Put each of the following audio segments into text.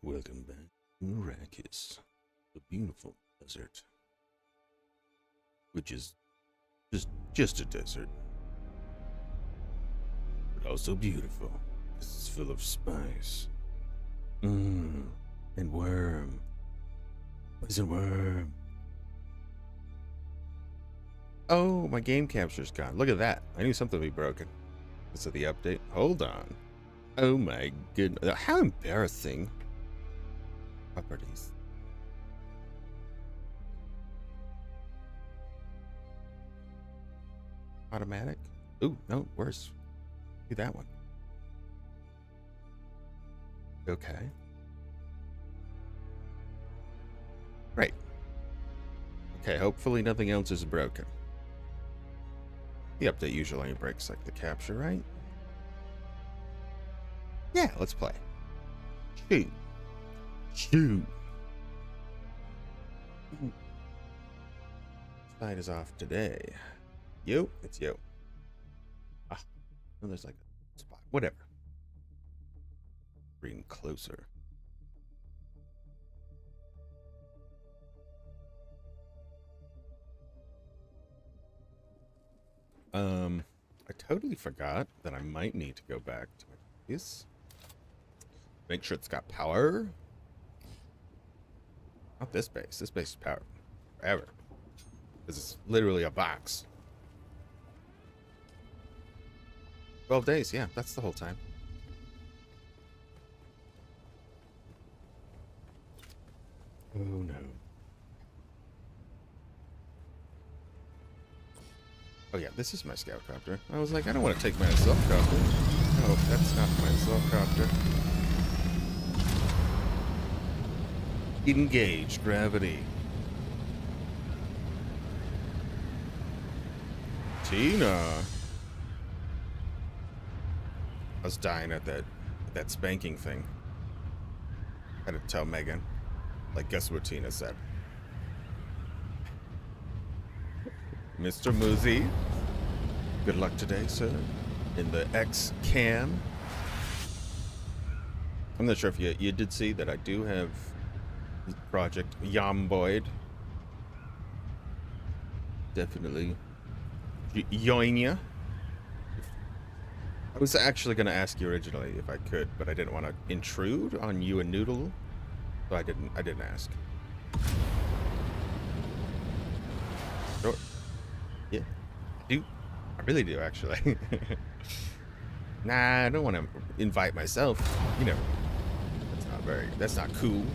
Welcome back to Arrakis, the beautiful desert, which is just a desert, but also beautiful. It's full of spice. And worm. Poison worm. Oh, my game capture's gone. Look at that. I knew something would be broken. This is the update. Hold on. Oh my goodness. How embarrassing. Properties. Automatic. Ooh, no, worse. Do that one. Okay. Right. Okay, hopefully nothing else is broken. The update usually only breaks like the capture, right? Yeah, let's play. Shoot. Shoot. Side is off today. You? It's you. Ah, and there's like a spot. Whatever. Bring closer. I totally forgot that I might need to go back to my base. Make sure it's got power. Not this base. This base is powered forever. This is literally a box. 12 days, yeah, that's the whole time. Oh no. Oh yeah, this is my scout copter. I was like, I don't want to take my assault copter. No, that's not my assault copter. Engage gravity. Tina. I was dying at that spanking thing. I had to tell Megan. Like, guess what Tina said? Mr. Muzi, good luck today, sir. In the X cam. I'm not sure if you did see that I do have Project Yomboid. Definitely Yoinia. I was actually going to ask you originally if I could, but I didn't want to intrude on you and Noodle, so I didn't ask. Sure. Yeah, I do. I really do, actually. Nah, I don't want to invite myself. You know, that's not cool.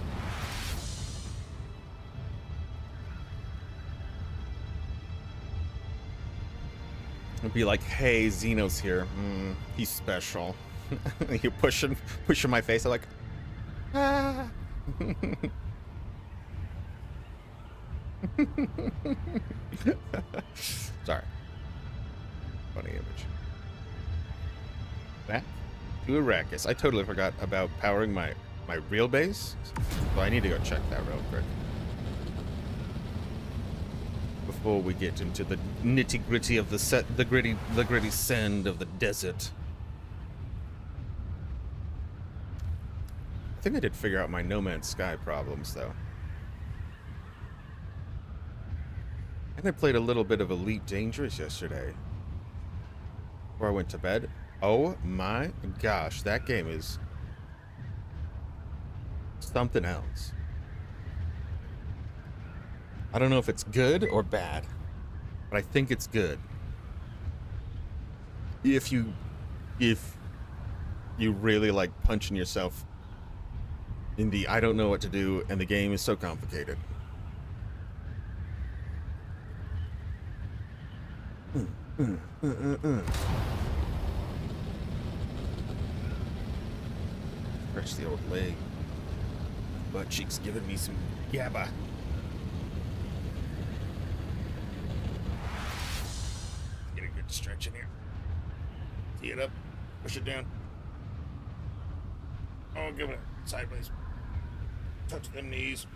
It'd be like, hey, Xeno's here. He's special. You pushing my face. I'm like, ah. Sorry. Funny image. Back to Arrakis. I totally forgot about powering my real base. So I need to go check that real quick. Before we get into the nitty-gritty of the gritty sand of the desert. I think I did figure out my No Man's Sky problems, though. And I played a little bit of Elite Dangerous yesterday. Before I went to bed. Oh my gosh, that game is something else. I don't know if it's good or bad, but I think it's good. If you really like punching yourself in the I don't know what to do and the game is so complicated. Stretch the old leg. Butt cheeks giving me some GABA. Get a good stretch in here. Tee it up. Push it down. Oh, give it a sideways. Touch them knees.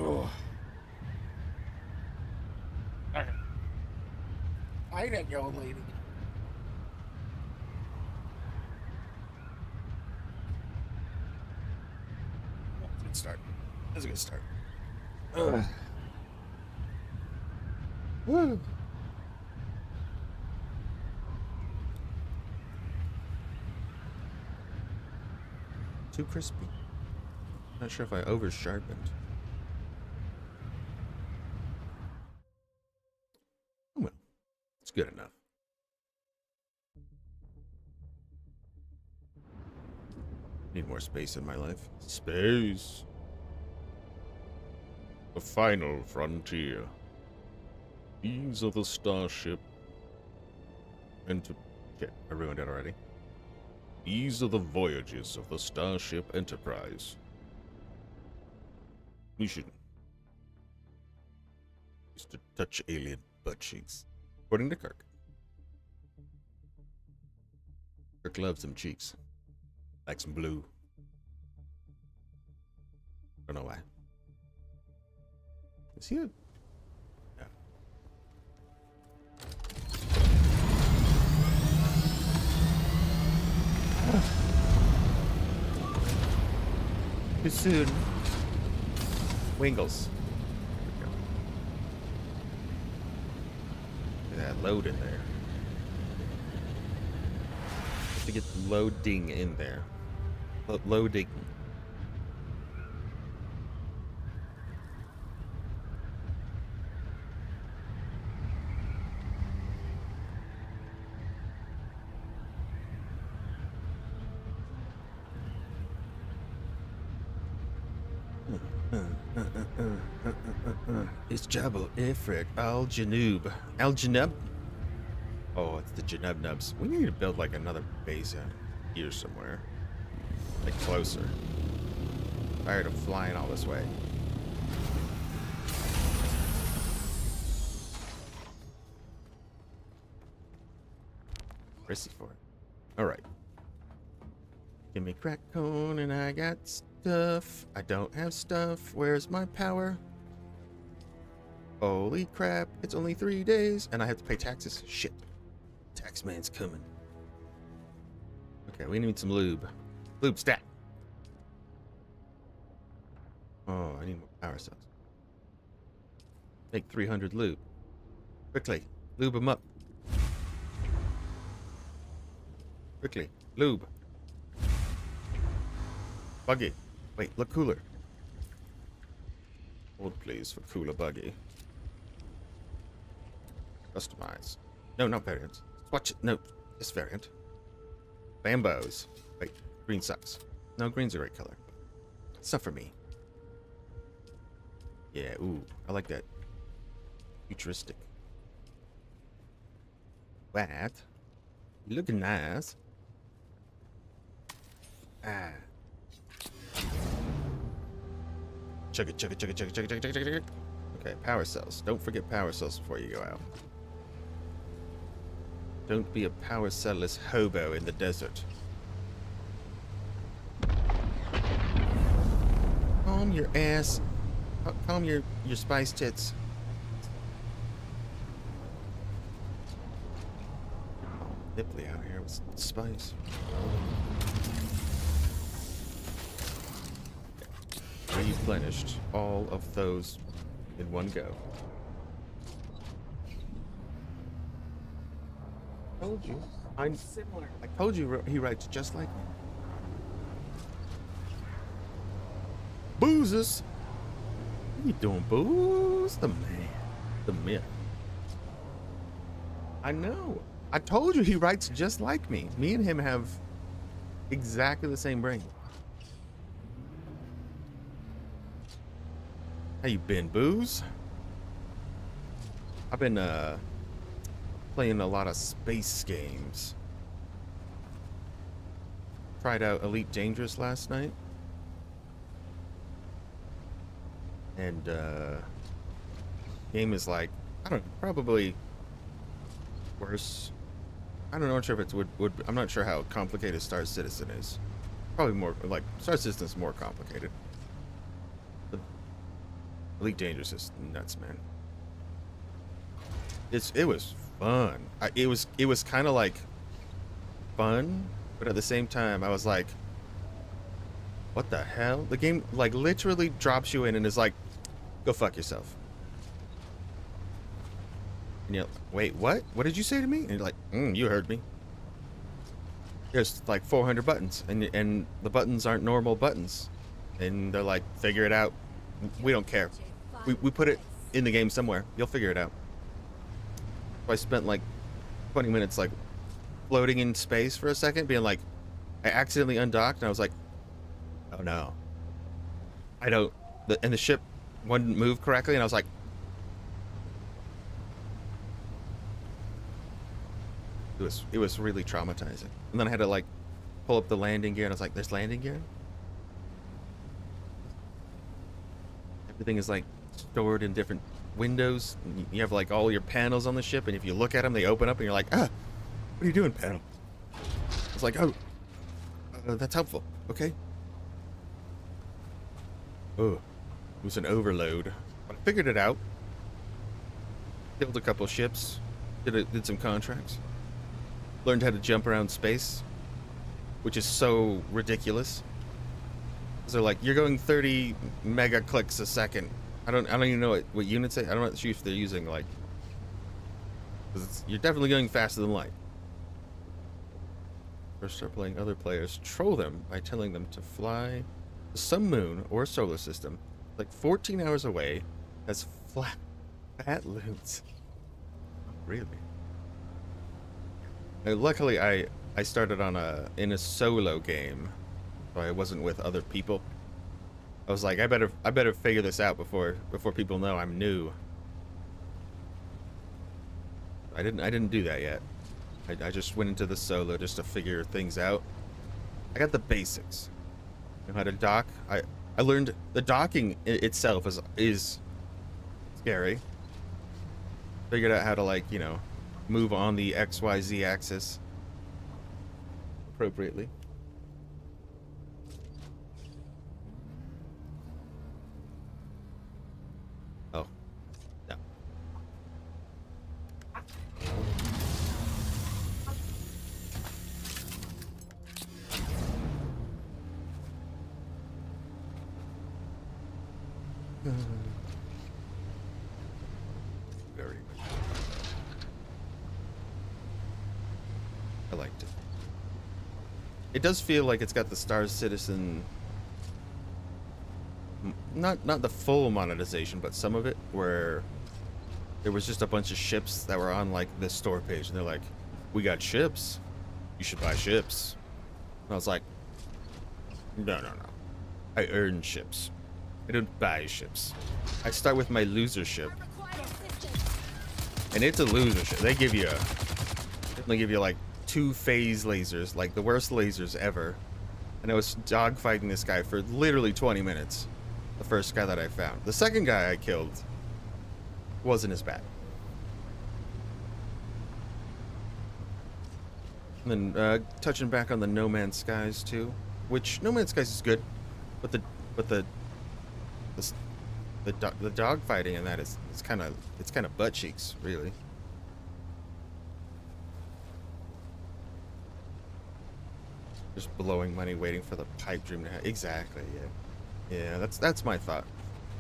Oh. Hi there, old lady. good start. That's a good start. Ugh. Woo. Too crispy. Not sure if I over sharpened. Oh well, it's good enough. Need more space in my life. Space. The final frontier. These are the starship. Shit, I ruined it already. These are the voyages of the Starship Enterprise. Mission is to touch alien butt cheeks. According to Kirk. Kirk loves them cheeks. Likes them blue. Don't know why. Is he a... Yeah. Too soon. Wingles. Look at that load in there. Have to get the loading in there. Loading. It's Jabal Ifrit Al Janub. Al Janub? Oh, it's the Janub Nubs. We need to build like another base out here somewhere. Like closer. Tired of flying all this way. Prissy for it. Alright. Give me crack cone and I got stuff. I don't have stuff. Where's my power? Holy crap. It's only 3 days and I have to pay taxes. Shit. Taxman's coming. Okay, we need some lube. Lube stat. Oh, I need more power cells. Make 300 lube. Quickly. Lube them up. Quickly. Lube. Buggy. Wait, look cooler. Hold please for cooler buggy. Customize. No, not variants. Swatch it. No, this variant. Bambos. Wait, green sucks. No, green's a great color. Suffer me. Yeah, ooh, I like that. Futuristic. What? Looking nice. Ah. Chug it, chug it, chug it, chug it, chug it, chug it, chug it, chug it. Okay, power cells. Don't forget power cells before you go out. Don't be a power cell-less hobo in the desert. Calm your ass. Calm your spice tits. Nipply out here with spice. Replenished all of those in one go. Told you. I'm similar. I told you he writes just like me. Boozes. What are you doing, Booze? The man. The myth. I know. I told you he writes just like me. Me and him have exactly the same brain. How you been, Booze? I've been playing a lot of space games. Tried out Elite Dangerous last night. And game is like, I don't know, probably worse. I don't know, I'm not sure if it's I'm not sure how complicated Star Citizen is. Probably more like Star Citizen's more complicated. But Elite Dangerous is nuts, man. It was fun. It was kind of like fun, but at the same time I was like, What the hell? The game, like, literally drops you in and is like, go fuck yourself. And you're like, wait, what? What did you say to me? And you're like, you heard me. There's like 400 buttons, and the buttons aren't normal buttons. And they're like, figure it out. We don't care. We put it in the game somewhere. You'll figure it out. So I spent like 20 minutes like floating in space for a second, being like, I accidentally undocked, and I was like, oh no. I don't, and the ship wouldn't move correctly, and I was like, it was really traumatizing. And then I had to like pull up the landing gear, and I was like, there's landing gear? Everything is like stored in different windows. You have like all your panels on the ship, and if you look at them, they open up, and you're like, what are you doing, panel? It's like, oh, that's helpful. Okay. Oh, it was an overload. But I figured it out. Killed a couple ships. Did some contracts. Learned how to jump around space, which is so ridiculous. So like, you're going 30 mega clicks a second. I don't even know what units say. I don't know if they're using like, 'cause you're definitely going faster than light. First, start playing other players. Troll them by telling them to fly to some moon or solar system, like 14 hours away, has fat loons. Really? Luckily, I started on in a solo game, so I wasn't with other people. I was like, I better figure this out before people know I'm new. I didn't do that yet. I just went into the solo just to figure things out. I got the basics. I know how to dock. I learned the docking itself is scary. Figured out how to, like, you know, move on the XYZ axis appropriately. Oh, no. Very much. I liked it. It does feel like it's got the Star Citizen, not the full monetization, but some of it, where there was just a bunch of ships that were on like this store page, and they're like, we got ships, you should buy ships. And I was like, no, I earn ships, I don't buy ships. I start with my loser ship, and it's a loser ship. They give you like 2 phase lasers, like the worst lasers ever. And I was dogfighting this guy for literally 20 minutes. The first guy that I found. The second guy I killed wasn't as bad. And then touching back on the No Man's Skies too, which No Man's Skies is good, but the dogfighting in that is kind of butt cheeks, really. Just blowing money, waiting for the pipe dream to happen. Exactly, yeah. Yeah, that's my thought.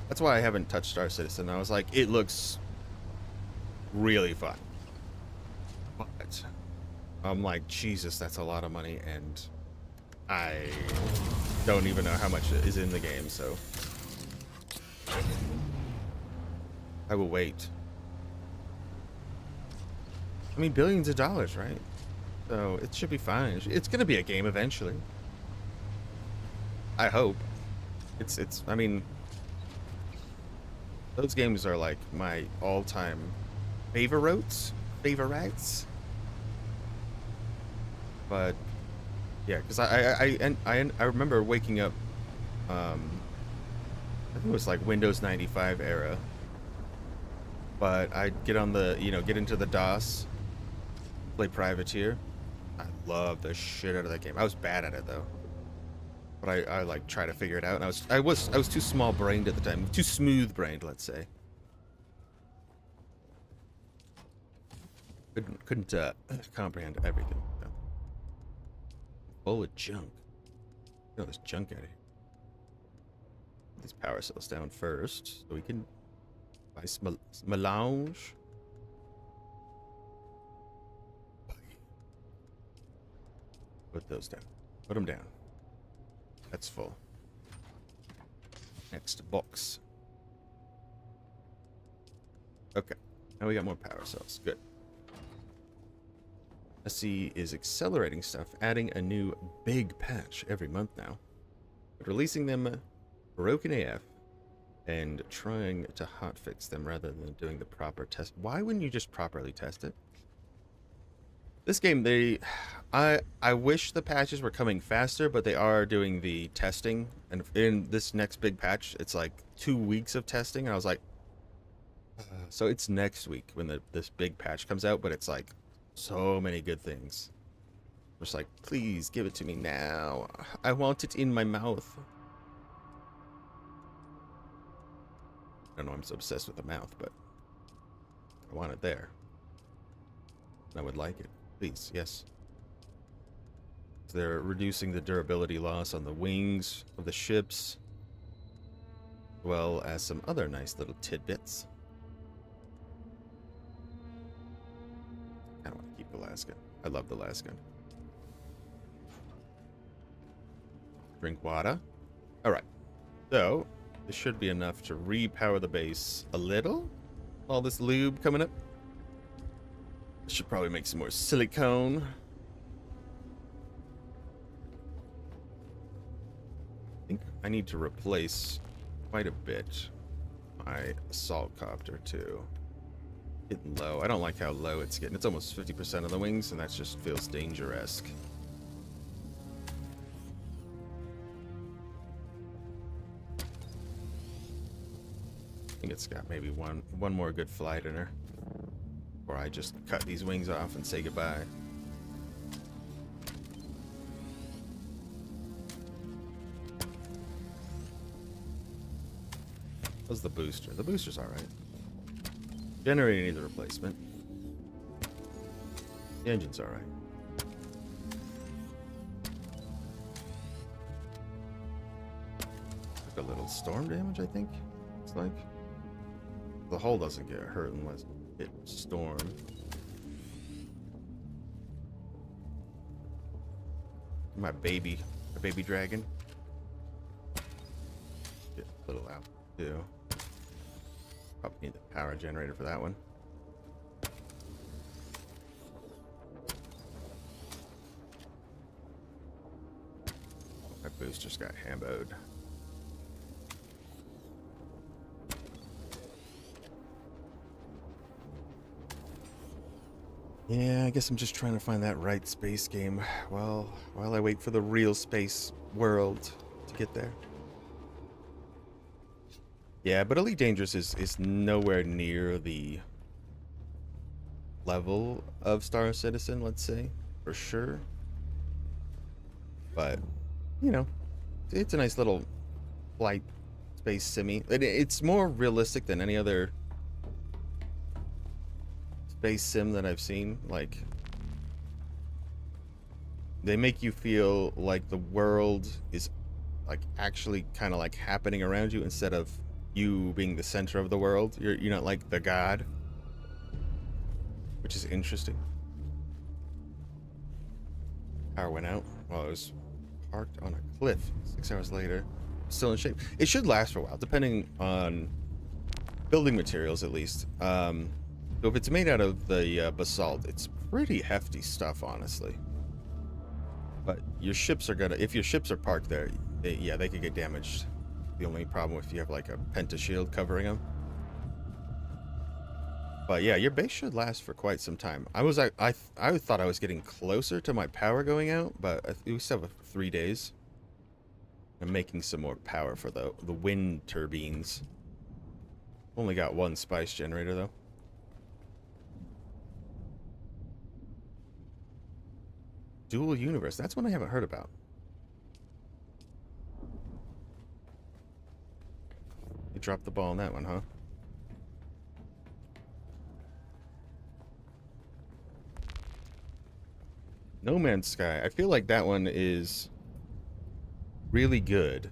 That's why I haven't touched Star Citizen. I was like, it looks really fun. But I'm like, Jesus, that's a lot of money, and I don't even know how much is in the game, so I will wait. I mean, billions of dollars, right? So it should be fine. It's gonna be a game eventually. I hope. I mean, those games are like my all-time favorites. But yeah, because I remember waking up. I think it was like Windows 95 era. But I'd get on the, get into the DOS, play Privateer. I love the shit out of that game. I was bad at it though, but I like try to figure it out. And I was too small brained at the time, too smooth brained, let's say. Couldn't comprehend everything. No. Full of junk. There's junk out of here. these power cells down first so we can buy some melange. Put those down. Put them down. That's full. Next box. Okay. Now we got more power cells. Good. SC is accelerating stuff, adding a new big patch every month now. But releasing them broken AF and trying to hotfix them rather than doing the proper test. Why wouldn't you just properly test it? This game, I wish the patches were coming faster, but they are doing the testing. And in this next big patch, it's like 2 weeks of testing. And I was like, so it's next week when this big patch comes out, but it's like so many good things. I'm just like, please give it to me now. I want it in my mouth. I don't know, I'm so obsessed with the mouth, but I want it there. I would like it. Please, yes. They're reducing the durability loss on the wings of the ships, as well as some other nice little tidbits. I don't want to keep the lasgun. I love the lasgun. Drink water. Alright. So, this should be enough to repower the base a little. All this lube coming up. Should probably make some more silicone. I think I need to replace quite a bit my assault copter too. Getting low. I don't like how low it's getting. It's almost 50% of the wings, and that just feels danger-esque. I think it's got maybe one more good flight in her. Or I just cut these wings off and say goodbye. How's the booster? The booster's alright. Generator needs a replacement. The engine's alright. Took a little storm damage, I think. It's like the hull doesn't get hurt unless it storm. My baby dragon. Get a little out too. Probably need the power generator for that one. My booster's got hamboed. Yeah, I guess I'm just trying to find that right space game while I wait for the real space world to get there. Yeah, but Elite Dangerous is nowhere near the level of Star Citizen, let's say, for sure. But, you know, it's a nice little flight space simi. It's more realistic than any other space sim that I've seen. Like, they make you feel like the world is like actually kind of like happening around you instead of you being the center of the world. You're not like the god, which is interesting. Power went out while I was parked on a cliff 6 hours later. Still in shape. It should last for a while, depending on building materials at least. So if it's made out of the basalt, it's pretty hefty stuff, honestly. But your ships are gonna, if your ships are parked there, they could get damaged. The only problem if you have like a penta shield covering them. But yeah, your base should last for quite some time. I thought I was getting closer to my power going out, but we still have 3 days. I'm making some more power for the wind turbines. Only got one spice generator though. Dual universe. That's one I haven't heard about. You dropped the ball on that one, huh? No Man's Sky. I feel like that one is really good,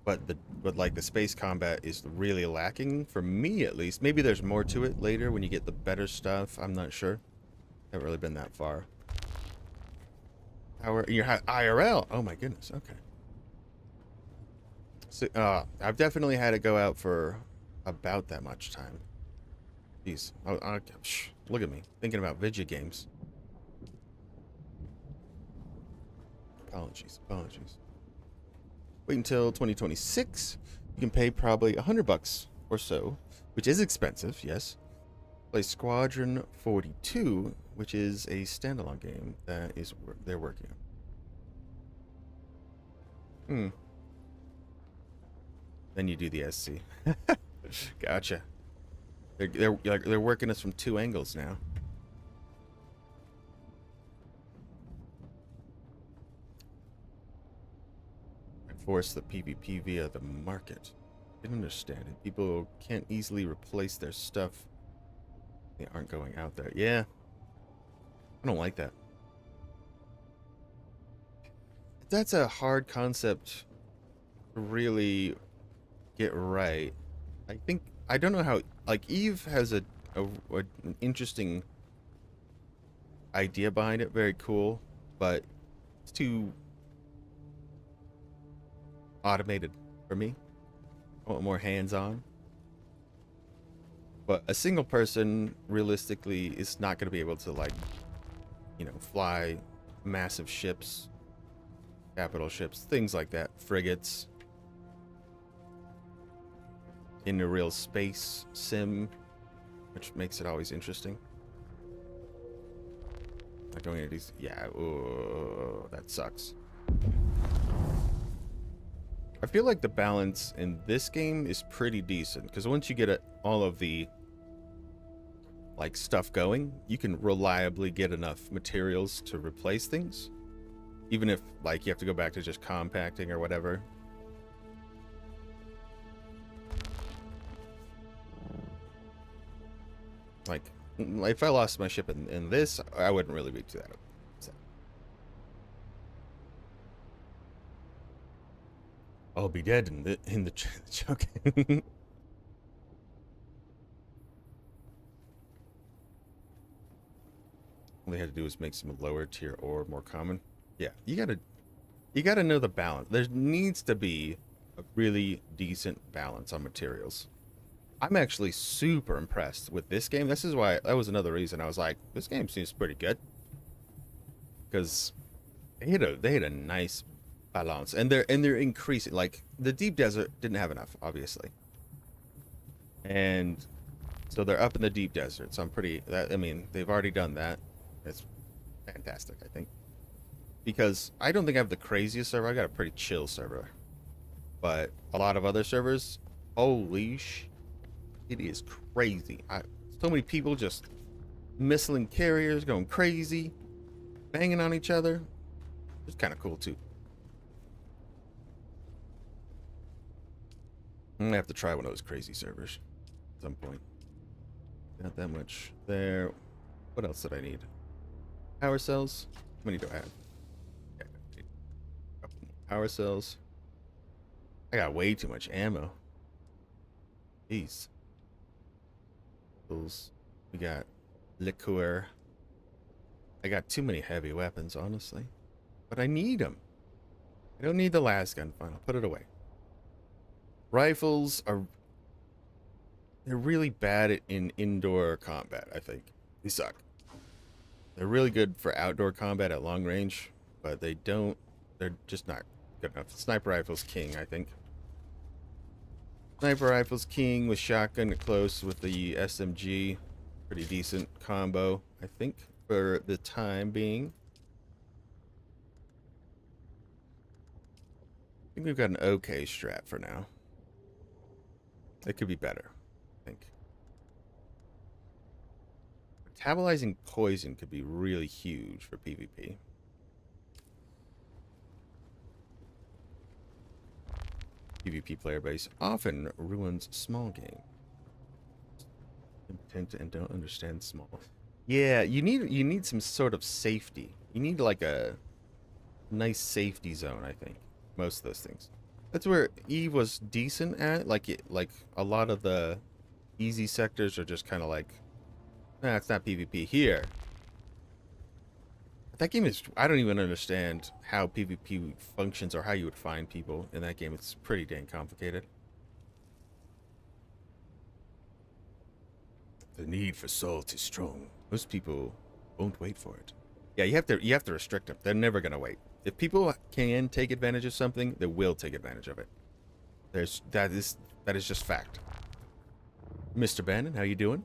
but like the space combat is really lacking for me at least. Maybe there's more to it later when you get the better stuff. I'm not sure. Haven't really been that far. You're IRL. Oh my goodness. Okay. So I've definitely had it go out for about that much time. Jeez. Look at me thinking about video games. Apologies. Wait until 2026. You can pay probably $100 or so, which is expensive, yes. Play Squadron 42, which is a standalone game that they're working on. Then you do the SC. Gotcha. They're working us from two angles now. Force the PvP via the market. I didn't understand it. People can't easily replace their stuff. They aren't going out there. Yeah. I don't like that. That's a hard concept to really get right. I don't know how, like, Eve has an interesting idea behind it. Very cool, but it's too automated for me. I want more hands-on. But a single person realistically is not going to be able to, like, you know, fly massive ships, capital ships, things like that, frigates, in a real space sim, which makes it always interesting. Like going into these, yeah, ooh, that sucks. I feel like the balance in this game is pretty decent, because once you get all of the like stuff going, you can reliably get enough materials to replace things, even if like you have to go back to just compacting or whatever. Like if I lost my ship in this, I wouldn't really be too that upset. I'll be dead in the joking. All they had to do was make some lower tier ore more common. Yeah, you gotta know the balance. There needs to be a really decent balance on materials. I'm actually super impressed with this game. This is why, that was another reason I was like, this game seems pretty good, because they hit a nice balance, and they're increasing. Like the deep desert didn't have enough, obviously, and so they're up in the deep desert. So I mean, they've already done that. It's fantastic, I think, because I don't think I have the craziest server. I got a pretty chill server, but a lot of other servers, holy sh, it is crazy. So many people just missing carriers, going crazy, banging on each other. It's kind of cool too. I'm gonna have to try one of those crazy servers at some point. Not that much there. What else did I need? Power cells. How many do I have? Yeah, a couple more power cells. I got way too much ammo. Jeez. We got liqueur. I got too many heavy weapons, honestly, but I need them. I don't need the las gun. Fine, I'll put it away. Rifles they're really bad in indoor combat. I think they suck. They're really good for outdoor combat at long range, but they're just not good enough. Sniper rifle's king, I think. Sniper rifle's king with shotgun at close with the SMG. Pretty decent combo, I think, for the time being. I think we've got an okay strat for now. It could be better, I think. Metabolizing poison could be really huge for PvP. PvP player base often ruins small game. Intent and don't understand small. Yeah, you need some sort of safety. You need like a nice safety zone, I think. Most of those things. That's where Eve was decent at. Like a lot of the easy sectors are just kind of like, nah, it's not PvP here. That game is, I don't even understand how PvP functions or how you would find people in that game. It's pretty dang complicated. The need for salt is strong. Most people won't wait for it. Yeah, you have to restrict them. They're never gonna wait. If people can take advantage of something, they will take advantage of it. That is just fact. Mr. Bannon, how you doing?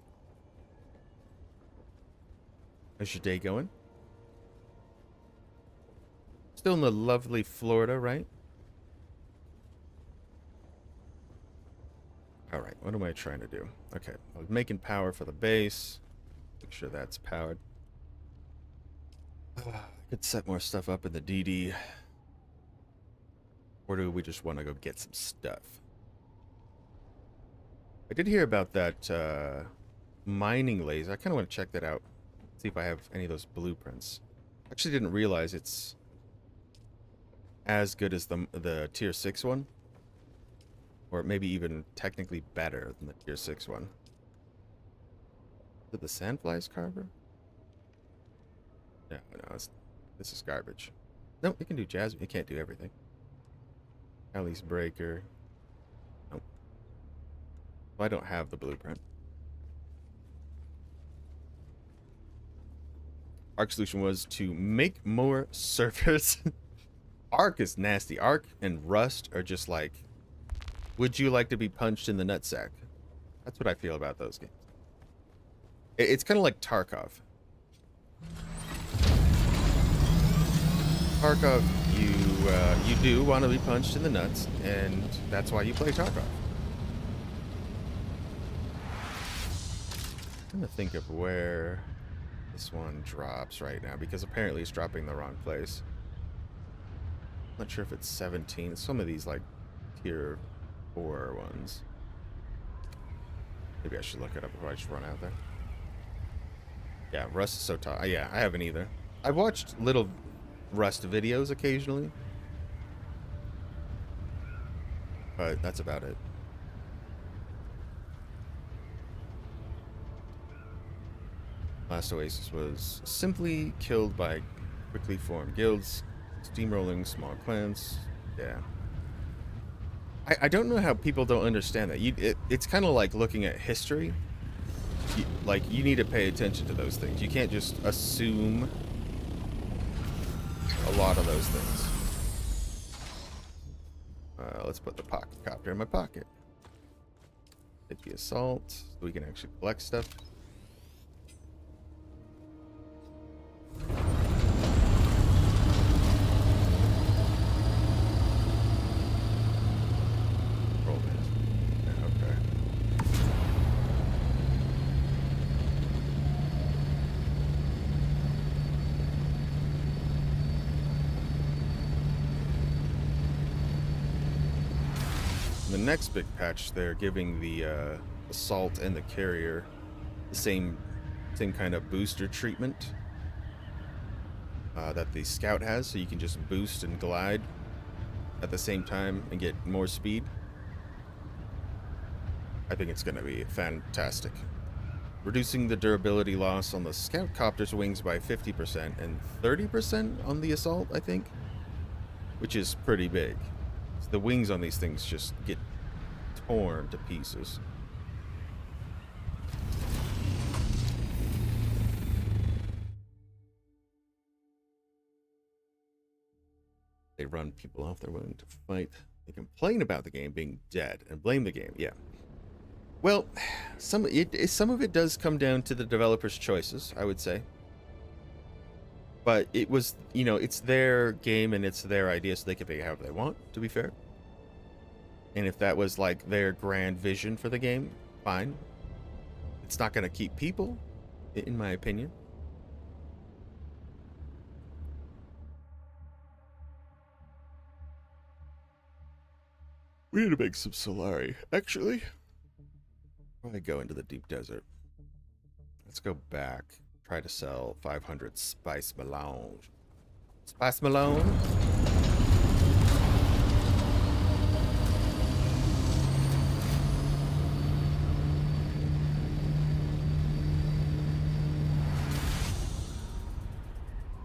How's your day going? Still in the lovely Florida, right? Alright, what am I trying to do? Okay, I was making power for the base. Make sure that's powered. I could set more stuff up in the DD. Or do we just want to go get some stuff? I did hear about that mining laser. I kind of want to check that out. See if I have any of those blueprints. Actually didn't realize it's as good as the tier 6 one. Or maybe even technically better than the tier 6 one. Is it the Sandflies Carver? No, this is garbage. No, it can do Jasmine. It can't do everything. Alley's Breaker. Nope. Well, I don't have the blueprint. Arc solution was to make more servers. Arc is nasty. Arc and Rust are just like, would you like to be punched in the nutsack? That's what I feel about those games. It's kind of like Tarkov. Tarkov, you do want to be punched in the nuts, and that's why you play Tarkov. I'm trying to think of where this one drops right now, because apparently it's dropping the wrong place. I'm not sure if it's 17. Some of these like tier 4 ones. Maybe I should look it up before I just run out there. Yeah, Rust is so tough. Yeah, I haven't either. I've watched little Rust videos occasionally, but that's about it. Last Oasis was simply killed by quickly formed guilds, steamrolling small clans. Yeah. I don't know how people don't understand that. It's kind of like looking at history. You need to pay attention to those things. You can't just assume a lot of those things. Let's put the pocket copter in my pocket. Hit the assault so we can actually collect stuff. The next big patch, they're giving the assault and the carrier the same kind of booster treatment that the scout has, so you can just boost and glide at the same time and get more speed. I think it's going to be fantastic. Reducing the durability loss on the scout copter's wings by 50% and 30% on the assault, I think, which is pretty big. The wings on these things just get torn to pieces. They run people off. They're willing to fight. They complain about the game being dead and blame the game. Yeah. Well, some of it does come down to the developer's choices, I would say. But it was, it's their game and it's their idea, so they can make it however they want, to be fair. And if that was like their grand vision for the game, fine. It's not going to keep people, in my opinion. We need to make some Solari. Actually, I go into the deep desert. Let's go back. Try to sell 500 Spice Melange. Spice Melange?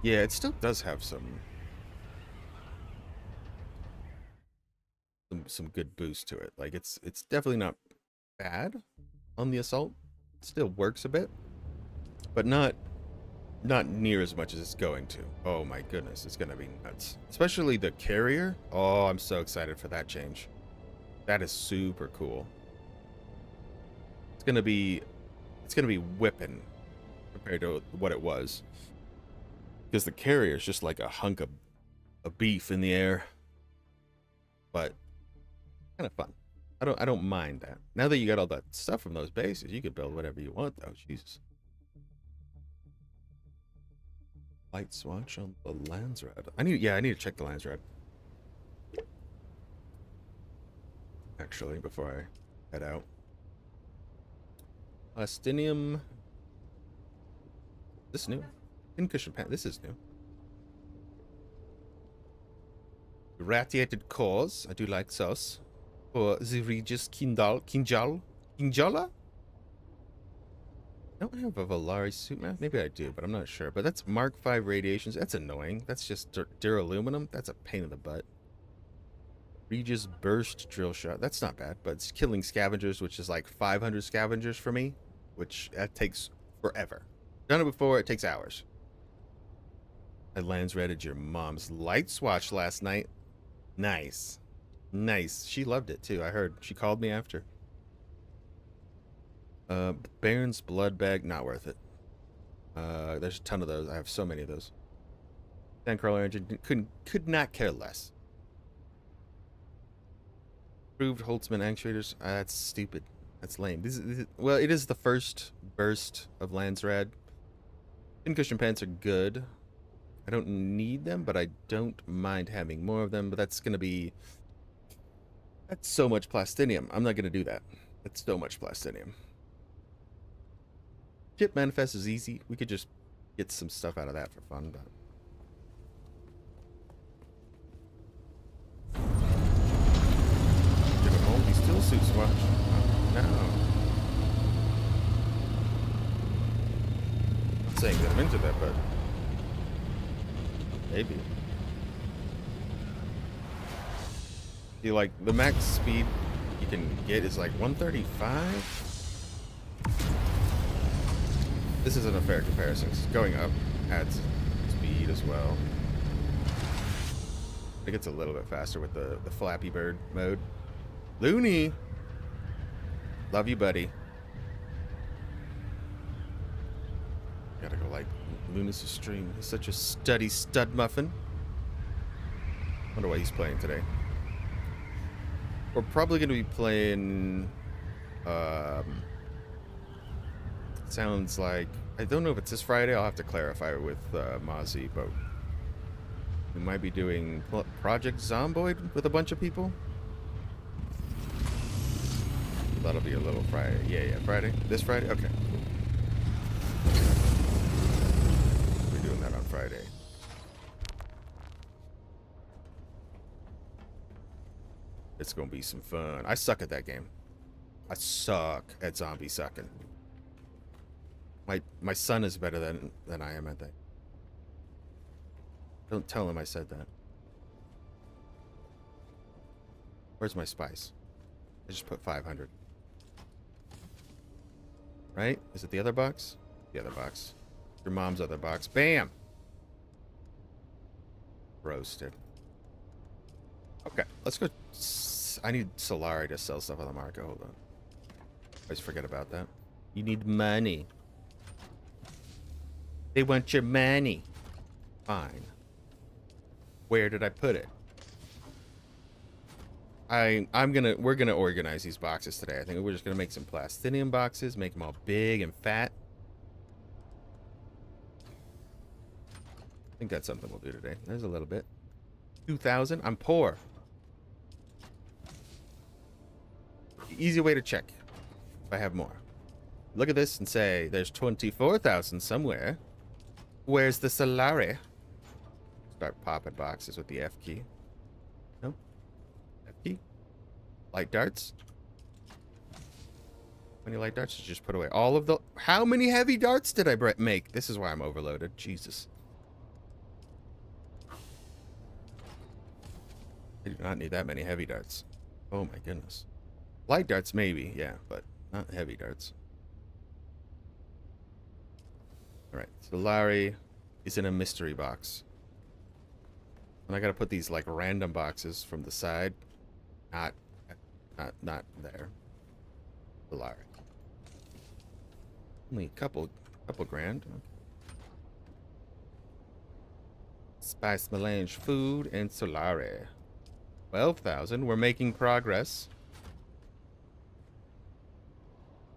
Yeah, it still does have some good boost to it. Like it's definitely not bad on the assault. It still works a bit, but not near as much as it's going to. Oh my goodness, it's gonna be nuts. Especially the carrier. Oh, I'm so excited for that change. That is super cool. It's gonna be whipping compared to what it was. Because the carrier is just like a hunk of beef in the air. But kind of fun. I don't mind that. Now that you got all that stuff from those bases, you could build whatever you want though. Jesus. Light swatch on the Landsrad. I need to check the Landsrad. Actually, before I head out. Plastinium. This new? Pincushion pan. This is new. Irradiated cores. I do like sauce. For the Regis Kinjala? I don't have a Volari suit map. Maybe I do, but I'm not sure. But that's Mark V radiations. That's annoying. That's just duraluminum. That's a pain in the butt. Regis burst drill shot. That's not bad, but it's killing scavengers, which is like 500 scavengers for me, which that takes forever. Done it before. It takes hours. I Landsredded your mom's light swatch last night. Nice. Nice. She loved it too. I heard. She called me after. Baron's blood bag, not worth it. There's a ton of those. I have so many of those. Sandcrawler engine, could not care less. Approved Holtzman actuators. That's stupid. That's lame. Well, it is the first burst of Landsrad. Pincushion pants are good. I don't need them, but I don't mind having more of them. But that's so much plastinium. I'm not gonna do that. That's so much plastinium. Chip manifest is easy. We could just get some stuff out of that for fun, but get a moldy still suit swatch. Oh, no. Not saying that I'm into that, but maybe. See, like the max speed you can get is like 135. This isn't a fair comparison. Going up adds speed as well. It gets a little bit faster with the Flappy Bird mode. Looney! Love you, buddy. Gotta go like Lunas' stream. He's such a stud muffin. Wonder what he's playing today. We're probably gonna be playing sounds like, I don't know if it's this Friday. I'll have to clarify with Mozzie, but we might be doing Project Zomboid with a bunch of people. That'll be a little Friday. Yeah, Friday. This Friday? Okay, cool. We're doing that on Friday. It's gonna be some fun. I suck at that game. I suck at zombie sucking. My son is better than I am at that. Don't tell him I said that. Where's my spice? I just put 500. Right? Is it the other box? The other box. Your mom's other box. Bam! Roasted. Okay, let's go. I need Solari to sell stuff on the market. Hold on. I always forget about that. You need money. They want your money. Fine. Where did I put it? We're gonna organize these boxes today. I think we're just gonna make some plastinium boxes, make them all big and fat. I think that's something we'll do today. There's a little bit. 2,000. I'm poor. Easy way to check if I have more. Look at this and say there's 24,000 somewhere. Where's the Solari? Start popping boxes with the F key. No? F key? Light darts? How many light darts did you just put away? All of the... How many heavy darts did I make? This is why I'm overloaded. Jesus. I do not need that many heavy darts. Oh my goodness. Light darts maybe, yeah, but not heavy darts. Alright, so Larry is in a mystery box. And I gotta put these like random boxes from the side. Not there. Larry. Only a couple grand. Okay. Spice melange food and Solare. 12,000. We're making progress.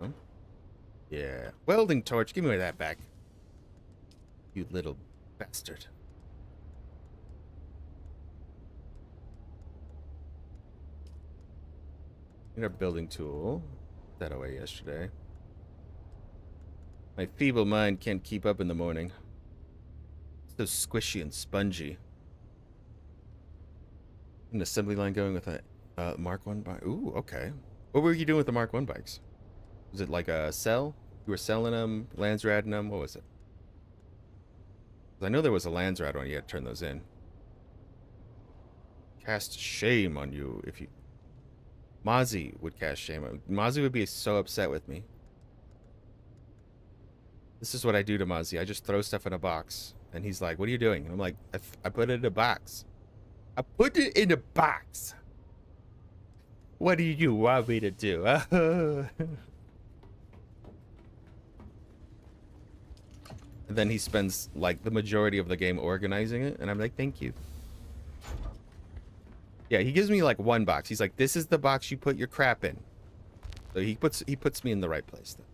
Huh? Yeah. Welding torch. Give me that back. You little bastard. Need our building tool. Put that away yesterday. My feeble mind can't keep up in the morning. So squishy and spongy. An assembly line going with a Mark 1 bike. Ooh, okay. What were you doing with the Mark 1 bikes? Was it like a sell? You were selling them, Landsradding them? What was it? I know there was a Landsrad one. You had to turn those in. Cast shame on you if you... Mozzie would cast shame on... Mozzie would be so upset with me. This is what I do to Mozzie. I just throw stuff in a box. And he's like, what are you doing? And I'm like, I put it in a box. I put it in a box. What do you want me to do? And then he spends like the majority of the game organizing it. And I'm like, thank you. Yeah, he gives me like one box. He's like, this is the box you put your crap in. So he puts me in the right place then.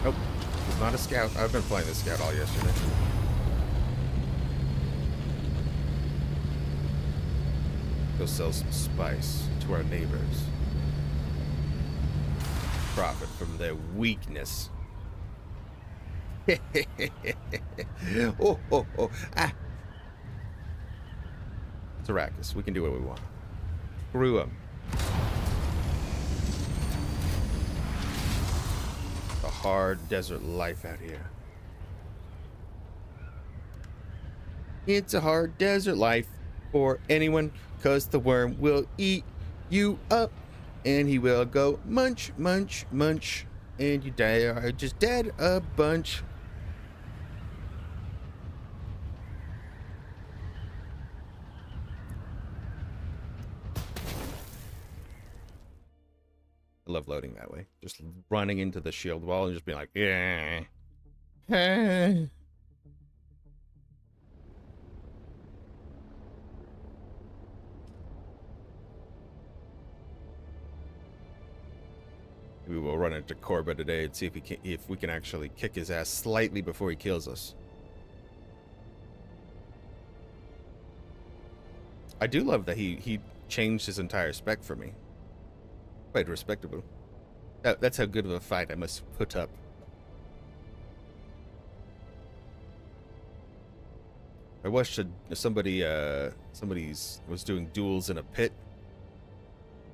Nope. He's not a scout. I've been playing this scout all yesterday. Go sell some spice to our neighbors. Profit from their weakness. Oh. Ah. It's Arrakis. We can do what we want. Screw him. A hard desert life out here. It's a hard desert life for anyone, 'cause the worm will eat you up, and he will go munch, munch, munch, and you die are just dead a bunch. I love loading that way. Just running into the shield wall and just being like, yeah. Maybe we'll run into Corba today and see if we can actually kick his ass slightly before he kills us. I do love that he changed his entire spec for me. Quite respectable. That's how good of a fight I must put up. I watched somebody was doing duels in a pit,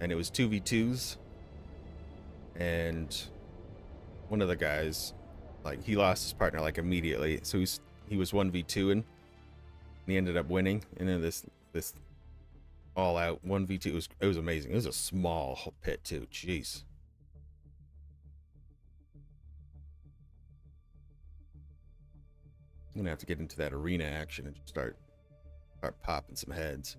and it was 2v2s, and one of the guys, like, he lost his partner like immediately, so he was 1v2ing, and he ended up winning. And then this all out 1v2, it was amazing. It was a small pit too. Jeez. I'm gonna have to get into that arena action and just start popping some heads.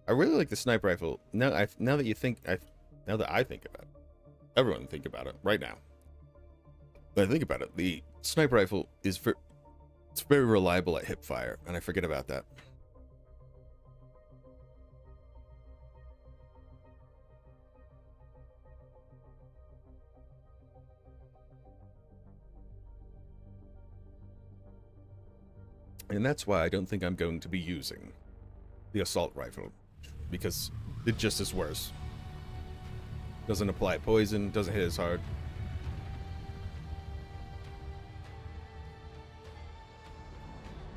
I really like the sniper rifle. Now that I think about it, everyone think about it right now. When I think about it, the sniper rifle it's very reliable at hip fire, and I forget about that. And that's why I don't think I'm going to be using the assault rifle, because it just is worse. Doesn't apply poison, doesn't hit as hard.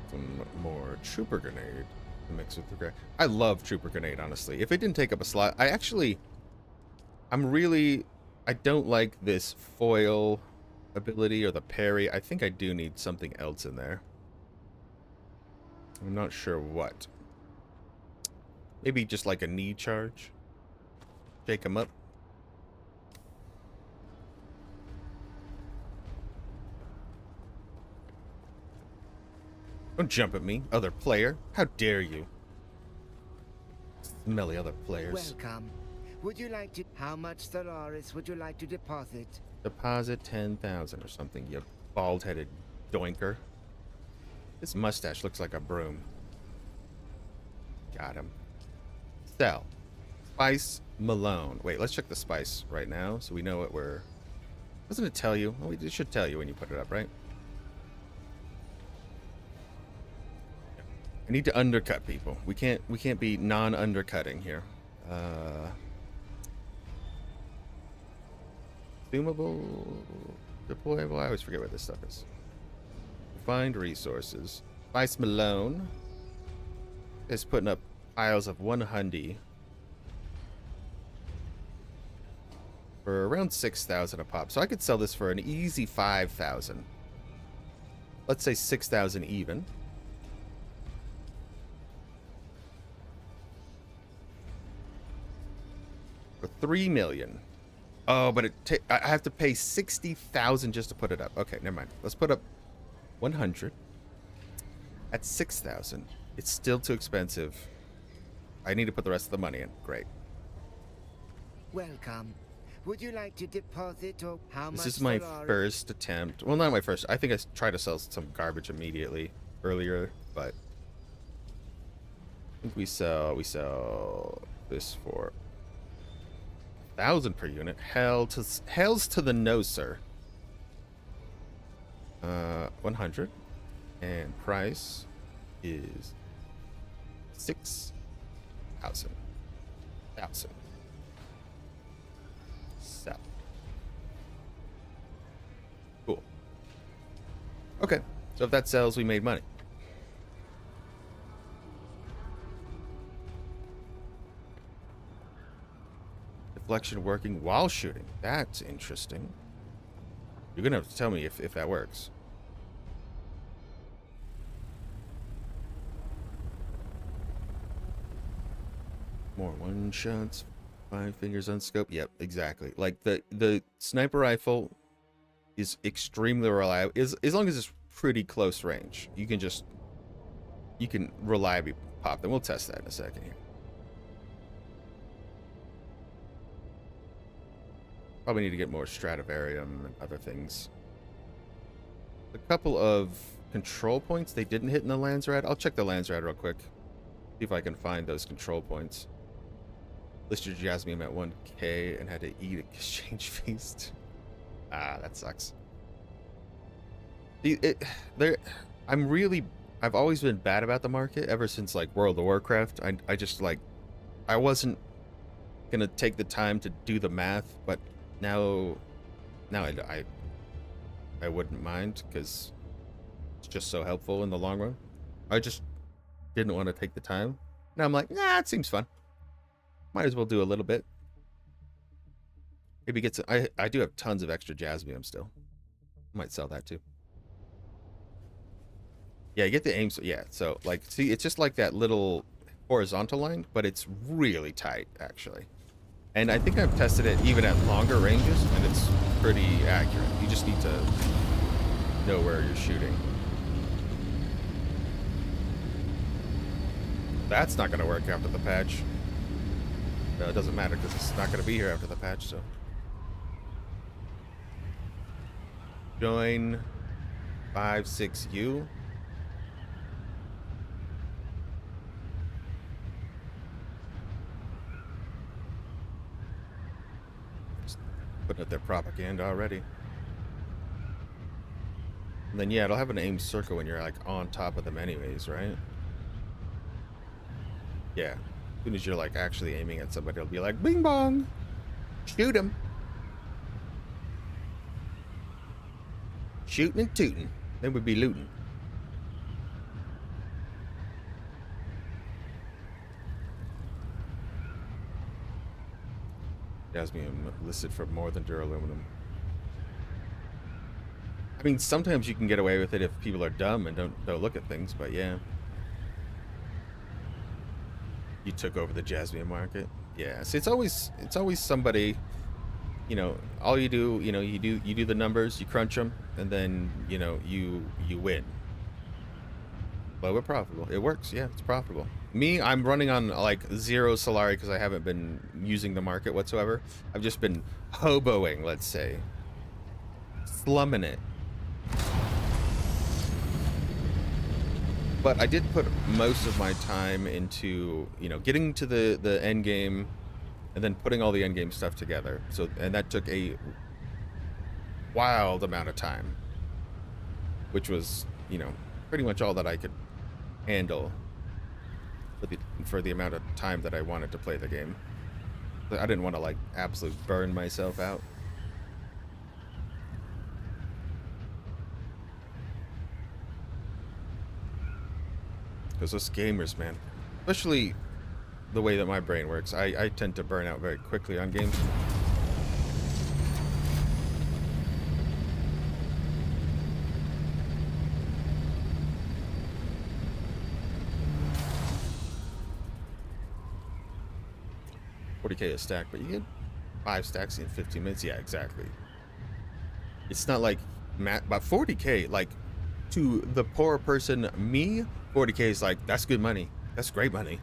Some more trooper grenade to mix with the grenade. I love trooper grenade, honestly. If it didn't take up a slot, I'm really I don't like this foil ability or the parry. I think I do need something else in there. I'm not sure what. Maybe just like a knee charge. Shake him up. Don't jump at me, other player. How dare you? Smelly other players. Welcome. Would you like to... How much Stellaris would you like to deposit? Deposit 10,000 or something, you bald-headed doinker. This mustache looks like a broom. Got him. Sell. Spice Malone. Wait, let's check the spice right now so we know what we're... Doesn't it tell you? Well, it should tell you when you put it up, right? I need to undercut people. We can't be non-undercutting here. Consumable, deployable. I always forget what this stuff is. Find resources. Spice Malone is putting up piles of 100 for around 6,000 a pop. So I could sell this for an easy 5,000. Let's say 6,000 even. For 3 million. Oh, but I have to pay 60,000 just to put it up. Okay, never mind. Let's put up 100 at 6,000. It's still too expensive. I need to put the rest of the money in. Great. Welcome. Would you like to deposit or how much? This is my first attempt. Well, not my first. I think I tried to sell some garbage immediately earlier, but I think we sell this for 1,000 per unit. Hell's to the no, sir. 100, and price is 6,000. 1,000. Sell. Cool. Okay, so if that sells, we made money. Deflection working while shooting. That's interesting. You're gonna have to tell me if that works. More one shots, 5 fingers on scope. Yep, exactly. Like the sniper rifle is extremely reliable. As long as it's pretty close range, you can reliably pop them. We'll test that in a second here. Probably need to get more Stradivarium and other things. A couple of control points they didn't hit in the Landsrat. I'll check the Landsrat real quick. See if I can find those control points. Listed Jasmine at 1K and had to eat exchange feast. Ah, that sucks. I've always been bad about the market ever since like World of Warcraft. I just like, I wasn't gonna take the time to do the math, but now I wouldn't mind because it's just so helpful in the long run. I just didn't want to take the time. Now I'm like, nah, it seems fun. Might as well do a little bit. Maybe get some. I do have tons of extra Jasmium still. Might sell that too. Yeah, you get the aim. Yeah, so like, see, it's just like that little horizontal line, but it's really tight actually. And I think I've tested it even at longer ranges, and it's pretty accurate. You just need to know where you're shooting. That's not going to work after the patch. It doesn't matter because it's not going to be here after the patch, so. Join 56U. Putting out their propaganda already. And then yeah, it'll have an aim circle when you're like on top of them anyways, right? Yeah. As soon as you're like actually aiming at somebody, it'll be like bing bong. Shoot him. Shooting and tooting. Then we'd be looting. Jasmium listed for more than duraluminum. I mean, sometimes you can get away with it if people are dumb and don't look at things, but yeah. You took over the jasmine market. Yeah, so it's always somebody, you know, all you do, you know, you do the numbers, you crunch them, and then, you know, you win. But we're profitable. It works. Yeah, it's profitable. Me, I'm running on like 0 Solari because I haven't been using the market whatsoever. I've just been hoboing, let's say. Slumming it. But I did put most of my time into, you know, getting to the end game and then putting all the end game stuff together. So, and that took a wild amount of time, which was, you know, pretty much all that I could handle for the amount of time that I wanted to play the game. I didn't want to like absolutely burn myself out. Because us gamers, man, especially the way that my brain works, I tend to burn out very quickly on games. $40K a stack, but you get 5 stacks in 15 minutes. Yeah, exactly. It's not like but 40K, like, to the poor person, me, 40K is like, that's good money. That's great money.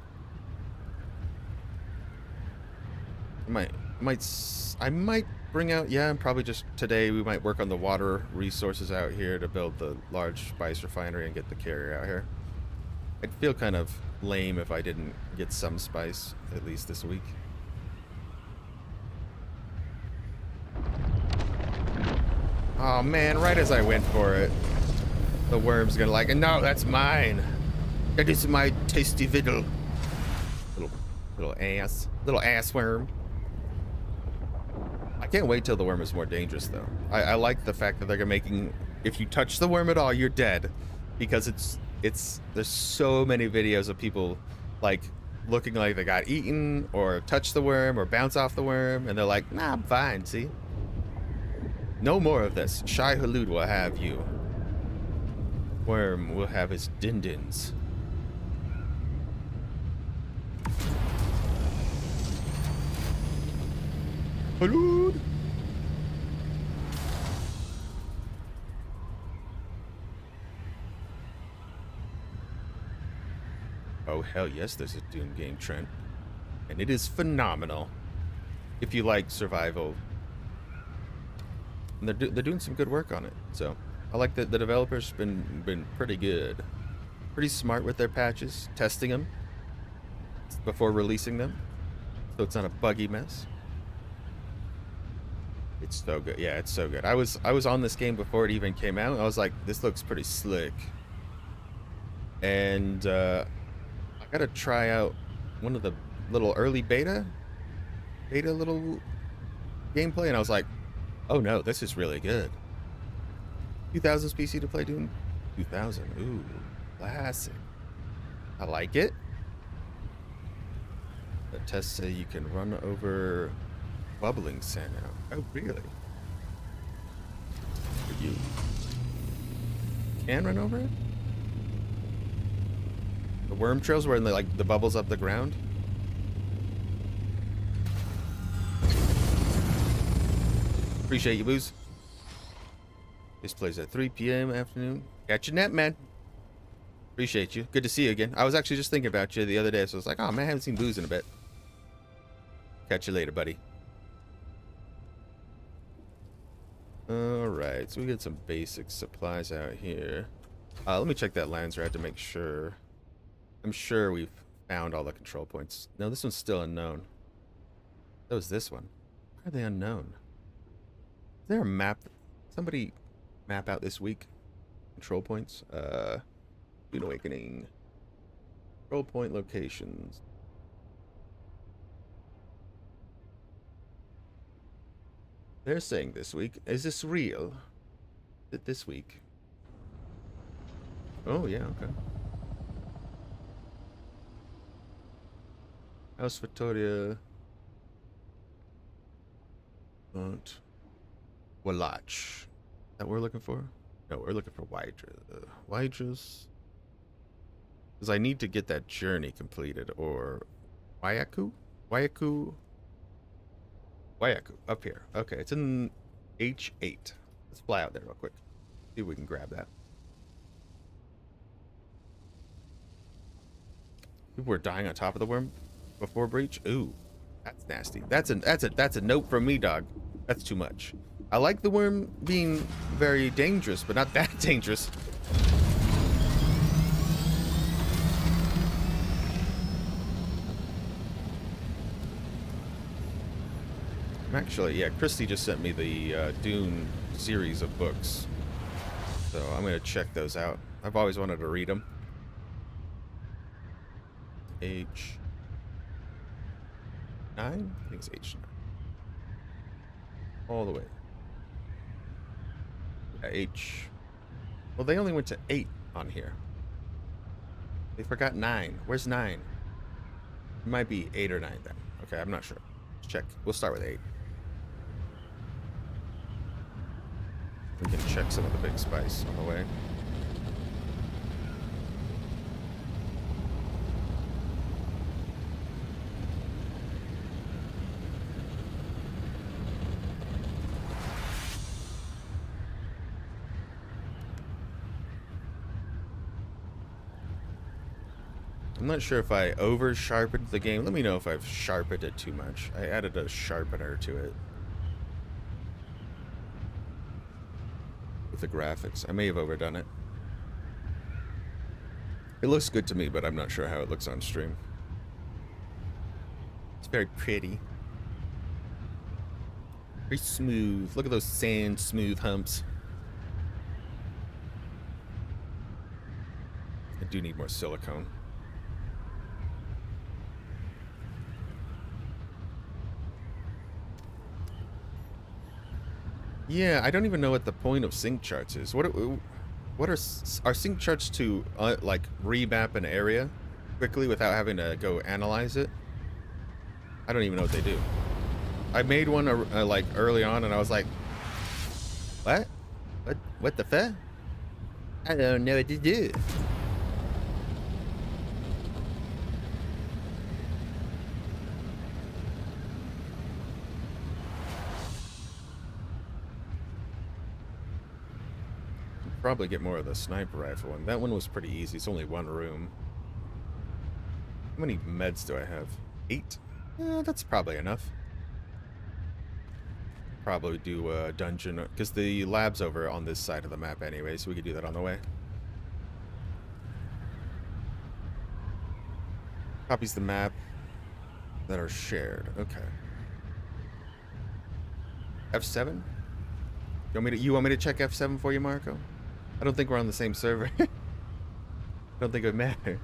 I might bring out, yeah, probably just today we might work on the water resources out here to build the large spice refinery and get the carrier out here. I'd feel kind of lame if I didn't get some spice, at least this week. Oh man, right as I went for it, the worm's gonna like, no, that's mine. That is my tasty victual. Little ass worm. I can't wait till the worm is more dangerous though. I like the fact that they're making, if you touch the worm at all, you're dead, because there's so many videos of people like looking like they got eaten or touch the worm or bounce off the worm, and they're like, nah, I'm fine. See. No more of this. Shai Hulud will have you. Worm will have his din-dins. Hulud! Oh, hell yes, there's a Doom game, Trent. And it is phenomenal. If you like survival. And they're doing some good work on it, so I like that the developers been pretty good, pretty smart with their patches, testing them before releasing them, so it's not a buggy mess. It's so good, yeah, it's so good. I was on this game before it even came out. I was like, this looks pretty slick, and I gotta try out one of the little early beta little gameplay, and I was like, oh no, this is really good. 2000's PC to play Doom? 2000, ooh, classic. I like it. The tests say you can run over bubbling sand now. Oh, really? You can run over it? The worm trails where like the bubbles up the ground? Appreciate you, Booze. This plays at 3 p.m. afternoon. Catch your net, man. Appreciate you. Good to see you again. I was actually just thinking about you the other day, so I was like, oh man, I haven't seen Booze in a bit. Catch you later, buddy. Alright, so we get some basic supplies out here. Let me check that lands route to make sure. I'm sure we've found all the control points. No, this one's still unknown. That was this one. Why are they unknown? Is there a map? Somebody map out this week. Control points. Dune Awakening. Control point locations. They're saying this week. Is this real? Is it this week? Oh, yeah, okay. House Victoria. Walach. That we're looking for? No, we're looking for Wydra. Wydra's. Because I need to get that journey completed. Or Wyaku? Wyaku? Wyaku. Up here. Okay, it's in H8. Let's fly out there real quick. See if we can grab that. People were dying on top of the worm before breach. Ooh, that's nasty. That's a note from me, dog. That's too much. I like the worm being very dangerous, but not that dangerous. Actually, yeah, Christy just sent me the Dune series of books, so I'm gonna check those out. I've always wanted to read them. H9? I think it's H9. All the way. H. Well, they only went to 8 on here. They forgot 9. Where's 9? It might be 8 or 9 then. Okay, I'm not sure. Let's check. We'll start with 8. We can check some of the big spice on the way. I'm not sure if I over sharpened the game. Let me know if I've sharpened it too much. I added a sharpener to it. With the graphics. I may have overdone it. It looks good to me, but I'm not sure how it looks on stream. It's very pretty. Very smooth. Look at those sand smooth humps. I do need more silicone. Yeah, I don't even know what the point of sync charts is. What are sync charts to like remap an area quickly without having to go analyze it? I don't even know what they do. I made one like early on, and I was like, "What? What the fuck? I don't know what to do." Probably get more of the sniper rifle one. That one was pretty easy. It's only one room. How many meds do I have? 8? That's probably enough. Probably do a dungeon, because the lab's over on this side of the map anyway, so we could do that on the way. Copies the map that are shared. Okay. F7? You want me to check F7 for you, Marco? I don't think we're on the same server. I don't think it would matter.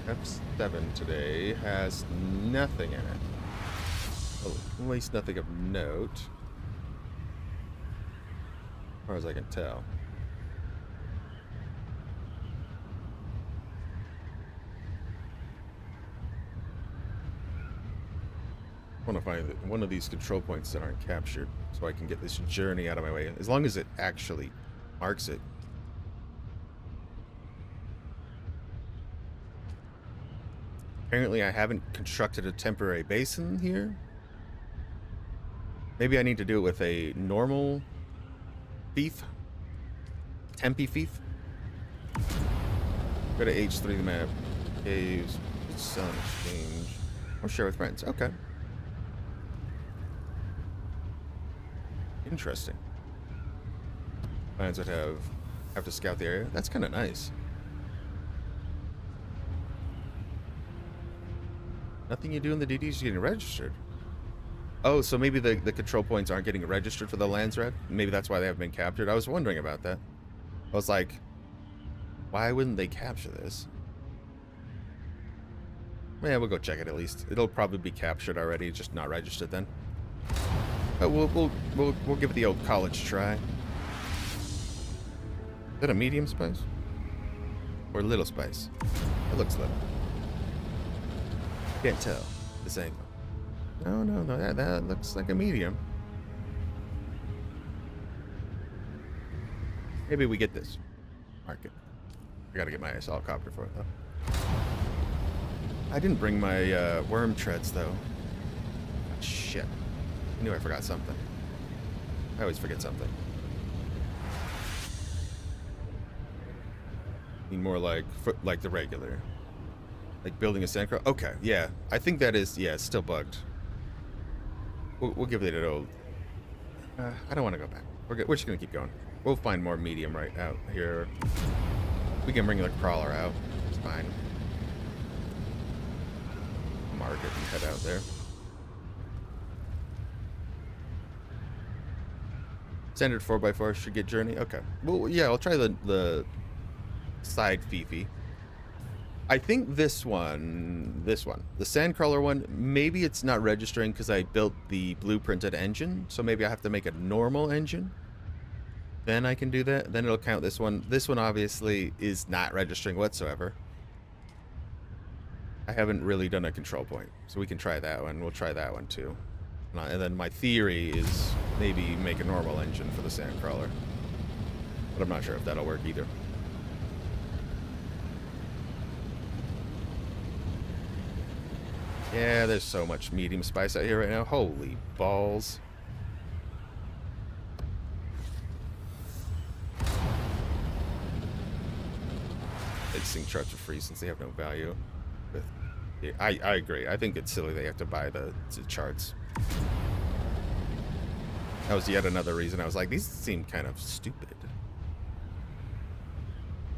F7 today has nothing in it. Well, at least nothing of note. As far as I can tell. I want to find one of these control points that aren't captured so I can get this journey out of my way, as long as it actually marks it. Apparently I haven't constructed a temporary basin here. Maybe I need to do it with a normal fief. Tempe fief. Go to H3 map. Caves. Sun exchange. Or share with friends. Okay. Interesting. Plans would have to scout the area. That's kind of nice. Nothing you do in the DD is getting registered. Oh, so maybe the control points aren't getting registered for the lands red? Maybe that's why they haven't been captured. I was wondering about that. I was like, why wouldn't they capture this? Yeah, we'll go check it at least. It'll probably be captured already, just not registered then. But we'll give it the old college try. Is that a medium spice? or little spice? It looks little. Can't tell. This angle. No. That looks like a medium. Maybe we get this. Mark it. I gotta get my assault copter for it though. I didn't bring my worm treads though. Shit. I knew I forgot something. I always forget something. Need more like the regular. Like building a sandcrawler. Okay, yeah. I think that is, yeah, it's still bugged. We'll give it an old. I don't want to go back. We're just gonna keep going. We'll find more medium right out here. We can bring the crawler out. It's fine. Mark it and head out there. Standard 4x4 should get journey. Okay. Well, yeah, I'll try the side Fifi. I think this one, the Sandcrawler one, maybe it's not registering because I built the blueprinted engine, so maybe I have to make a normal engine. Then I can do that. Then it'll count this one. This one obviously is not registering whatsoever. I haven't really done a control point, so we can try that one. We'll try that one too. And then my theory is maybe make a normal engine for the Sandcrawler. But I'm not sure if that'll work either. Yeah, there's so much medium spice out here right now. Holy balls. Sync charts are free since they have no value. But yeah, I agree. I think it's silly they have to buy the charts. That was yet another reason I was like, these seem kind of stupid.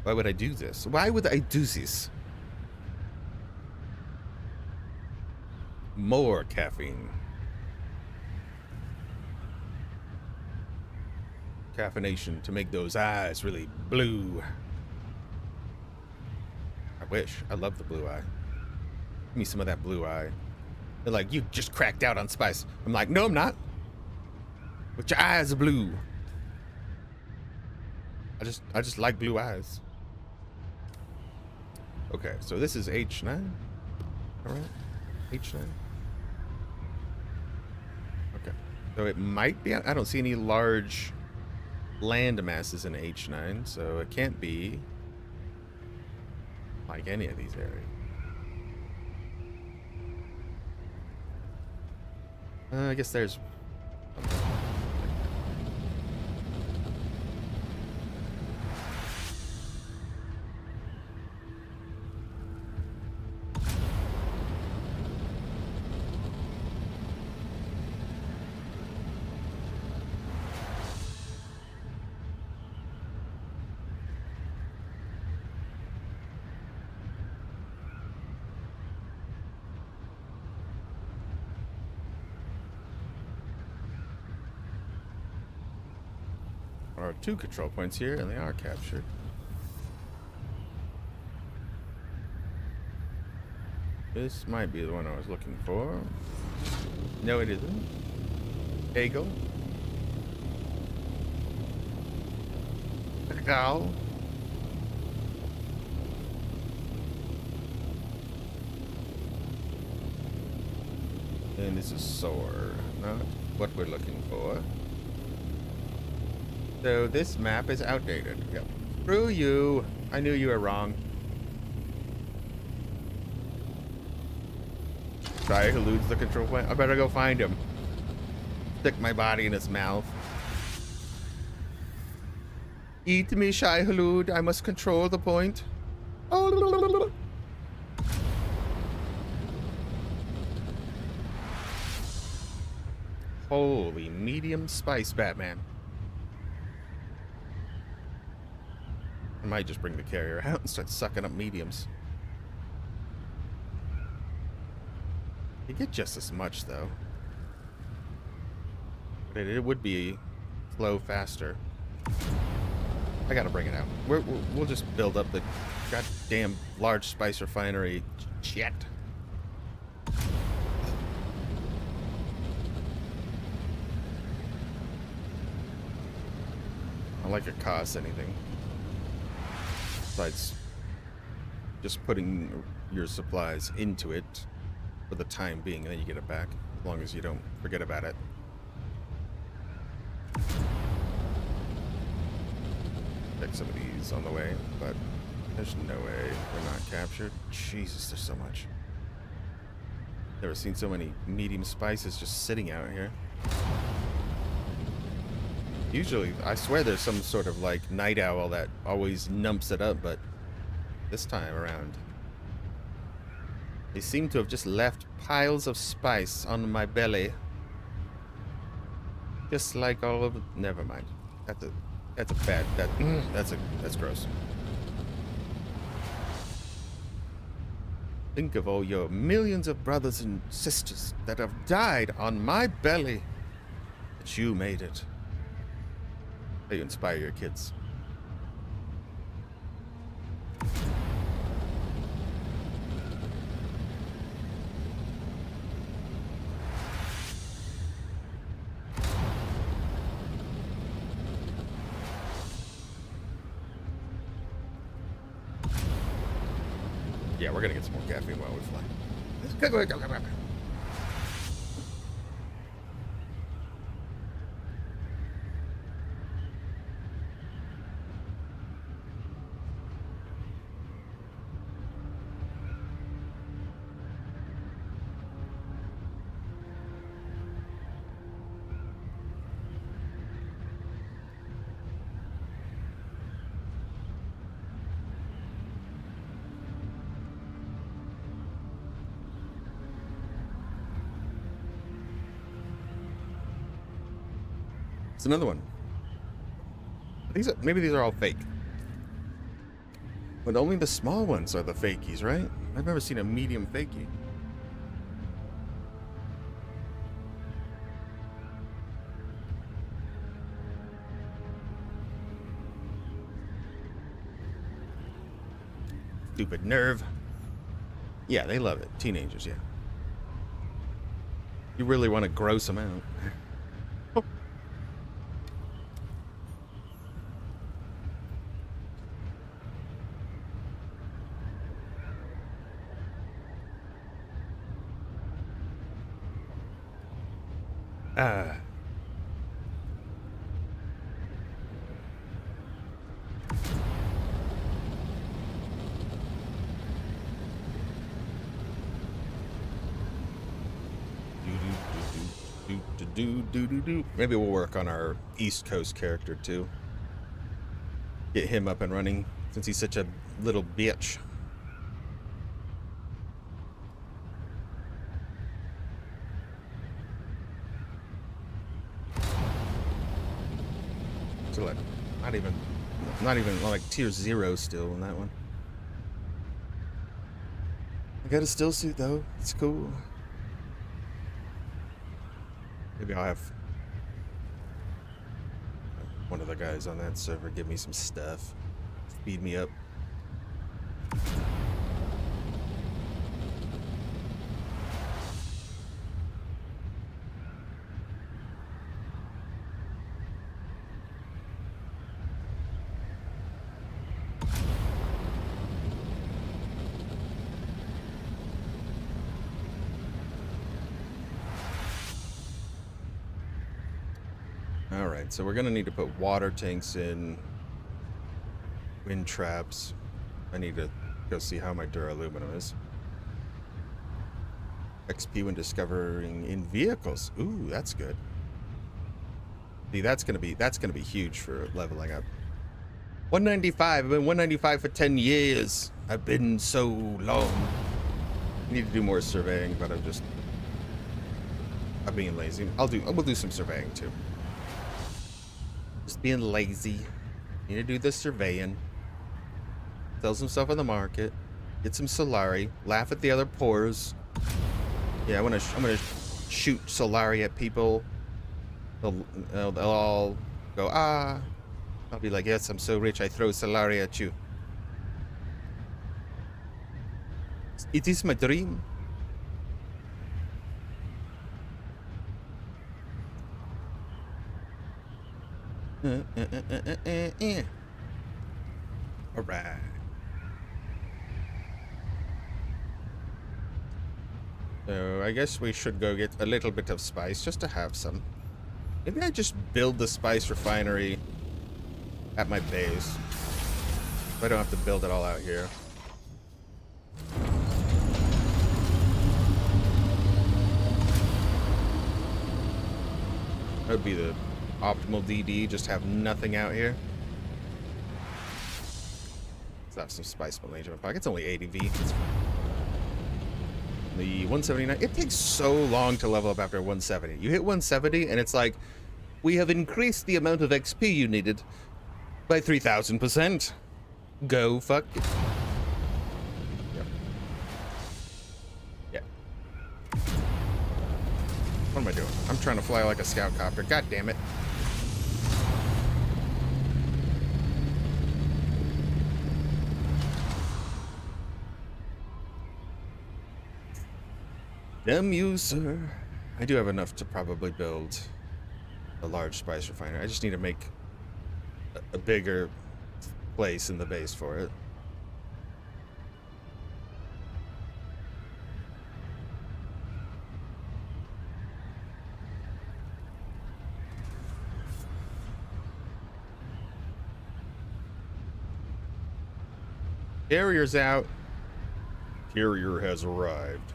Why would I do this? Why would I do this? More caffeine. Caffeination to make those eyes really blue. I wish. I love the blue eye. Give me some of that blue eye. They're like, you just cracked out on spice. I'm like, no, I'm not. But your eyes are blue. I just like blue eyes. Okay, so this is H9. All right, H9. Okay, so it might be. I don't see any large land masses in H9, so it can't be like any of these areas. I guess there's. There are 2 control points here, and they are captured. This might be the one I was looking for. No, it isn't. Eagle. Cow. And this is sword, not what we're looking for. So this map is outdated. Yep. Screw you. I knew you were wrong. Shai eludes the control point. I better go find him. Stick my body in his mouth. Eat me, Shai Halud. I must control the point. Oh. Holy medium spice, Batman. I might just bring the carrier out and start sucking up mediums. You get just as much, though. But it would be flow faster. I gotta bring it out. We'll just build up the goddamn large spice refinery jet. I don't like it costs anything. Besides just putting your supplies into it for the time being, and then you get it back, as long as you don't forget about it. Check some of these on the way, but there's no way we're not captured. Jesus, there's so much. Never seen so many medium spices just sitting out here. Usually, I swear there's some sort of like night owl that always numps it up, but this time around, they seem to have just left piles of spice on my belly. Just like all of it. Never mind. That's gross. Think of all your millions of brothers and sisters that have died on my belly. But you made it. How you inspire your kids. Yeah, we're gonna get some more caffeine while we fly. It's another one. Maybe these are all fake. But only the small ones are the fakies, right? I've never seen a medium fakie. Stupid nerve. Yeah, they love it. Teenagers, yeah. You really want to gross them out. Maybe we'll work on our East Coast character too. Get him up and running since he's such a little bitch. So like, not even like tier 0 still in that one. I got a still suit though. It's cool. Maybe I'll have one of the guys on that server give me some stuff. Speed me up. Alright, so we're going to need to put water tanks in, wind traps. I need to go see how my duraluminum is. XP when discovering in vehicles. Ooh, that's good. See, that's gonna be huge for leveling up. 195. I've been 195 for 10 years. I've been so long. I need to do more surveying, but I'm being lazy. We'll do some surveying too. Just being lazy. Need to do the surveying. Sell some stuff on the market. Get some Solari. Laugh at the other pores. Yeah, I'm gonna shoot Solari at people. They'll all go, ah. I'll be like, yes, I'm so rich, I throw Solari at you. It is my dream. Alright. So I guess we should go get a little bit of spice just to have some. Maybe I just build the spice refinery at my base. So I don't have to build it all out here. That would be the optimal DD, just have nothing out here. Let's have some spice Malaysia in my pocket. It's only 80 V. It's fine. The 179, it takes so long to level up after 170. You hit 170 and it's like, we have increased the amount of XP you needed by 3,000%. Go fuck it. Yep. Yeah. What am I doing? I'm trying to fly like a scout copter. God damn it. Damn you, sir. I do have enough to probably build a large spice refinery. I just need to make a bigger place in the base for it. Carrier's out. Carrier has arrived.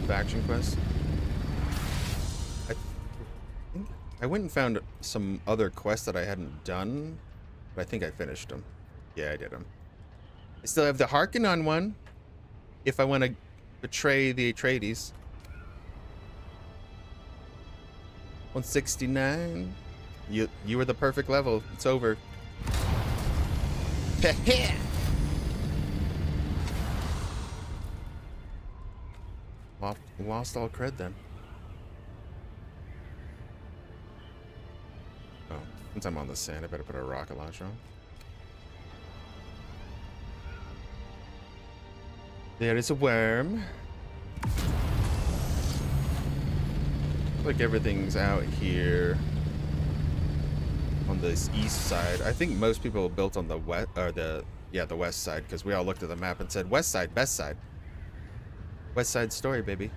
Faction quest. I went and found some other quests that I hadn't done, but I think I finished them. Yeah, I did them. I still have the Harkonnen one. If I want to betray the Atreides. 169. You were the perfect level. It's over. Lost all cred then. Oh, since I'm on the sand, I better put a rocket launcher on. There is a worm. Like everything's out here on this east side. I think most people built on the west, or the west side, because we all looked at the map and said west side, best side. West Side Story, baby.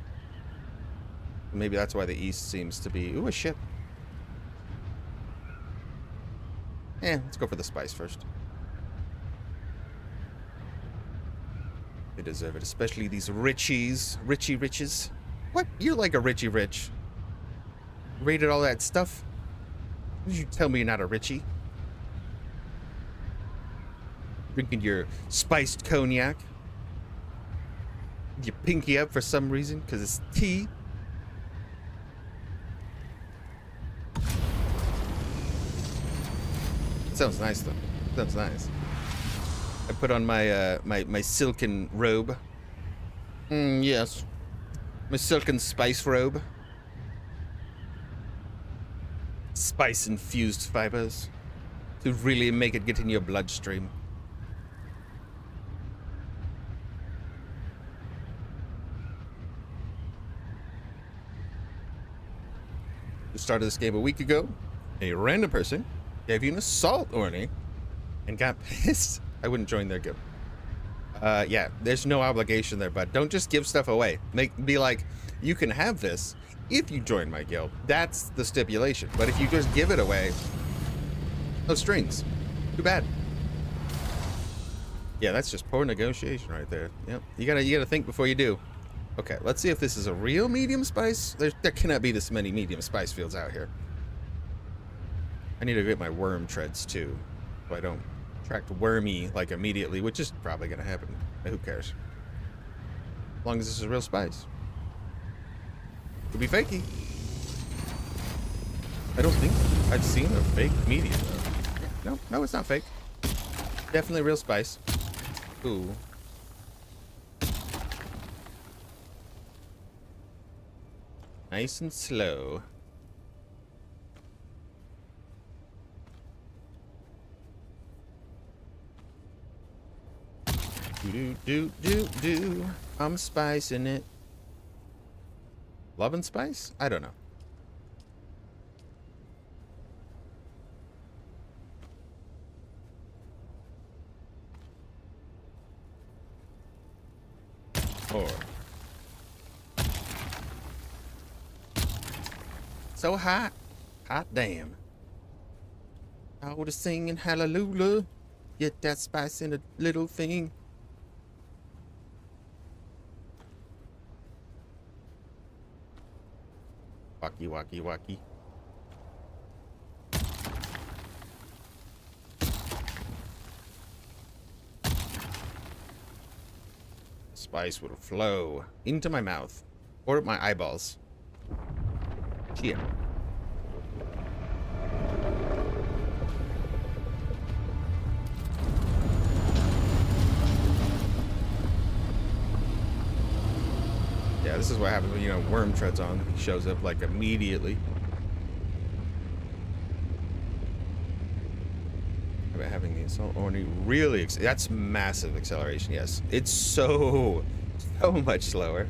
Maybe that's why the east seems to be... Ooh, a ship. Let's go for the spice first. They deserve it, especially these richies. Richie riches. What? You're like a richie rich. Rated all that stuff? Did you tell me you're not a richie? Drinking your spiced cognac. You pinky up for some reason because it's tea. It sounds nice though. Sounds nice. I put on my my silken robe. Yes, my silken spice robe. Spice infused fibers to really make it get in your bloodstream. Started this game a week ago. A random person gave you an assault Orny and got pissed. I wouldn't join their guild. Yeah, there's no obligation there, but don't just give stuff away. Be like, you can have this if you join my guild. That's the stipulation. But if you just give it away, no strings. Too bad. Yeah, that's just poor negotiation right there. Yep. You gotta think before you do. Okay, let's see if this is a real medium spice. There cannot be this many medium spice fields out here. I need to get my worm treads too, so I don't attract wormy like immediately, which is probably gonna happen. But who cares? As long as this is real spice. Could be fakey. I don't think I've seen a fake medium though. No, it's not fake. Definitely real spice. Ooh. Nice and slow. Do. I'm spicing it. Love and spice? I don't know. More. So hot. Hot damn. All the singing hallelujah. Get that spice in a little thing. Walkie, walkie, walkie. Spice will flow into my mouth or my eyeballs. Cheer. Yeah, this is what happens when, you know, Worm treads on. He shows up like immediately. About having the assault only really that's massive acceleration. Yes, it's so much slower.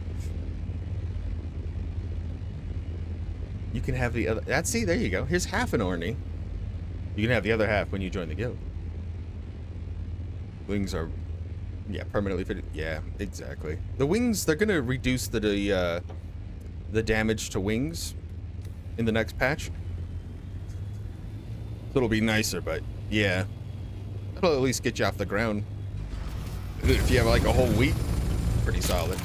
You can have the other. That's see, there you go. Here's half an Orny. You can have the other half when you join the guild. Wings are, yeah, permanently fitted. Yeah, exactly. The wings, they're gonna reduce the damage to wings in the next patch. So it'll be nicer, but yeah, that'll at least get you off the ground. If you have like a whole week, pretty solid.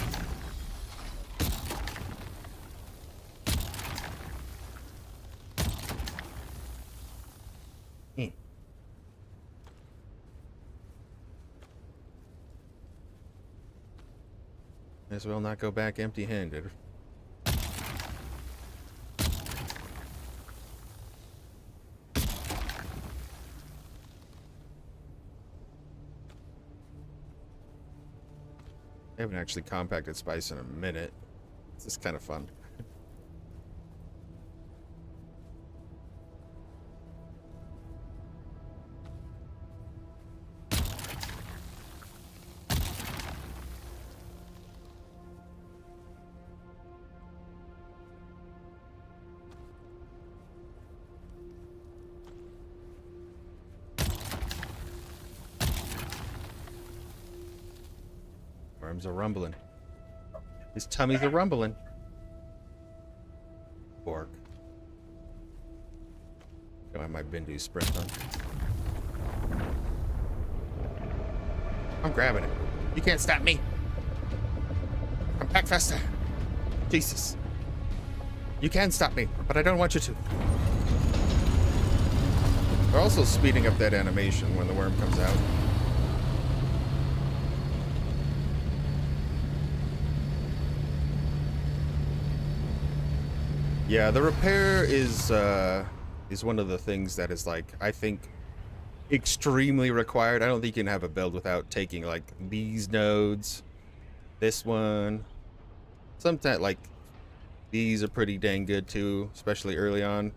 As well not go back empty-handed. I haven't actually compacted spice in a minute. This is kind of fun. Worms are rumbling. His tummies are rumbling. Bork. Don't have my Bindu sprint on. I'm grabbing it. You can't stop me. I'm back faster. Jesus. You can stop me, but I don't want you to. They're also speeding up that animation when the worm comes out. Yeah, the repair is one of the things that is, like, I think extremely required. I don't think you can have a build without taking like these nodes, this one. Sometimes like these are pretty dang good too, especially early on.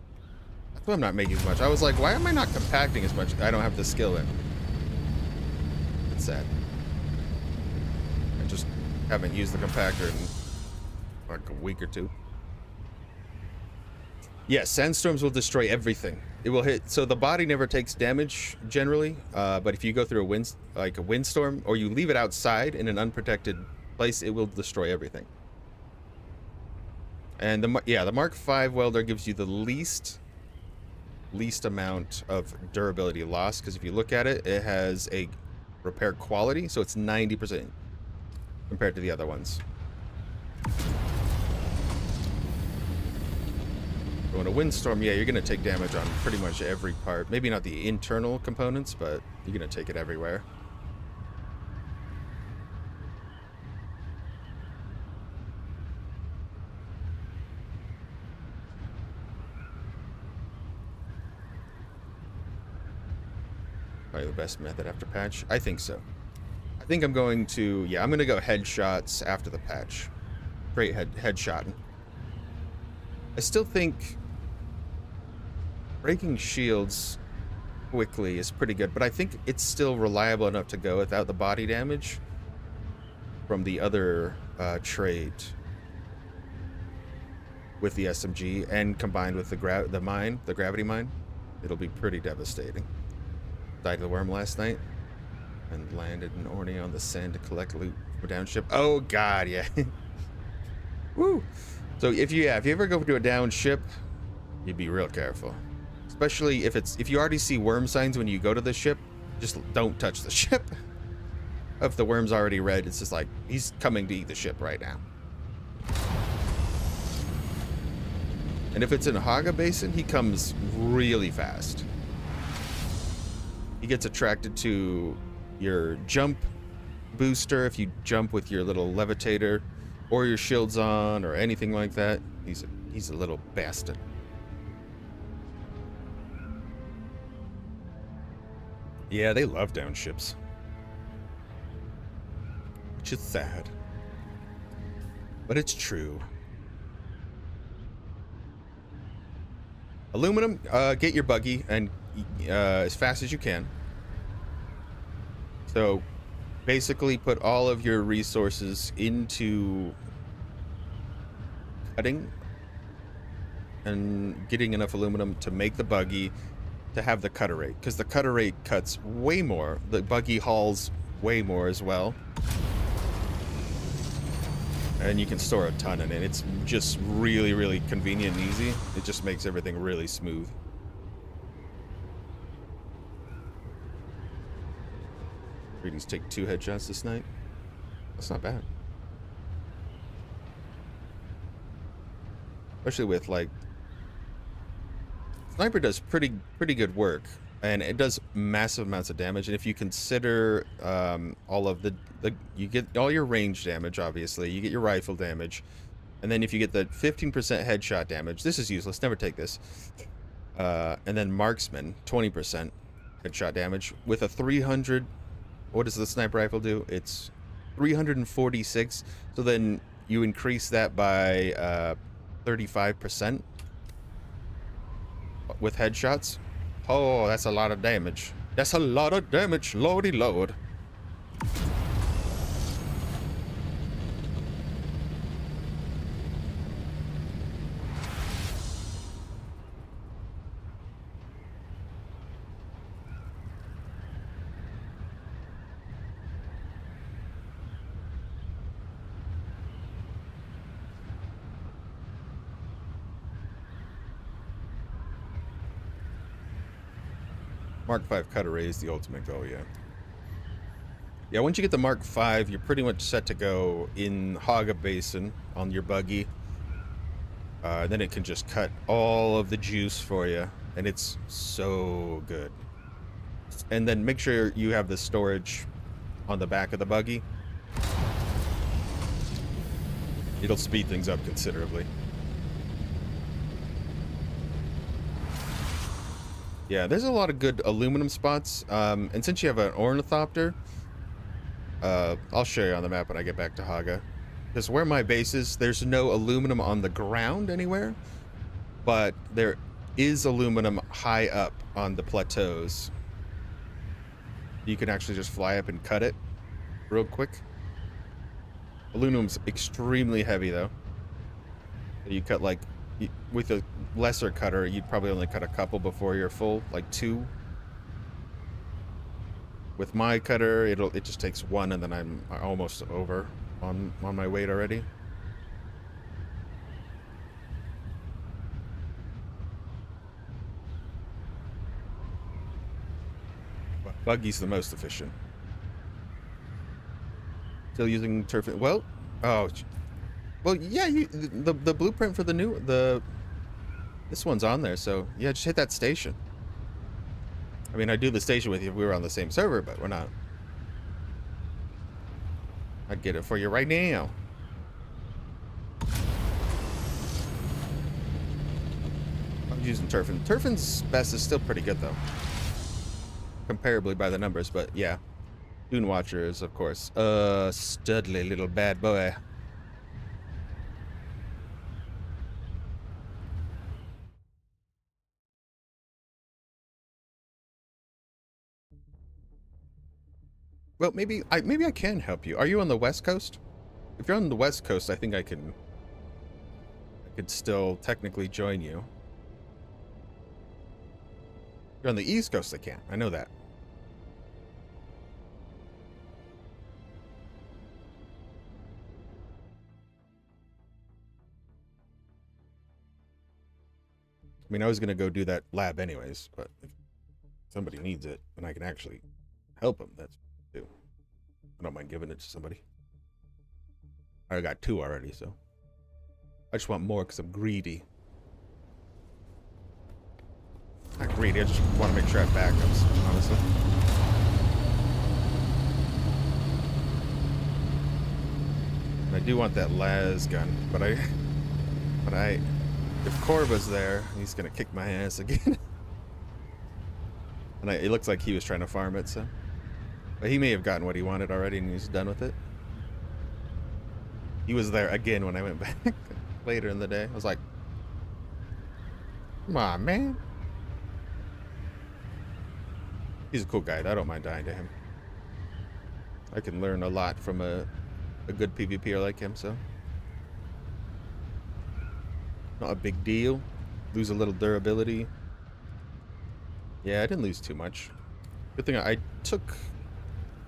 That's why I'm not making as much. I was like, why am I not compacting as much? I don't have the skill in. It's sad. I just haven't used the compactor in like a week or two. Yes, sandstorms will destroy everything. It will hit. So the body never takes damage generally, but if you go through a windstorm, or you leave it outside in an unprotected place, it will destroy everything. And the Mark V welder gives you the least amount of durability loss, because if you look at it, it has a repair quality, so it's 90% compared to the other ones. So in a windstorm, yeah, you're going to take damage on pretty much every part. Maybe not the internal components, but you're going to take it everywhere. Probably the best method after patch. I think so. I think I'm going to, yeah, I'm going to go headshots after the patch. Great headshotting. I still think breaking shields quickly is pretty good, but I think it's still reliable enough to go without the body damage from the other trait with the SMG, and combined with the gravity mine. It'll be pretty devastating. Died to the worm last night. And landed in Orny on the sand to collect loot for down ship. Oh god, yeah. Woo! So if you ever go to a down ship, you'd be real careful. Especially if you already see worm signs when you go to the ship, just don't touch the ship. If the worm's already red, it's just like he's coming to eat the ship right now. And if it's in Haga Basin, he comes really fast. He gets attracted to your jump booster if you jump with your little levitator, or your shields on, or anything like that. He's a little bastard. Yeah, they love down ships, which is sad, but it's true. Aluminum, get your buggy and as fast as you can. So basically put all of your resources into cutting and getting enough aluminum to make the buggy, to have the cutter rate, because the cutter rate cuts way more. The buggy hauls way more as well. And you can store a ton in it. It's just really, really convenient and easy. It just makes everything really smooth. Greetings, take 2 headshots this night. That's not bad. Especially with, like, Sniper does pretty good work, and it does massive amounts of damage. And if you consider all of the you get all your range damage, obviously you get your rifle damage, and then if you get the 15% headshot damage, this is useless, never take this, and then marksman 20% headshot damage with a 300. What does the sniper rifle do? It's 346. So then you increase that by 35% with headshots. Oh, that's a lot of damage. That's a lot of damage, lordy lord. Mark 5 cutter is the ultimate goal, yeah. Yeah, once you get the Mark 5, you're pretty much set to go in Haga Basin on your buggy. Then it can just cut all of the juice for you, and it's so good. And then make sure you have the storage on the back of the buggy. It'll speed things up considerably. Yeah, there's a lot of good aluminum spots, and since you have an ornithopter, I'll show you on the map when I get back to Haga. Because where my base is, there's no aluminum on the ground anywhere, but there is aluminum high up on the plateaus. You can actually just fly up and cut it real quick. Aluminum's extremely heavy, though. You cut like... with a lesser cutter, you'd probably only cut a couple before you're full, like 2. With my cutter, it just takes 1, and then I'm almost over on my weight already. But buggy's the most efficient. Still using turf. Well, oh. Well, yeah, the blueprint for this one's on there, so yeah, just hit that station. I mean, I'd do the station with you if we were on the same server, but we're not. I'd get it for you right now. I'm using Turfin. Turfin's best is still pretty good, though. Comparably by the numbers, but yeah. Dune Watcher is, of course, a studly little bad boy. Well, maybe I can help you. Are you on the West Coast? If you're on the West Coast, I think I could still technically join you. If you're on the East Coast, I can't. I know that. I mean, I was gonna go do that lab anyways, but if somebody needs it and I can actually help them, that's too. I don't mind giving it to somebody. I got 2 already, so I just want more because I'm greedy. Not greedy, I just want to make sure I have backups, honestly. And I do want that las gun, but if Corva's there, he's gonna kick my ass again. And it looks like he was trying to farm it, so. But he may have gotten what he wanted already and he's done with it. He was there again when I went back later in the day. I was like, come on, man. He's a cool guy. I don't mind dying to him. I can learn a lot from a good PvPer like him, so. Not a big deal. Lose a little durability. Yeah, I didn't lose too much. Good thing I took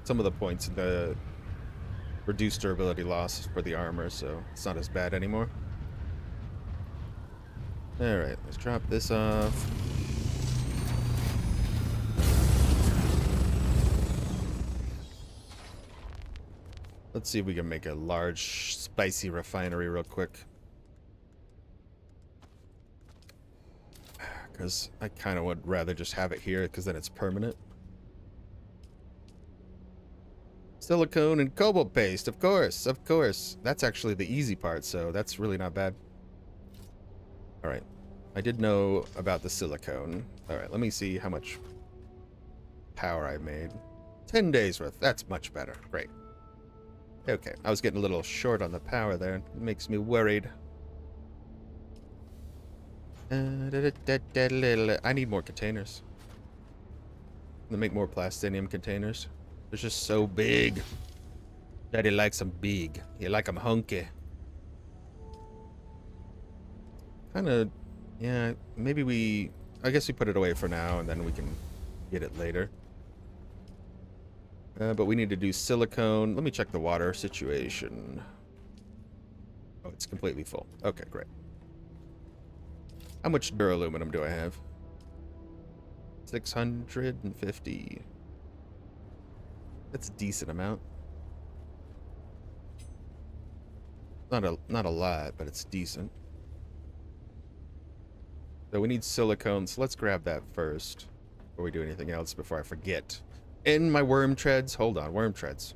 some of the points in the reduced durability loss for the armor, so it's not as bad anymore. Alright, let's drop this off. Let's see if we can make a large, spicy refinery real quick. Because I kind of would rather just have it here, because then it's permanent. Silicone and cobalt paste, of course, of course. That's actually the easy part, so that's really not bad. Alright, I did know about the silicone. Alright, let me see how much power I made. 10 days worth, that's much better, great. Okay, I was getting a little short on the power there. It makes me worried. I need more containers. I'm gonna make more plastinium containers. They're just so big. Daddy likes them big. You like them hunky. Kinda, yeah, maybe I guess we put it away for now and then we can get it later. But we need to do silicone. Let me check the water situation. Oh, it's completely full. Okay, great. How much duraluminum do I have? 650. That's a decent amount. Not a lot, but it's decent. So we need silicone, so let's grab that first before we do anything else, before I forget. In my worm treads. Hold on, worm treads.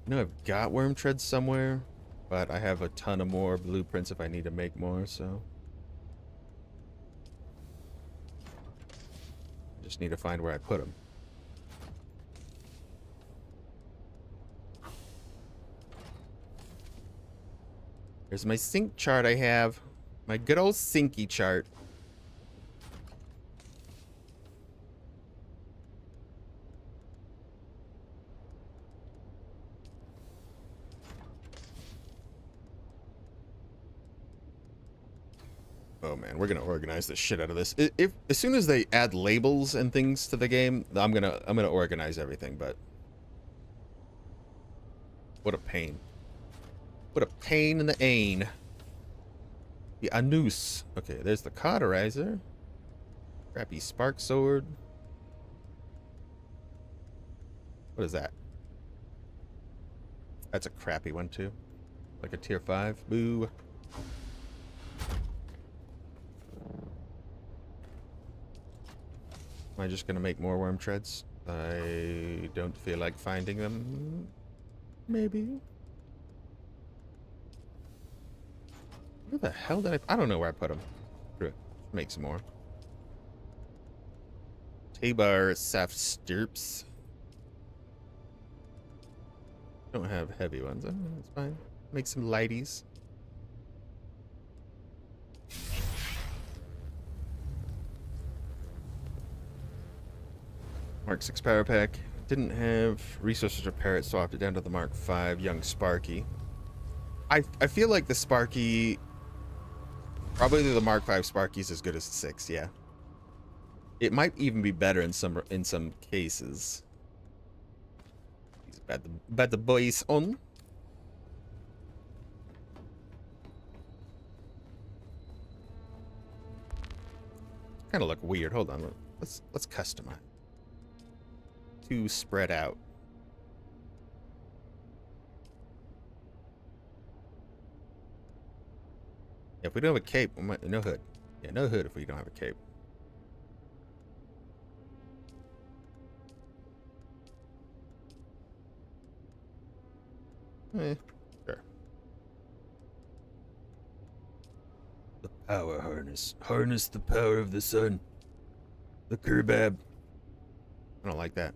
I know I've got worm treads somewhere, but I have a ton of more blueprints if I need to make more, so. I just need to find where I put them. Here's my sync chart I have. My good old syncy chart. Oh man, we're gonna organize the shit out of this. If as soon as they add labels and things to the game, I'm gonna organize everything. But what a pain! What a pain in the ain. The anus. Okay, there's the cauterizer. Crappy spark sword. What is that? That's a crappy one too. Like a tier 5. Boo. Am I just gonna make more worm treads? I don't feel like finding them. Maybe. Where the hell did I don't know where I put them. Screw it. Make some more. T-bar saft stirps. Don't have heavy ones. Oh, that's fine. Make some lighties. Mark 6 power pack. Didn't have resources to repair it, so I opted down to the Mark 5 Young Sparky. I feel like the Sparky, probably the Mark 5 Sparky is as good as the 6, yeah. It might even be better in some cases. He's bad the boys on. kind of look weird. Hold on. Let's customize. Too spread out. Yeah, if we don't have a cape, we might, no hood. Yeah, no hood if we don't have a cape. Sure. The power harness. Harness the power of the sun. The Kerbab. I don't like that.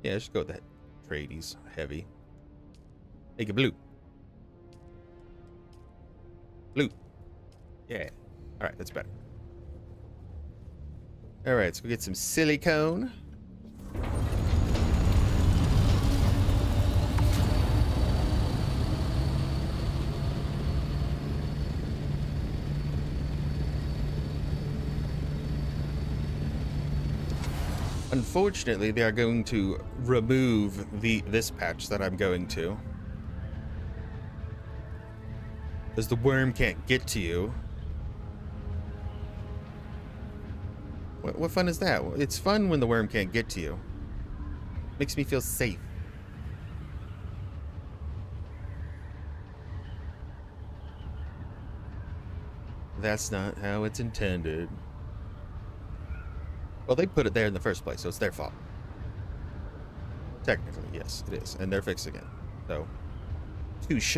Yeah, let's go with that. Tradies. Heavy. Make it blue. Blue. Yeah. Alright, that's better. Alright, so we get some silicone. Unfortunately, they are going to remove this patch that I'm going to. Because the worm can't get to you. What fun is that? It's fun when the worm can't get to you. Makes me feel safe. That's not how it's intended. Well, they put it there in the first place, so it's their fault. Technically, yes, it is. And they're fixing it. So, touche.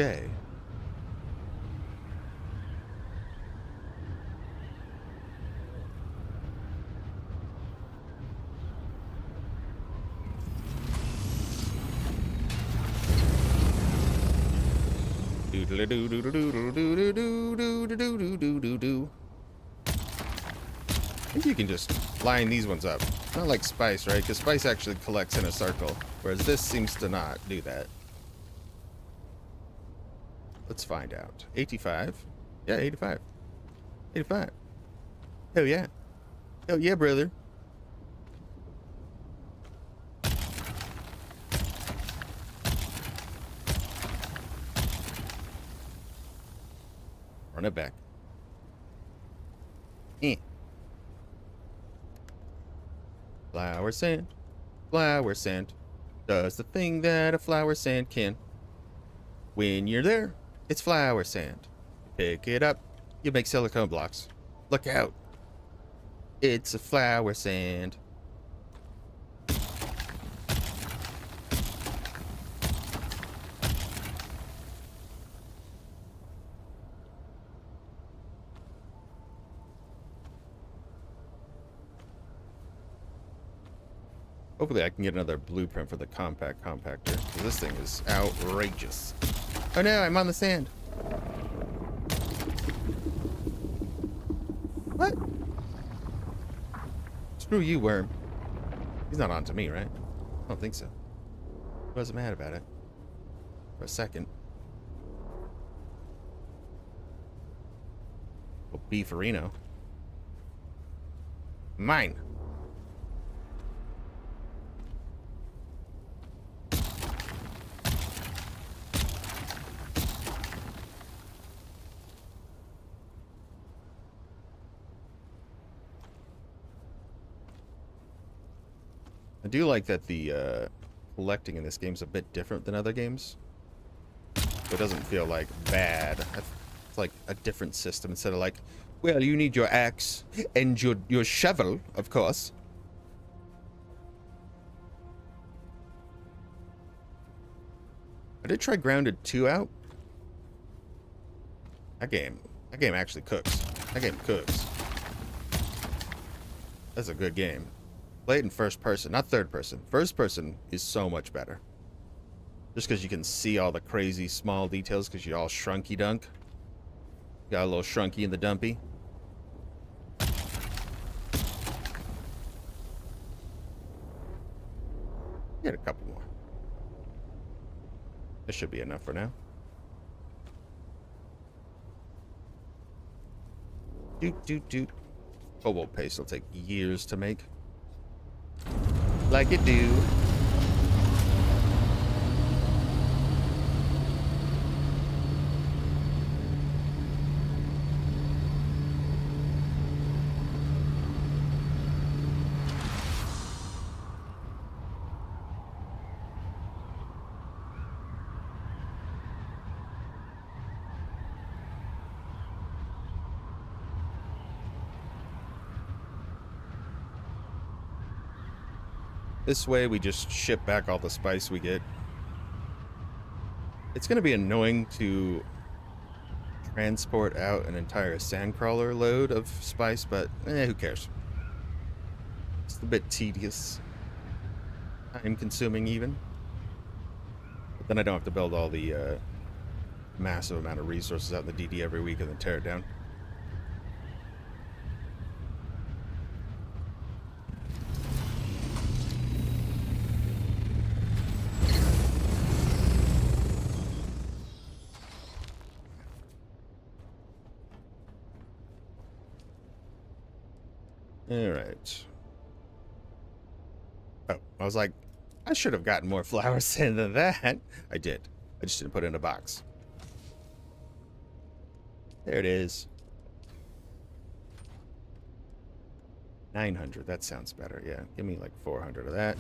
I think you can just line these ones up. Not like Spice, right? Because Spice actually collects in a circle, whereas this seems to not do that. Let's find out. 85. Yeah, 85. 85. Hell yeah. Hell yeah, brother. Run it back. Flower sand does the thing that a flower sand can. When you're there, it's flower sand. Pick it up, you make silicone blocks. Look out. It's a flower sand. Hopefully I can get another blueprint for the compact compactor, because this thing is outrageous. Oh no, I'm on the sand. What? Screw you, worm. He's not onto me, right? I don't think so. I wasn't mad about it. For a second. Well, beefarino. Mine. I do like that the collecting in this game is a bit different than other games. It doesn't feel like bad. It's like a different system instead of like, well, you need your axe and your shovel, of course. I did try Grounded 2 out. That game actually cooks. That game cooks. That's a good game. Play it in first person, not third person. First person is so much better. Just because you can see all the crazy small details because you're all shrunky dunk. Got a little shrunky in the dumpy. Get a couple more. This should be enough for now. Doot. Cobalt paste will take years to make. Like it do. This way we just ship back all the spice we get. It's going to be annoying to transport out an entire sandcrawler load of spice, but who cares? It's a bit tedious. Time consuming even. But then I don't have to build all the massive amount of resources out in the DD every week and then tear it down. All right. Oh, I was like, I should have gotten more flowers in than that. I did. I just didn't put it in a box. There it is. 900. That sounds better. Yeah. Give me like 400 of that.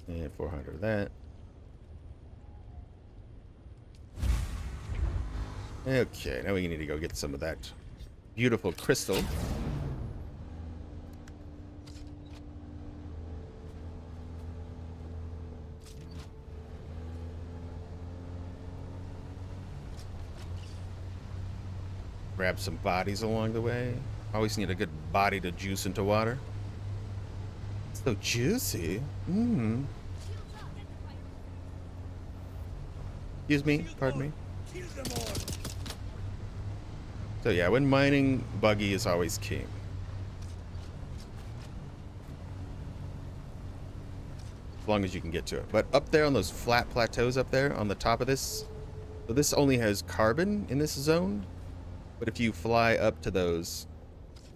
And 400 of that. Okay. Now we need to go get some of that beautiful crystal. Grab some bodies along the way. Always need a good body to juice into water. It's so juicy. Mmm. Excuse me. Pardon me. So yeah, when mining, buggy is always king. As long as you can get to it. But up there on those flat plateaus up there on the top of this, so this only has carbon in this zone. But if you fly up to those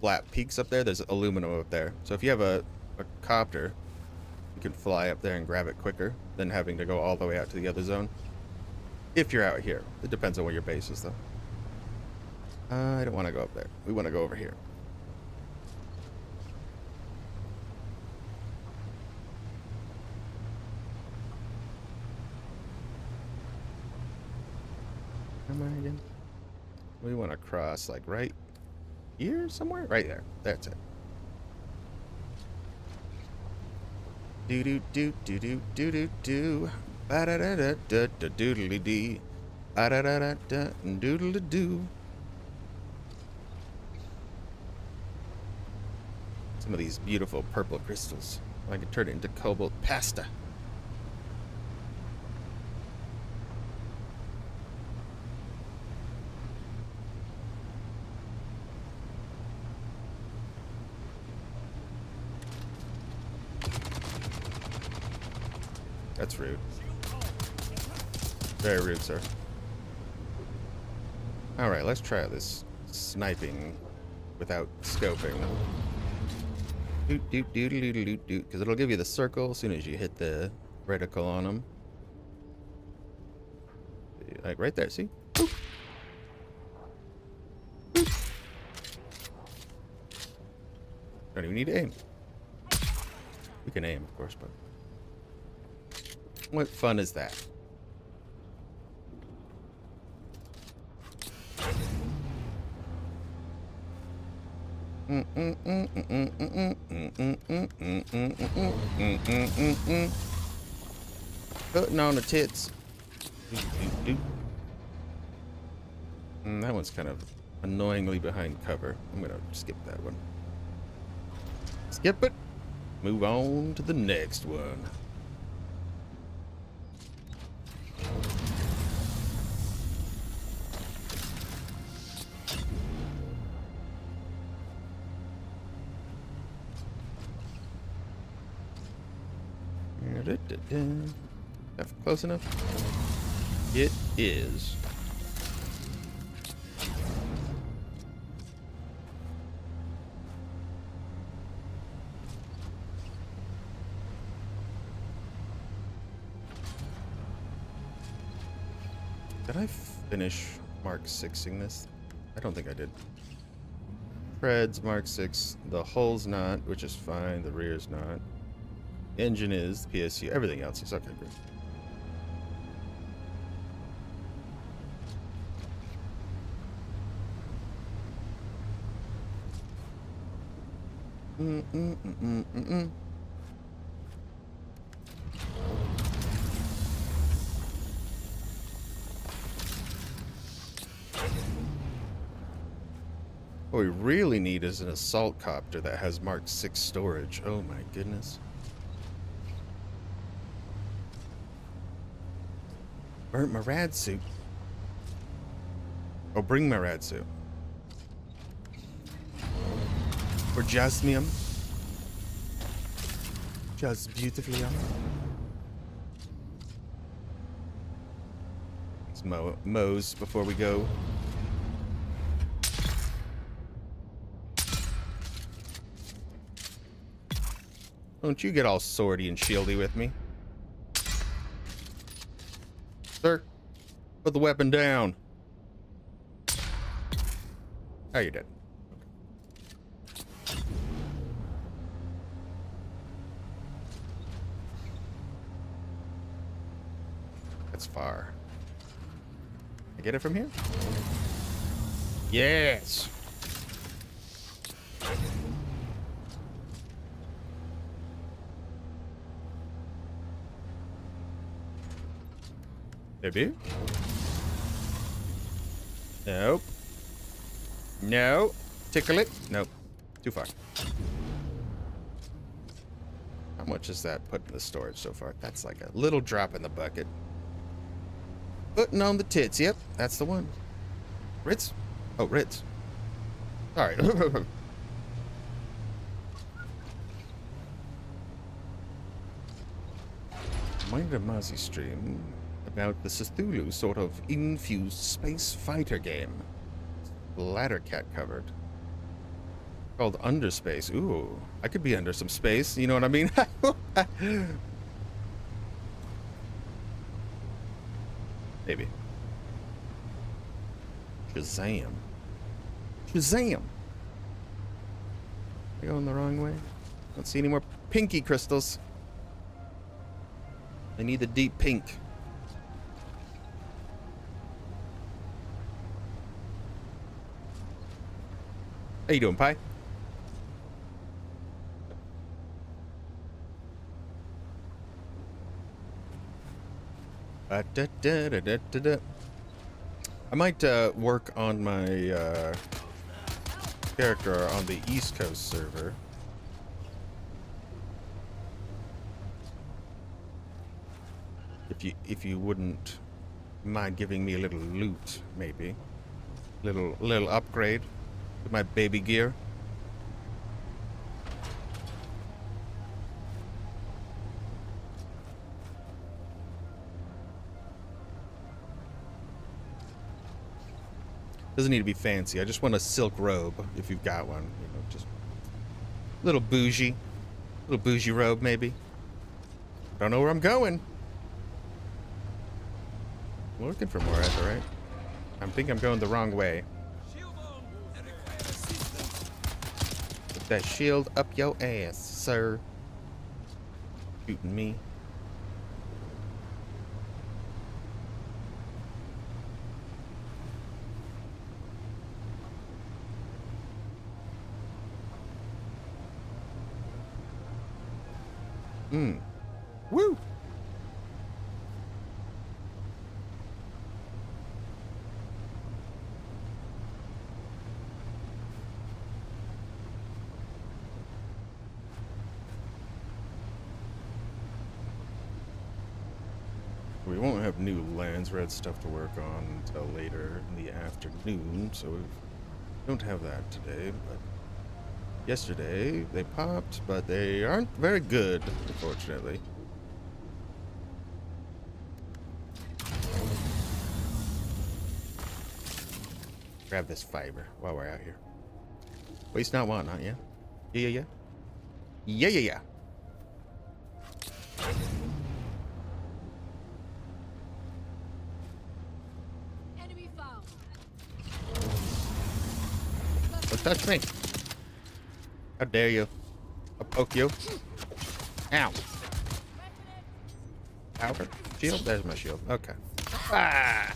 flat peaks up there, there's aluminum up there. So if you have a copter, you can fly up there and grab it quicker than having to go all the way out to the other zone. If you're out here. It depends on where your base is, though. I don't want to go up there. We want to go over here. Am I again? We want to cross like right here somewhere? Right there. That's it. Do do do do do do do do. Ba da da da da da doodly dee. Ba da da da da doodly doo. Some of these beautiful purple crystals. I can turn it into cobalt pasta. That's rude. Very rude, sir. Alright, let's try this sniping without scoping. Doot doot doot doot doot doot, because it'll give you the circle as soon as you hit the reticle on them. Like right there, see? Boop. Boop. Don't even need to aim. We can aim, of course, but what fun is that? Putting on the tits. That one's kind of annoyingly behind cover. I'm gonna skip that one. Skip it. Move on to the next one. That's close enough? It is. Did I finish Mark 6ing this? I don't think I did. Treads, Mark 6. The hull's not, which is fine. The rear's not. Engine is, PSU, everything else is okay, good. Mm-mm-mm-mm-mm. What we really need is an assault copter that has Mark 6 storage. Oh my goodness. Burnt my rad suit. Oh, bring my rad suit. Or jasmium. Just beautifully on. Let's mows before we go. Don't you get all swordy and shieldy with me. Sir, put the weapon down. Oh, you did. That's far. I get it from here? Yes! Maybe? Nope. No. Tickle it? Nope. Too far. How much is that put in the storage so far? That's like a little drop in the bucket. Putting on the tits. Yep, that's the one. Ritz? Oh, Ritz. Sorry. Minded a Mozzie stream about the Cthulhu sort of infused space fighter game. Ladder cat covered. Called Underspace. Ooh, I could be under some space, you know what I mean? Maybe. Shazam. Shazam! Am I going the wrong way? Don't see any more pinky crystals. I need the deep pink. How you doing, Pi? I might work on my character on the East Coast server. If you wouldn't mind giving me a little loot, maybe. Little upgrade to my baby gear. Doesn't need to be fancy. I just want a silk robe, if you've got one. You know, just little bougie robe, maybe. Don't know where I'm going. I'm looking for more ether, right? I think I'm going the wrong way. Put that shield up your ass, sir. Shooting me. Woo! We won't have new lands red stuff to work on until later in the afternoon, so we don't have that today, but yesterday they popped, but they aren't very good, unfortunately. Grab this fiber while we're out here. Waste not, want not, yeah? Yeah. Enemy found. Don't touch me. How dare you? I'll poke you. Ow. Albert. Shield? There's my shield. Okay. Ah!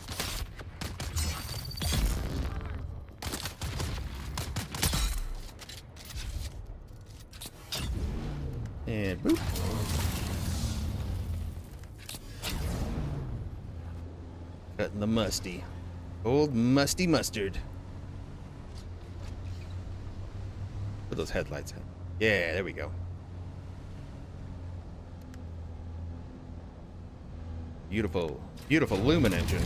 And boop. Cutting the musty. Old musty mustard. Put those headlights out. Yeah, there we go. Beautiful, beautiful lumen engine.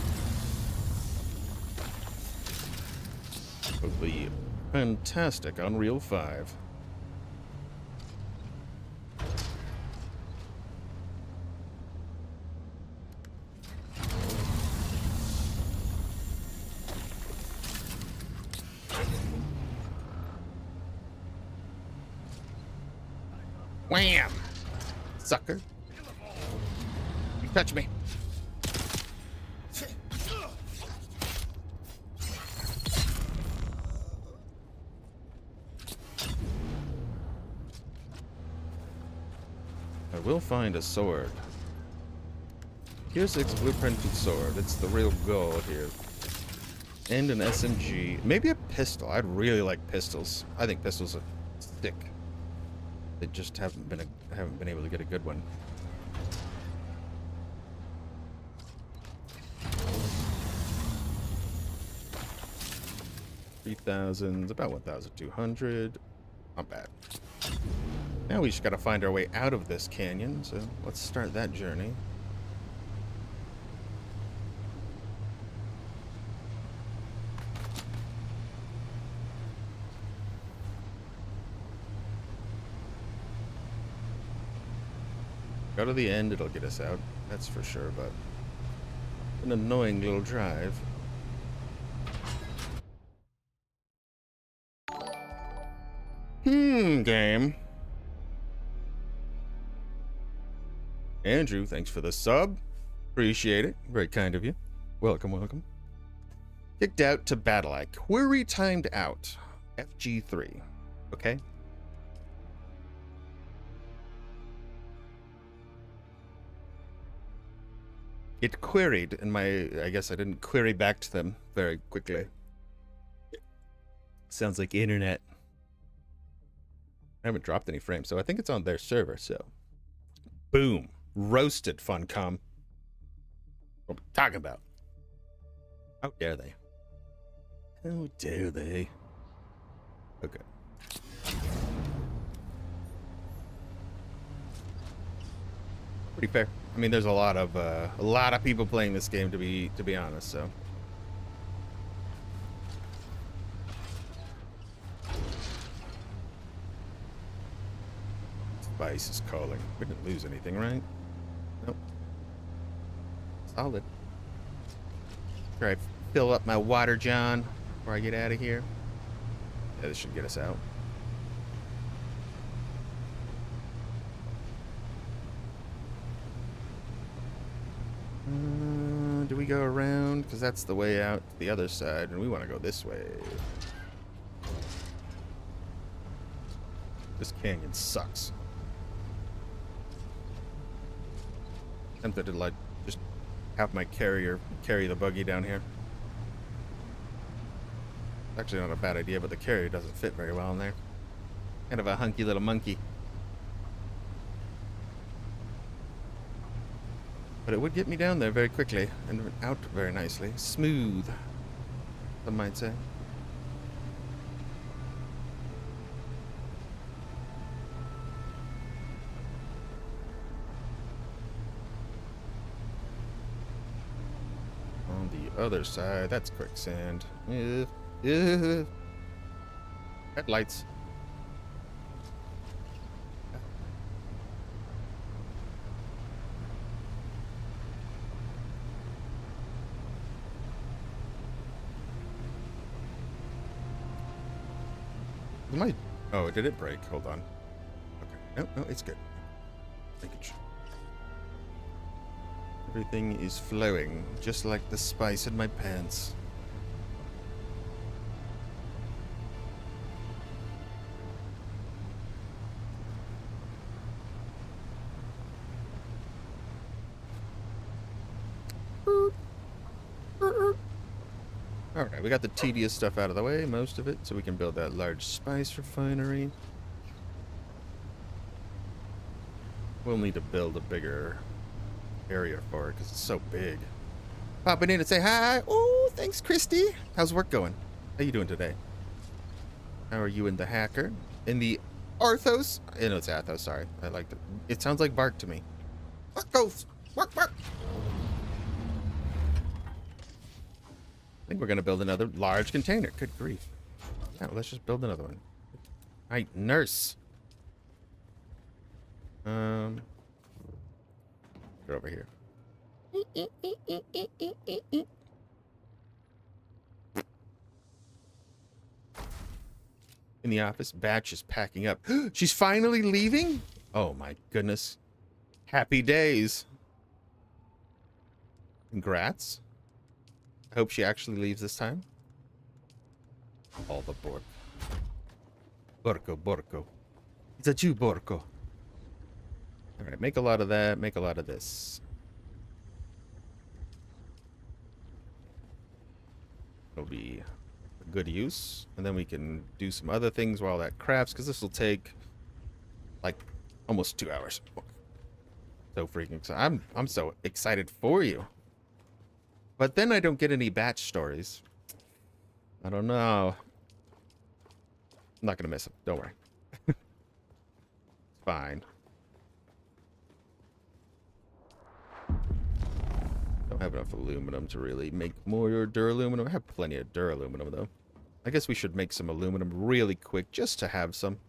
Of the fantastic Unreal 5. Wham! Sucker. You touch me. I will find a sword. Tier 6 blueprinted sword. It's the real goal here. And an SMG. Maybe a pistol. I'd really like pistols. I think pistols are sick. They just haven't been able to get a good one. $3,000, about 1,200. Not bad. Now we just gotta find our way out of this canyon, so let's start that journey. Go to the end, it'll get us out, that's for sure, but an annoying little drive. Game. Andrew, thanks for the sub. Appreciate it. Very kind of you. Welcome, welcome. Kicked out to battle. I query timed out. FG3. Okay. It queried, and I guess I didn't query back to them very quickly. Sounds like internet. I haven't dropped any frames, so I think it's on their server, so. Boom. Roasted, Funcom. What am I talking about? How dare they? How dare they? Okay. Pretty fair. I mean, there's a lot of people playing this game, to be honest, so. Spice is calling. We didn't lose anything, right? Nope. Solid. Try to fill up my water, John, before I get out of here. Yeah, this should get us out. Do we go around? Because that's the way out to the other side, and we want to go this way. This canyon sucks. Tempted to like just have my carrier carry the buggy down here. Actually not a bad idea, but the carrier doesn't fit very well in there. Kind of a hunky little monkey. But it would get me down there very quickly and out very nicely. Smooth, some might say. On the other side, that's quicksand. Headlights. Oh, did it break? Hold on. Okay. No, it's good. Making sure. Everything is flowing, just like the spice in my pants. Alright, we got the tedious stuff out of the way, most of it, so we can build that large spice refinery. We'll need to build a bigger area for it because it's so big. Popping in and say hi. Oh, thanks, Christy. How's work going? How you doing today? How are you in the hacker? In the Arthos? I know it's Athos, sorry. I like it. It sounds like bark to me. Bark goes. Bark, bark. I think we're going to build another large container. Good grief. Yeah, let's just build another one. All right, nurse. Get over here. In the office, Batch is packing up. She's finally leaving? Oh my goodness. Happy days. Congrats. I hope she actually leaves this time. All the Bork. Borko, Borko. It's a Jew, Borko. Alright, make a lot of that, make a lot of this. It'll be a good use. And then we can do some other things while that crafts, because this will take like almost 2 hours. So freaking excited. I'm so excited for you. But then I don't get any batch stories. I don't know. I'm not gonna miss them. Don't worry. It's fine. Don't have enough aluminum to really make more duraluminum. I have plenty of duraluminum though. I guess we should make some aluminum really quick just to have some.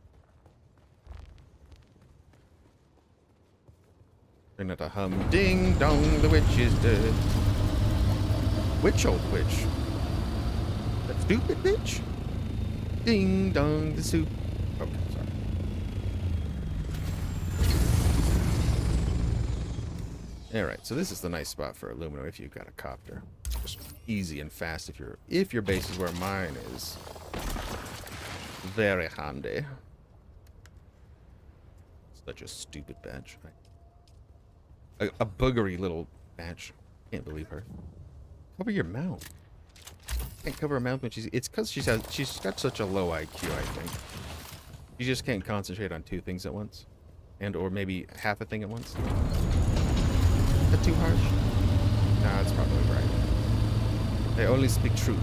Bring it a hum. Ding dong, the witch is dead. Which old witch? That stupid bitch? Ding dong, the soup. Okay, sorry. Alright, so this is the nice spot for aluminum if you've got a copter. Just easy and fast if your base is where mine is. Very handy. Such a stupid badge. A boogery little badge. Can't believe her. Cover your mouth. Can't cover her mouth when it's because she's got such a low IQ, I think. You just can't concentrate on two things at once. And or maybe half a thing at once. Is that too harsh? No, that's probably right. They only speak truth.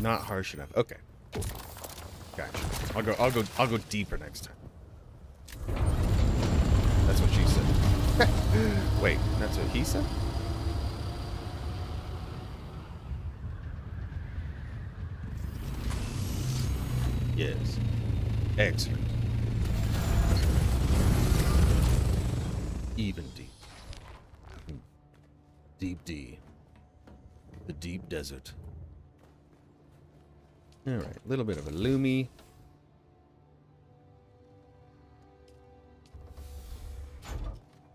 Not harsh enough. Okay. Cool. Gotcha. I'll go deeper next time. That's what she said. Wait, that's what he said? Yes. Excellent. Even deep. Deep D. The deep desert. Alright, a little bit of a loomy.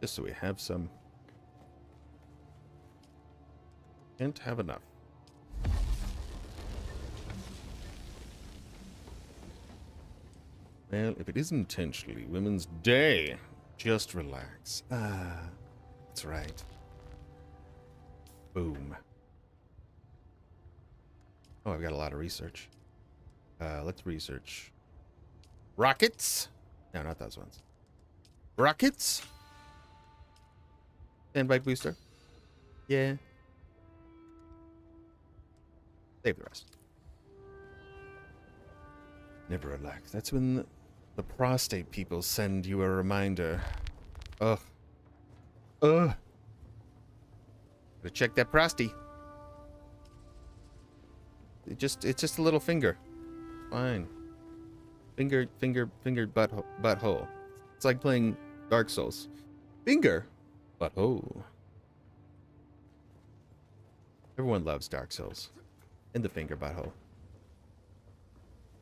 Just so we have some. Can't have enough. Well, if it isn't intentionally Women's Day, just relax. Ah, that's right. Boom. Oh, I've got a lot of research. Let's research. Rockets? No, not those ones. Rockets? Standby booster? Yeah. Save the rest. Never relax. That's when the prostate people send you a reminder. Ugh. Ugh. Gotta check that prosty. It's just a little finger. Fine. Finger butthole. It's like playing Dark Souls. Finger butthole. Everyone loves Dark Souls. And the finger butthole.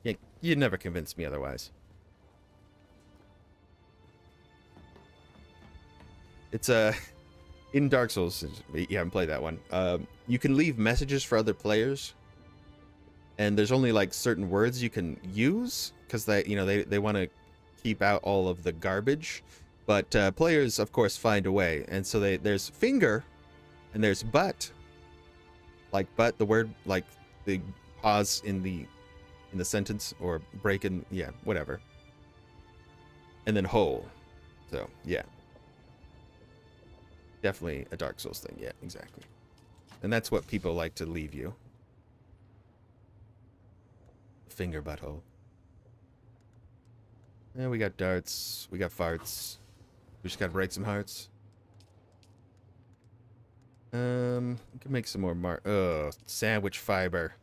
Yeah, you'd never convince me otherwise. It's in Dark Souls, you haven't played that one. You can leave messages for other players. and there's only like certain words you can use because they want to keep out all of the garbage. But players, of course, find a way, and so there's finger, and there's butt. Like butt, the word, like the pause in the sentence or break in, yeah, whatever. And then hole. So yeah, definitely a Dark Souls thing. Yeah, exactly. And that's what people like to leave you. Finger butthole. Yeah, we got darts. We got farts. We just gotta break some hearts. We can make some more sandwich fiber.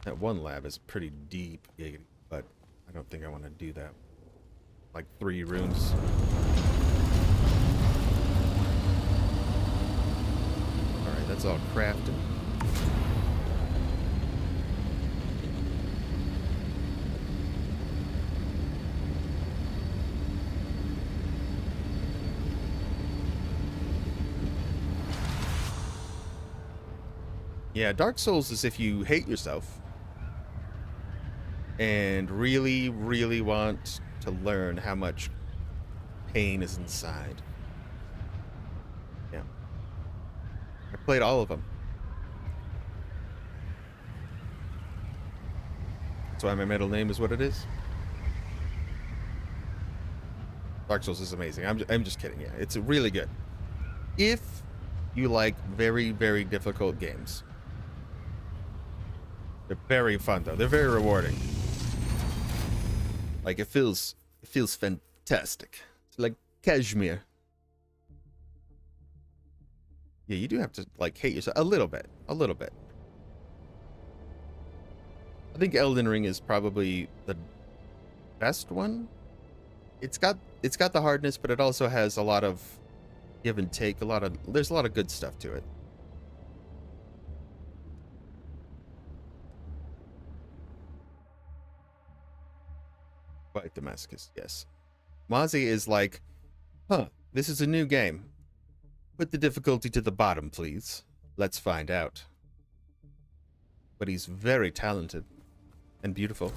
That one lab is pretty deep, but I don't think I want to do that. Like 3 rooms. Alright, that's all crafted. Yeah, Dark Souls is if you hate yourself and really, really want to learn how much pain is inside. Yeah. I played all of them. That's why my middle name is what it is. Dark Souls is amazing. I'm just kidding. Yeah, it's really good. If you like very, very difficult games. They're very fun though. They're very rewarding. Like it feels fantastic. It's like cashmere. Yeah, you do have to like hate yourself a little bit. A little bit. I think Elden Ring is probably the best one. It's got the hardness, but it also has a lot of give and take, there's a lot of good stuff to it. Quite Damascus, yes. Mozzie is like, this is a new game. Put the difficulty to the bottom, please. Let's find out. But he's very talented and beautiful.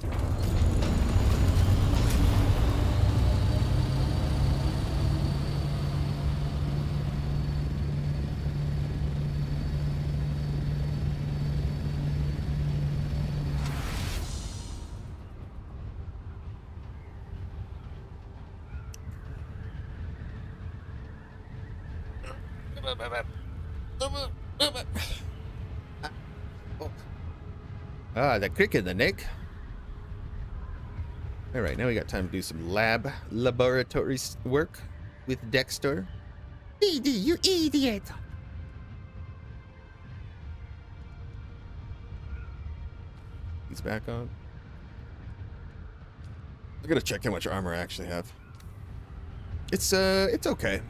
The crick in the neck. All right, now we got time to do some laboratory work with Dexter. BD, you idiot! He's back on. I gotta check how much armor I actually have. It's okay.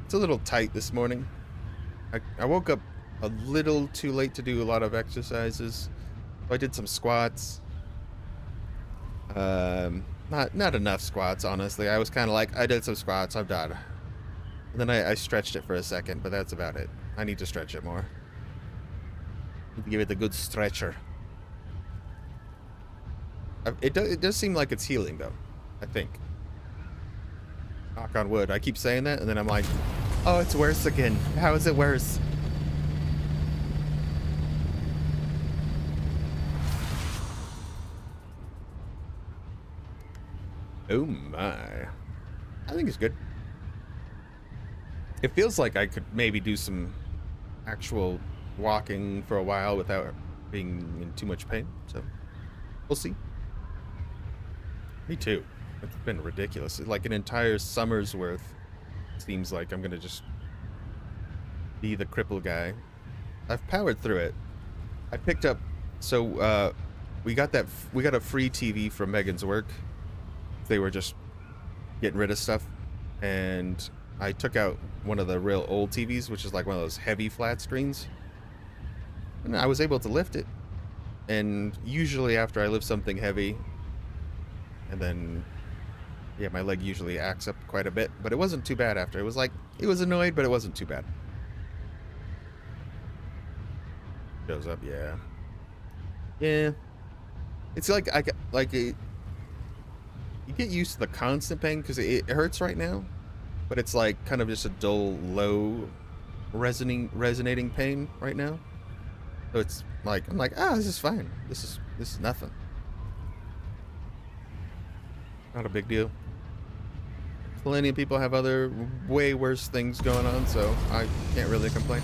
It's a little tight this morning. I woke up a little too late to do a lot of exercises. So I did some squats. Not enough squats, honestly. I was kind of like, I did some squats, I'm done. And then I stretched it for a second, but that's about it. I need to stretch it more. Need to give it a good stretcher. It does seem like it's healing, though. I think. Knock on wood. I keep saying that, and then I'm like, oh, it's worse again. How is it worse? Oh my. I think it's good. It feels like I could maybe do some actual walking for a while without being in too much pain, so we'll see. Me too. It's been ridiculous. It's like an entire summer's worth. Seems like I'm gonna just be the cripple guy. I've powered through it. I picked up, so we got a free TV from Megan's work. They were just getting rid of stuff, and I took out one of the real old TVs, which is like one of those heavy flat screens, and I was able to lift it. And usually after I lift something heavy, and then yeah, my leg usually acts up quite a bit, but it wasn't too bad after. It was like, it was annoyed, but it wasn't too bad. Shows up, yeah. Yeah. It's like you get used to the constant pain because it hurts right now, but it's like kind of just a dull, low, resonating pain right now. So it's like I'm like, this is fine. This is nothing. Not a big deal. Plenty of people have other way worse things going on, so I can't really complain.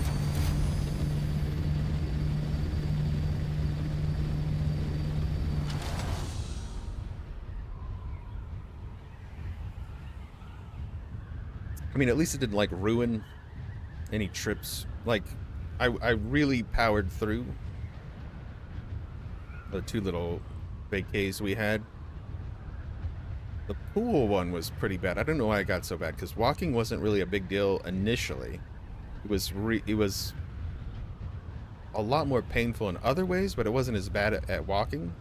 I mean, at least it didn't like ruin any trips. Like, I really powered through the 2 little vacays we had. The pool one was pretty bad. I don't know why I got so bad, because walking wasn't really a big deal initially. It was a lot more painful in other ways, but it wasn't as bad at walking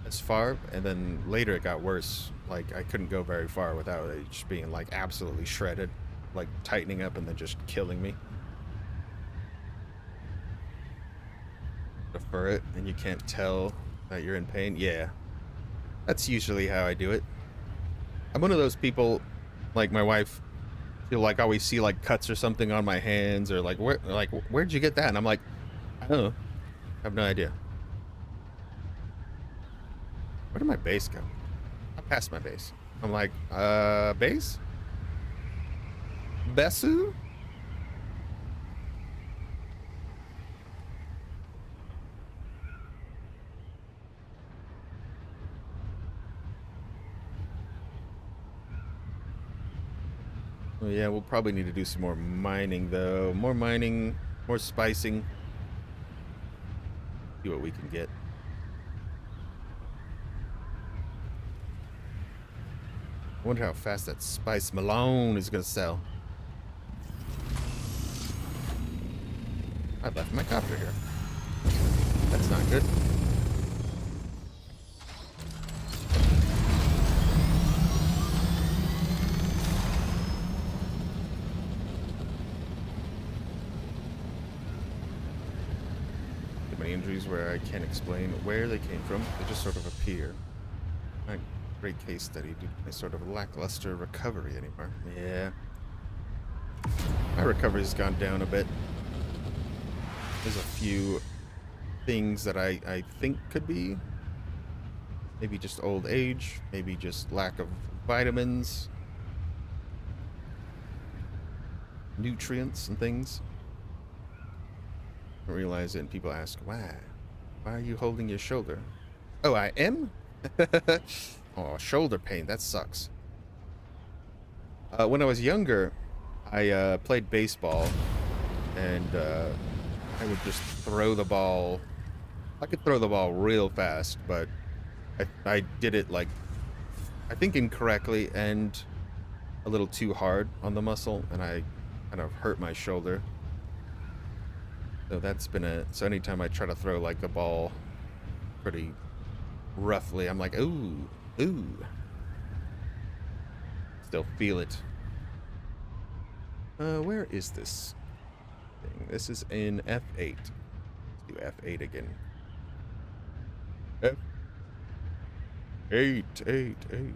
as far. And then later it got worse. Like, I couldn't go very far without it just being like absolutely shredded, like tightening up and then just killing me. Defer it and you can't tell that you're in pain. Yeah, that's usually how I do it. I'm one of those people, like my wife, she'll like always see like cuts or something on my hands, or like where'd you get that? And I'm like, I don't know, I have no idea. Where did my base go? I passed my base. I'm like, base? Besu? Oh yeah, we'll probably need to do some more mining though. More mining, more spicing. See what we can get. I wonder how fast that Spice Malone is gonna sell. I left my copter here. That's not good. Too many injuries where I can't explain where they came from. They just sort of appear. Not a great case study due to my sort of lackluster recovery anymore. Yeah. My recovery's gone down a bit. There's a few things that I think could be maybe just old age, maybe just lack of vitamins, nutrients and things. I realize it and people ask, why are you holding your shoulder? Oh, I am? Oh, shoulder pain, that sucks. When I was younger, I played baseball, and I would just throw the ball. I could throw the ball real fast, but I did it like, I think incorrectly and a little too hard on the muscle, and I kind of hurt my shoulder. So that's been so anytime I try to throw like the ball pretty roughly, I'm like, ooh. Still feel it. Where is this thing? This is in F8. Let's do F8 again. F8.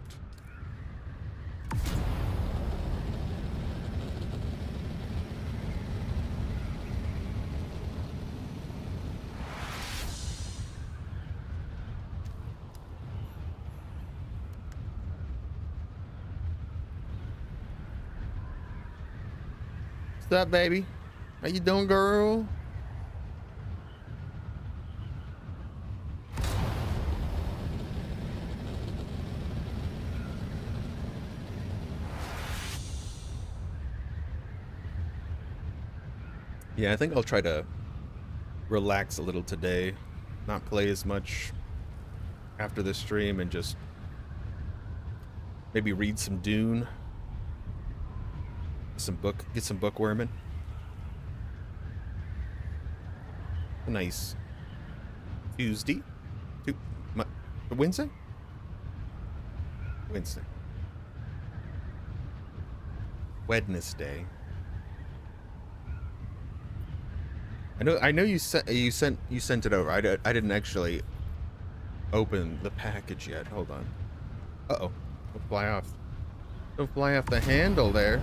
What's up, baby? How you doing, girl? Yeah, I think I'll try to relax a little today, not play as much after the stream, and just maybe read some Dune. Get some bookworming. A nice Tuesday. Wednesday? Wednesday. I know you sent it over. I didn't actually open the package yet. Hold on. Uh-oh. Don't fly off. Don't fly off the handle there.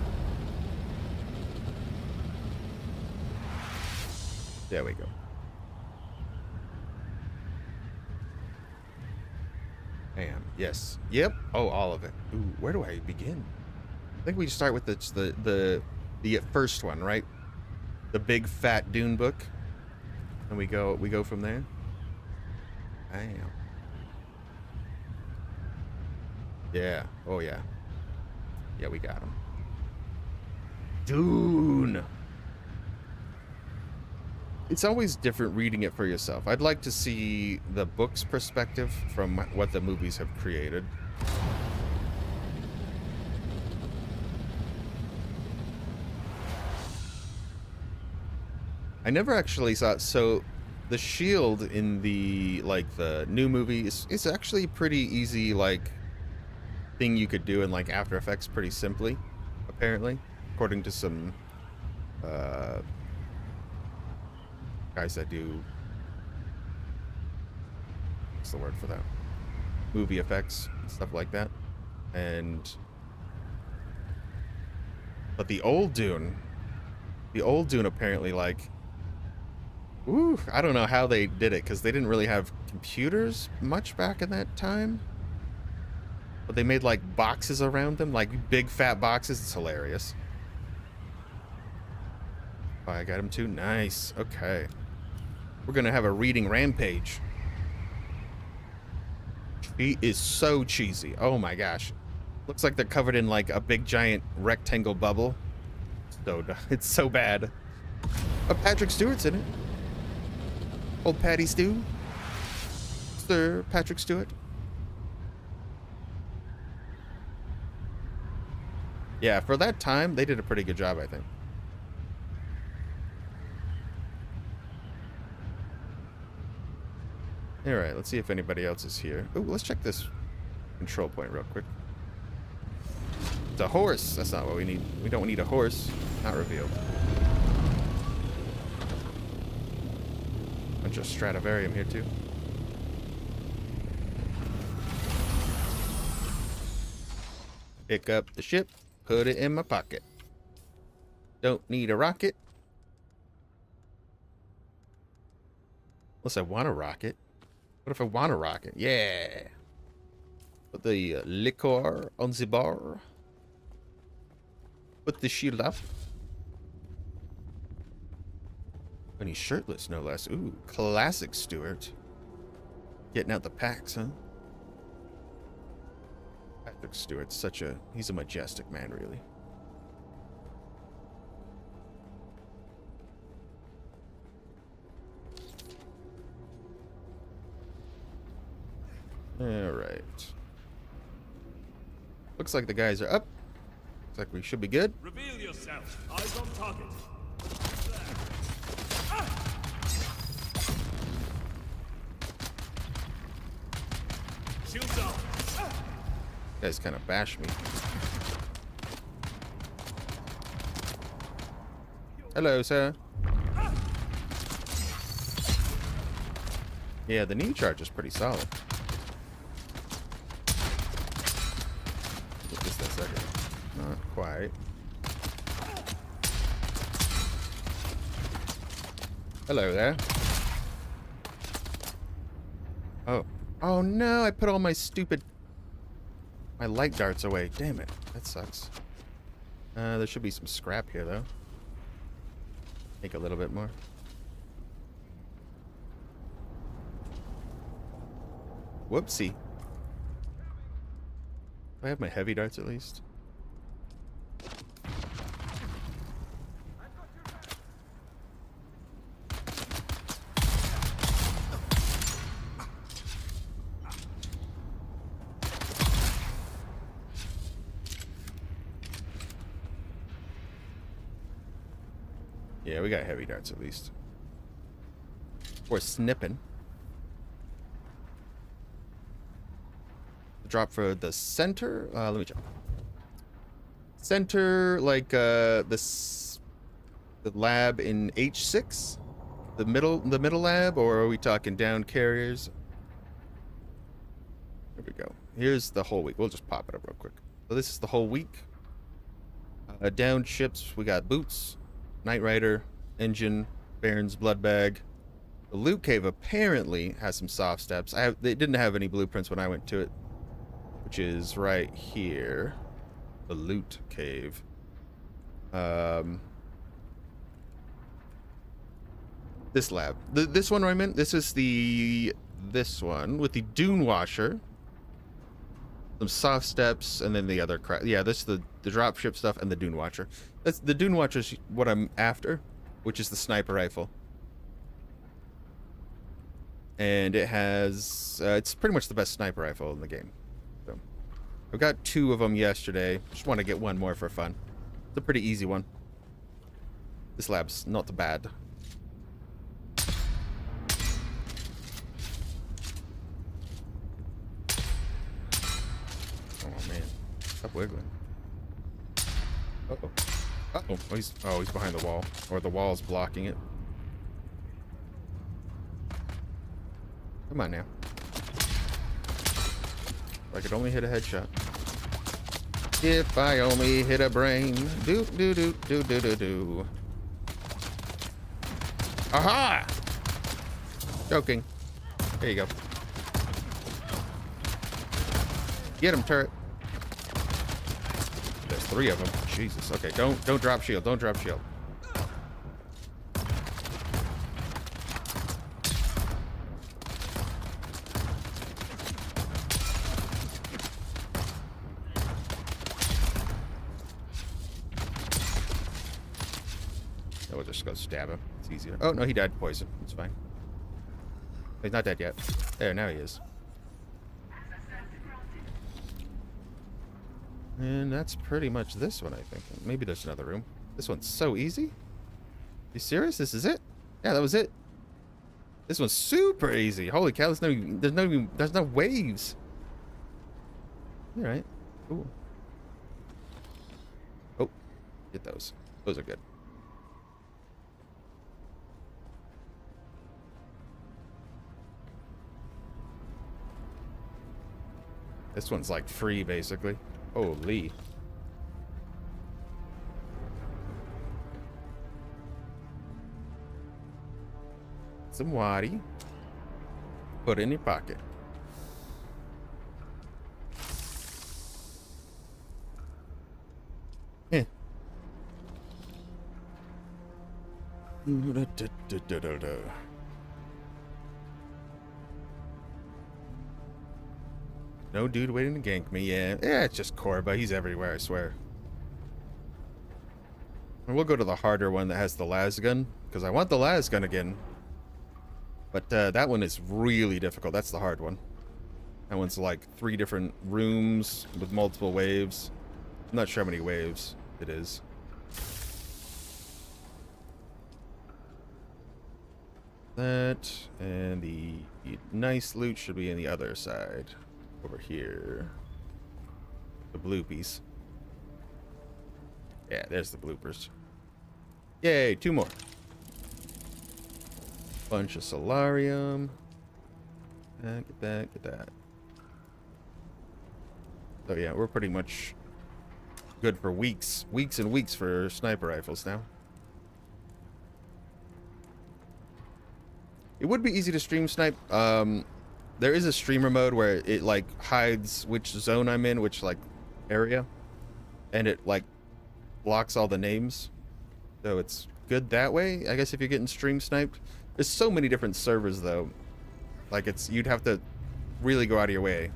There we go. Bam. Yes. Yep. Oh, all of it. Ooh, where do I begin? I think we start with the first one, right? The big fat Dune book. And we go from there. Bam. Yeah. Oh yeah. Yeah, we got him. Dune. It's always different reading it for yourself. I'd like to see the book's perspective from what the movies have created. I never actually saw it. So the shield in the new movie is actually pretty easy thing you could do in After Effects pretty simply, apparently, according to some guys that do, what's the word for that, movie effects and stuff like that. But the old Dune apparently ooh, I don't know how they did it, because they didn't really have computers much back in that time, but they made boxes around them, big fat boxes. It's hilarious. Oh, I got him too. Nice. Okay. We're gonna have a reading rampage. He is so cheesy. Oh my gosh. Looks like they're covered in a big giant rectangle bubble. It's so bad. Oh, Patrick Stewart's in it. Old Patty Stew. Sir Patrick Stewart. Yeah, for that time, they did a pretty good job, I think. Alright, let's see if anybody else is here. Oh, let's check this control point real quick. It's a horse. That's not what we need. We don't need a horse. Not revealed. Bunch of Stradivarium here, too. Pick up the ship. Put it in my pocket. Don't need a rocket. Unless I want a rocket. What if I want a rocket? Yeah. Put the liquor on the bar. Put the shield up. And he's shirtless, no less. Ooh, classic Stewart. Getting out the packs, huh? Patrick Stewart's he's a majestic man, really. Alright. Looks like the guys are up. Looks like we should be good. Reveal yourself. Eyes on target. Shields up. You guys kind of bash me. Hello, sir. Yeah, the knee charge is pretty solid. Just a second. Not quite. Hello there. Oh. Oh no, I put all my light darts away. Damn it. That sucks. There should be some scrap here, though. Take a little bit more. Whoopsie. Do I have my heavy darts at least? Yeah, we got heavy darts at least. Or snipping. Drop for the center. Let me check. Center, the lab in H6. The middle lab, or are we talking down carriers? There we go. Here's the whole week. We'll just pop it up real quick. So this is the whole week. Down ships, we got Boots, Knight Rider, Engine, Baron's Blood Bag. The loot cave apparently has some soft steps. They didn't have any blueprints when I went to it, which is right here. The loot cave. This lab. This one I'm in. This is this one with the Dune Washer. Some soft steps, and then the other crap. Yeah, this is the dropship stuff and the Dune Watcher. That's the Dune Watcher is what I'm after, which is the sniper rifle. And it has it's pretty much the best sniper rifle in the game. So I got 2 of them yesterday. Just want to get one more for fun. It's a pretty easy one. This lab's not bad. Stop wiggling. Uh-oh. Uh-oh. He's behind the wall. Or the wall's blocking it. Come on now. If I could only hit a headshot. If I only hit a brain. Do do do do do do do. Aha! Joking. There you go. Get him, turret. There's 3 of them. Jesus. Okay, don't drop shield. Don't drop shield. We'll just go stab him. It's easier. Oh no, he died of poison. It's fine. He's not dead yet. There, now he is. And that's pretty much this one, I think. Maybe there's another room. This one's so easy. You serious? This is it? Yeah, that was it. This one's super easy. Holy cow! There's no waves. All right. Ooh. Oh, get those. Those are good. This one's like free, basically. Holy. Some waddy. Put in your pocket. Eh. No dude waiting to gank me. Yeah, it's just Korba. He's everywhere, I swear. And we'll go to the harder one that has the las gun, because I want the las gun again. But that one is really difficult. That's the hard one. That one's like 3 different rooms with multiple waves. I'm not sure how many waves it is. That and the nice loot should be in the other side. Over here. The bloopies. Yeah, there's the bloopers. Yay, 2 more. Bunch of solarium. Get that, get that. So yeah, we're pretty much good for weeks. Weeks and weeks for sniper rifles now. It would be easy to stream snipe. There is a streamer mode where it like hides which zone I'm in, which like area, and it like blocks all the names, so it's good that way. I guess if you're getting stream sniped, there's so many different servers though, like you'd have to really go out of your way.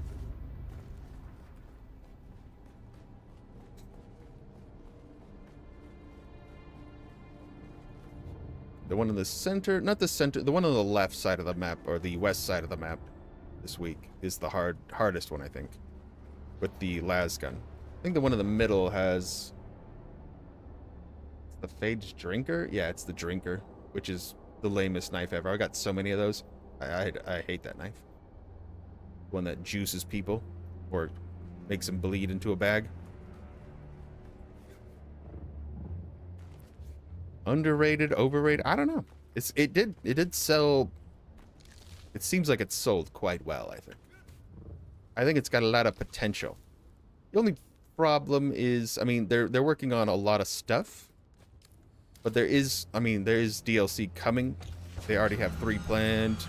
The one in the center, not the center, the one on the left side of the map, or the west side of the map this week is the hardest one, I think, with the las gun. I think the one in the middle has the Phage Drinker. Yeah, it's the Drinker, which is the lamest knife ever. I got so many of those. I hate that knife. One that juices people or makes them bleed into a bag. Underrated, overrated, I don't know. It did sell. It seems like it's sold quite well, I think. I think it's got a lot of potential. The only problem is, I mean, they're working on a lot of stuff, but there is DLC coming. They already have 3 planned.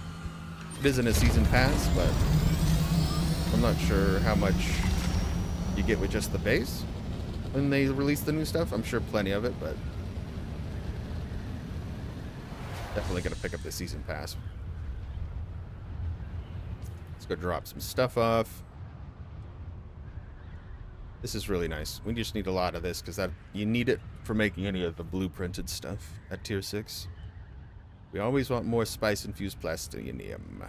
It isn't a season pass, but I'm not sure how much you get with just the base when they release the new stuff. I'm sure plenty of it, but definitely gonna pick up the season pass. Let's go drop some stuff off. This is really nice. We just need a lot of this because you need it for making any of the blueprinted stuff at tier 6. We always want more spice-infused plastinium.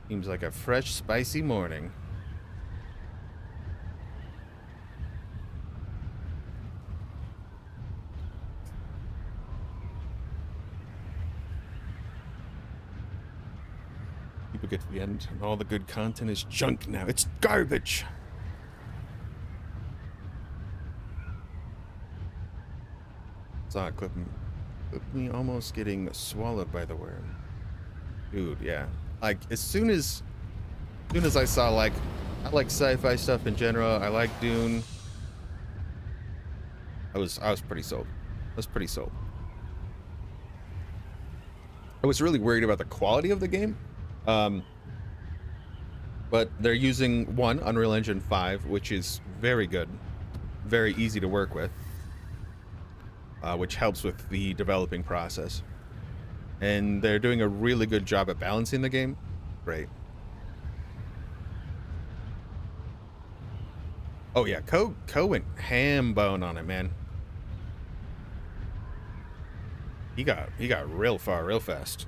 Seems like a fresh, spicy morning. People get to the end and all the good content is junk now. It's garbage. Saw it clip me almost getting swallowed by the worm. Dude, yeah. Like as soon as I saw, like, I like sci-fi stuff in general. I like Dune. I was pretty sold. I was pretty sold. I was really worried about the quality of the game. But they're using Unreal Engine 5, which is very good, very easy to work with, which helps with the developing process. And they're doing a really good job at balancing the game. Great. Oh yeah, Ko went ham bone on it, man. He got real far real fast.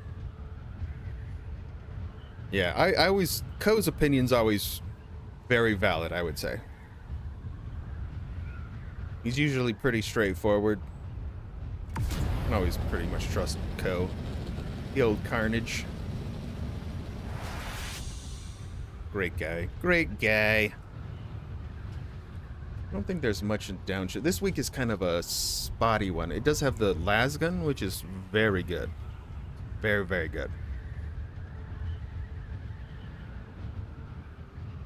Yeah, I always, Ko's opinion's always very valid, I would say. He's usually pretty straightforward. I can always pretty much trust Ko. The old Carnage. Great guy. Great guy. I don't think there's much in Downship. This week is kind of a spotty one. It does have the lasgun, which is very good. Very, very good.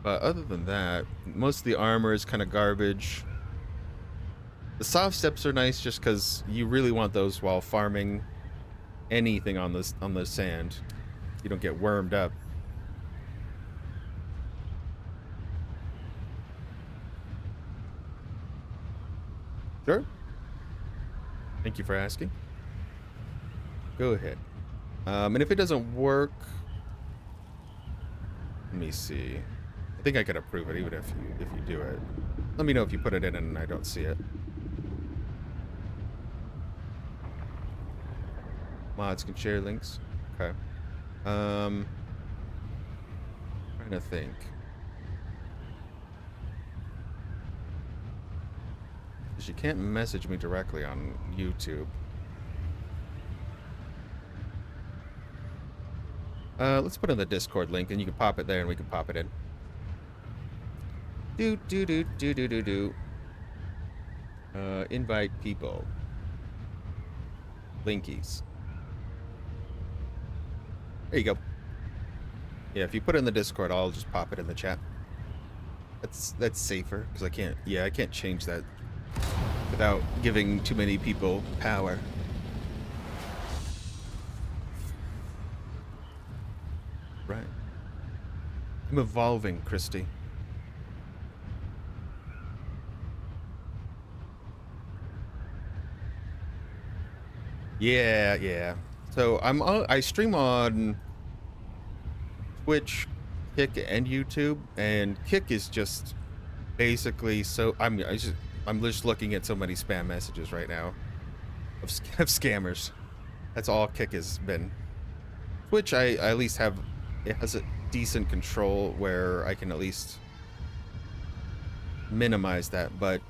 But other than that, most of the armor is kind of garbage. The soft steps are nice just because you really want those while farming anything on the sand. You don't get wormed up. Sure. Thank you for asking. Go ahead. And if it doesn't work, let me see. I think I could approve it even if you do it. Let me know if you put it in and I don't see it. Mods can share links. Okay. Trying to think. Because you can't message me directly on YouTube. Let's put in the Discord link and you can pop it there and we can pop it in. Invite people. Linkies. There you go. Yeah, if you put it in the Discord, I'll just pop it in the chat. That's safer because I can't change that without giving too many people power. Right. I'm evolving, Christy. Yeah. So I stream on Twitch, Kick, and YouTube, and Kick is just basically so I'm just looking at so many spam messages right now of scammers. That's all Kick has been. Twitch I at least have, it has a decent control where I can at least minimize that, but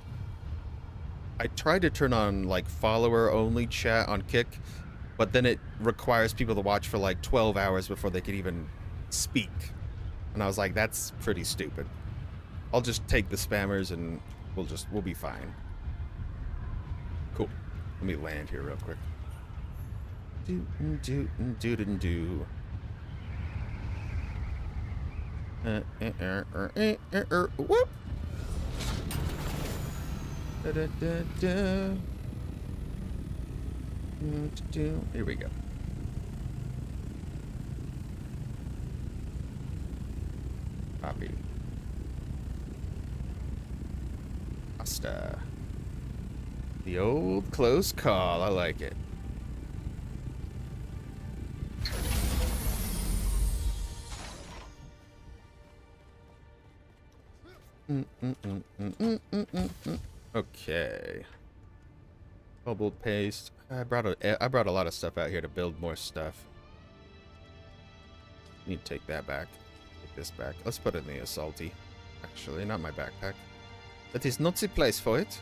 I tried to turn on like follower only chat on Kick, but then it requires people to watch for like 12 hours before they can even speak. And I was like, that's pretty stupid. I'll just take the spammers and we'll be fine. Cool. Let me land here real quick. Do. Whoop. Here we go. Copy. Pasta. The old close call. I like it. Okay. Bubbled paste. I brought a lot of stuff out here to build more stuff. Need to take that back. Take this back. Let's put it in the assaulty. Actually, not my backpack. That is not the place for it.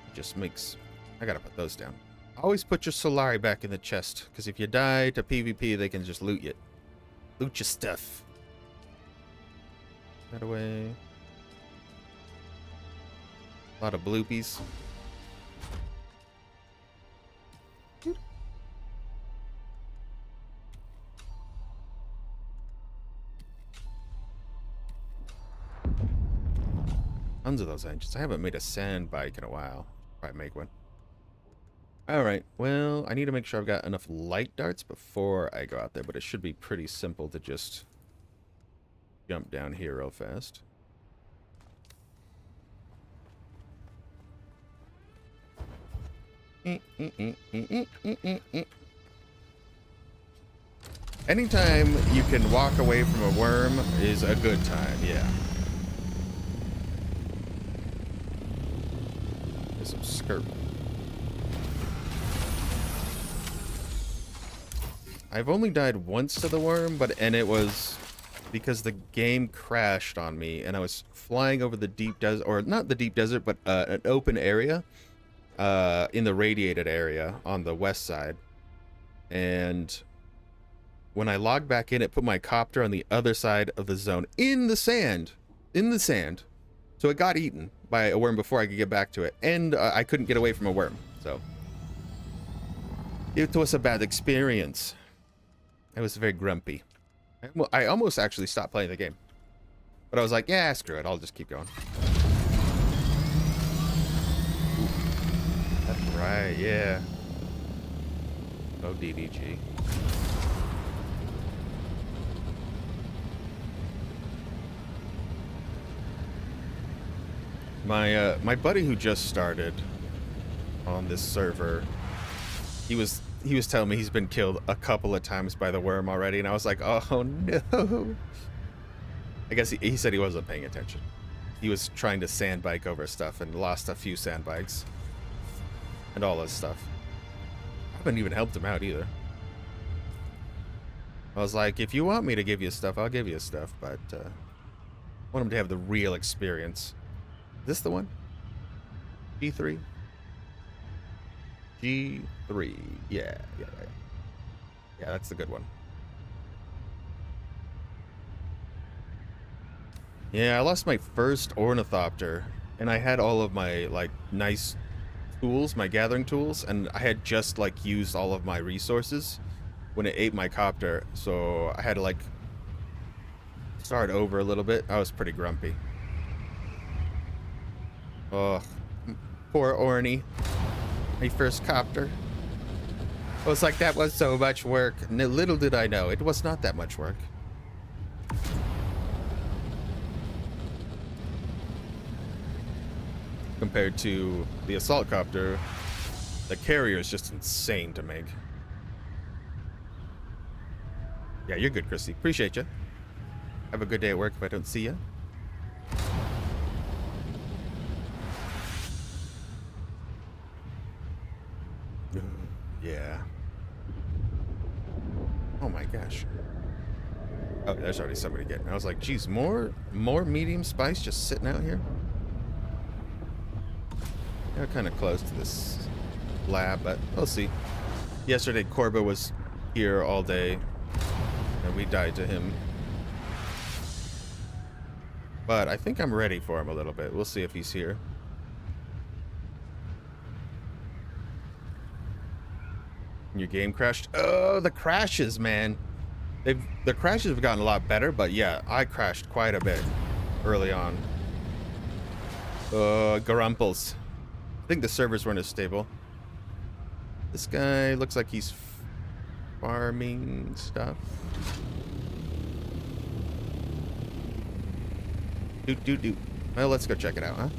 It just makes... I gotta put those down. Always put your Solari back in the chest, because if you die to PvP, they can just loot you. Loot your stuff. That away. A lot of bloopies. Tons of those engines. I haven't made a sand bike in a while. Probably make one. Alright, well, I need to make sure I've got enough light darts before I go out there, but it should be pretty simple to just jump down here real fast. Anytime you can walk away from a worm is a good time, yeah. There's some skirt. I've only died once to the worm, and it was because the game crashed on me and I was flying over the deep desert, or not the deep desert, but an open area in the radiated area on the west side. And when I logged back in, it put my copter on the other side of the zone in the sand. So it got eaten by a worm before I could get back to it. And I couldn't get away from a worm. So it was a bad experience. I was very grumpy. I almost actually stopped playing the game. But I was like, yeah, screw it. I'll just keep going. That's right, yeah. Oh, DDG. My buddy who just started on this server, he was telling me he's been killed a couple of times by the worm already, and I was like, oh no. I guess he said he wasn't paying attention. He was trying to sandbike over stuff and lost a few sandbikes and all this stuff. I haven't even helped him out either. I was like, if you want me to give you stuff, I'll give you stuff, but I want him to have the real experience. Is this the one? G3? G3. Yeah, that's the good one. Yeah, I lost my first ornithopter, and I had all of my, like, nice tools, my gathering tools, and I had just, like, used all of my resources when it ate my copter, so I had to, like, start over a little bit. I was pretty grumpy. Oh, poor Orny. My first copter. I was like, that was so much work. Little did I know, it was not that much work. Compared to the assault copter, the carrier is just insane to make. Yeah, you're good, Christy. Appreciate you. Have a good day at work if I don't see you. Yeah. Oh my gosh. Oh, there's already somebody getting. I was like, geez, more medium spice just sitting out here. They're kind of close to this lab, but we'll see. Yesterday, Corba was here all day, and we died to him. But I think I'm ready for him a little bit. We'll see if he's here. Your game crashed? Oh, the crashes, man. The crashes have gotten a lot better, but yeah, I crashed quite a bit early on. Garumples. I think the servers weren't as stable. This guy looks like he's farming stuff. Doot. Well, let's go check it out, huh?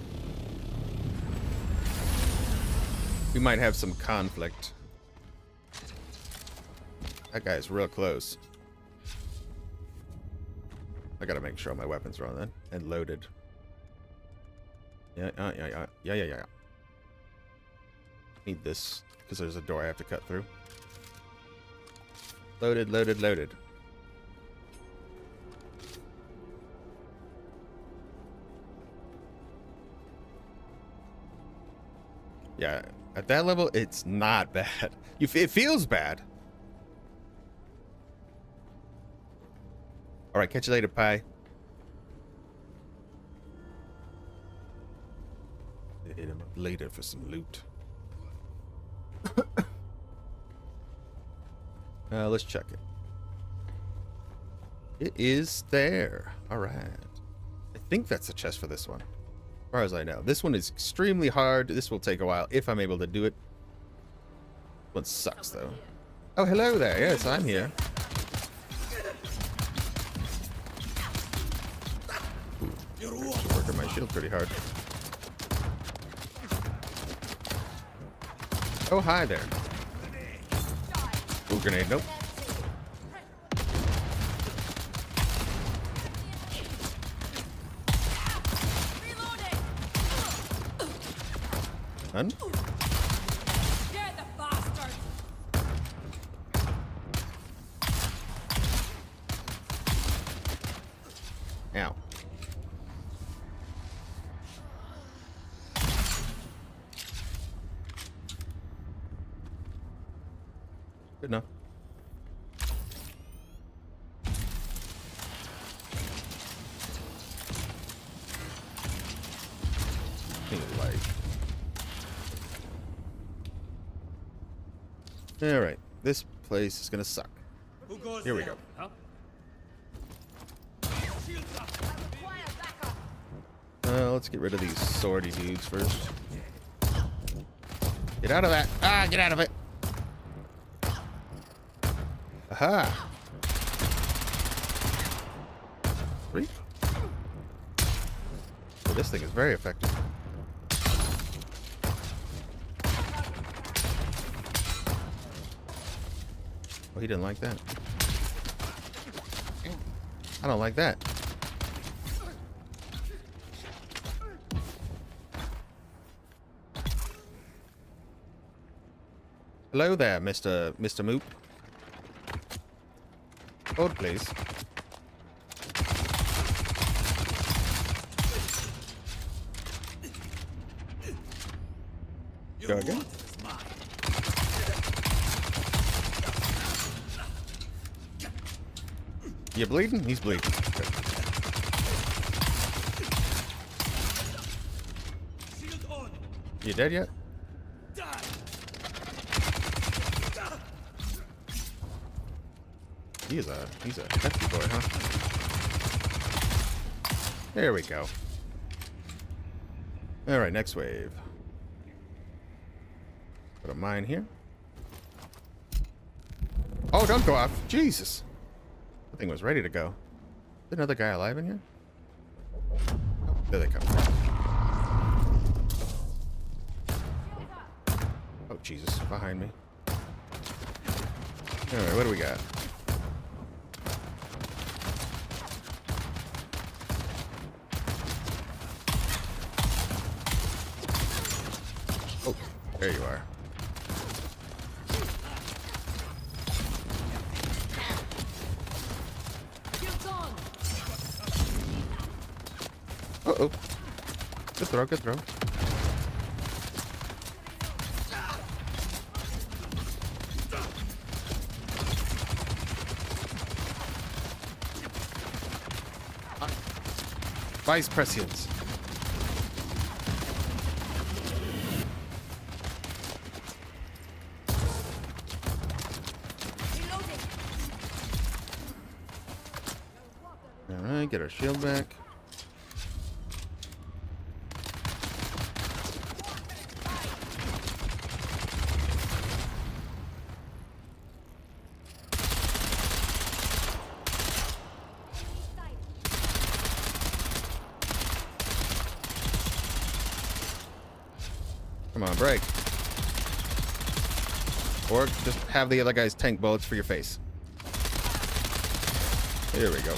We might have some conflict. That guy's real close. I gotta make sure my weapons are on then and loaded. Yeah. Need this because there's a door I have to cut through. Loaded. Yeah, at that level, it's not bad. It feels bad. All right, catch you later, Pie. Hit him up later for some loot. Let's check it. It is there. All right. I think that's a chest for this one. As far as I know. This one is extremely hard. This will take a while if I'm able to do it. This one sucks, though. Oh, hello there. Yes, I'm here. Ooh, working my shield pretty hard. Oh, hi there. Ooh, grenade. Nope. None? Get the bastard! Ow. Good enough. All right, this place is gonna suck. Who goes Here we there? go. Huh? Let's get rid of these swordy dudes first. Get out of that! Ah, get out of it! Aha! Three. Well, this thing is very effective. Oh, he didn't like that. I don't like that. Hello there, Mr. Moop. Hold, please. Go again. You bleeding? He's bleeding. Good. Shield on. You dead yet? Die. He's a hefty boy, huh? There we go. All right, next wave. Put a mine here. Oh, don't go off. Jesus. The thing was ready to go. Is another guy alive in here? Oh, there they come. Oh, Jesus. Behind me. All right, what do we got? Oh, there you are. Shields on! Uh-oh. Good throw, good throw. Vice Presidents. Alright, get our shield back. Come on, break. Or just have the other guy's tank bullets for your face. Here we go.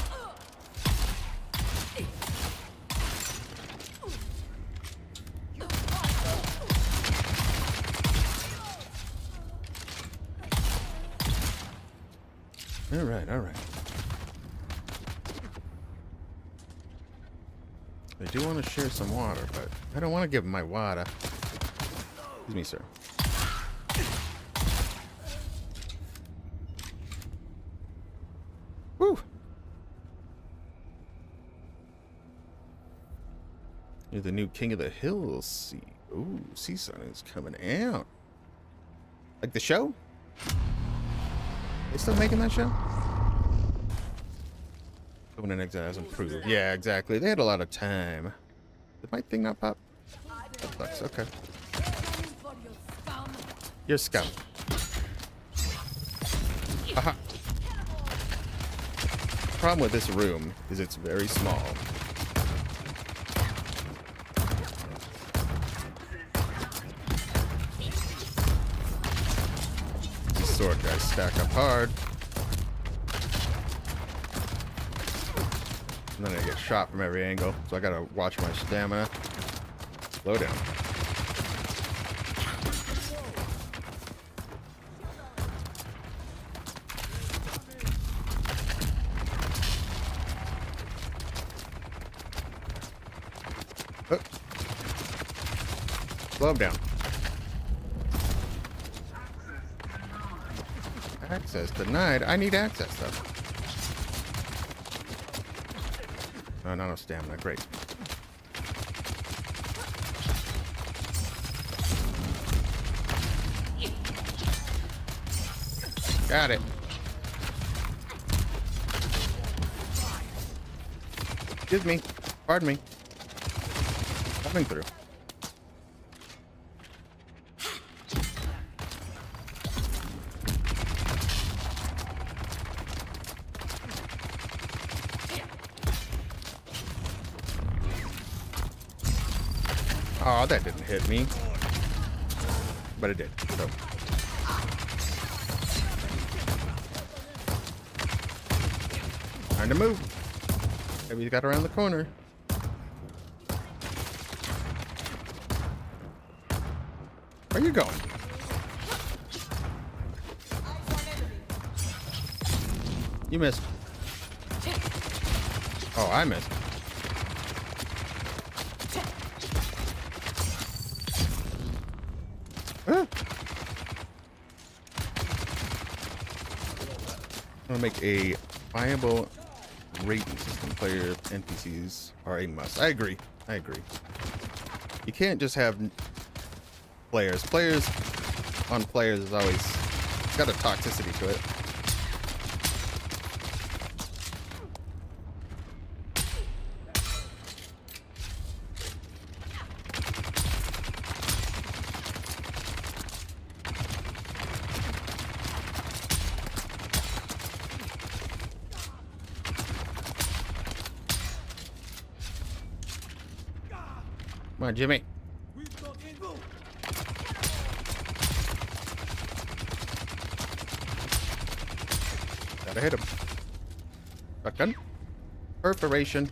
Alright, alright. I do want to share some water, but I don't want to give him my water. Excuse me, sir. Woo! You're the new king of the hills. Ooh, sea sun is coming out. Like the show? They still making that show? Open an exit has improved. Yeah, exactly. They had a lot of time. Did my thing not pop? That sucks. Okay. You're scum. Aha. The problem with this room is it's very small. These sword guys stack up hard. And then I get shot from every angle, so I gotta watch my stamina. Slow down. Oh. Slow him down. Access denied. I need access though. Oh, no stamina. Great. Got it. Excuse me. Pardon me. Coming through. Oh, that didn't hit me. But it did. So. Time to move. Maybe he got around the corner. Where are you going? You missed. Oh, I missed. Ah. I'm gonna make a viable rating system. Player NPCs are a must. I agree. I agree. You can't just have players. Players on players is always got a toxicity to it. Come on, Jimmy. Gotta hit him. Shotgun. Perforation.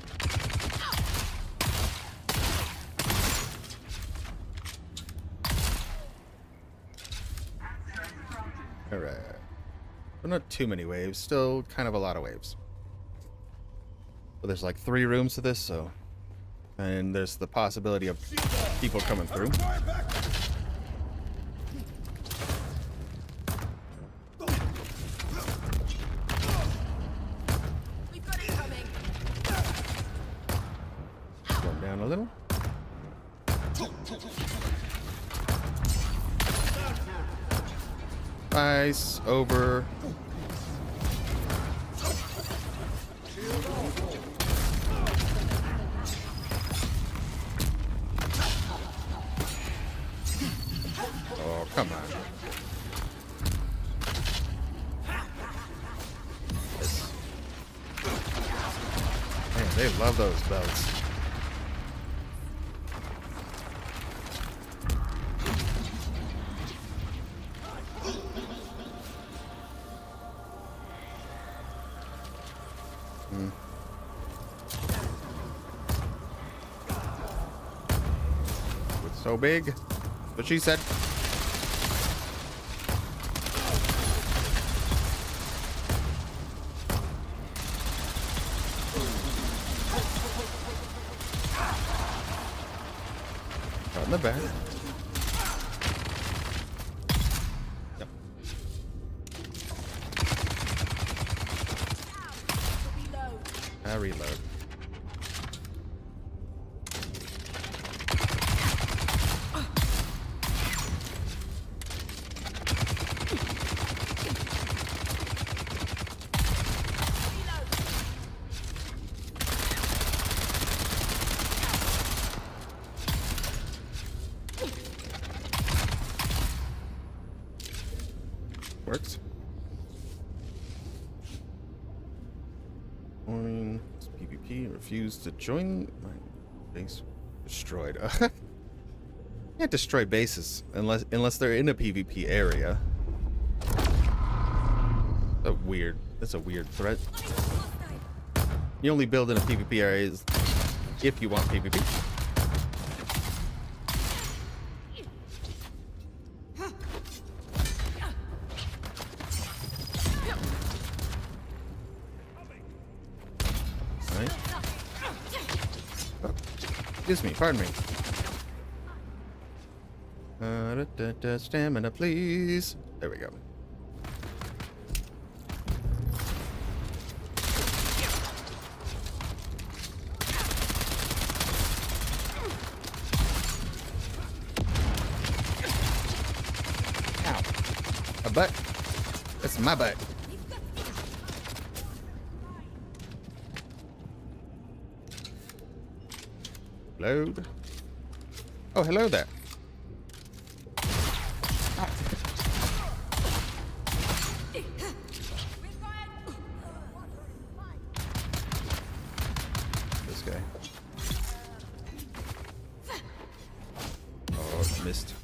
Alright. Well, not too many waves. Still kind of a lot of waves. But there's like 3 rooms to this, so... And there's the possibility of people coming through. Nice. Over. Oh, come on. Yes. Man, they love those belts. It's so big. What she said. Got in the back. Yep. I reload. Works. Join PvP. Refused to join my base. Destroyed. Can't destroy bases unless they're in a PvP area. That's a weird threat. You only build in a PvP area if you want PvP. Right. Oh, excuse me, pardon me. Stamina, please. There we go. Ow. A butt? That's my butt. Load. Oh, hello there. This guy. Oh, missed.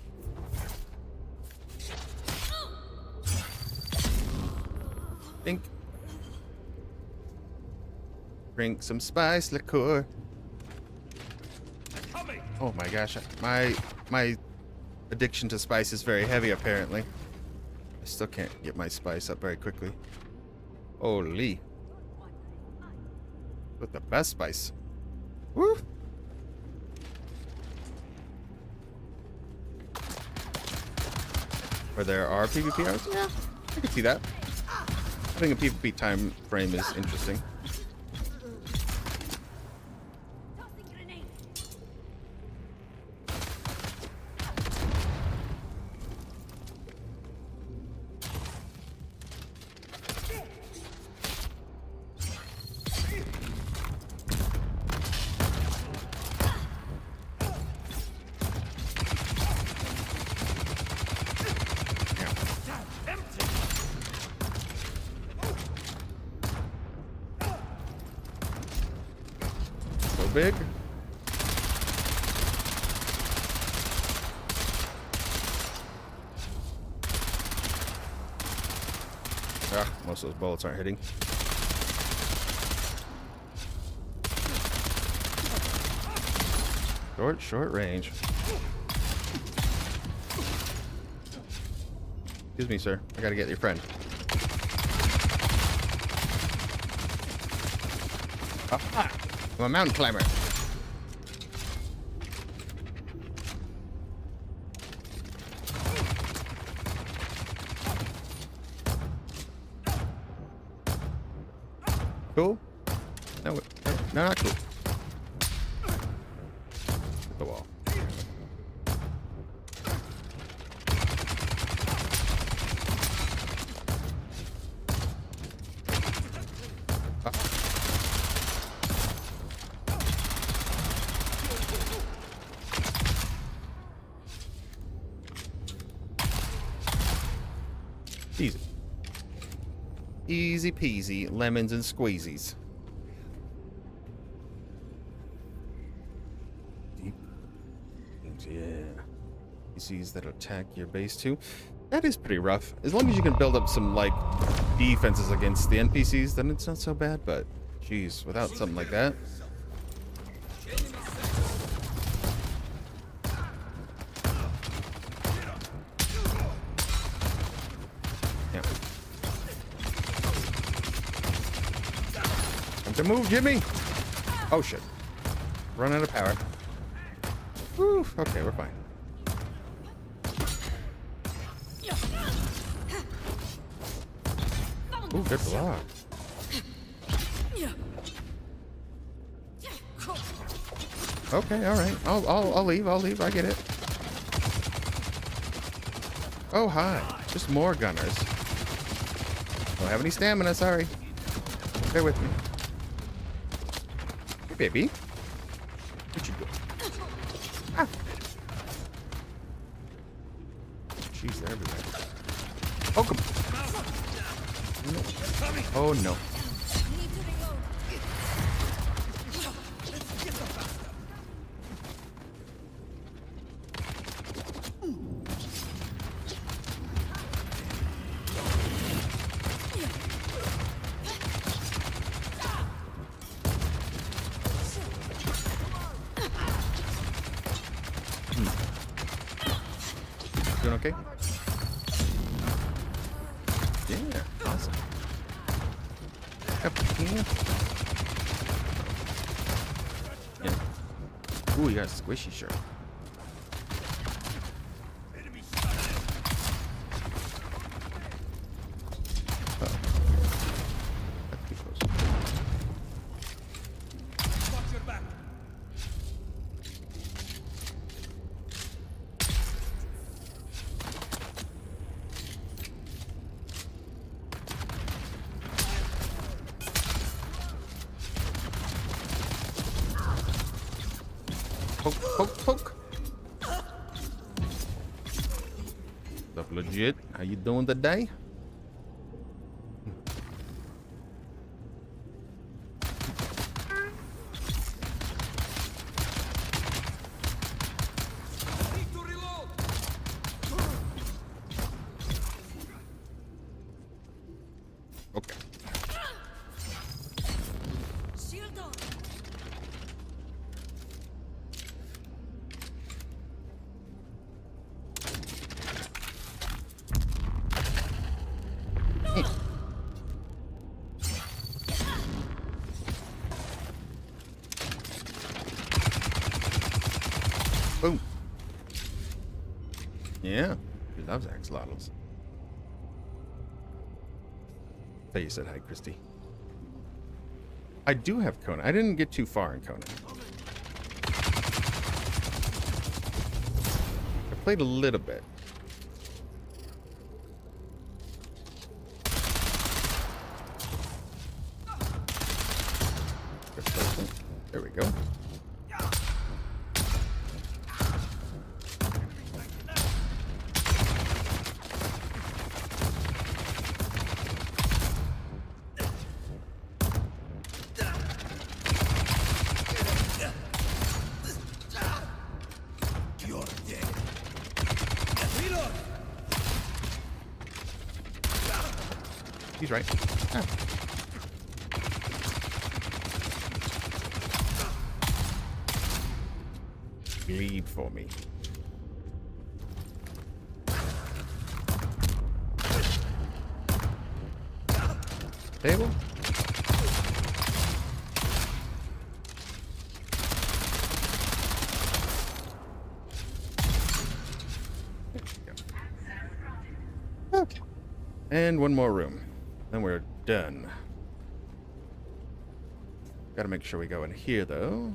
Think. Drink some spice liqueur. Oh my gosh, my addiction to spice is very heavy apparently. I still can't get my spice up very quickly. Holy. With the best spice. Woo! Where there are PvP hours? Yeah, I can see that. I think a PvP time frame is interesting. Big. Ah, most of those bullets aren't hitting. Short range. Excuse me, sir. I gotta get your friend. Ah, I'm a mountain climber. Cool? No, not cool. The wall. Easy. Easy peasy, lemons and squeezies. Deep. Yeah. PCs that attack your base too. That is pretty rough. As long as you can build up some, like, defenses against the NPCs, then it's not so bad, but, jeez, without something like that. Yeah. Time to move, Jimmy! Oh, shit. Run out of power. Whew, okay, we're fine. Ooh, good block. Okay, all right. I'll leave. I'll leave. I get it. Oh, hi. Just more gunners. Don't have any stamina. Sorry. Bear with me. Hey, baby. What you doing? Ah. Jeez, they're everywhere. Oh, come. No. Oh no. Doing okay? Yeah, awesome. Up here. Yeah. Ooh, you got a squishy shirt. Uh-oh. That's too close. Watch your back. Poke, poke, poke. Stuff legit. How you doing today? Need to reload. Okay. Shield on. Boom. Yeah. He loves axolotls. Thought you said hi, Christy. I do have Conan. I didn't get too far in Conan. I played a little bit. There we go. You're dead. Reload. He's right. Ah. Bleed for me. Table? Okay. And one more room. Then we're done. Gotta make sure we go in here, though.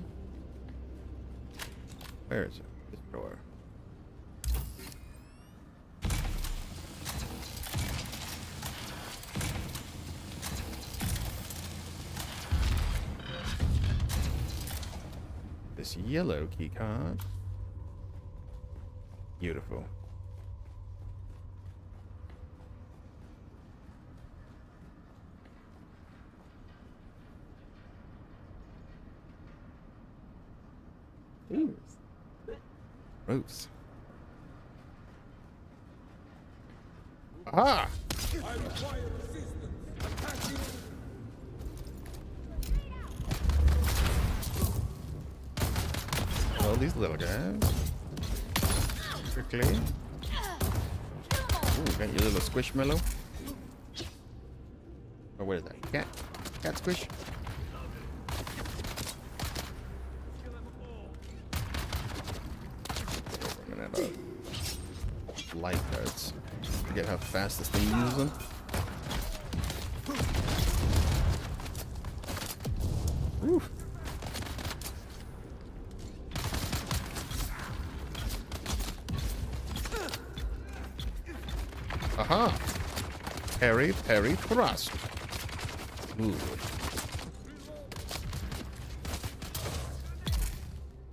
Where is it? This door. This yellow key card. Beautiful. Ooh. Gross. Aha! I require assistance. Attacking. Oh, these little guys. Quickly. Ooh, got your little squishmallow. Oh, what is that? Cat? Cat squish? Running out of light darts. Forget how fast this thing uses them. Woo. Aha! Parry, parry, thrust. Ooh.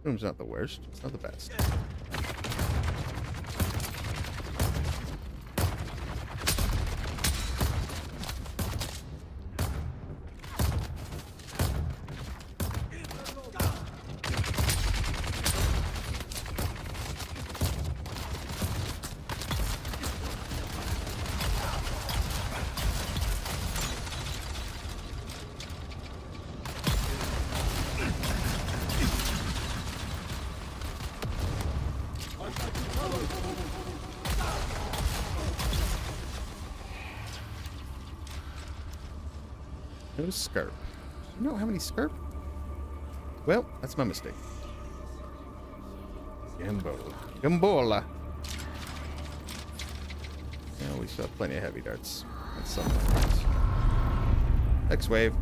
Room's not the worst. It's not the best. No skirp. You know how many skirp? Well, that's my mistake. Gambola. Gambola. Yeah, we still have plenty of heavy darts. That's something. Next wave.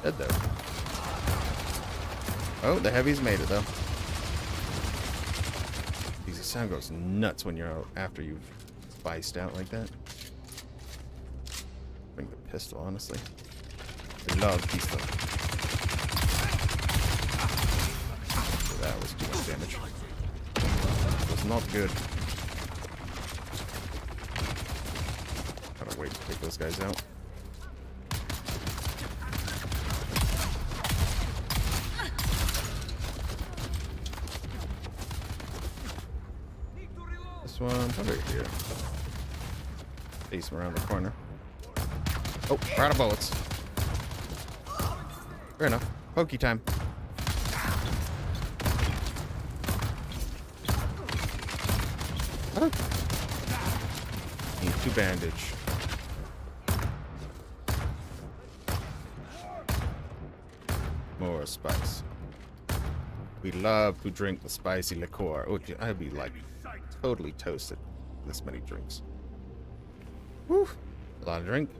Dead though. Oh, the heavies made it though. Because the sound goes nuts when you're out after you've spiced out like that. Bring the pistol, honestly. I love pistol. So that was too much damage. It was not good. Gotta wait to take those guys out. This one, probably here. Face him around the corner. Oh, we're out of bullets. Fair enough. Pokey time. Oh. Need 2 bandage. More spice. We love to drink the spicy liqueur. Oh, I'd be like totally toasted. This many drinks. Woo! A lot of drink.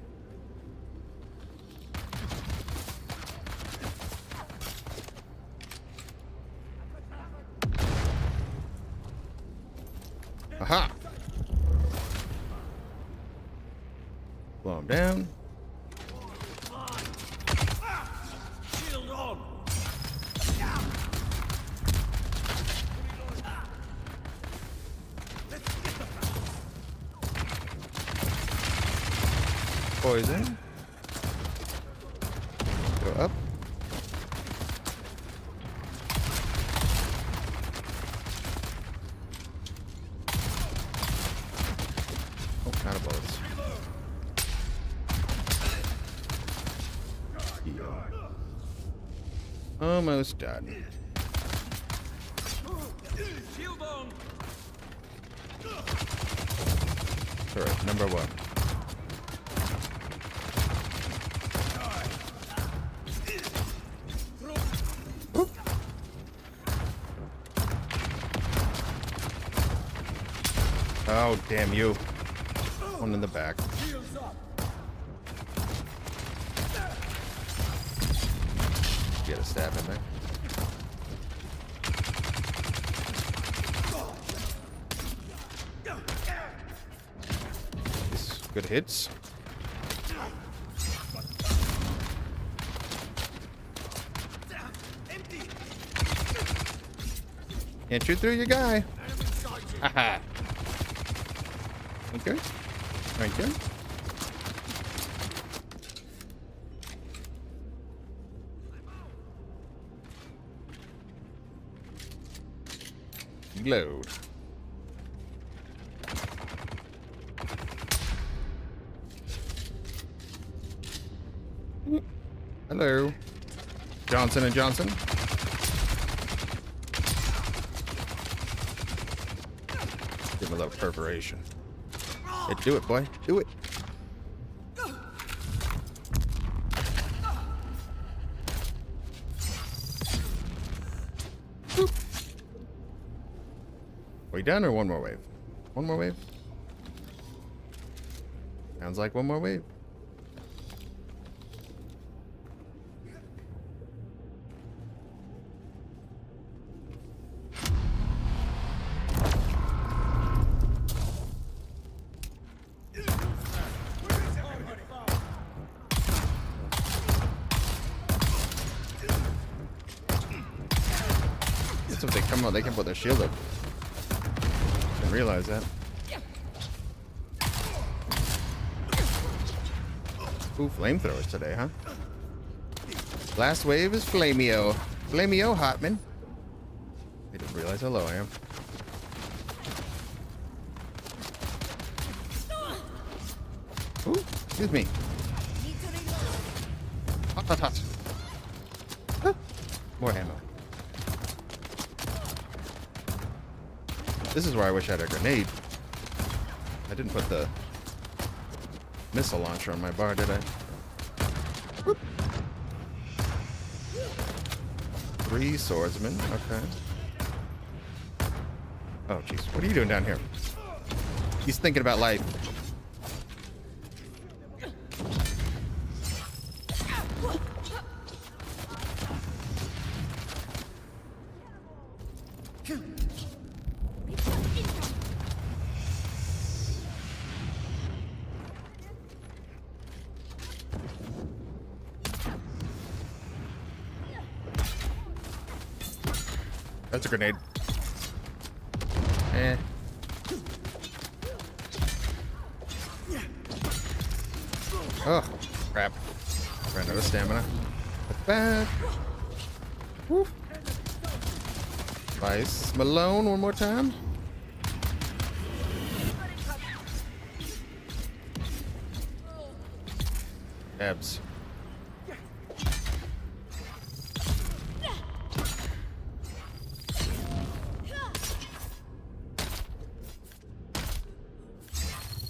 Aha! Blow him down. Shield on. Poison. Go up. Oh, out of bullets. Yeah. Almost done. Shield on. Alright, number 1. Oh, damn you. One in the back. Shields up. Get a stab in there. Good hits. Can't shoot through your guy. Haha. Okay. Okay. Load. Hello. Johnson and Johnson. Give him a little perforation. Hey, do it, boy. Do it. Boop. We done or one more wave? One more wave? Sounds like one more wave. If they come out, they can put their shield up. Didn't realize that. Ooh, flamethrowers today, huh? Last wave is Flameo. Flameo Hotman. I didn't realize how low I am. Ooh, excuse me. Hot, hot, hot. Ah, more ammo. This is where I wish I had a grenade. I didn't put the missile launcher on my bar, did I? Whoop. 3 swordsmen. Okay. Oh, jeez. What are you doing down here? He's thinking about life. That's a grenade. Eh. Oh, crap. Ran out of stamina. Look back. Woo. Vice Malone one more time. Abs.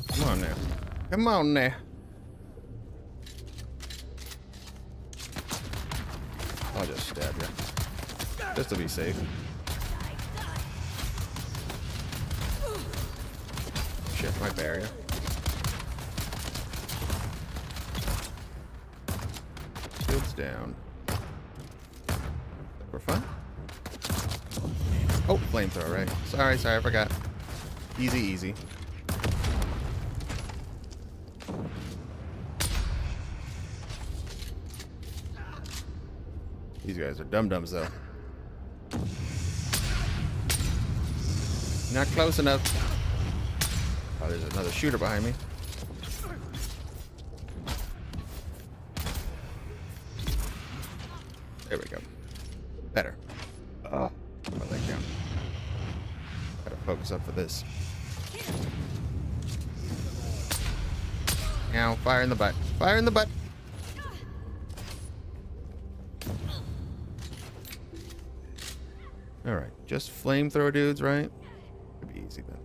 Come on now. Come on now. I'll just stab you. Just to be safe. Shit, my barrier. Shield's down. We're fine. Oh, flamethrower, right? Sorry, I forgot. Easy, easy. These guys are dum-dums, though. Not close enough. Oh, there's another shooter behind me. There we go. Better. Oh, put that down. Gotta focus up for this. Now, fire in the butt. Fire in the butt. Alright, just flamethrower dudes, right? Could be easy then.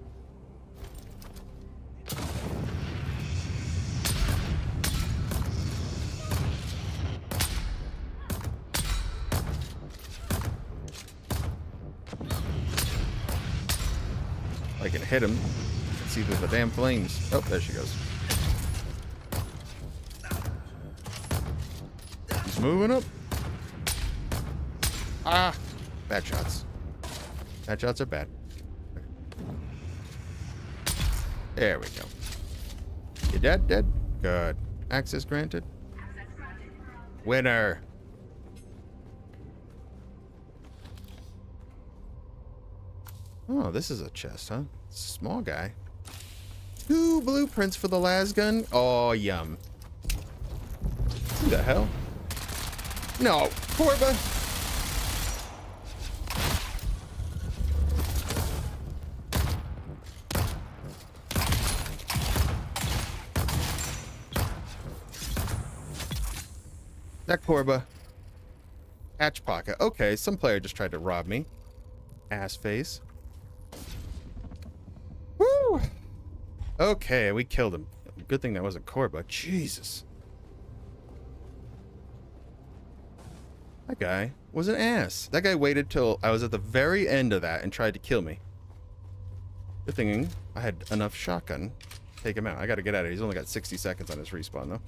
I can hit him. See through the damn flames. Oh, there she goes. He's moving up. Ah! Bad shots. Bad shots are bad. There we go. You dead? Dead? Good. Access granted. Winner. Oh, this is a chest, huh? Small guy. 2 blueprints for the las gun. Oh, yum. Who the hell? No, Corba. That Corba. Hatch pocket. Okay, some player just tried to rob me. Ass face. Woo! Okay, we killed him. Good thing that wasn't Corba. Jesus. That guy was an ass. That guy waited till I was at the very end of that and tried to kill me. Good thing I had enough shotgun to take him out. I gotta get out of here. He's only got 60 seconds on his respawn, though.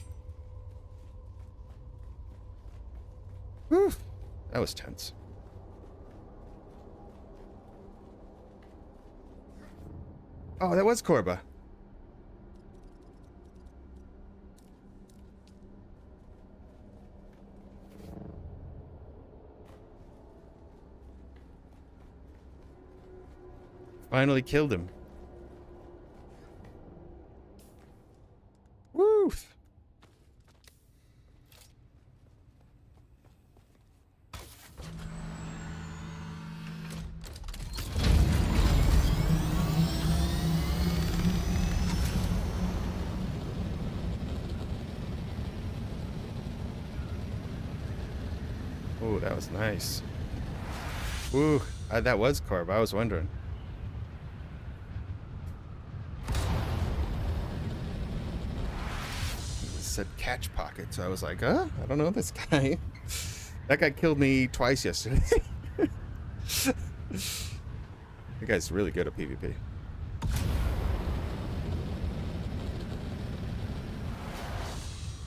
Whew. That was tense. Oh, that was Corba. Finally killed him. Woo! Oh, that was nice. Woo, that was Corb. I was wondering. It said catch pocket, so I was like, huh? I don't know this guy. That guy killed me twice yesterday. That guy's really good at PvP.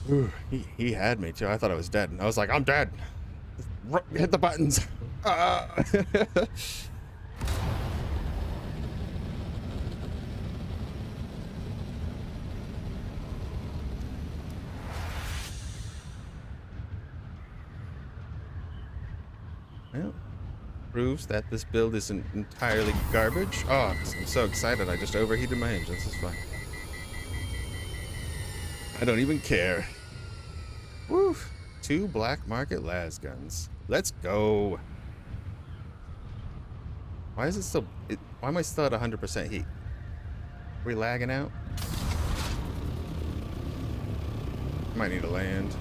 Ooh, he had me too. I thought I was dead. And I was like, I'm dead. Hit the buttons. Well, proves that this build isn't entirely garbage. Oh, I'm so excited. I just overheated my engine. This is fun. I don't even care. Woo! 2 black market las guns. Let's go. Why is it still... why am I still at 100% heat? Are we lagging out? Might need to land.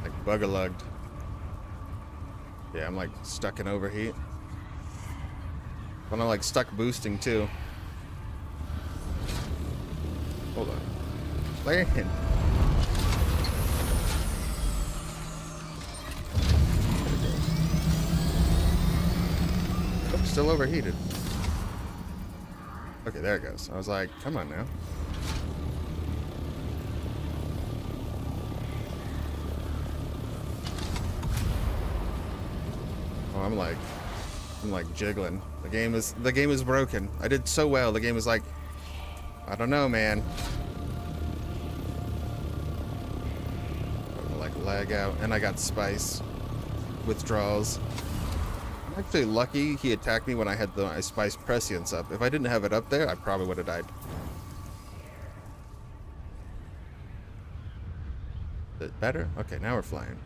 Like bug-a-lugged. Yeah, I'm like stuck in overheat. But I'm like stuck boosting too. Hold on. Land. Oh, still overheated. Okay, there it goes. I was like, come on now. Oh, I'm like jiggling. The game is broken. I did so well. The game is like, I don't know, man. I'm gonna like lag out, and I got spice withdrawals. I'm actually lucky he attacked me when I had my spice prescience up. If I didn't have it up there, I probably would have died. Is it better? Okay, now we're flying.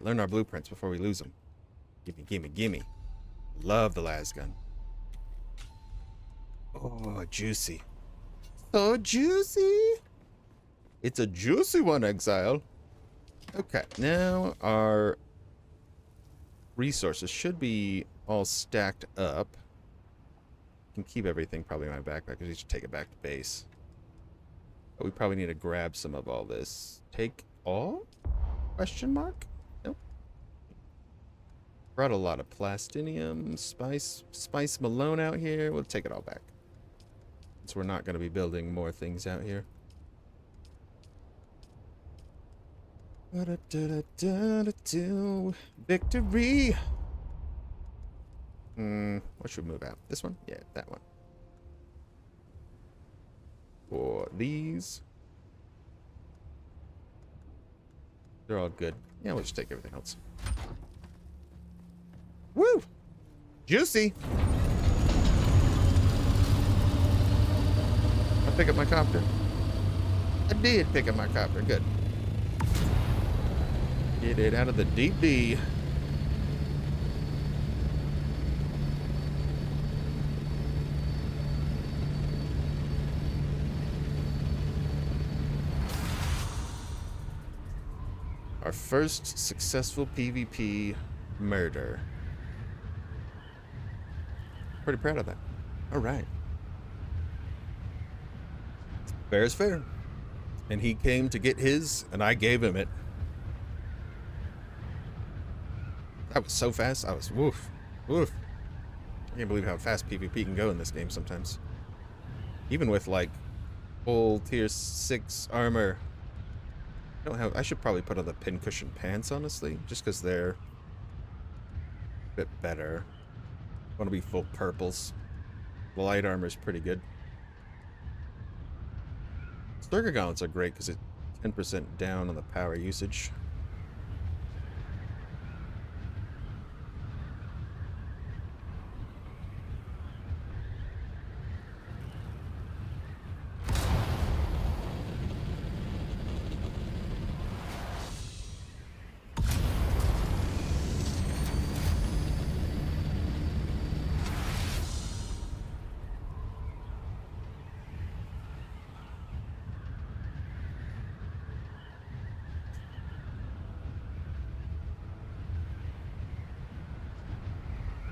Learn our blueprints before we lose them. Gimme, gimme, gimme. Love the las gun. Oh, juicy. So juicy. It's a juicy one, Exile. Okay, now our resources should be all stacked up. can keep everything probably in my backpack because we should take it back to base. But we probably need to grab some of all this. Take all? Question mark? Nope. Brought a lot of plastinium, spice Malone out here. We'll take it all back. Since we're not going to be building more things out here. Victory! What should we move out? This one? Yeah, that one. For these. They're all good. Yeah, we'll just take everything else. Woo! Juicy! I pick up my copter. I did pick up my copter. Good. Get it out of the deep D. Our first successful PvP murder. Pretty proud of that. All right. Fair is fair. And he came to get his, and I gave him it. That was so fast. I was woof. Woof. I can't believe how fast PvP can go in this game sometimes. Even with like full tier 6 armor. I should probably put on the pincushion pants, honestly, just because they're a bit better. I want to be full purples. The light armor is pretty good. Sturger gauntlets are great because it's 10% down on the power usage.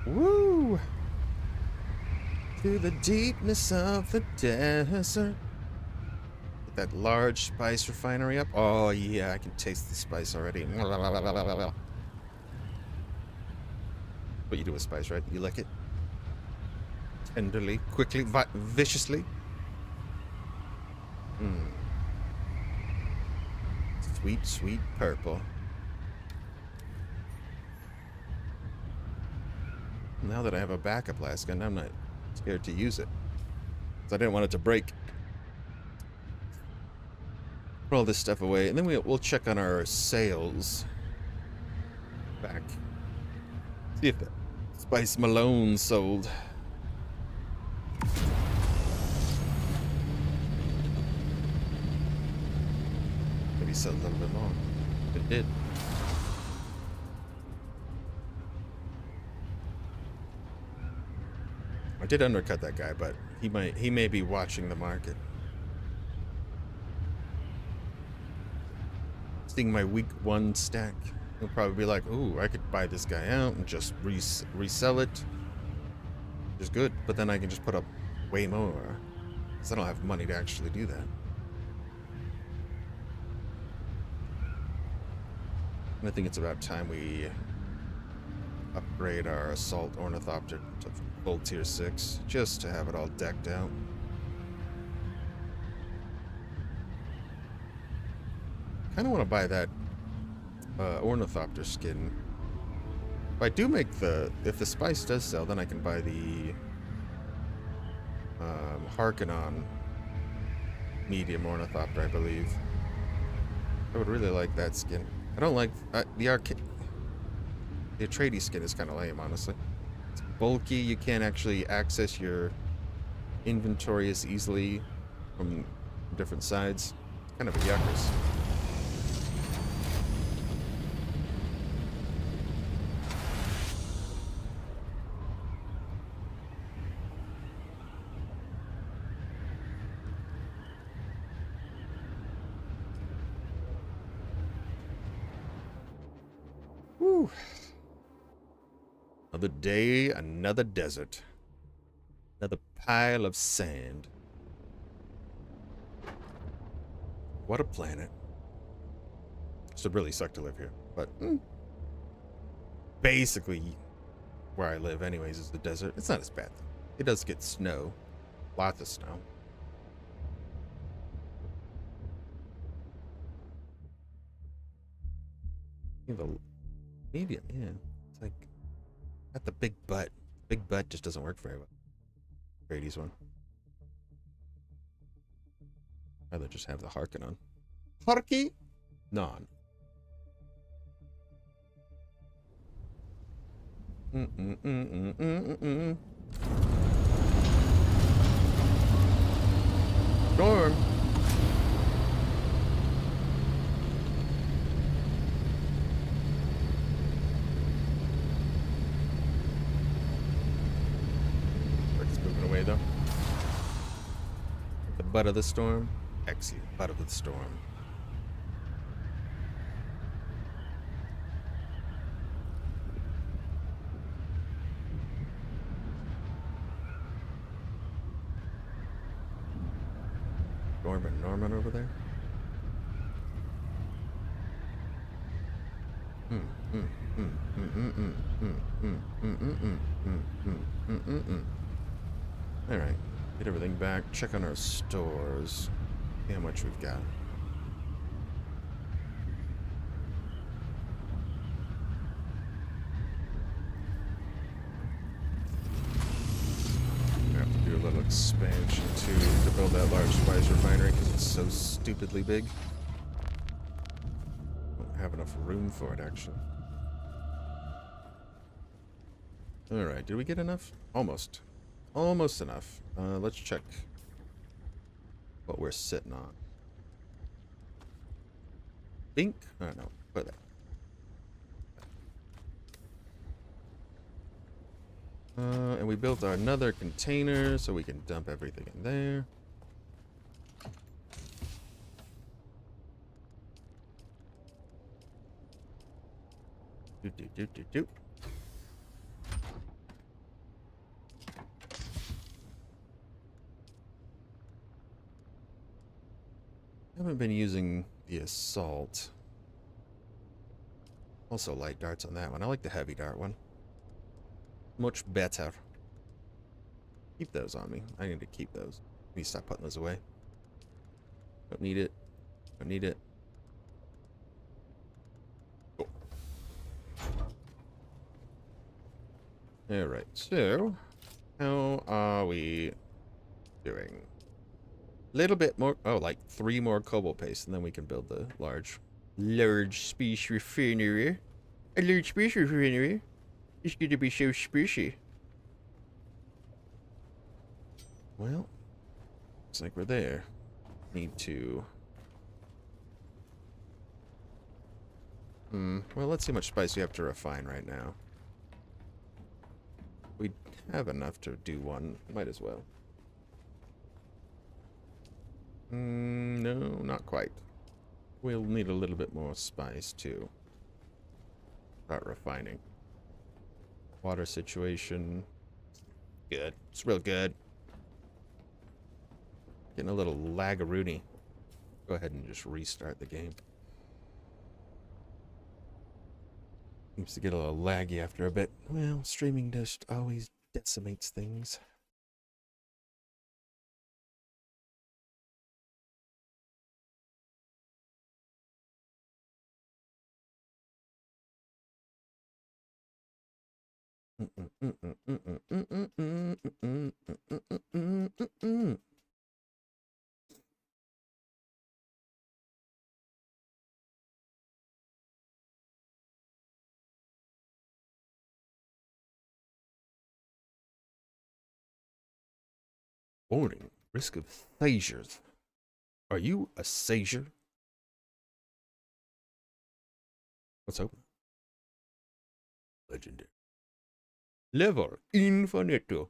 Woo! To the deepness of the desert. Get that large spice refinery up. Oh yeah, I can taste the spice already. What you do with spice, right? You lick it tenderly, quickly, viciously. Sweet, sweet purple. Now that I have a backup blast gun, I'm not scared to use it. Because I didn't want it to break. Put all this stuff away, and then we'll check on our sales. Back. See if the Spice Malone sold. Maybe sold a little bit more. It did. I did undercut that guy, but he may be watching the market. Seeing my week 1 stack, he'll probably be like, "Ooh, I could buy this guy out and just resell it." Which is good, but then I can just put up way more, because I don't have money to actually do that. And I think it's about time we upgrade our Assault Ornithopter to full tier 6, just to have it all decked out. Kinda wanna buy that Ornithopter skin. If I do make if the spice does sell, then I can buy the Harkonnen medium Ornithopter, I believe. I would really like that skin. I don't like the Atreides skin is kind of lame, honestly. It's bulky, you can't actually access your inventory as easily from different sides. It's kind of a yuckers. Woo. Another day, another desert. Another pile of sand. What a planet. This would really suck to live here, but basically where I live anyways is the desert. It's not as bad though. It does get snow. Lots of snow. The medium, yeah. It's like got the big butt. Big butt just doesn't work very well. Brady's one. I'd rather just have the Harkin on. Harky? Non. Storm. It's moving away though. The butt of the storm. Excellent. Butt of the storm. Norman over there. All right, get everything back. Check on our stores. See how much we've got. Do a little expansion to build that large spice refinery because it's so stupidly big. Don't have enough room for it actually. All right, did we get enough? Almost enough. Let's check what we're sitting on. Bink? I don't know. Put that. And we built another container so we can dump everything in there. Do. I haven't been using the assault. Also light darts on that one. I like the heavy dart one. Much better. Keep those on me. I need to keep those. I need to stop putting those away. Don't need it. Don't need it. Cool. Alright, so how are we doing? Little bit more. Oh, like 3 more cobalt paste, and then we can build the large space refinery. A large space refinery. It's going to be so spacey. Well, looks like we're there. Need to. Well, let's see how much spice we have to refine right now. We have enough to do one. Might as well. No, not quite. We'll need a little bit more spice too. Start refining. Water situation. Good. It's real good. Getting a little lagaroony. Go ahead and just restart the game. Seems to get a little laggy after a bit. Well, streaming just always decimates things. Warning. Risk of seizures. Are you a seizure? Let's open. Legendary. Level infinito.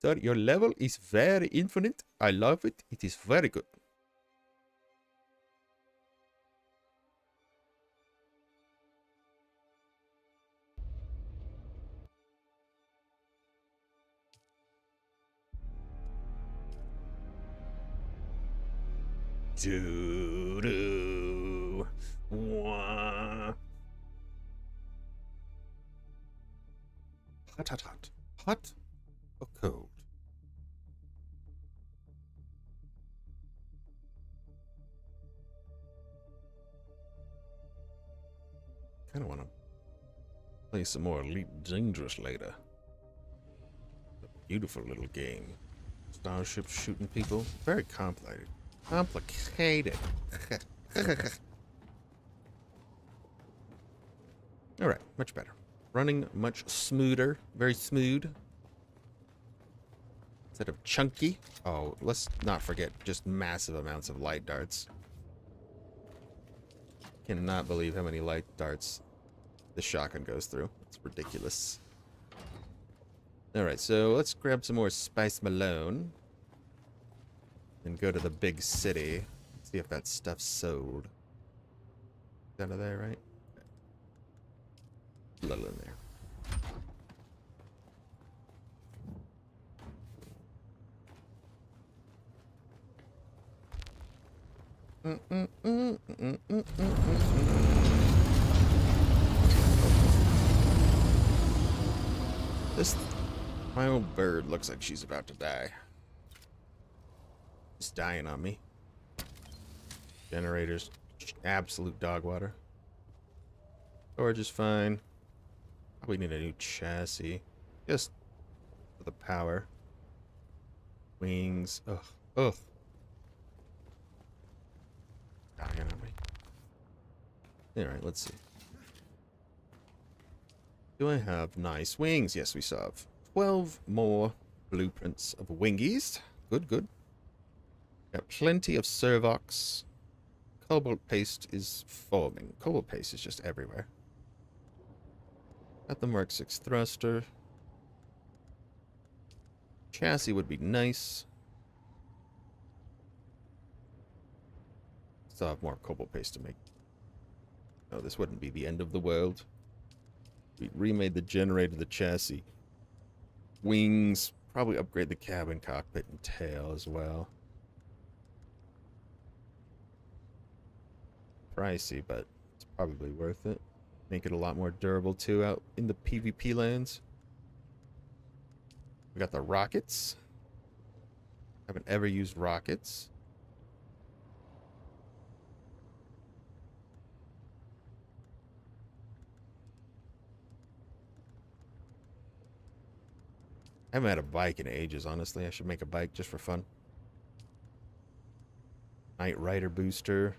Sir, your level is very infinite. I love it. It is very good. Do do. Wah. Hot, hot, hot. Hot or cold? Kind of want to play some more Elite Dangerous later. A beautiful little game. Starship shooting people. Very complicated. Complicated. Alright, much better. Running much smoother. Very smooth. Instead of chunky. Oh, let's not forget just massive amounts of light darts. Cannot believe how many light darts the shotgun goes through. It's ridiculous. Alright, so let's grab some more Spice Malone. And go to the big city. See if that stuff's sold. Out of there, right? A little in there. My old bird looks like she's about to die. She's dying on me. Generators, absolute dog water. Storage is fine. Probably need a new chassis. Just for the power. Wings. Ugh. Ugh. Dying on me. Alright, let's see. Do I have nice wings? Yes, we still have 12 more blueprints of wingies. Good, good. Got plenty of Servox. Cobalt paste is forming. Cobalt paste is just everywhere. Got the Mark 6 thruster. Chassis would be nice. Still have more cobalt paste to make. No, this wouldn't be the end of the world. We remade the generator, the chassis. Wings. Probably upgrade the cabin, cockpit, and tail as well. Pricey, but it's probably worth it. Make it a lot more durable too out in the PvP lands. We got the rockets. Haven't ever used rockets. I haven't had a bike in ages, honestly. I should make a bike just for fun. Knight Rider booster.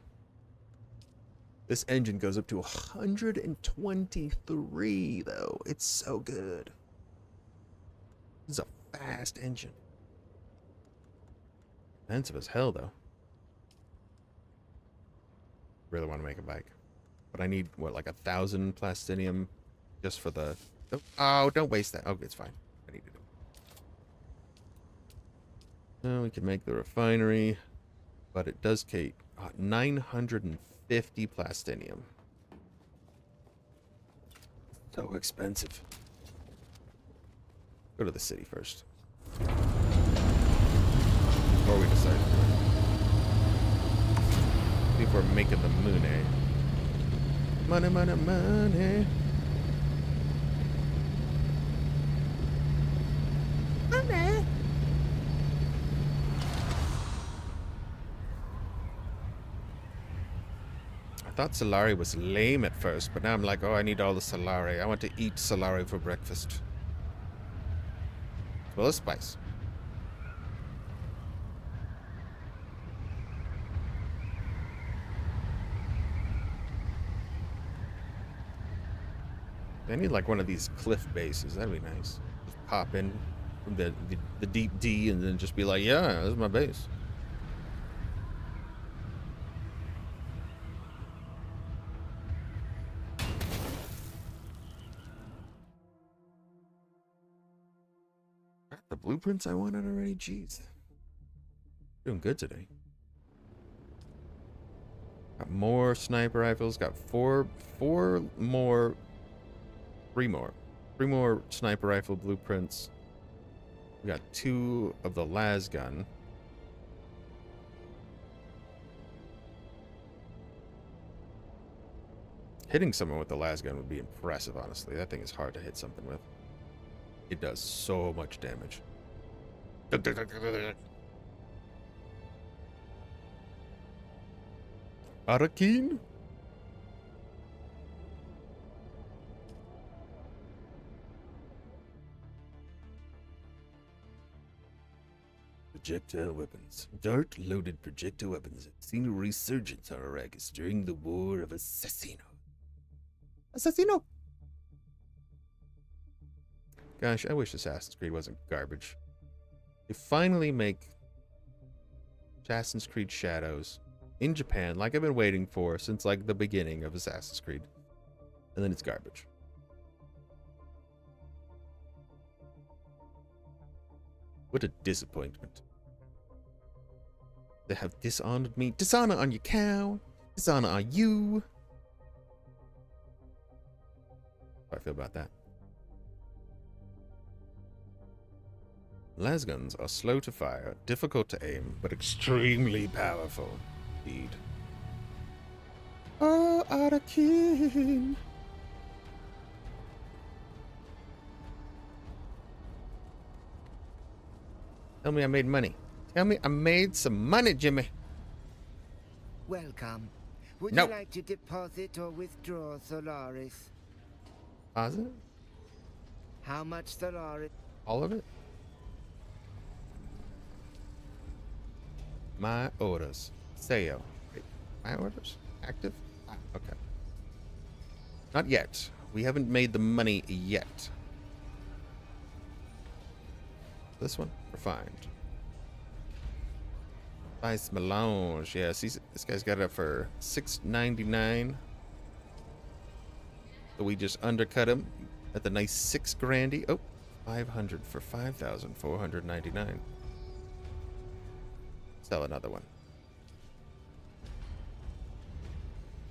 This engine goes up to 123, though. It's so good. This is a fast engine. Expensive as hell, though. Really want to make a bike. But I need, what, like 1,000 plastinium just for the... Oh, don't waste that. Oh, it's fine. I need it. We can make the refinery, but it does take 950 plastinium. So expensive. Go to the city first. Before we decide. See if we're making the moon, eh? Money, money, money. Money. I thought Solari was lame at first, but now I'm like, oh, I need all the Solari. I want to eat Solari for breakfast. Full of spice. I need like one of these cliff bases. That'd be nice. Just pop in from the deep D and then just be like, yeah, this is my base. The blueprints I wanted already? Jeez. Doing good today. Got more sniper rifles. Got three more sniper rifle blueprints. We got 2 of the las gun. Hitting someone with the lasgun would be impressive, honestly. That thing is hard to hit something with. It does so much damage. Arrakis? Projectile weapons. Dart-loaded projectile weapons have seen a resurgence on Arrakis during the War of Assassino. Assassino! Gosh, I wish Assassin's Creed wasn't garbage. They finally make Assassin's Creed Shadows in Japan, like I've been waiting for since like the beginning of Assassin's Creed. And then it's garbage. What a disappointment. They have dishonored me. Dishonor on you, cow. Dishonor on you. How do I feel about that? Lasguns are slow to fire, difficult to aim, but extremely powerful. Indeed. Oh, Arrakis. Tell me I made money. Tell me I made some money, Jimmy. Welcome. Would No. you like to deposit or withdraw Solaris? Pause it? How much Solaris? All of it? My orders. Sale. Wait, my orders? Active? Ah, okay. Not yet. We haven't made the money yet. This one? Refined. Nice melange. Yeah, see, this guy's got it up for $6.99. So we just undercut him at the nice $6,000. Oh, 500 for 5,499. Sell another one.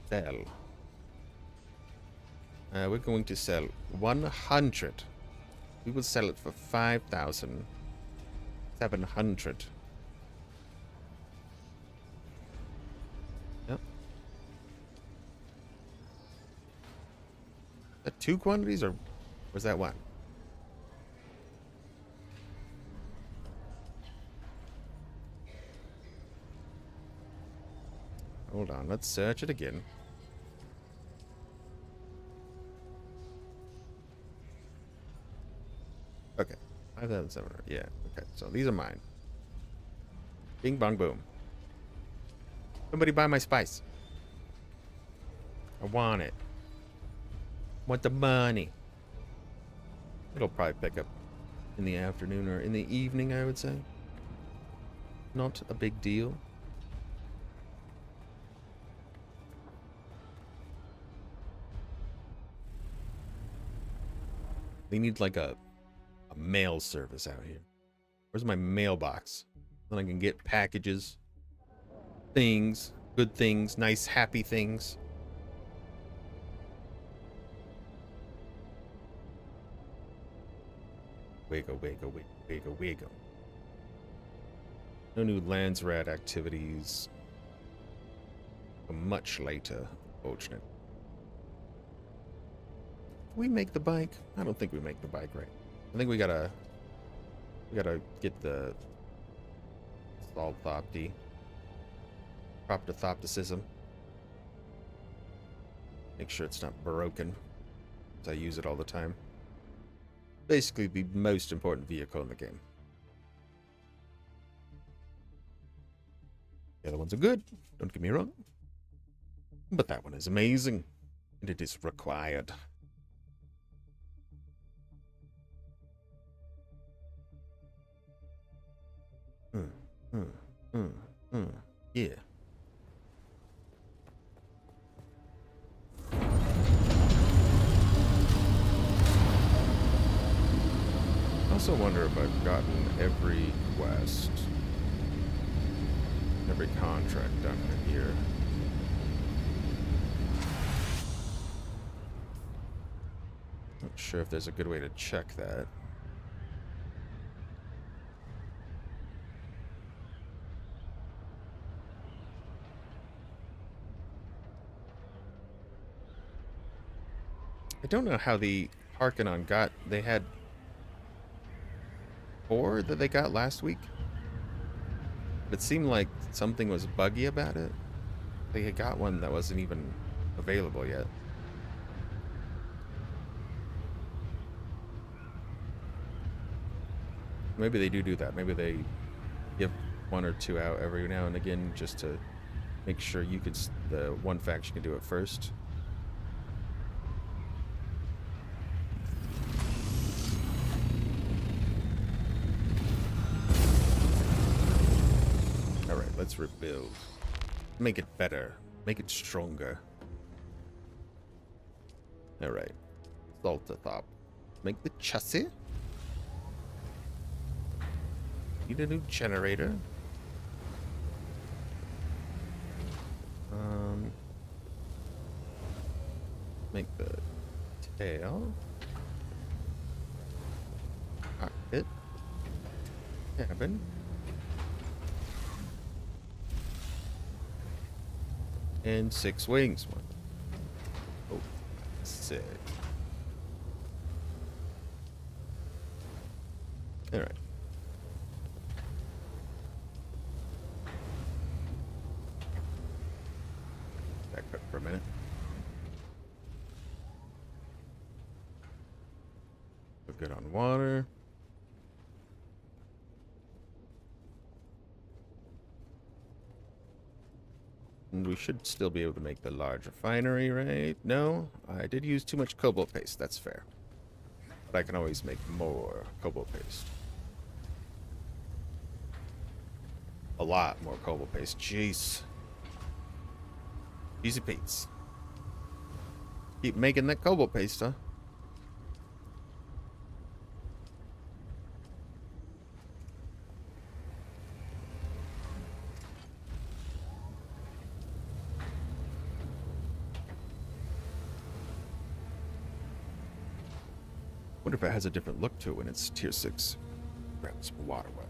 Sell. We're going to sell 100. We will sell it for 5,700. Yep. Is that two quantities or was that one? Hold on, let's search it again. Okay, 5,700. Yeah, okay, so these are mine. Bing, bong, boom. Somebody buy my spice. I want it. Want the money. It'll probably pick up in the afternoon or in the evening, I would say. Not a big deal. They need like a mail service out here. Where's my mailbox? Then I can get packages, things, good things, nice, happy things. Wiggle, wiggle, wiggle, wiggle, wiggle. No new Landsrat activities. Much later, fortunate. We make the bike? I don't think we make the bike right. I think we gotta get the Salthopty. Proptothopticism. Make sure it's not broken. Because I use it all the time. Basically the most important vehicle in the game. The other ones are good, don't get me wrong. But that one is amazing. And it is required. Yeah. I also wonder if I've gotten every quest, every contract done in here. Not sure if there's a good way to check that. I don't know how the Harkonnen got. They had 4 that they got last week. But it seemed like something was buggy about it. They had got one that wasn't even available yet. Maybe they do that. Maybe they give 1 or 2 out every now and again just to make sure you could, the one faction can do it first. Alright, let's rebuild. Make it better. Make it stronger. Alright. Saltatop. Make the chassis. Need a new generator. Make the tail. Cockpit. Cabin. And 6 wings. 1. Oh, 6. Alright. Back up for a minute. We're good on water. And we should still be able to make the large refinery, right? No, I did use too much cobalt paste. That's fair. But I can always make more cobalt paste. A lot more cobalt paste. Jeez. Easy Pete's. Keep making that cobalt paste, huh? Wonder if it has a different look to it when it's tier 6. Grab some water wet.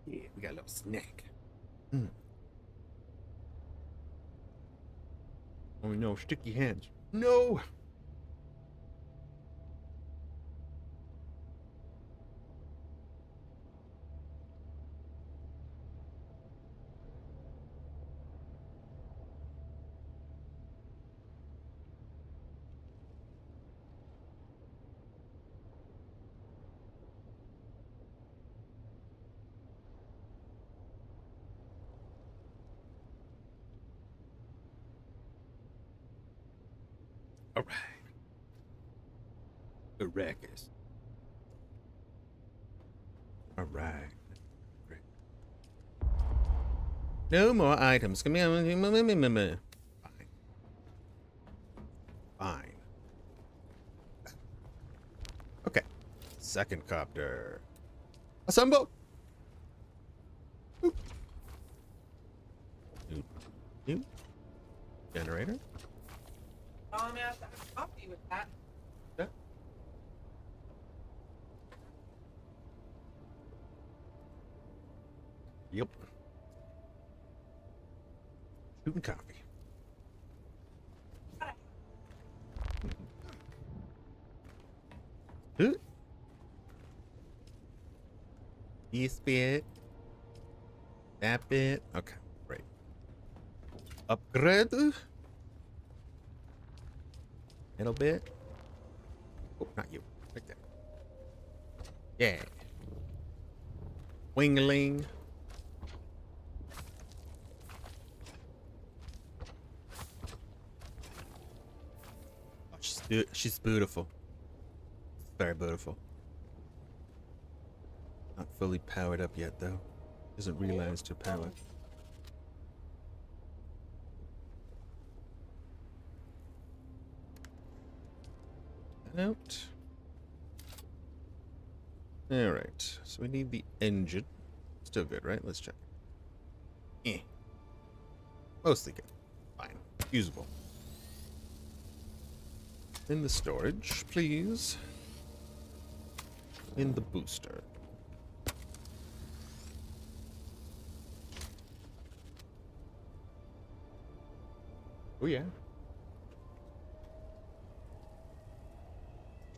Yeah, we got a little snack. Oh no, sticky hands. No! All right. Arrakis. All right. Great. No more items. Come here. Fine. Fine. Okay. Second copter. Assemble. Oop. Oop. Oop. Generator. I'm gonna have to have coffee with that. Yeah. Yep. Shooting coffee. Ooh. This bit. That bit. Okay, great. Upgrade. Little bit. Oh, not you. Right there. Yeah. Wingling. Oh, she's beautiful. Very beautiful. Not fully powered up yet, though. Doesn't realize to power. Out. Alright, so we need the engine. Still good, right? Let's check. Mostly good. Fine. Usable. In the storage, please. In the booster. Oh yeah.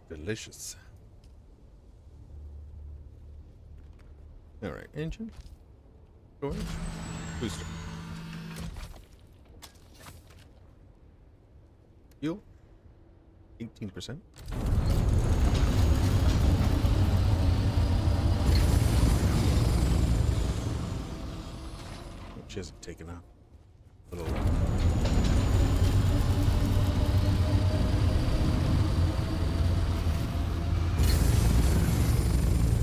Delicious. All right, engine, storage, booster, fuel, 18%. She hasn't taken off. A little.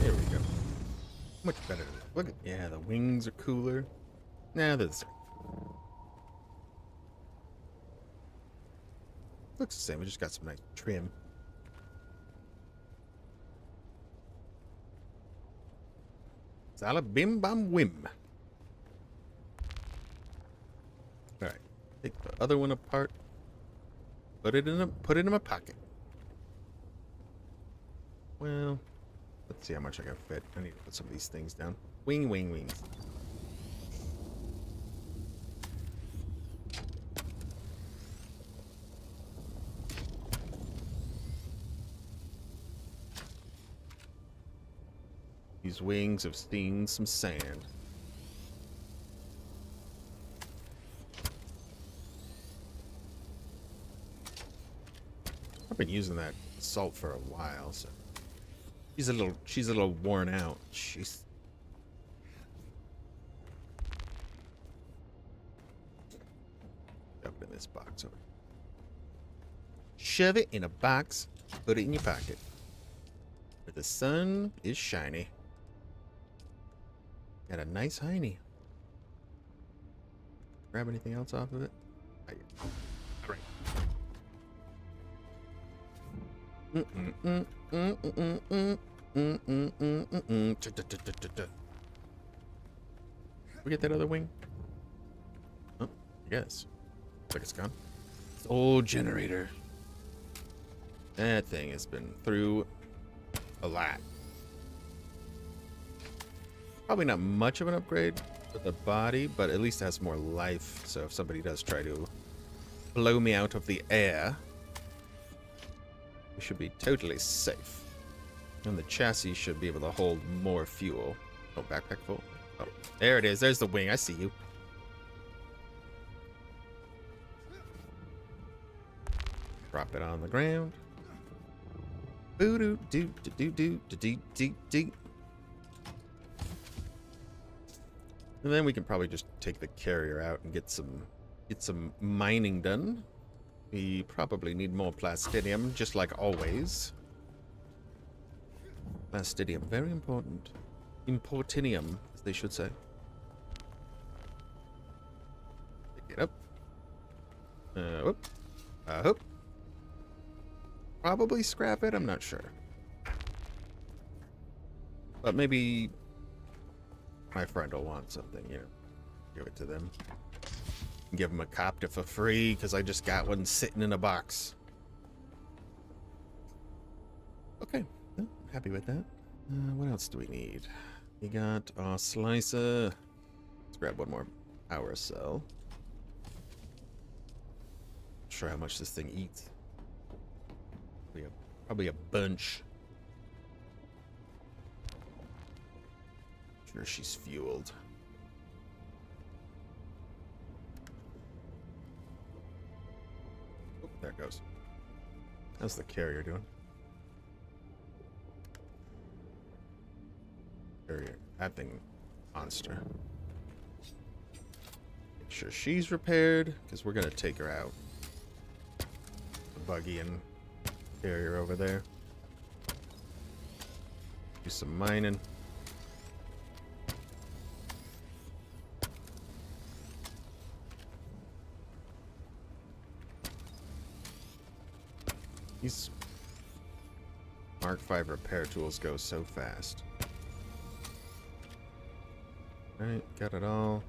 There we go. Much better. Look at, yeah, the wings are cooler. Nah, they're the same. Looks the same. We just got some nice trim. Salad bim bam whim. All right, take the other one apart. Put it in my pocket. Well, let's see how much I can fit. I need to put some of these things down. Wings. These wings have seen some sand. I've been using that salt for a while, so she's a little worn out. She's shove it in this box over. Shove it in a box, put it in your pocket. Where the sun is shiny. Got a nice hiney. Grab anything else off of it? Great. We get that other wing? Oh, yes. Looks like it's gone. It's old generator. That thing has been through a lot. Probably not much of an upgrade with the body, but at least it has more life. So if somebody does try to blow me out of the air, we should be totally safe. And the chassis should be able to hold more fuel. Oh, backpack full. Oh, there it is. There's the wing. I see you. Drop it on the ground. Boo doo doo doo doo doo doo doo. And then we can probably just take the carrier out and get some mining done. We probably need more plastidium, just like always. Plastidium, very important. Importinium, as they should say. Pick it up. Whoop. Whoop. Probably scrap it, I'm not sure. But maybe my friend will want something, you know. Give it to them. Give them a copter for free, because I just got one sitting in a box. Okay, I'm happy with that. What else do we need? We got our slicer. Let's grab one more power cell. Not sure how much this thing eats. Probably a bunch. Sure she's fueled. Oh, there it goes. How's the carrier doing? Carrier, that thing, monster. Make sure she's repaired, because we're gonna take her out. The buggy and carrier over there. Do some mining. These Mark V repair tools go so fast. Alright, got it all.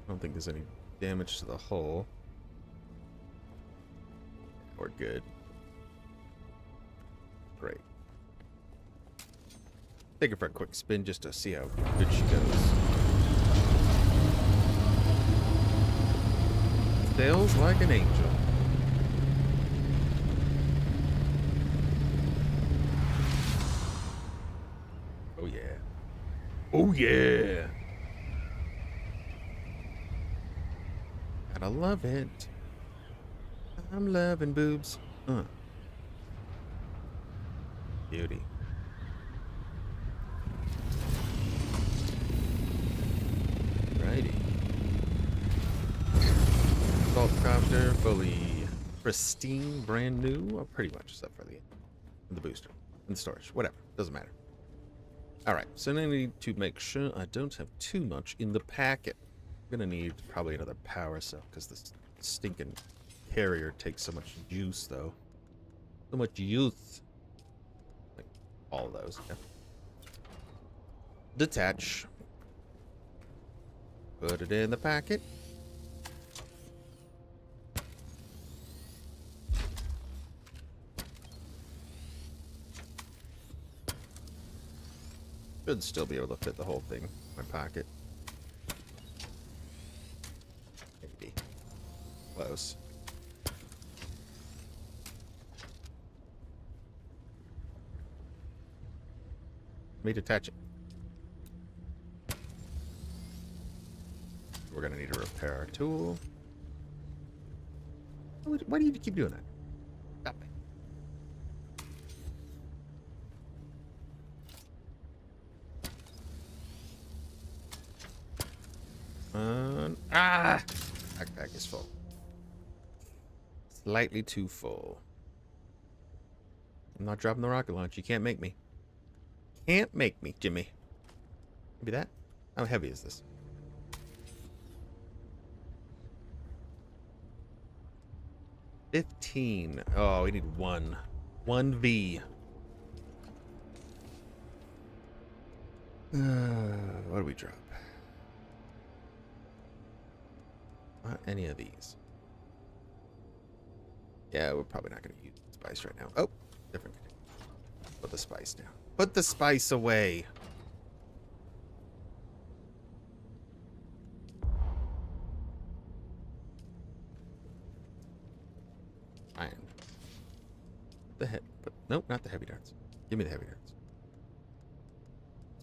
I don't think there's any damage to the hull. We're good. Great. Take her for a quick spin just to see how good she goes. Sails like an angel. Oh yeah. Oh yeah. Gotta love it. I'm loving boobs. Beauty. Righty. Assault copter, fully pristine, brand new. Pretty much, except for the booster and the storage. Whatever. Doesn't matter. Alright, so now I need to make sure I don't have too much in the packet. I'm gonna need probably another power cell because this stinking carrier takes so much juice, though. So much youth. Like all of those. Yeah. Detach. Put it in the packet. Should still be able to fit the whole thing in my pocket. Maybe. Close. Let me detach it. We're gonna need to repair our tool. Why do you keep doing that? Stop it. Backpack is full. Slightly too full. I'm not dropping the rocket launch. You can't make me. Can't make me, Jimmy. Maybe that? How heavy is this? $15. Oh, we need one. 1V. What do we drop? Not any of these. Yeah, we're probably not going to use spice right now. Oh, different. Put the spice down. Put the spice away. Iron. The head. Nope, not the heavy darts. Give me the heavy darts.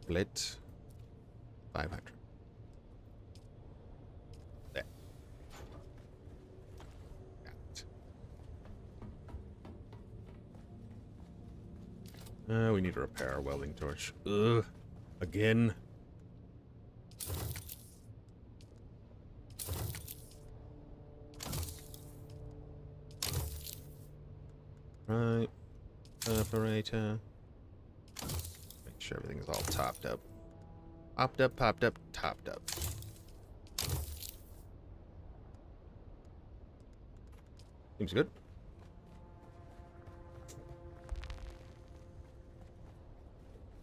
Split. 500. There. Got it. We need to repair our welding torch. Ugh. Again. Right. Operator. Make sure everything's all topped up. Popped up, popped up, topped up. Seems good.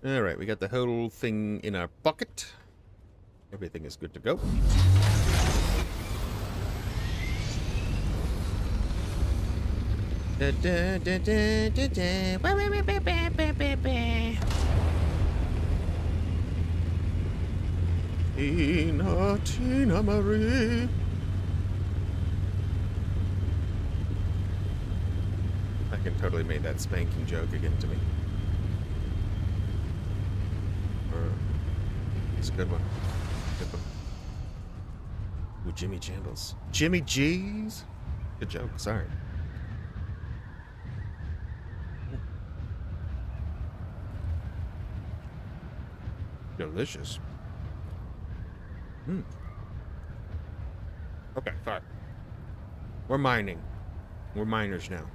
Alright, we got the whole thing in our bucket. Everything is good to go. Da, da, da, da, da, da. Ba, ba, ba, ba, ba, ba, ba. Tina, Tina Marie. I can totally make that spanking joke again to me. It's a good one. Good one. Ooh, Jimmy Jambles. Jimmy G's? Good joke, sorry. Delicious. Okay, fine. We're mining. We're miners now.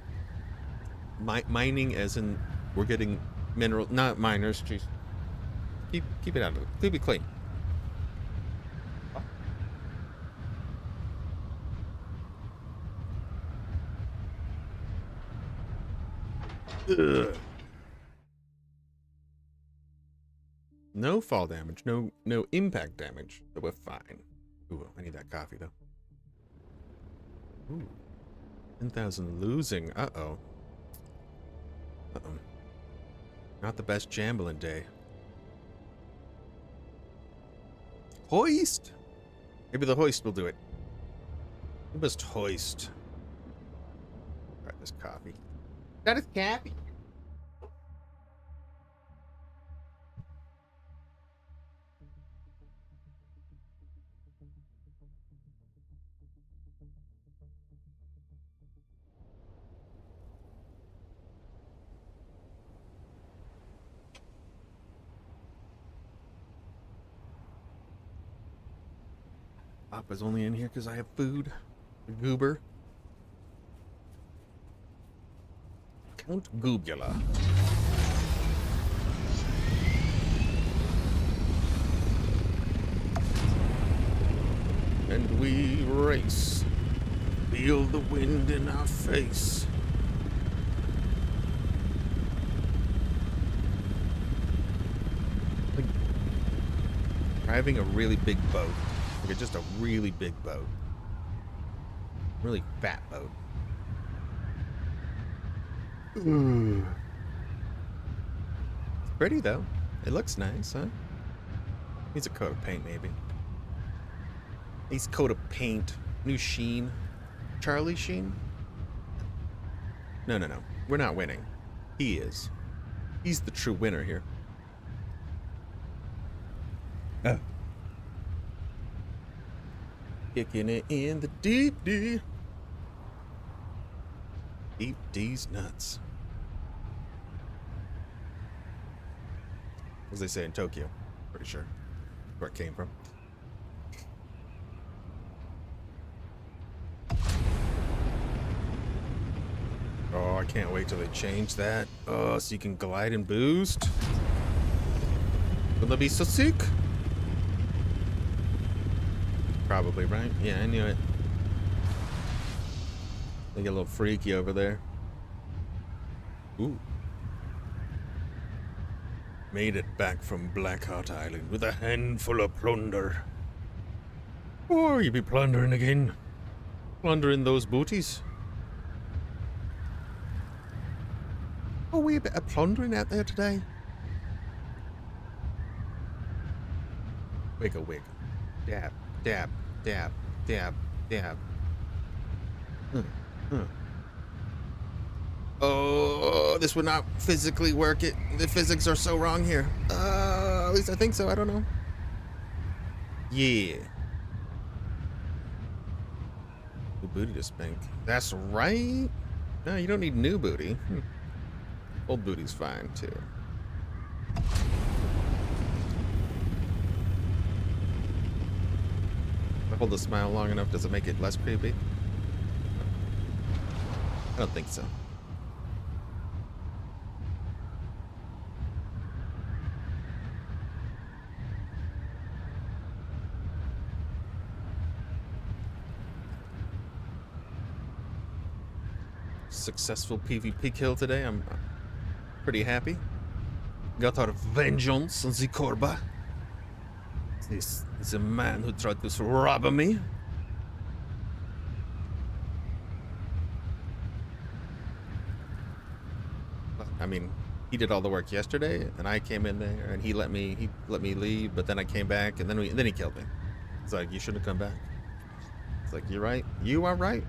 Mining as in we're getting mineral, not miners. Jeez. Keep it out of it. Keep it clean. Ugh. No fall damage, no impact damage, so we're fine. Ooh, I need that coffee though. Ooh. 10,000 losing. Uh-oh. Uh-oh. Not the best jambling day. Hoist? Maybe the hoist will do it. We must hoist. Try this coffee. That is coffee. Papa's only in here because I have food. The goober. Count Goobula. And we race. Feel the wind in our face. Like driving a really big boat. Like just a really big boat. Really fat boat. Ooh. It's pretty though. It looks nice, huh? Needs a coat of paint maybe. Nice coat of paint. New sheen. Charlie Sheen? No. We're not winning. He is. He's the true winner here. Oh. Kicking it in the deep D. Deep D's nuts. As they say in Tokyo. Pretty sure. Where it came from. Oh, I can't wait till they change that. Oh, so you can glide and boost. Will that be so sick? Probably, right? Yeah, I knew it. They get a little freaky over there. Ooh. Made it back from Blackheart Island with a handful of plunder. Or you be plundering again. Plundering those booties. Oh, we a bit of plundering out there today. Wiggle, wiggle. Dab, dab, dab, dab, dab. Oh, this would not physically work. The physics are so wrong here. At least I think so. I don't know. Yeah. New booty to spank. That's right. No, you don't need new booty. Old booty's fine too. If I hold the smile long enough, does it make it less creepy? I don't think so. successful PvP kill today. I'm pretty happy. Got our vengeance on the Korba. This is a man who tried to rob me. I mean, he did all the work yesterday, and I came in there, and he let me leave. But then I came back, and then he killed me. It's like, you shouldn't have come back. It's like, you're right. You are right.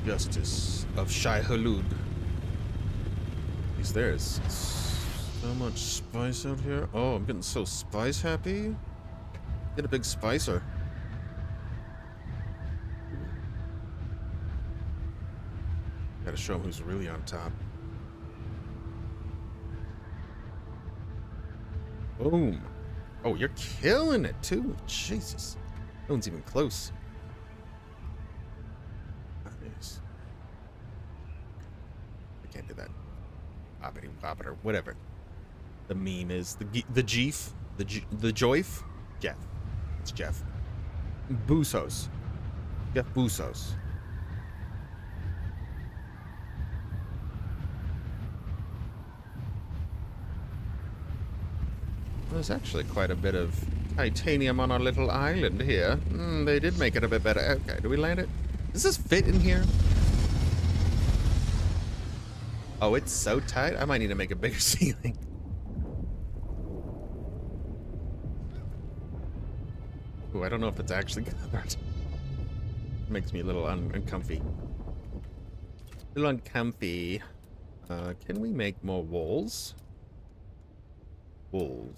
Justice of Shai Hulud. There's so much spice out here. Oh, I'm getting so spice happy. Get a big spicer. Gotta show him who's really on top. Boom. Oh, you're killing it too. Jesus. No one's even close. Nice. I can't do that. Bobbity, whatever. The meme is the Jeef, the Joif, Jeff. It's Jeff. Busos. Jeff Busos. There's actually quite a bit of titanium on our little island here. They did make it a bit better. Okay, do we land it? Does this fit in here? Oh, it's so tight. I might need to make a bigger ceiling. Ooh, I don't know if it's actually covered. Makes me a little uncomfy. A little uncomfy. Can we make more walls? Walls.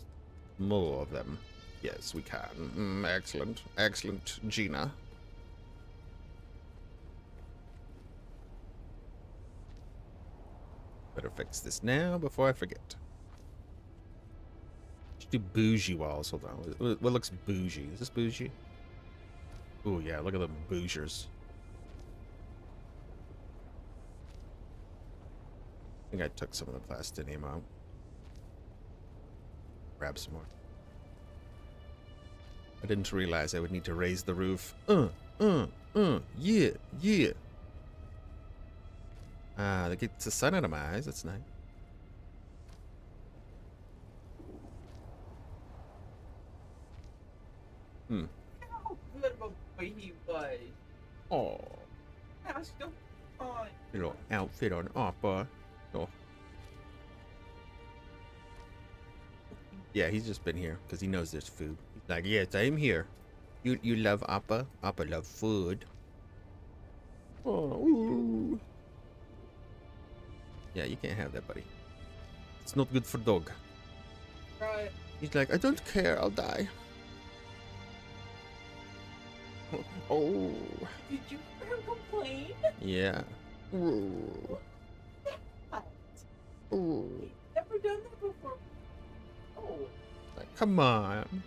More of them. Yes, we can. Excellent. Excellent, Gina. Better fix this now before I forget. Should do bougie walls. Hold on. What looks bougie? Is this bougie? Oh yeah, look at the bougers. I think I took some of the plastinium out. Grab some more. I didn't realize I would need to raise the roof. Yeah, yeah. Ah, that gets the sun out of my eyes. That's nice. How good of a boy he was. Oh, That's so fun. little outfit on Appa. Oh. Yeah, he's just been here because he knows there's food. He's like, yes, I'm here. You love Appa? Appa love food. Oh, ooh. Yeah, you can't have that, buddy. It's not good for dog. Right. He's like, I don't care, I'll die. Oh. Did you hear him complain? Yeah. Ooh. Ooh. He's never done that before. Oh. Like, come on.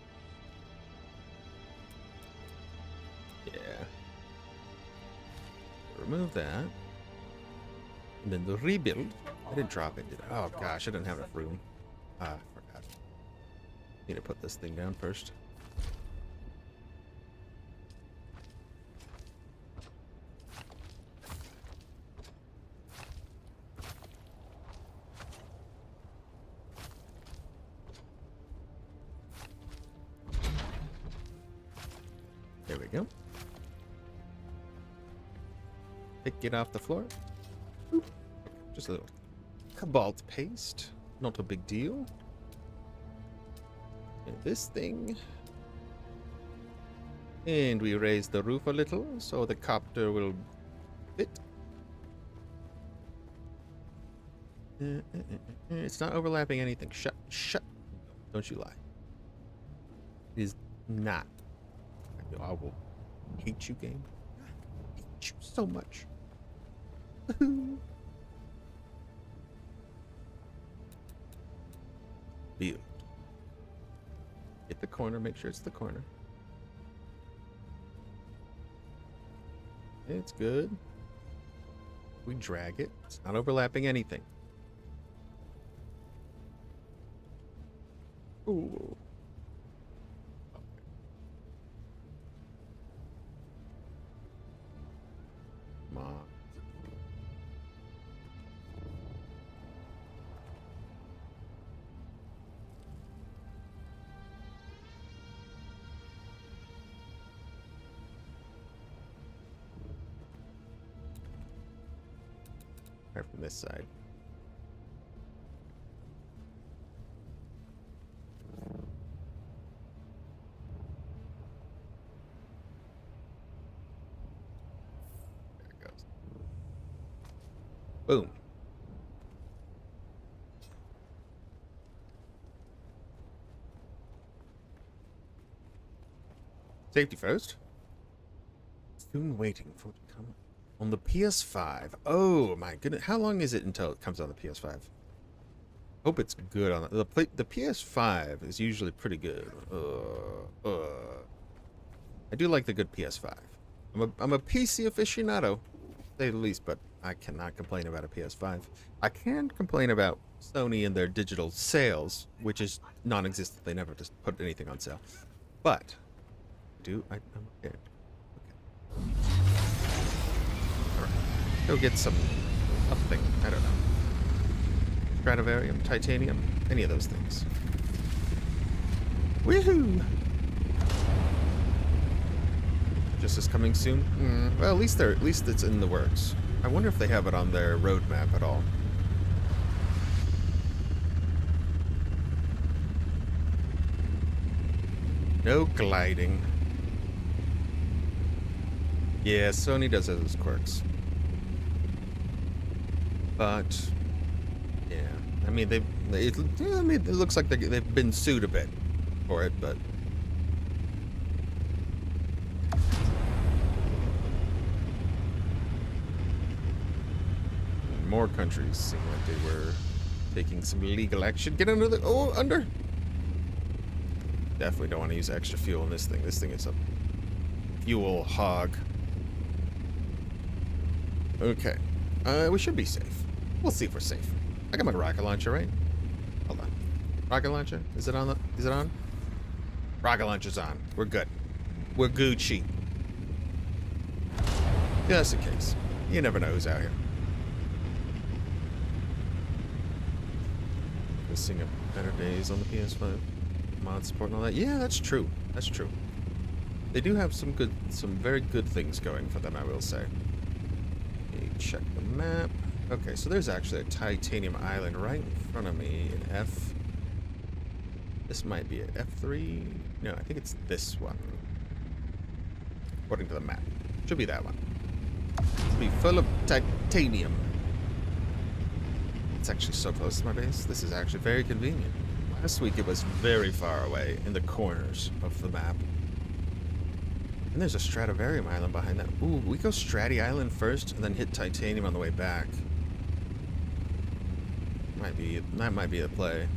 Yeah. Remove that. And then the rebuild. I didn't drop it, did I? Oh gosh, I didn't have enough room. Ah, I forgot. Need to put this thing down first. There we go. Pick it off the floor. Oop. Just a little cobalt paste. Not a big deal. And this thing. And we raise the roof a little so the copter will fit. It's not overlapping anything. Shut. Don't you lie. It is not. I will hate you, game. I hate you so much. Build. Hit the corner, make sure it's the corner. It's good. We drag it. It's not overlapping anything. Ooh. Come on. Right from this side. There it goes. Boom. Safety first. Soon waiting for it to come on the PS5. Oh my goodness. How long is it until it comes on the PS5? Hope it's good on the PS5 is usually pretty good. I do like the good PS5. I'm a PC aficionado, to say the least, but I cannot complain about a PS5. I can complain about Sony and their digital sales, which is non-existent. They never just put anything on sale. But I'm okay. Alright. Go get something. I don't know. Stradivarium, titanium, any of those things. Woohoo! Justice coming soon? Well, at least it's in the works. I wonder if they have it on their roadmap at all. No gliding. Yeah, Sony does have those quirks. But yeah, I mean it looks like they've been sued a bit for it, but more countries seem like they were taking some legal action. Get under the under. Definitely don't want to use extra fuel in this thing. This thing is a fuel hog. Okay. We should be safe. We'll see if we're safe. I got my rocket launcher, right? Hold on. Rocket launcher? Is it on? Is it on? Rocket launcher's on. We're good. We're Gucci. Just in case. You never know who's out here. Missing a better days on the PS5. Mod support and all that. Yeah, that's true. That's true. They do have some very good things going for them, I will say. Check the map. Okay, so there's actually a titanium island right in front of me in F. This might be at F3. No, I think it's this one. According to the map. Should be that one. It'll be full of titanium. It's actually so close to my base. This is actually very convenient. Last week it was very far away in the corners of the map. And there's a Stradivarium island behind that. Ooh, we go Stratty Island first and then hit Titanium on the way back. That might be a play.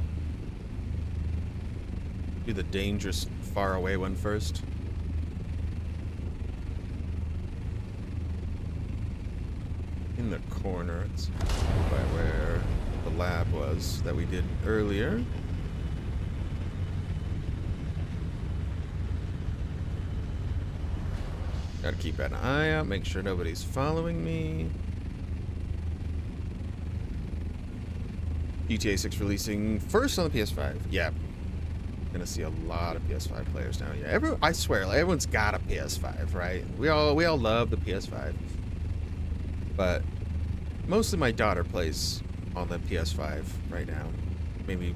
Do the dangerous far away one first. In the corner, it's by where the lab was that we did earlier. Gotta keep an eye out, make sure nobody's following me. GTA 6 releasing first on the PS5. Yeah. Gonna see a lot of PS5 players now. Yeah, I swear, like, everyone's got a PS5, right? We all love the PS5. But mostly my daughter plays on the PS5 right now. Maybe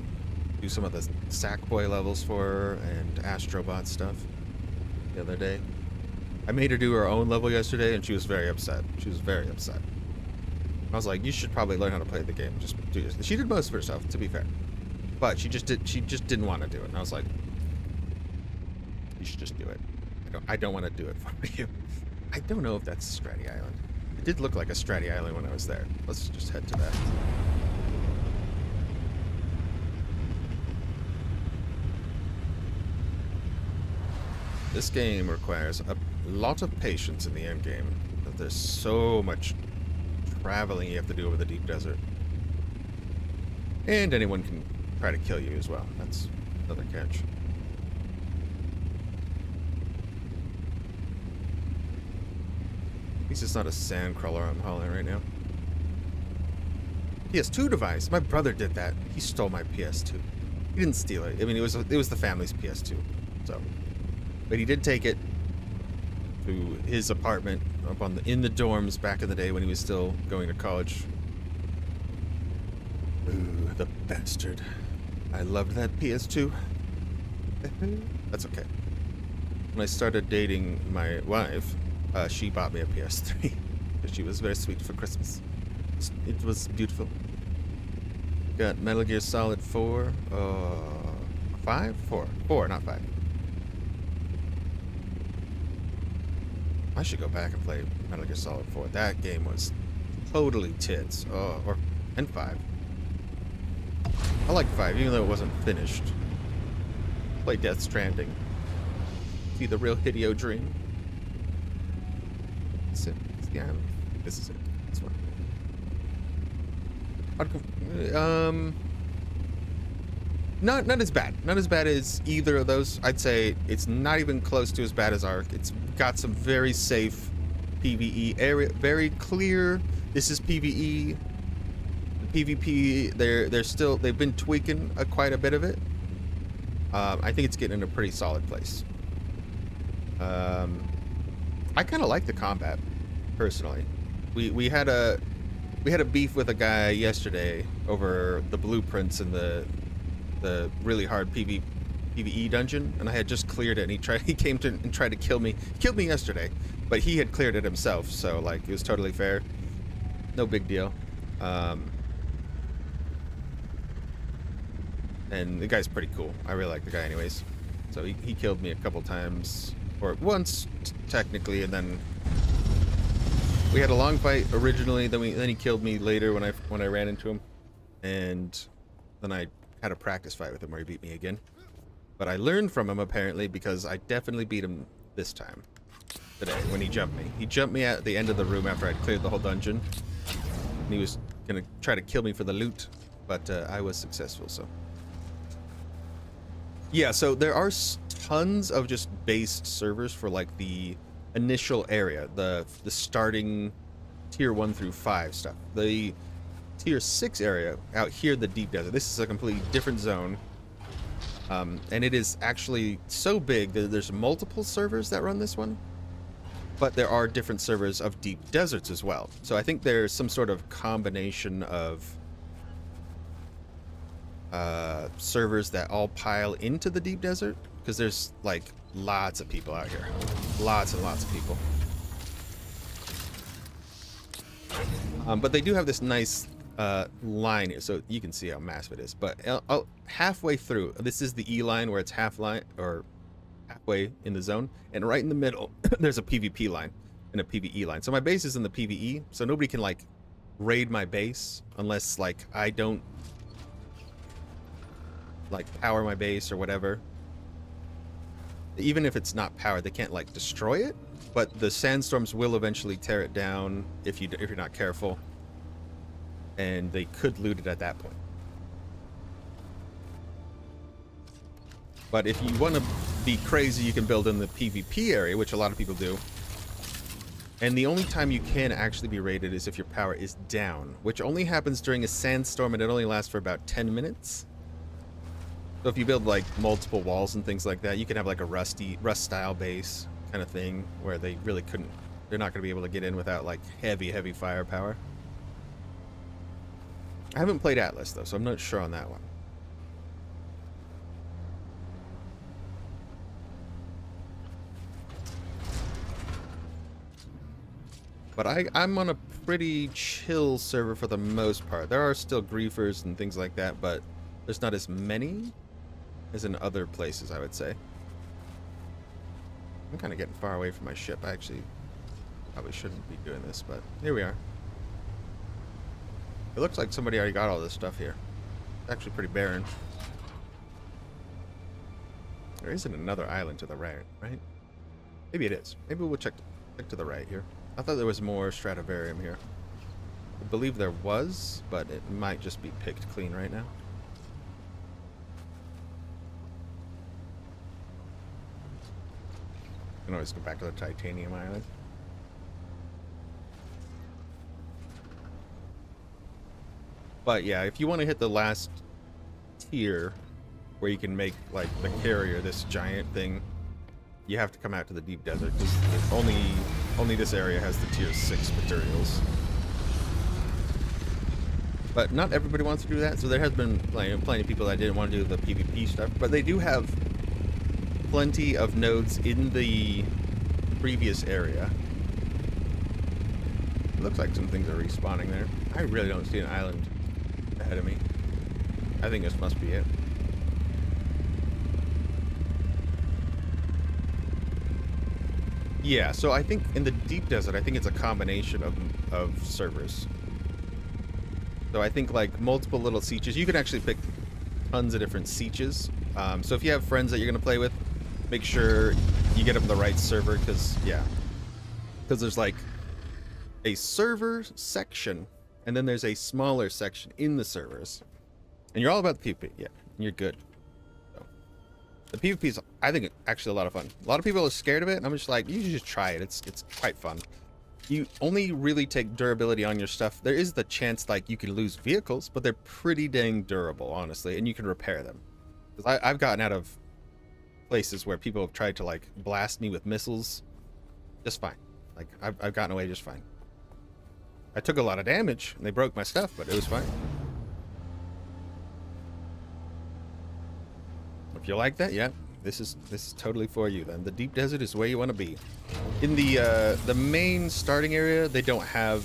do some of the Sackboy levels for her and Astrobot stuff the other day. I made her do her own level yesterday, and she was very upset. She was very upset. I was like, "You should probably learn how to play the game. Just do this." She did most of herself, to be fair, but she just didn't want to do it. And I was like, "You should just do it. I don't want to do it for you." I don't know if that's Stratty Island. It did look like a Stratty Island when I was there. Let's just head to that. This game requires a lot of patience in the end game. There's so much traveling you have to do over the deep desert. And anyone can try to kill you as well. That's another catch. At least it's not a sand crawler I'm hauling right now. PS2 device. My brother did that. He stole my PS2. He didn't steal it. I mean, it was the family's PS2. So, but he did take it to his apartment up in the dorms back in the day when he was still going to college. Ooh, the bastard. I loved that PS2. That's okay. When I started dating my wife, she bought me a PS3. She was very sweet for Christmas. It was beautiful. Got Metal Gear Solid 4. 5? 4. 4, not 5. I should go back and play Metal Gear Solid 4. That game was totally tits. And 5. I like 5, even though it wasn't finished. Play Death Stranding. See the real Hideo dream. This is it. It's the island. This is it. This one. Not as bad. Not as bad as either of those. I'd say it's not even close to as bad as Ark. It's got some very safe PvE area, very clear. This is PvE. The PvP, they've been tweaking quite a bit of it. I think it's getting in a pretty solid place. I kind of like the combat, personally. We had a beef with a guy yesterday over the blueprints and the really hard PvE dungeon, and I had just cleared it, and he came to and tried to kill me. He killed me yesterday, but he had cleared it himself, so like it was totally fair. No big deal. And the guy's pretty cool. I really like the guy anyways. So he killed me a couple times, or once technically, and then we had a long fight originally. Then he killed me later when I ran into him, and then I had a practice fight with him where he beat me again. But I learned from him apparently, because I definitely beat him this time today when he jumped me. He jumped me at the end of the room after I'd cleared the whole dungeon, and he was gonna try to kill me for the loot, but I was successful. So yeah, so there are tons of just base servers for like the initial area, the starting tier 1 through 5 stuff. The tier 6 area out here, the deep desert, this is a completely different zone, and it is actually so big that there's multiple servers that run this one, but there are different servers of deep deserts as well. So I think there's some sort of combination of servers that all pile into the deep desert, because there's like lots of people out here, lots and lots of people. But they do have this nice line here, so you can see how massive it is. But halfway through, this is the E line where it's halfway in the zone, and right in the middle there's a PvP line and a PvE line. So my base is in the PvE, so nobody can like raid my base unless like I don't like power my base or whatever. Even if it's not powered, they can't like destroy it, but the sandstorms will eventually tear it down if you're not careful, and they could loot it at that point. But if you want to be crazy, you can build in the PvP area, which a lot of people do. And the only time you can actually be raided is if your power is down, which only happens during a sandstorm, and it only lasts for about 10 minutes. So if you build like multiple walls and things like that, you can have like a Rust style base kind of thing where they're not going to be able to get in without like heavy firepower. I haven't played Atlas though, so I'm not sure on that one. But I'm on a pretty chill server for the most part. There are still griefers and things like that, but there's not as many as in other places, I would say. I'm kind of getting far away from my ship. I actually probably shouldn't be doing this, but here we are. It looks like somebody already got all this stuff here. It's actually pretty barren. There isn't another island to the right? Maybe it is. Maybe we'll check to the right here. I thought there was more Stradivarium here. I believe there was, but it might just be picked clean right now. You can always go back to the Titanium Island. But yeah, if you want to hit the last tier where you can make like the carrier, this giant thing, you have to come out to the deep desert because only this area has the tier 6 materials. But not everybody wants to do that, so there has been plenty of people that didn't want to do the PvP stuff. But they do have plenty of nodes in the previous area. It looks like some things are respawning there. I really don't see an island ahead of me. I think this must be it. Yeah, so I think in the deep desert, I think it's a combination of servers. So I think like multiple little sietches. You can actually pick tons of different sietches. So if you have friends that you're gonna play with, make sure you get them the right server, because there's like a server section, and then there's a smaller section in the servers, and you're all about the PvP. Yeah, and you're good. So the PvP is, I think, actually a lot of fun. A lot of people are scared of it, and I'm just like, you should just try it. It's quite fun. You only really take durability on your stuff. There is the chance like you can lose vehicles, but they're pretty dang durable, honestly, and you can repair them. Because I've gotten out of places where people have tried to like blast me with missiles just fine. Like I've gotten away just fine. I took a lot of damage and they broke my stuff, but it was fine. If you like that, yeah, this is totally for you then. The deep desert is where you want to be. In the main starting area, they don't have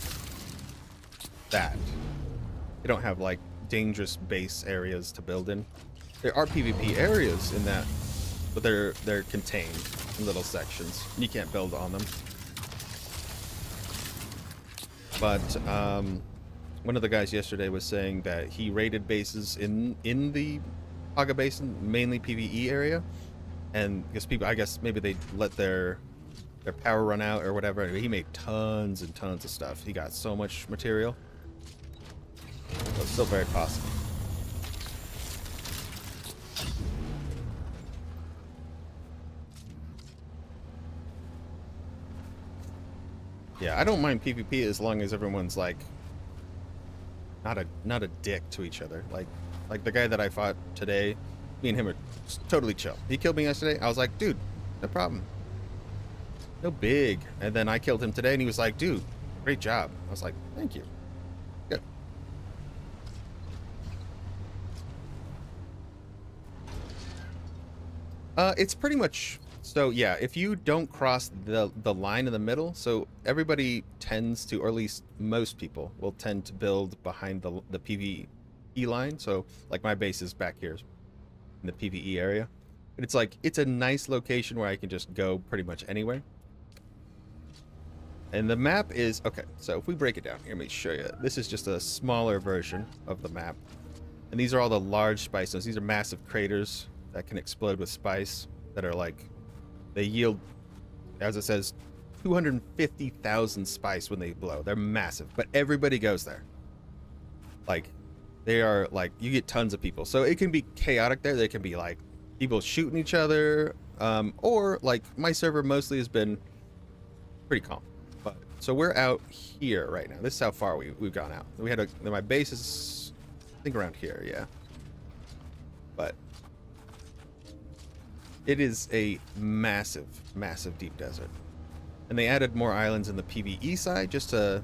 that. They don't have like dangerous base areas to build in. There are PvP areas in that, but they're contained in little sections. You can't build on them. But one of the guys yesterday was saying that he raided bases in the Paga Basin, mainly PvE area, and because people, I guess maybe they let their power run out or whatever. Anyway, he made tons and tons of stuff. He got so much material. So it's still very possible. Yeah, I don't mind PvP as long as everyone's like not a dick to each other. Like the guy that I fought today, me and him are totally chill. He killed me yesterday. I was like, dude, no problem. No big. And then I killed him today and he was like, dude, great job. I was like, thank you. Good. It's pretty much, so yeah, if you don't cross the line in the middle, so everybody tends to, or at least most people will tend to build behind the PvE line. So like my base is back here in the PvE area. But it's like, it's a nice location where I can just go pretty much anywhere. And the map is, okay, so if we break it down, here, let me show you. This is just a smaller version of the map. And these are all the large spice zones. These are massive craters that can explode with spice that are like, they yield, as it says, 250,000 spice when they blow. They're massive, but everybody goes there. Like, they are like, you get tons of people. So it can be chaotic there. There can be like people shooting each other, or like my server mostly has been pretty calm. But so we're out here right now. This is how far we've gone out. We had my base is, I think, around here, yeah. But it is a massive, massive deep desert. And they added more islands in the PvE side just to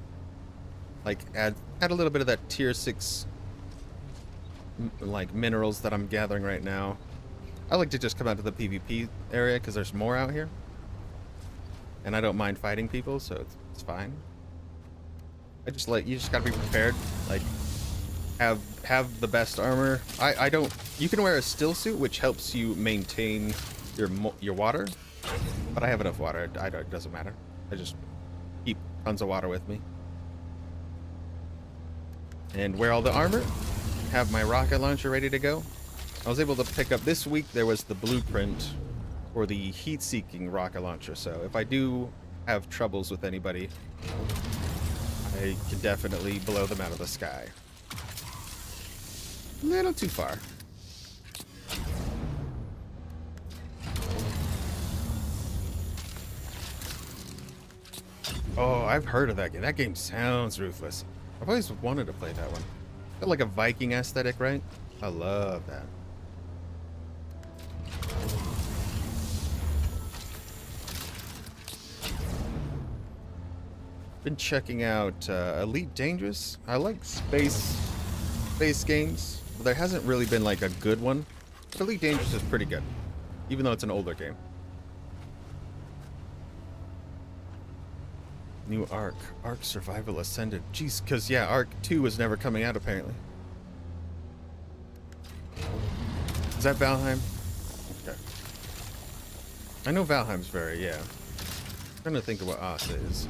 like add a little bit of that tier 6 like minerals that I'm gathering right now. I like to just come out to the PvP area because there's more out here. And I don't mind fighting people, so it's fine. I just like, you just gotta be prepared. Like, have the best armor. I don't, you can wear a still suit, which helps you maintain your water, but I have enough water. It doesn't matter. I just keep tons of water with me. And wear all the armor. Have my rocket launcher ready to go. I was able to pick up this week. There was the blueprint for the heat-seeking rocket launcher. So if I do have troubles with anybody, I can definitely blow them out of the sky. A little too far. Oh, I've heard of that game. That game sounds ruthless. I've always wanted to play that one. Got like a Viking aesthetic, right? I love that. Been checking out Elite Dangerous. I like space games. But there hasn't really been like a good one. But Elite Dangerous is pretty good, even though it's an older game. New Ark. Ark Survival Ascended. Jeez, because, yeah, Ark 2 was never coming out, apparently. Is that Valheim? Okay. I know Valheim's very, yeah. I'm trying to think of what Asa is.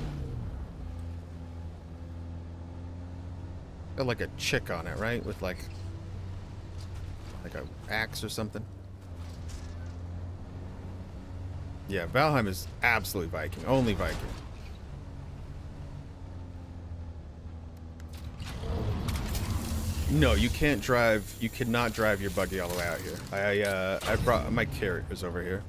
Got like a chick on it, right? With like a axe or something. Yeah, Valheim is absolutely Viking. Only Viking. No, you can't drive. You cannot drive your buggy all the way out here. I brought my carriers over here.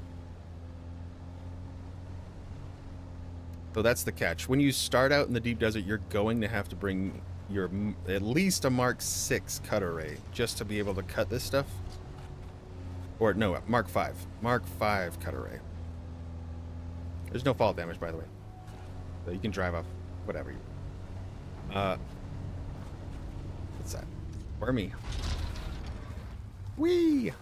So that's the catch. When you start out in the deep desert, you're going to have to bring your at least a Mark 6 cutter ray just to be able to cut this stuff. Or no, Mark 5. Mark 5 cutter ray. There's no fall damage, by the way. So you can drive off whatever you what's that? Wormy. Whee!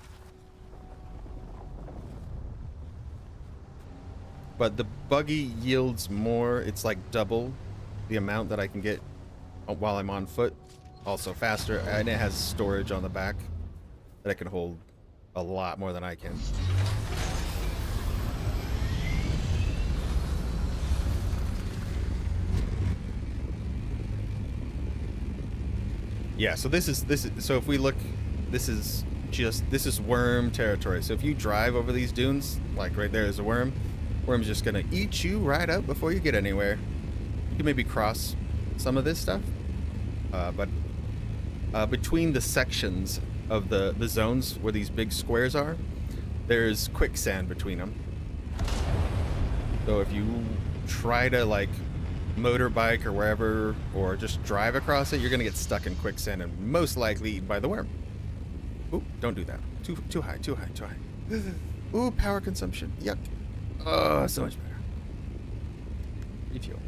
But the buggy yields more. It's like double the amount that I can get while I'm on foot. Also faster, and it has storage on the back that I can hold a lot more than I can. Yeah, so this is so if we look, this is worm territory. So if you drive over these dunes, like right there is a worm, worm's just gonna eat you right up before you get anywhere. You can maybe cross some of this stuff, but between the sections of the zones where these big squares are, there's quicksand between them. So if you try to like motorbike or wherever, or just drive across it, you're gonna get stuck in quicksand and most likely eaten by the worm. Ooh, don't do that. Too high. Ooh, power consumption. Yuck. Oh, so much better. Refuel.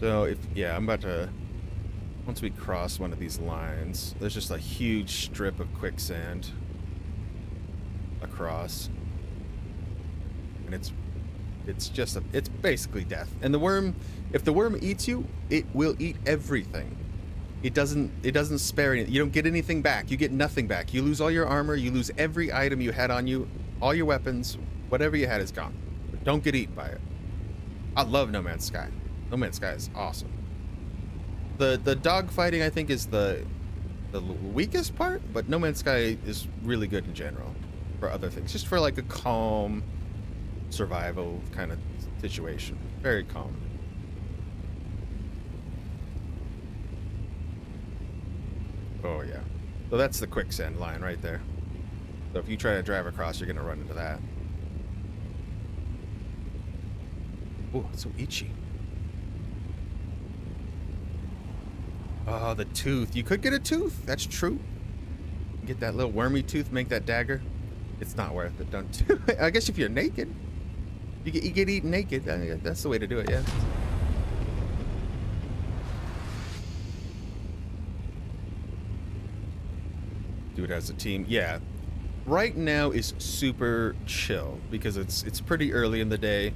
So I'm about to, once we cross one of these lines, there's just a huge strip of quicksand across, and it's basically death. And the worm, if the worm eats you, it will eat everything. It doesn't spare anything. You don't get anything back. You get nothing back. You lose all your armor. You lose every item you had on you. All your weapons, whatever you had is gone. But don't get eaten by it. I love No Man's Sky. No Man's Sky is awesome. The dog fighting, I think, is the weakest part, but No Man's Sky is really good in general for other things. Just for like a calm survival kind of situation. Very calm. Oh yeah. So that's the quicksand line right there. So if you try to drive across, you're gonna run into that. Oh, it's so itchy. Oh, the tooth. You could get a tooth. That's true. Get that little wormy tooth, make that dagger. It's not worth it. Don't do it. I guess if you're naked. You get eaten naked. That's the way to do it, yeah. Do it as a team. Yeah. Right now is super chill because it's pretty early in the day.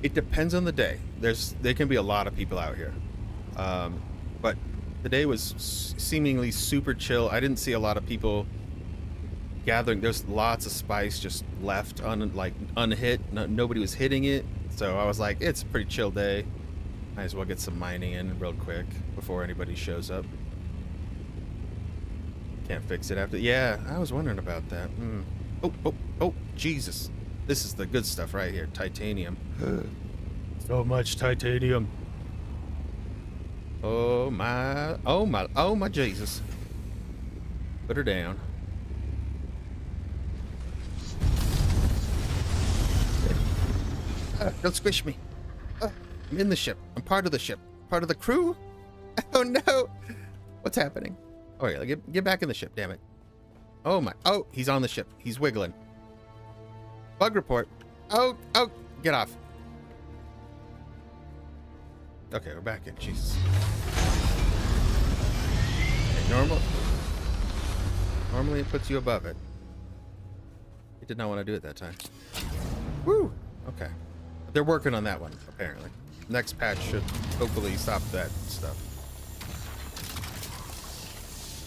It depends on the day. There can be a lot of people out here. But the day was seemingly super chill. I didn't see a lot of people gathering. There's lots of spice just left unhit. Nobody was hitting it. So I was like, it's a pretty chill day. Might as well get some mining in real quick before anybody shows up. Can't fix it after. Yeah, I was wondering about that. Oh, Jesus. This is the good stuff right here. Titanium. So much titanium. Oh my, oh my, oh my Jesus. Put her down. Don't squish me. I'm in the ship. I'm part of the ship. Part of the crew? Oh no. What's happening? Oh yeah, get back in the ship, damn it. Oh my, oh, he's on the ship. He's wiggling. Bug report. Oh, get off. Okay, we're back in, Jesus. Okay, normally it puts you above it. It did not want to do it that time. Woo! Okay. They're working on that one, apparently. Next patch should hopefully stop that stuff.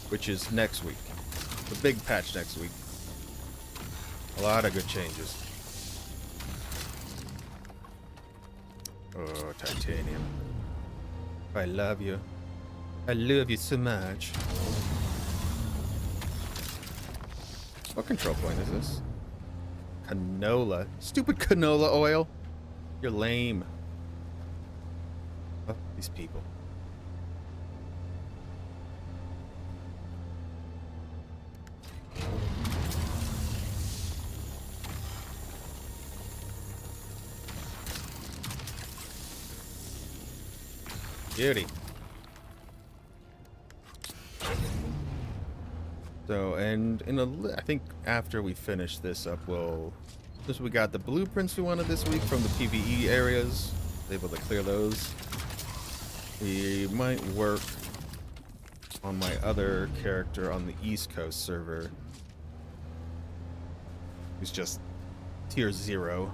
Which is next week. The big patch next week. A lot of good changes. Oh, titanium. I love you. I love you so much. What control point is this? Canola. Stupid canola oil. You're lame. Oh, these people. Beauty. So, and in I think after we finish this up, since we got the blueprints we wanted this week from the PvE areas, able to clear those. We might work on my other character on the East Coast server, who's just tier 0.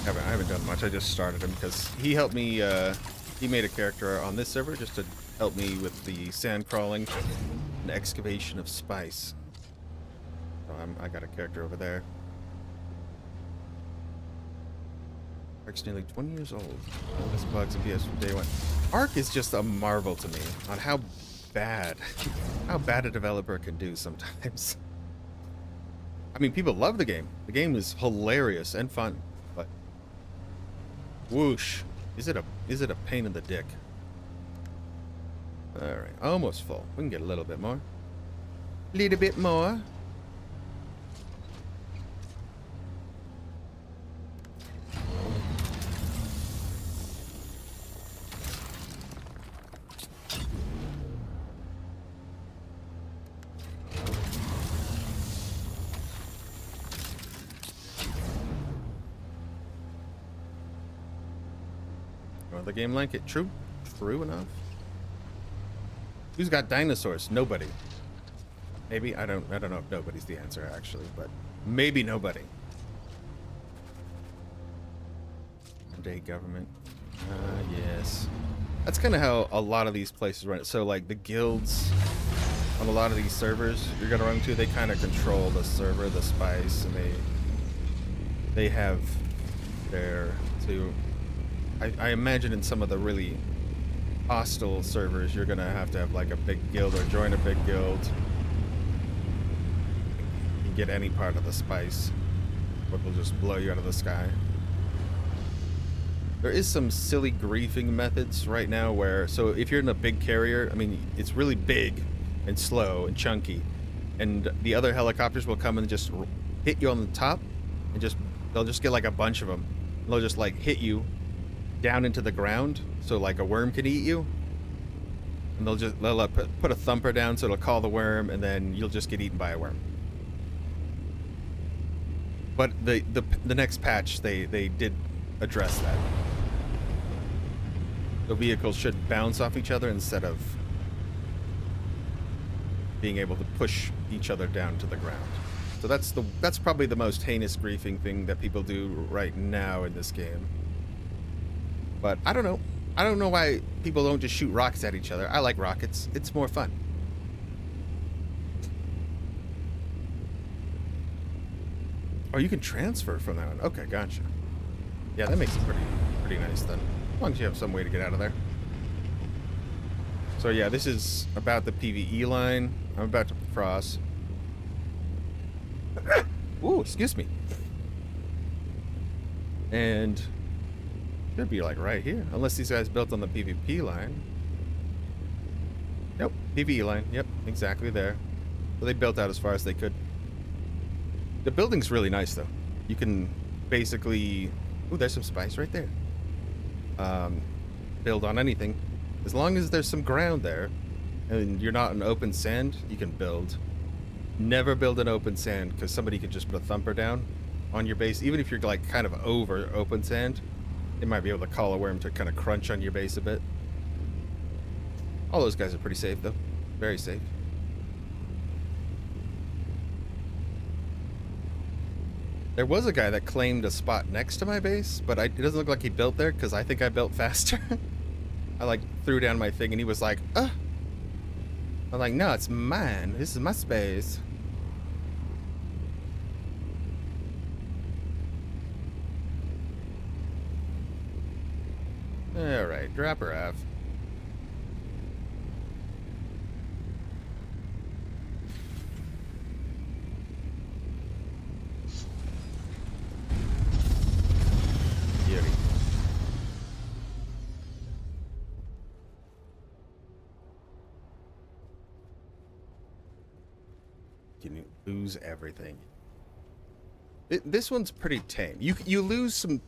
I haven't done much. I just started him because he helped me. He made a character on this server just to help me with the sand crawling and excavation of spice. So I got a character over there. Ark's nearly 20 years old. This bugs and PS from day one. Ark is just a marvel to me on how bad a developer can do sometimes. I mean, people love the game. The game is hilarious and fun, but whoosh, is it a pain in the dick? All right, almost full. We can get a little bit more. Little bit more. The game like it? True enough. Who's got dinosaurs? Nobody. Maybe I don't know if nobody's the answer actually, but maybe nobody. One-day government. Yes. That's kind of how a lot of these places run it. So like the guilds on a lot of these servers you're gonna run to, they kind of control the server, the spice, and they have their I imagine in some of the really hostile servers, you're gonna have to have like a big guild or join a big guild. You can get any part of the spice, but they'll just blow you out of the sky. There is some silly griefing methods right now where, so if you're in a big carrier, I mean, it's really big and slow and chunky, and the other helicopters will come and just hit you on the top, and they'll just get like a bunch of them. They'll just like hit you down into the ground, so like a worm can eat you, and they'll put a thumper down so it'll call the worm, and then you'll just get eaten by a worm. But the next patch they did address that. The vehicles should bounce off each other instead of being able to push each other down to the ground. So that's probably the most heinous griefing thing that people do right now in this game. But I don't know. I don't know why people don't just shoot rockets at each other. I like rockets. It's more fun. Oh, you can transfer from that one. Okay, gotcha. Yeah, that makes it pretty nice then. As long as you have some way to get out of there. So yeah, this is about the PvE line. I'm about to cross. Ooh, excuse me. And should be like right here, unless these guys built on the PvP line. Nope, PvE line. Yep, exactly there. So they built out as far as they could. The building's really nice though. You can basically, ooh, there's some spice right there. Build on anything, as long as there's some ground there, and you're not in open sand. You can build. Never build in open sand, because somebody could just put a thumper down on your base. Even if you're like kind of over open sand, they might be able to call a worm to kind of crunch on your base a bit. All those guys are pretty safe though, very safe. There was a guy that claimed a spot next to my base, but it doesn't look like he built there, because I think I built faster. I like threw down my thing and he was like, I'm like, no, it's mine. This is my space. Alright, drop her off. Beauty. Can you lose everything? This one's pretty tame. You lose some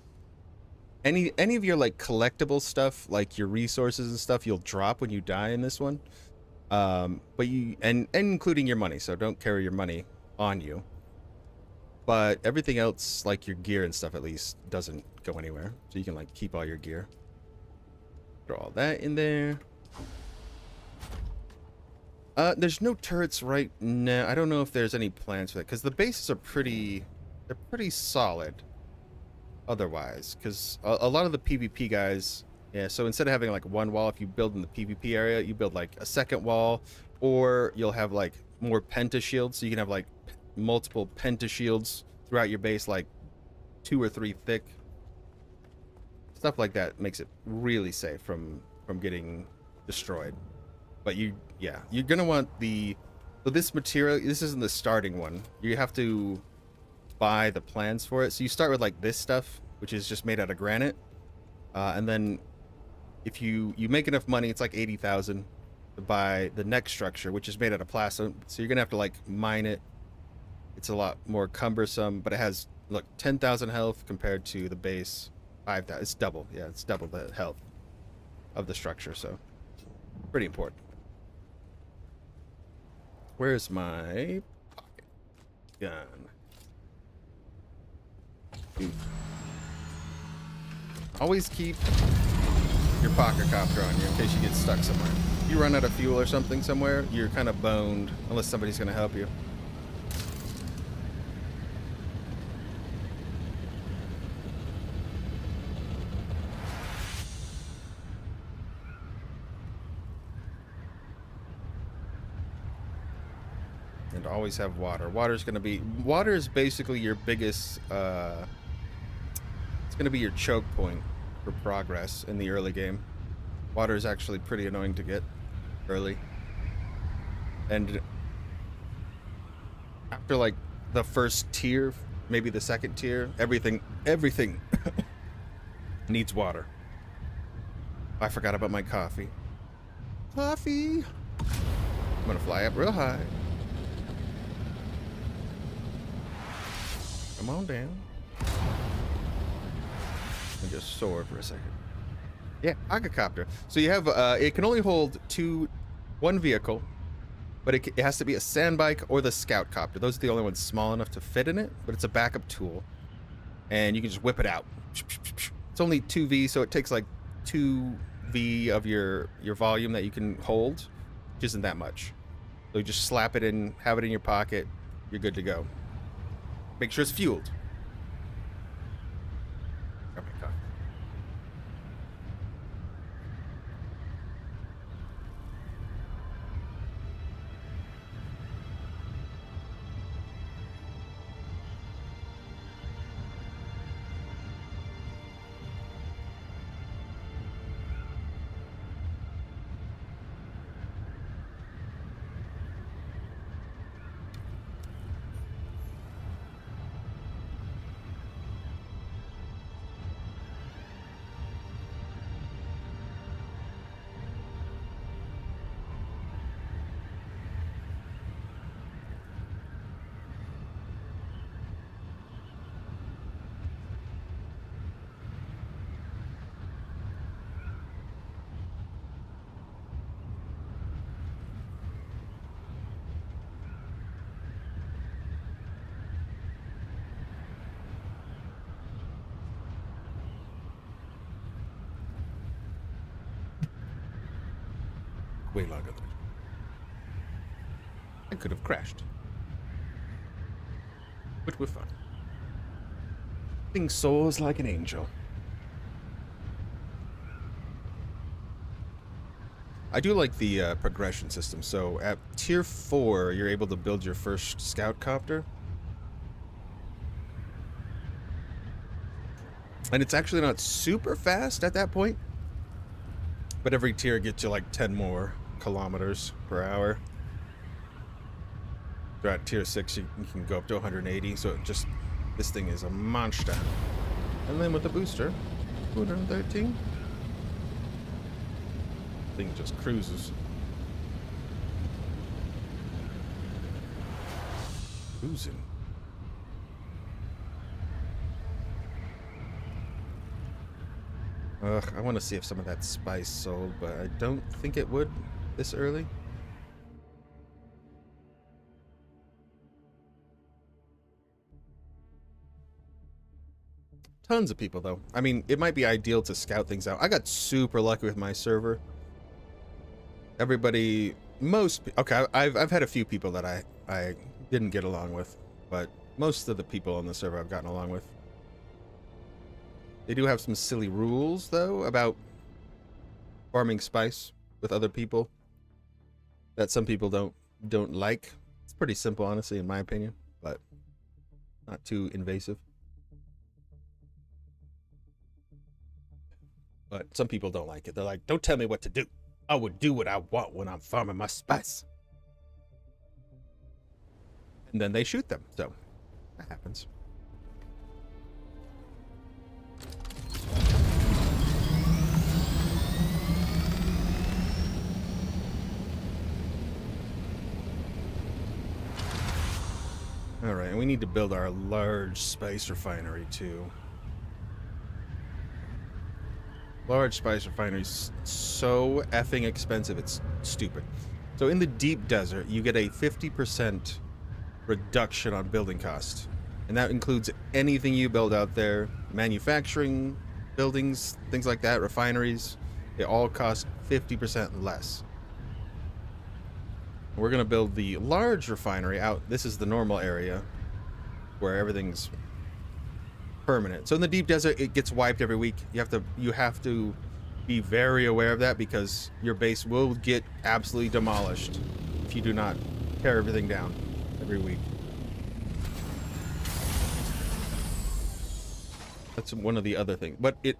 any of your like collectible stuff, like your resources and stuff, you'll drop when you die in this one. But you and including your money, so don't carry your money on you. But everything else, like your gear and stuff, at least doesn't go anywhere. So you can like keep all your gear. Throw all that in there. There's no turrets right now. I don't know if there's any plans for that, because the bases are they're pretty solid otherwise, because a lot of the PvP guys, yeah, so instead of having like one wall, if you build in the PvP area, you build like a second wall, or you'll have like more penta shields, so you can have like multiple penta shields throughout your base, like 2 or 3 thick. Stuff like that makes it really safe from getting destroyed. But you're gonna want so this material, this isn't the starting one. You have to buy the plans for it. So you start with like this stuff, which is just made out of granite. And then if you make enough money, it's like 80,000 to buy the next structure, which is made out of plastic. So you're gonna have to like mine it. It's a lot more cumbersome, but it has, look, 10,000 health compared to the base 5,000. It's double. Yeah, it's double the health of the structure. So pretty important. Where's my pocket gun? Dude. Always keep your pocket copter on you in case you get stuck somewhere. If you run out of fuel or something somewhere, you're kind of boned unless somebody's going to help you. And always have water. Water is basically your biggest, it's going to be your choke point for progress in the early game. Water is actually pretty annoying to get early. And after like the first tier, maybe the second tier, everything needs water. I forgot about my coffee. Coffee! I'm gonna fly up real high. Come on down. And just soar for a second. Yeah, Agacopter. So you have, it can only hold one vehicle, but it has to be a sand bike or the scout copter. Those are the only ones small enough to fit in it, but it's a backup tool. And you can just whip it out. It's only 2V, so it takes like 2V of your volume that you can hold, which isn't that much. So you just slap it in, have it in your pocket, you're good to go. Make sure it's fueled. Oh my God. way longer than I could have crashed. But we're fine. Thing soars like an angel. I do like the progression system. So at tier 4, you're able to build your first scout copter. And it's actually not super fast at that point. But every tier gets you like 10 more kilometers per hour. So at tier 6, you can go up to 180. So this thing is a monster. And then with the booster, 213. Thing just cruises. Cruising. Ugh, I want to see if some of that spice sold, but I don't think it would this early. Tons of people, though. I mean, it might be ideal to scout things out. I got super lucky with my server. Everybody, okay, I've had a few people that I didn't get along with, but most of the people on the server I've gotten along with. They do have some silly rules, though, about farming spice with other people that some people don't like. It's pretty simple, honestly, in my opinion, but not too invasive. But some people don't like it. They're like, don't tell me what to do. I would do what I want when I'm farming my spice. And then they shoot them. So, that happens. Alright, and we need to build our large spice refinery, too. Large spice refineries so effing expensive, it's stupid. So in the deep desert, you get a 50% reduction on building cost. And that includes anything you build out there. Manufacturing, buildings, things like that, refineries. They all cost 50% less. We're going to build the large refinery out. This is the normal area where everything's permanent. So in the deep desert, it gets wiped every week. You have to be very aware of that, because your base will get absolutely demolished if you do not tear everything down every week. That's one of the other things. But it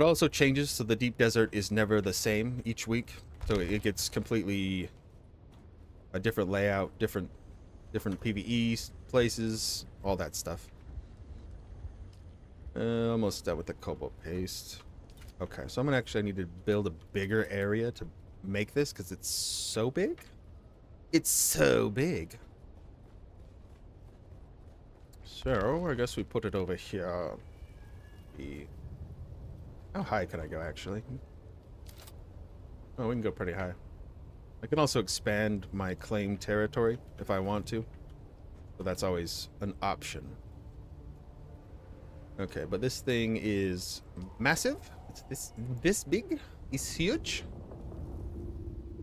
also changes, so the deep desert is never the same each week. So it gets completely a different layout, different PvE places, all that stuff. Almost done with the cobalt paste. Okay, so I'm gonna actually need to build a bigger area to make this, because it's so big. It's so big. So I guess we put it over here. How high can I go, actually? Oh, we can go pretty high. I can also expand my claim territory if I want to. So that's always an option. Okay, but this thing is massive. It's this big. It's huge.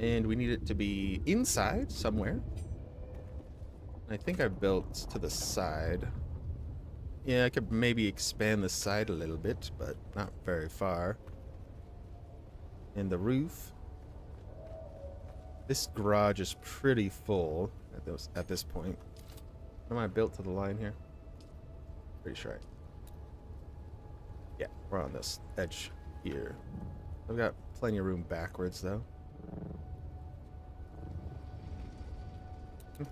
And we need it to be inside somewhere. I think I built to the side. Yeah, I could maybe expand the side a little bit, but not very far. And the roof. This garage is pretty full at this point. Am I built to the line here? Pretty sure. Yeah, we're on this edge here. I've got plenty of room backwards, though.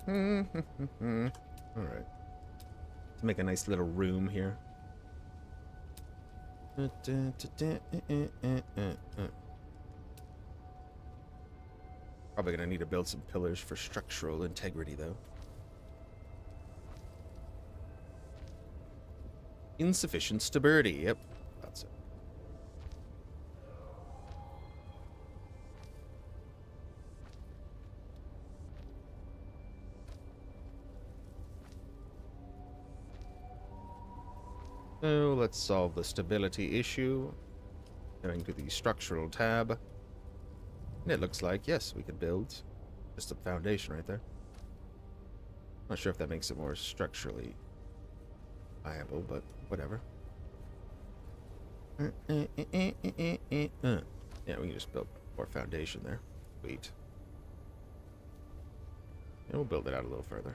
Alright. Let's make a nice little room here. Probably gonna need to build some pillars for structural integrity, though. Insufficient stability. Yep, that's it. So let's solve the stability issue. Going to the structural tab. And it looks like, yes, we can build just a foundation right there. Not sure if that makes it more structurally viable, but whatever. Yeah, we can just build more foundation there. Sweet. And we'll build it out a little further.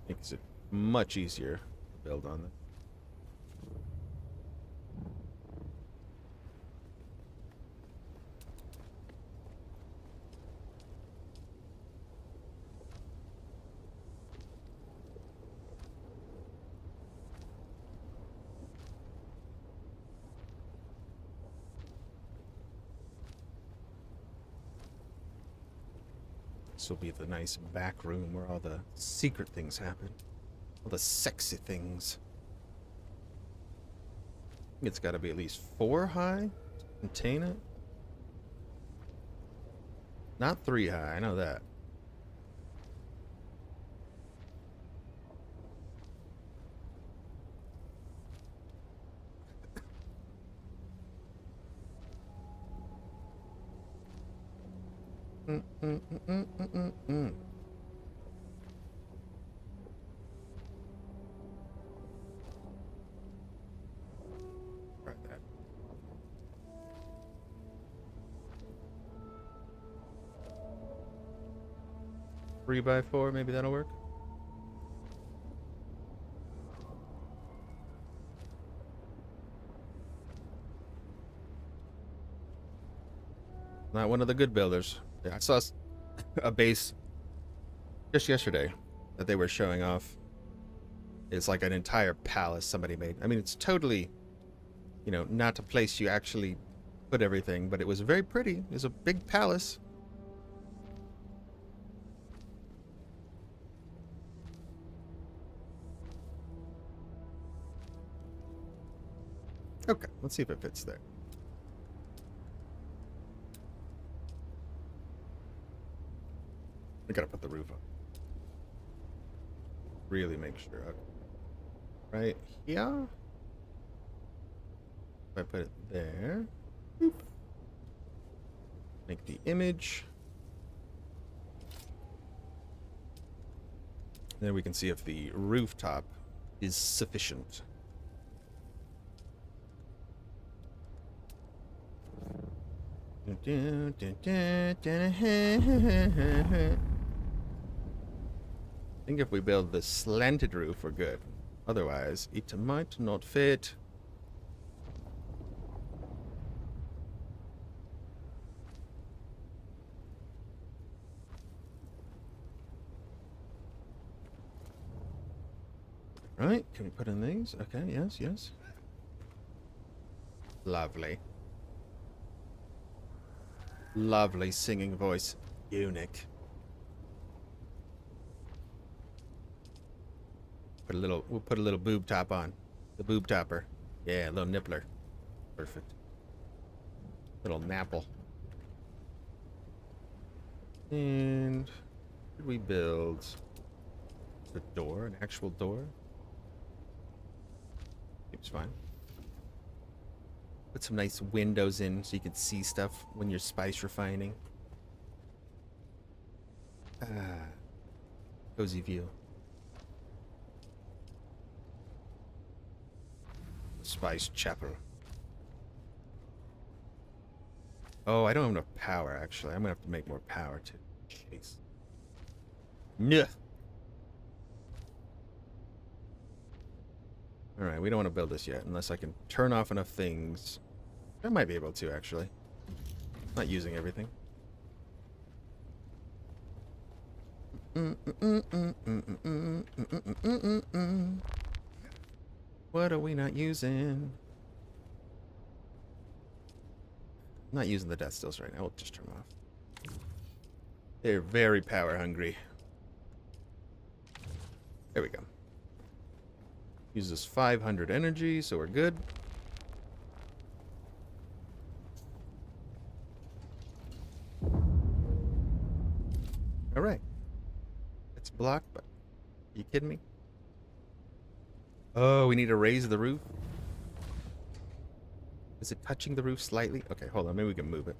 Makes it much easier to build on them. This will be the nice back room where all the secret things happen. All the sexy things. I think it's got to be at least 4 high to contain it. Not 3 high, I know that. Try that. Three by 4, maybe that'll work. Not one of the good builders. Yeah, I saw a base just yesterday that they were showing off. It's like an entire palace somebody made. I mean, it's totally, you know, not a place you actually put everything, but it was very pretty. It was a big palace. Okay, let's see if it fits there. I gotta put the roof up. Really make sure. Okay. Right here. If I put it there. Boop. Make the image. Then we can see if the rooftop is sufficient. I think if we build the slanted roof, we're good. Otherwise, it might not fit. Right, can we put in these? Okay, yes, yes. Lovely. Lovely singing voice. Eunuch. We'll put a little boob top on. The boob topper. Yeah, a little nippler. Perfect. Little napple. And did we build a door, an actual door? Seems fine. Put some nice windows in so you can see stuff when you're spice refining. Ah, cozy view. Spice Chapel. Oh, I don't have enough power, actually. I'm gonna have to make more power, too. Jeez. Nuh. Alright, we don't want to build this yet, unless I can turn off enough things. I might be able to, actually. Not using everything. What are we not using? I'm not using the death stills right now. We'll just turn them off. They're very power hungry. There we go. Uses 500 energy, so we're good. All right. It's blocked, but are you kidding me? Oh, we need to raise the roof. Is it touching the roof slightly? Okay, hold on. Maybe we can move it.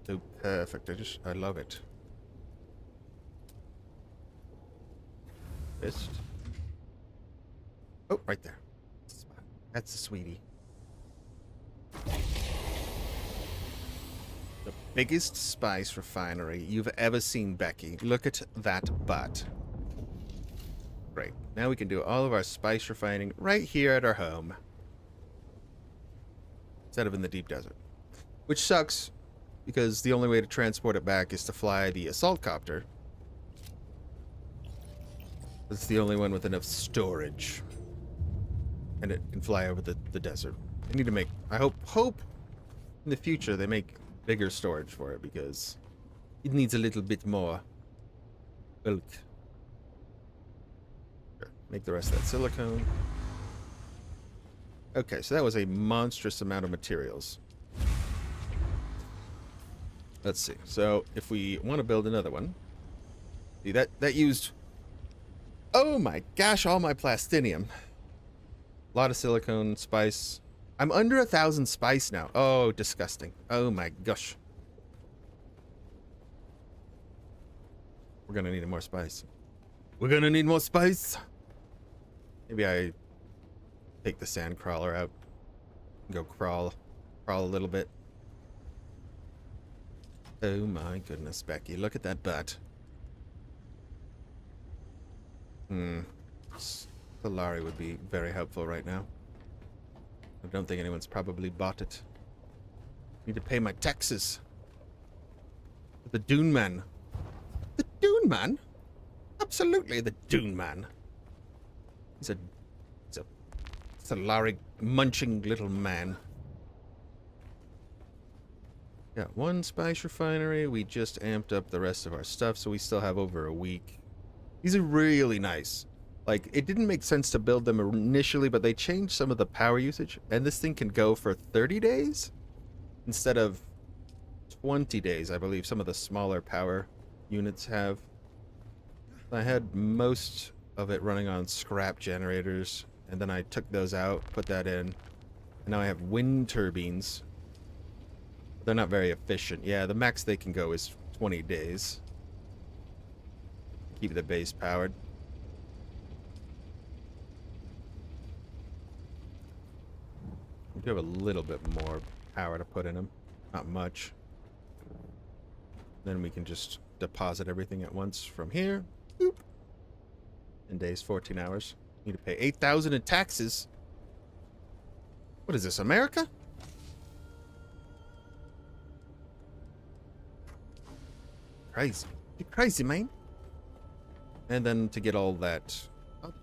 Oh, perfect. I love it. Fist. Oh, right there. That's a sweetie. The biggest spice refinery you've ever seen, Becky. Look at that butt. Great. Now we can do all of our spice refining right here at our home. Instead of in the deep desert. Which sucks, because the only way to transport it back is to fly the assault copter. It's the only one with enough storage. And it can fly over the desert. They need to make... I hope in the future they make bigger storage for it, because it needs a little bit more bulk. Sure. Make the rest of that silicone. Okay, so that was a monstrous amount of materials. Let's see. So if we want to build another one, see that used, oh my gosh, all my plastinium. A lot of silicone, spice. I'm under 1,000 spice now. Oh, disgusting. Oh my gosh. We're gonna need more spice. We're gonna need more spice. Maybe I take the sand crawler out and go crawl a little bit. Oh my goodness, Becky, look at that butt. Solari would be very helpful right now. I don't think anyone's probably bought it. Need to pay my taxes. The Dune Man. The Dune Man? Absolutely the Dune Man. He's a Solari munching little man. Got one spice refinery. We just amped up the rest of our stuff, so we still have over a week. These are really nice. Like, it didn't make sense to build them initially, but they changed some of the power usage, and this thing can go for 30 days instead of 20 days, I believe some of the smaller power units have. I had most of it running on scrap generators, and then I took those out, put that in, and now I have wind turbines. They're not very efficient. Yeah, the max they can go is 20 days. Keep the base powered. We do have a little bit more power to put in them. Not much. Then we can just deposit everything at once from here. Boop. In days, 14 hours. Need to pay 8,000 in taxes. What is this, America? Crazy. You're crazy, man. And then to get all that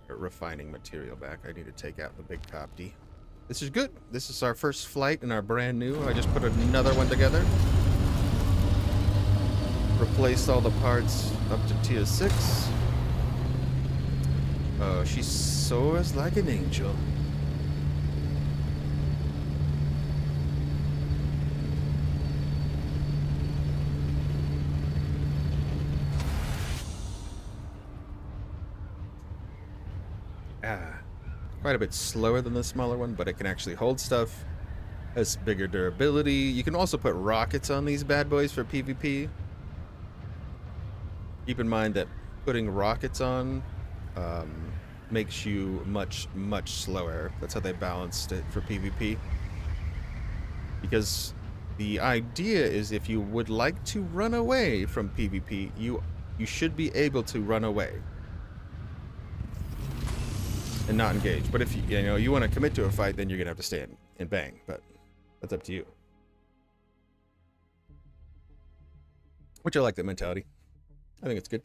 refining material back, I need to take out the big copy. This is good. This is our first flight in our brand new. I just put another one together. Replaced all the parts up to tier 6. Oh, she soars like an angel. Quite a bit slower than the smaller one, but it can actually hold stuff. Has bigger durability. You can also put rockets on these bad boys for PvP. Keep in mind that putting rockets on makes you much slower. That's how they balanced it for PvP. Because the idea is if you would like to run away from PvP, you should be able to run away and not engage. But if you want to commit to a fight, then you're gonna have to stay in and bang. But that's up to you. Which I like that mentality. I think it's good.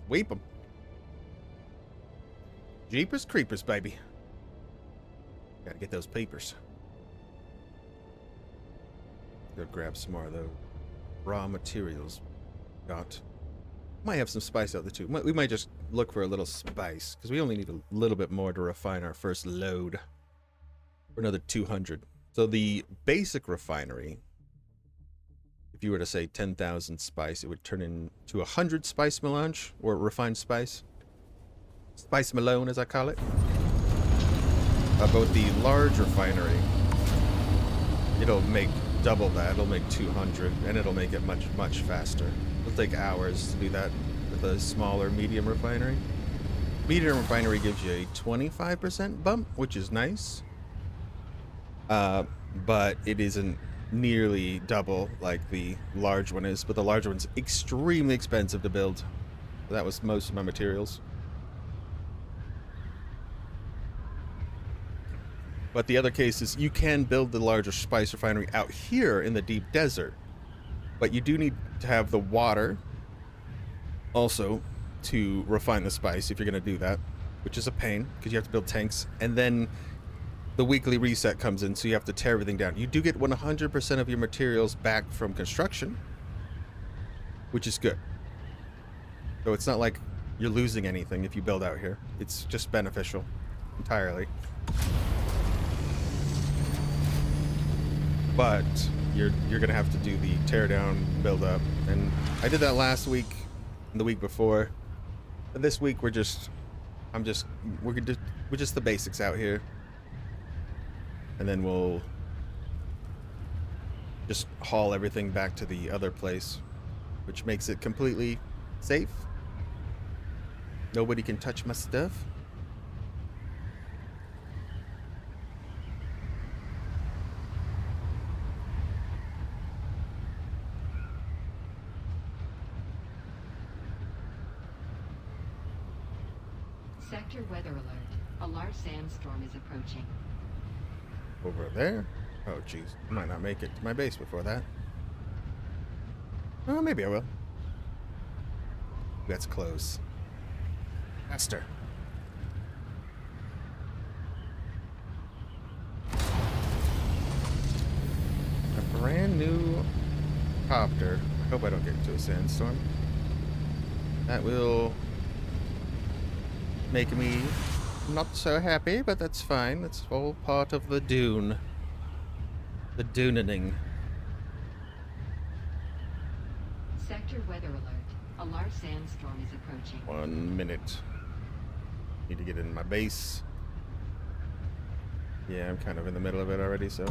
Weep 'em. Jeepers creepers, baby. Gotta get those papers. Go grab some more of those raw materials. Might have some spice out there too. We might just look for a little spice, because we only need a little bit more to refine our first load. for another 200. So the basic refinery, if you were to say 10,000 spice, it would turn into 100 spice melange, or refined spice. Spice Malone, as I call it. But with the large refinery, it'll make double that. It'll make 200, and it'll make it much, much faster. It'll take hours to do that with a smaller medium refinery. Medium refinery gives you a 25% bump, which is nice. But it isn't nearly double like the large one is. But the large one's extremely expensive to build. That was most of my materials. But the other case is you can build the larger spice refinery out here in the deep desert. But you do need to have the water also to refine the spice if you're going to do that, which is a pain because you have to build tanks. And then the weekly reset comes in, so you have to tear everything down. You do get 100% of your materials back from construction, which is good. So it's not like you're losing anything if you build out here. It's just beneficial entirely. But you're gonna have to do the tear down, build up, and I did that last week and the week before. But this week we're just the basics out here, and then we'll just haul everything back to the other place, which makes it completely safe. Nobody can touch my stuff. Sector weather alert. A large sandstorm is approaching. Over there? Oh, jeez. I might not make it to my base before that. Oh, maybe I will. That's close. Faster. A brand new copter. I hope I don't get into a sandstorm. That will make me not so happy, but that's fine. That's all part of the dune. The dunening. Sector weather alert. A large sandstorm is approaching. 1 minute. Need to get in my base. Yeah, I'm kind of in the middle of it already, so.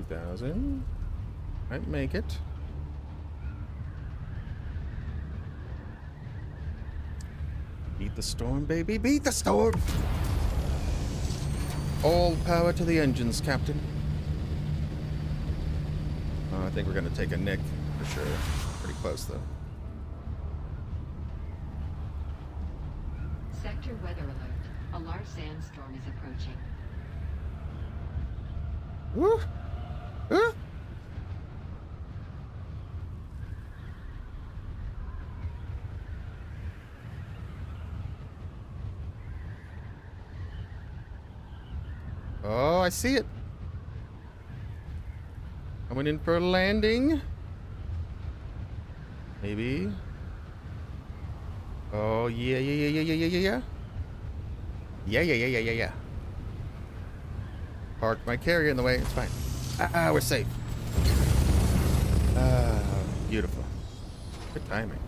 $2,000. Might make it. Beat the storm, baby. Beat the storm! All power to the engines, Captain. I think we're going to take a nick for sure. Pretty close, though. Sector weather alert. A large sandstorm is approaching. Woo! Huh? Oh, I see it. Coming in for a landing. Maybe. Oh, yeah. Yeah. Park my carrier in the way. It's fine. We're safe. Beautiful. Good timing.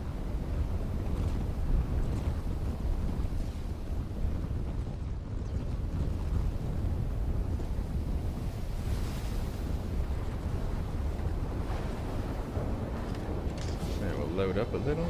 And we'll load up a little.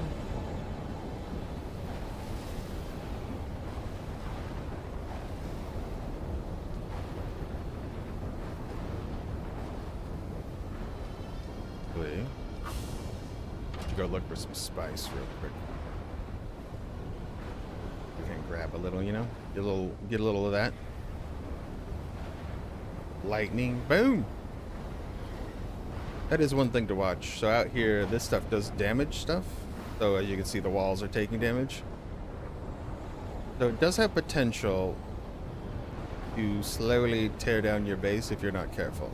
Go look for some spice real quick. We can grab a little, you know, get a little of that. Lightning, boom. That is one thing to watch. So out here, this stuff does damage stuff. So as you can see, the walls are taking damage. So it does have potential to slowly tear down your base if you're not careful.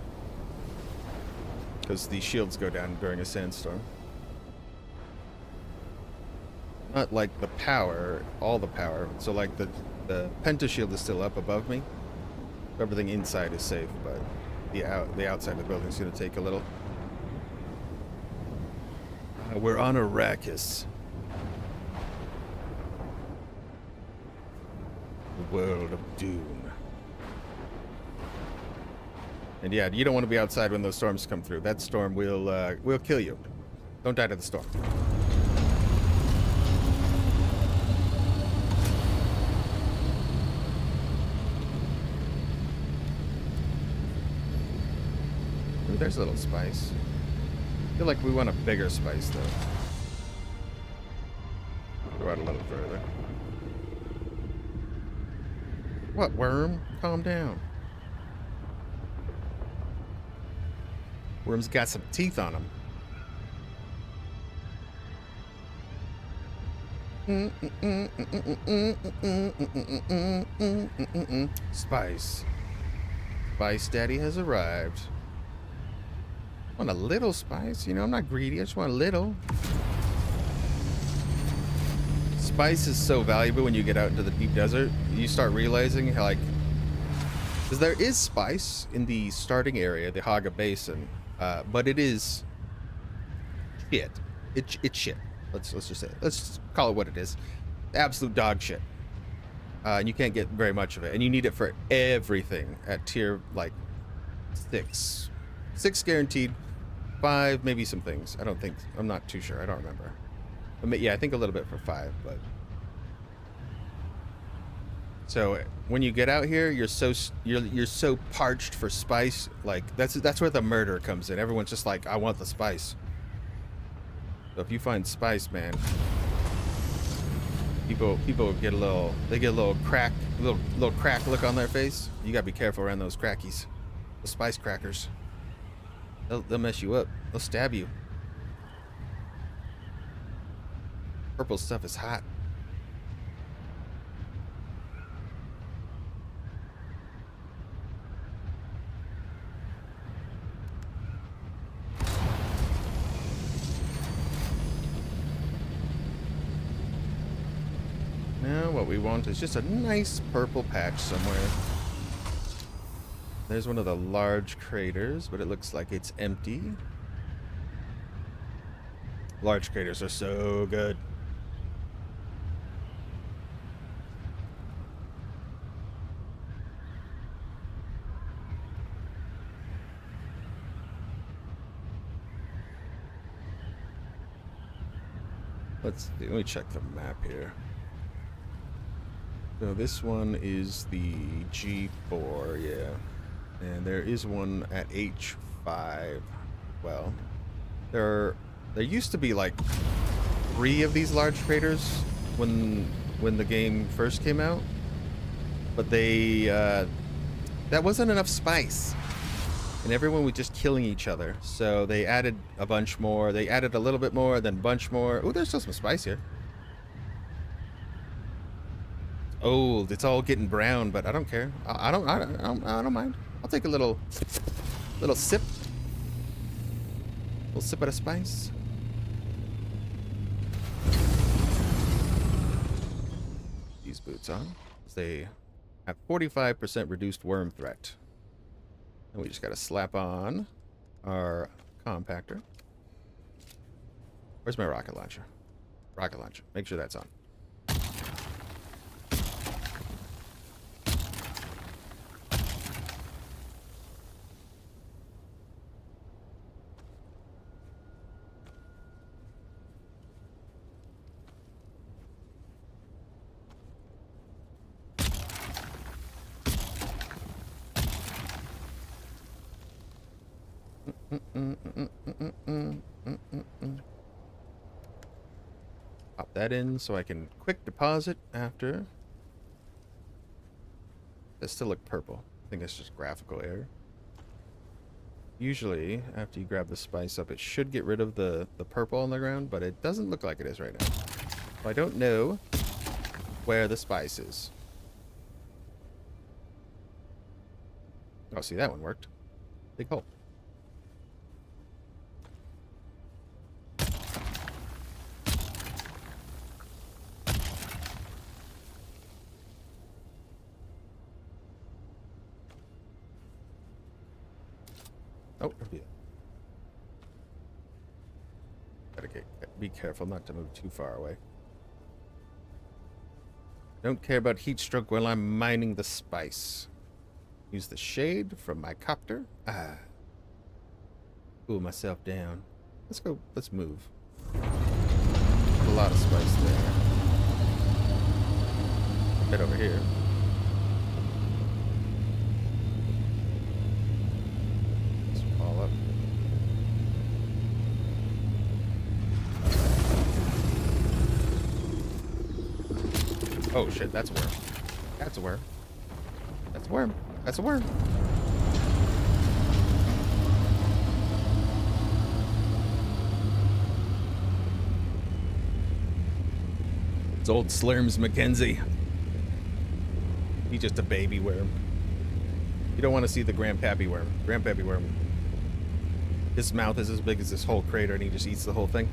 because the shields go down during a sandstorm. Not like the power, all the power. So like the penta shield is still up above me. Everything inside is safe, but the outside of the building is going to take a little. We're on Arrakis. The world of doom. And yeah, you don't want to be outside when those storms come through. That storm will kill you. Don't die to the storm. Ooh, there's a little spice. I feel like we want a bigger spice though. Go out a little further. What, worm? Calm down. Worm's got some teeth on him. Spice. Spice Daddy has arrived. Want a little spice? You know, I'm not greedy. I just want a little. Spice is so valuable when you get out into the deep desert. You start realizing how, like, because there is spice in the starting area, the Haga Basin, but it is shit. It's shit. Let's just say it. Let's call it what it is. Absolute dog shit. And you can't get very much of it, and you need it for everything at tier like 6. 6 guaranteed. 5 maybe some things. I'm not too sure. I don't remember. But yeah, I think a little bit for 5, but so when you get out here, you're so parched for spice. Like that's where the murder comes in. Everyone's just like, I want the spice. So if you find spice, man, people get a little crack look on their face. You gotta be careful around those crackies, the spice crackers. They'll mess you up. They'll stab you. Purple stuff is hot. Now what we want is just a nice purple patch somewhere. There's one of the large craters, but it looks like it's empty. Large craters are so good. Let's see, let me check the map here. So this one is the G4, yeah. And there is one at H5. Well, there used to be like 3 of these large craters when the game first came out, but that wasn't enough spice, and everyone was just killing each other. So they added a bunch more. They added a little bit more, then a bunch more. Oh, there's still some spice here. Old, it's all getting brown, but I don't care. I don't mind. I'll take a little sip. Little sip of spice. These boots on. They have 45% reduced worm threat. And we just gotta slap on our compactor. Where's my rocket launcher? Rocket launcher. Make sure that's on. Pop that in so I can quick deposit after. That still look purple. I think it's just graphical error. Usually, after you grab the spice up, it should get rid of the purple on the ground, but it doesn't look like it is right now. So I don't know where the spice is. Oh, see, that one worked. Big hole. Oh, yeah. Be careful not to move too far away. Don't care about heat stroke while I'm mining the spice. Use the shade from my copter. Cool myself down. Let's go. Let's move. A lot of spice there. Head over here. Let's fall up. Oh shit, that's a worm. That's a worm. That's a worm. That's a worm. It's old Slurms Mackenzie. He's just a baby worm. You don't want to see the grandpappy worm. Grandpappy worm. His mouth is as big as this whole crater and he just eats the whole thing.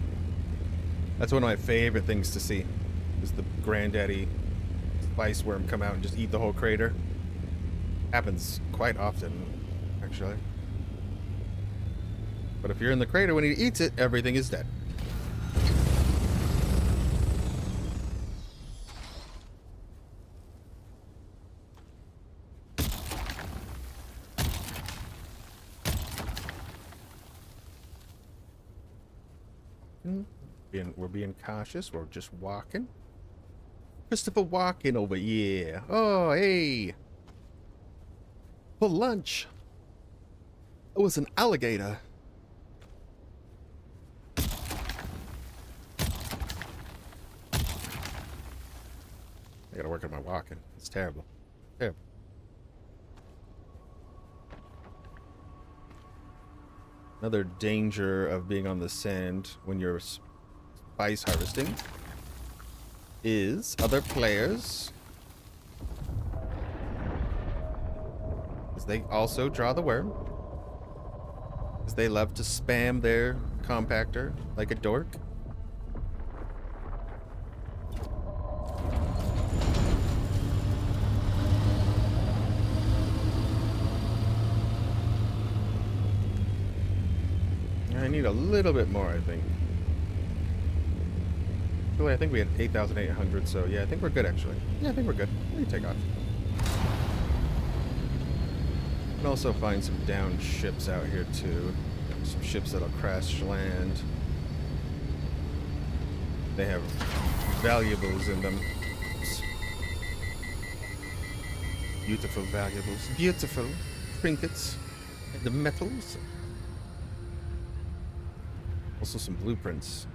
That's one of my favorite things to see. Is the granddaddy spice worm come out and just eat the whole crater. Happens quite often, actually. But if you're in the crater when he eats it, everything is dead. We're being cautious. We're just walking. Christopher Walken over here. Oh, hey. For lunch. It was an alligator. I gotta work on my walking. It's terrible. Terrible. Another danger of being on the sand when you're spice harvesting is other players, because they also draw the worm, because they love to spam their compactor like a dork. I need a little bit more, I think. Really, I think we had 8,800, so yeah, I think we're good, actually. Yeah, I think we're good. We can take off. You can also find some downed ships out here, too. Some ships that'll crash land. They have valuables in them. Oops. Beautiful valuables. Beautiful trinkets. And the metals. Also some blueprints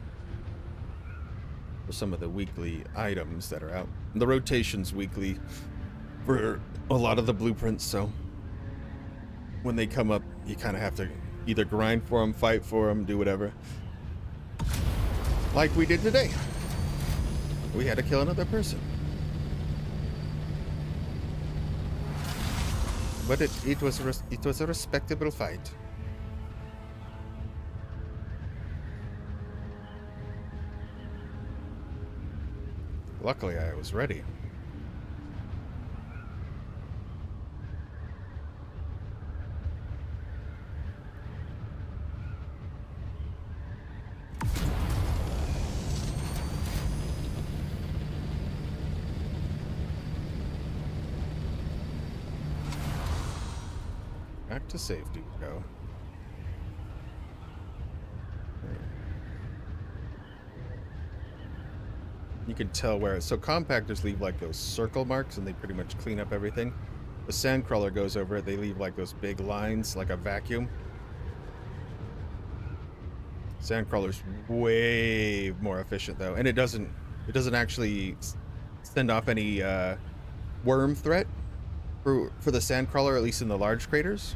for some of the weekly items that are out. The rotation's weekly for a lot of the blueprints, so when they come up, you kind of have to either grind for them, fight for them, do whatever. Like we did today. We had to kill another person. But it was a respectable fight. Luckily, I was ready. Back to safety we go. You can tell where, so compactors leave like those circle marks and they pretty much clean up everything. The sandcrawler goes over it, they leave like those big lines, like a vacuum. Sandcrawler's way more efficient though, and it doesn't actually send off any worm threat for the sandcrawler, at least in the large craters.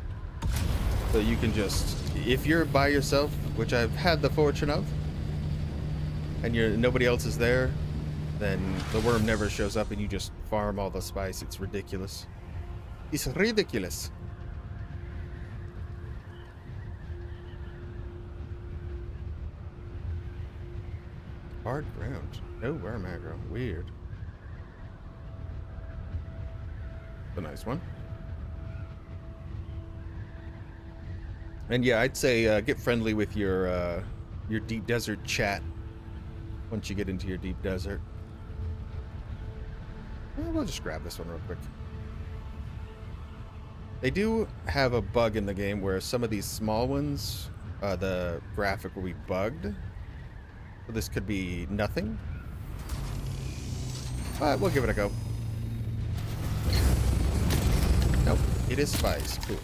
So you can just, if you're by yourself, which I've had the fortune of, and nobody else is there, then the worm never shows up and you just farm all the spice. It's ridiculous. It's ridiculous. Hard ground. No worm aggro. Weird. A nice one. And yeah, I'd say get friendly with your deep desert chat once you get into your deep desert. We'll just grab this one real quick. They do have a bug in the game where some of these small ones, the graphic will be bugged. So this could be nothing. But we'll give it a go. Nope, it is spice. Cool.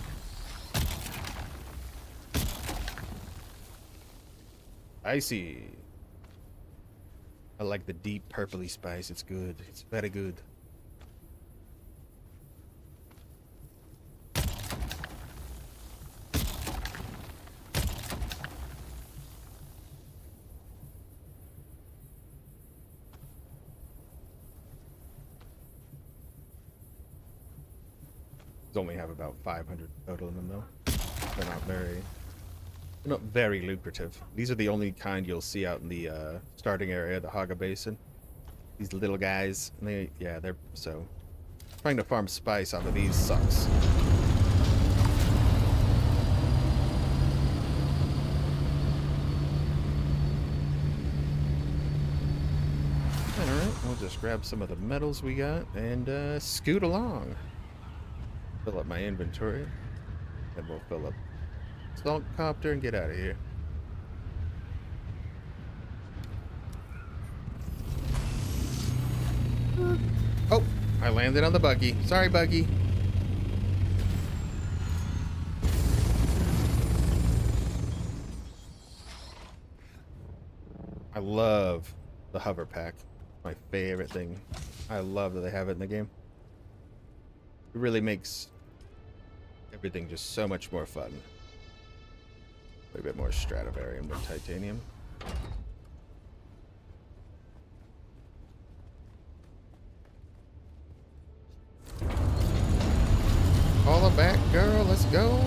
Icy. I like the deep purpley spice. It's good. It's very good. Only have about 500 total in them though. They're not very lucrative. These are the only kind you'll see out in the starting area, the Haga Basin. These little guys, and they're so trying to farm spice off of these sucks. Alright, we'll just grab some of the metals we got and scoot along. Fill up my inventory, and we'll fill up Salt Copter and get out of here. Oh, I landed on the buggy. Sorry, buggy. I love the hover pack. My favorite thing. I love that they have it in the game. It really makes everything just so much more fun. A bit more Stradivarium than titanium. Call her back, girl. Let's go.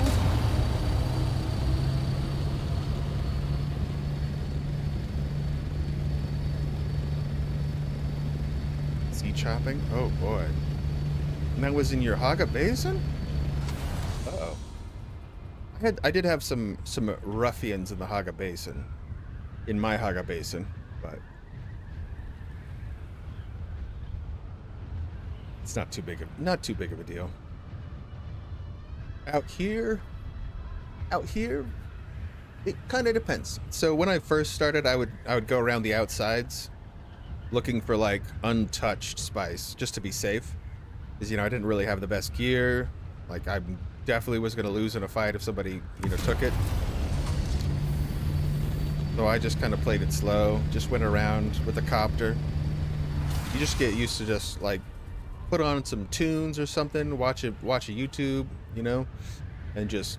Sea chopping? Oh boy. And that was in your Haga Basin? Uh-oh. I did have some ruffians in the Haga Basin. In my Haga Basin, but it's not too big of a deal. Out here, it kind of depends. So when I first started, I would go around the outsides looking for like untouched spice just to be safe. Because, you know, I didn't really have the best gear. Like, I definitely was going to lose in a fight if somebody, you know, took it. So I just kind of played it slow. Just went around with a copter. You just get used to just, like, put on some tunes or something. Watch a YouTube, you know. And just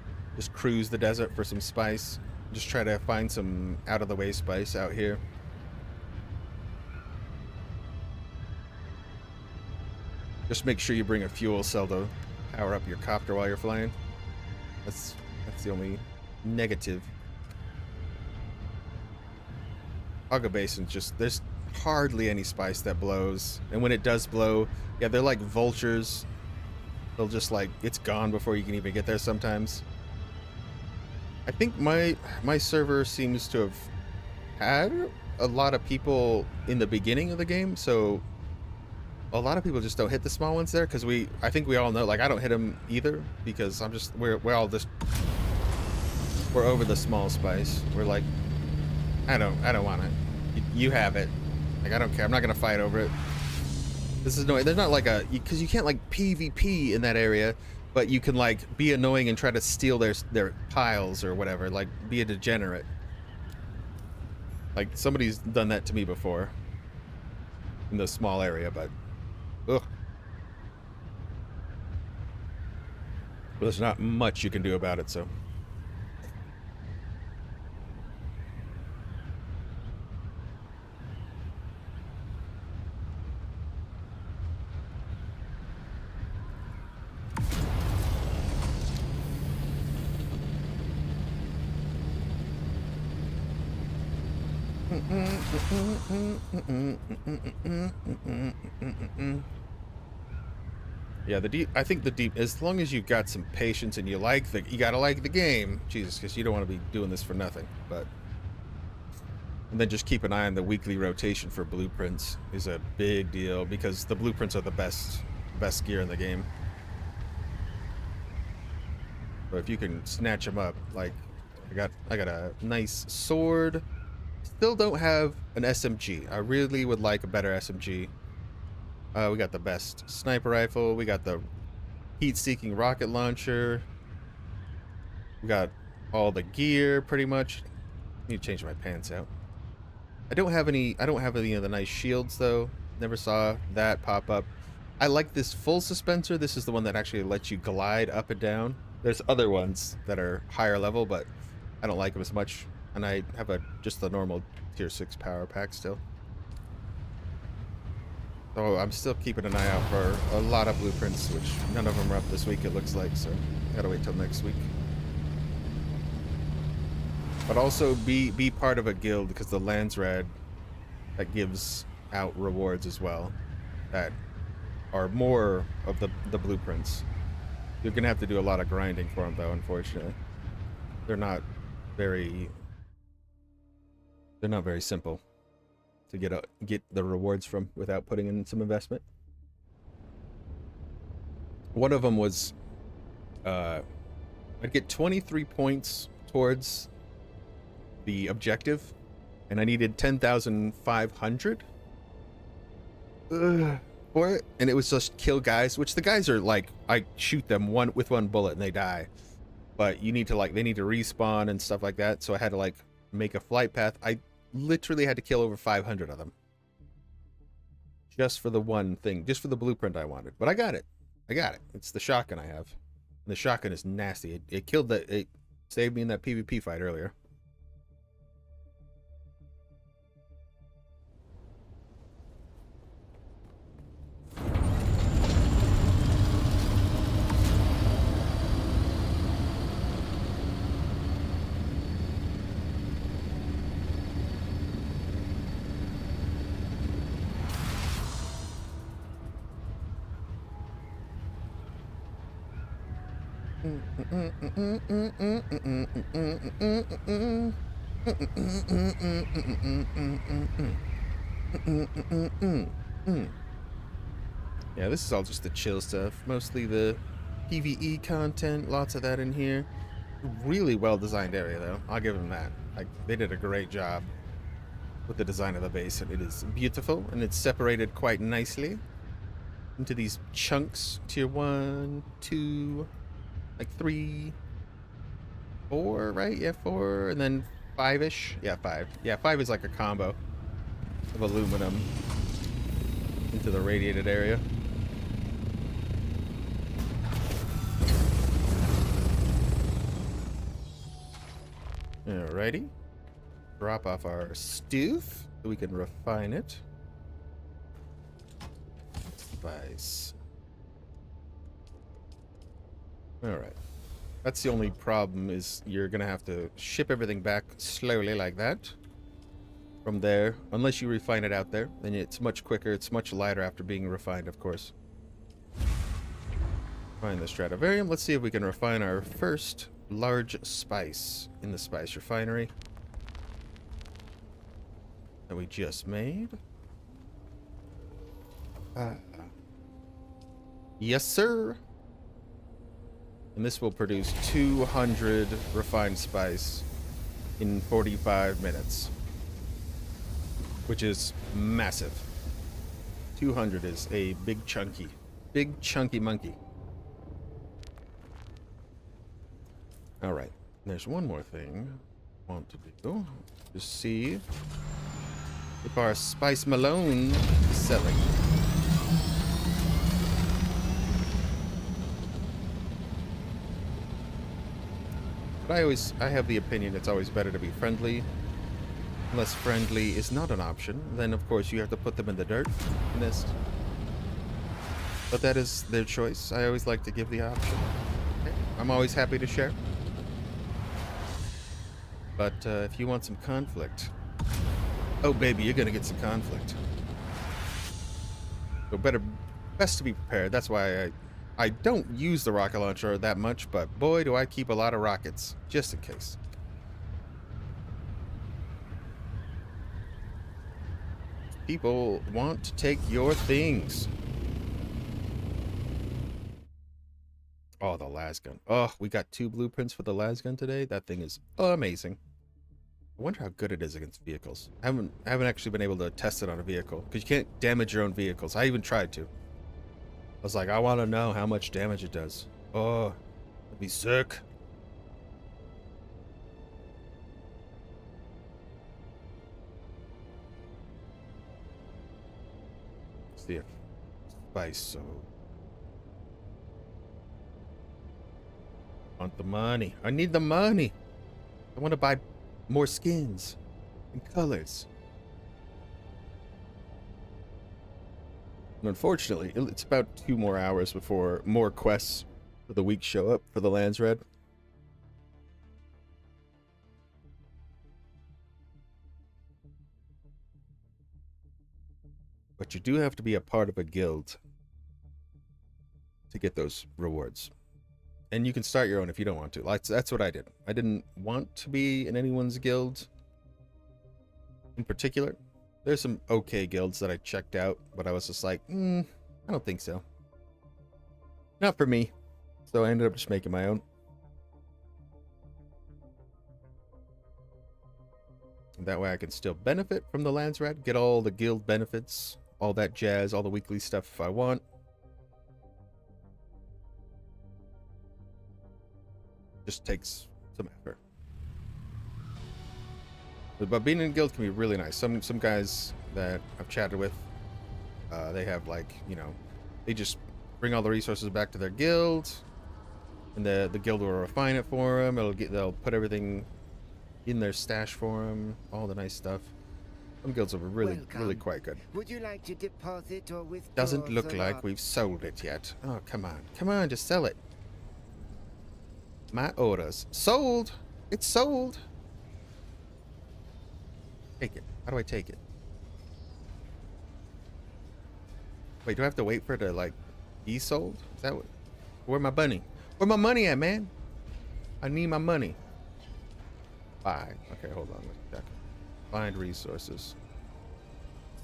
cruise the desert for some spice. Just try to find some out-of-the-way spice out here. Just make sure you bring a fuel cell to power up your copter while you're flying. That's the only negative. Haga Basin, just there's hardly any spice that blows, and when it does blow, yeah, they're like vultures. They'll just like it's gone before you can even get there sometimes. I think my server seems to have had a lot of people in the beginning of the game, so a lot of people just don't hit the small ones there because I think we all know, like, I don't hit them either because we're over the small spice. We're like, I don't want it. You have it. Like, I don't care. I'm not gonna fight over it. This is annoying. There's not like because you can't like PvP in that area, but you can like be annoying and try to steal their piles or whatever. Like, be a degenerate. Like, somebody's done that to me before in the small area, but ugh. But there's not much you can do about it, so. Yeah, I think the deep, as long as you've got some patience and you gotta like the game, Jesus, because you don't want to be doing this for nothing. But and then just keep an eye on the weekly rotation for blueprints is a big deal because the blueprints are the best gear in the game. So if you can snatch them up, like I got a nice sword. Still don't have an SMG. I really would like a better SMG. We got the best sniper rifle. We got the heat-seeking rocket launcher. We got all the gear pretty much. Need to change my pants out. I don't have any of the nice shields though. Never saw that pop up. I like this full suspensor. This is the one that actually lets you glide up and down. There's other ones that are higher level, but I don't like them as much. And I have just the normal tier 6 power pack still. So I'm still keeping an eye out for a lot of blueprints, which none of them are up this week, it looks like, so gotta wait till next week. But also be part of a guild, because the Landsrad that gives out rewards as well that are more of the blueprints. You're gonna have to do a lot of grinding for them though, unfortunately. They're not very simple to get the rewards from without putting in some investment. One of them was I'd get 23 points towards the objective, and I needed 10,500 for it, and it was just kill guys, which the guys are like, I shoot them with one bullet and they die, but you need to they need to respawn and stuff like that. So I had to make a flight path. I literally had to kill over 500 of them just for the one thing, just for the blueprint I wanted. But I got it. It's the shotgun I have, and the shotgun is nasty. It saved me in that PvP fight earlier. Yeah, this is all just the chill stuff. Mostly the PvE content, lots of that in here. Really well designed area though. I'll give them that. They did a great job with the design of the base, and it is beautiful, and it's separated quite nicely into these chunks. Tier 1, 2, 3, 4, right? Yeah, 4, and then 5-ish. Yeah, 5. Yeah, 5 is like a combo of aluminum into the radiated area. Alrighty. Drop off our stoof so we can refine it. Spice. Alright. That's the only problem, is you're gonna have to ship everything back slowly like that from there, unless you refine it out there. Then it's much quicker, it's much lighter after being refined, of course. Find the Stradivarium. Let's see if we can refine our first large spice in the spice refinery that we just made. Yes, sir. And this will produce 200 refined spice in 45 minutes, which is massive. 200 is a big chunky monkey. All right, there's one more thing I want to do. Just see if our Spice Malone is selling. But I have the opinion it's always better to be friendly. Unless friendly is not an option, then of course you have to put them in the dirt. But that is their choice. I always like to give the option. Okay. I'm always happy to share. But if you want some conflict, oh baby, you're gonna get some conflict. So best to be prepared. That's why I don't use the rocket launcher that much, but boy, do I keep a lot of rockets, just in case. People want to take your things. Oh, the lasgun. Oh, we got 2 blueprints for the lasgun today. That thing is amazing. I wonder how good it is against vehicles. I haven't actually been able to test it on a vehicle because you can't damage your own vehicles. I even tried to. I was like, I want to know how much damage it does. Oh, that'd be sick. See if spice so. Want the money. I need the money. I want to buy more skins and colors. And unfortunately, it's about 2 more hours before more quests for the week show up for the Lands Red. But you do have to be a part of a guild to get those rewards. And you can start your own if you don't want to. That's what I did. I didn't want to be in anyone's guild in particular. There's some okay guilds that I checked out, but I was just like, I don't think so. Not for me. So I ended up just making my own. And that way I can still benefit from the Lands Red, get all the guild benefits, all that jazz, all the weekly stuff if I want. Just takes some effort. But being in a guild can be really nice. Some guys that I've chatted with, they have like, you know, they just bring all the resources back to their guild, and the guild will refine it for them. They'll put everything in their stash for them, all the nice stuff. Some guilds are really quite good. Would you like to deposit or withdraw? Doesn't look like we've sold it yet. Oh, come on, just sell it. My orders. Sold! It's sold! Take it. How do I take it? Wait, do I have to wait for it to, like, be sold? Is that what? Where my money? Where my money at, man? I need my money. Buy. Okay, hold on. Let's check. Find resources.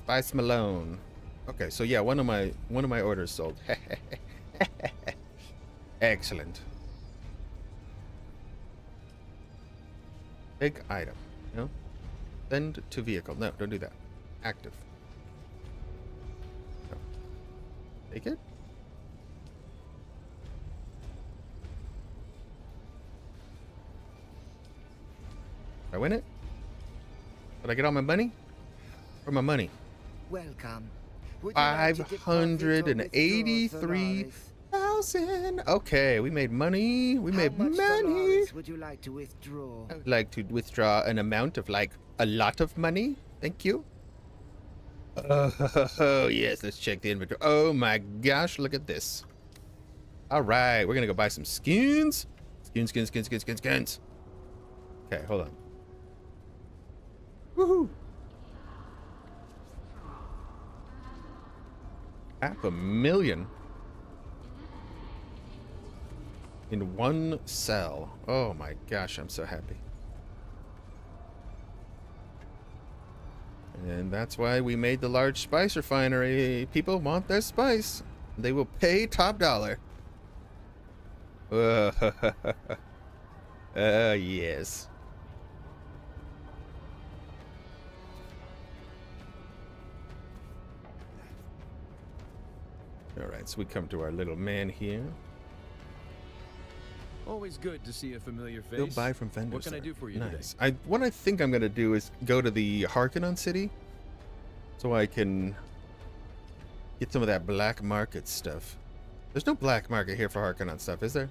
Spice Malone. Okay, so yeah, one of my orders sold. Excellent. Big item. No? Send to vehicle. No, don't do that. Active. No. Take it. Did I win it? Did I get all my money? Where's my money? Welcome. Would you like to deposit or withdraw, 583,000. Okay, we made money. We made How much money. Solaris would you like to withdraw? I would like to withdraw an amount of like a lot of money. Thank you. Oh, yes, let's check the inventory. Oh my gosh, look at this. All right, we're gonna go buy some skins. Skins. Okay, hold on. Woohoo. 500,000 in one cell. Oh my gosh, I'm so happy. And that's why we made the large spice refinery. People want their spice. They will pay top dollar. Yes. Alright, so we come to our little man here. Always good to see a familiar face. They'll buy from vendors. What can I do for you nice. today? What I think I'm gonna do is go to the Harkonnen city, so I can get some of that black market stuff. There's no black market here for Harkonnen stuff, is there?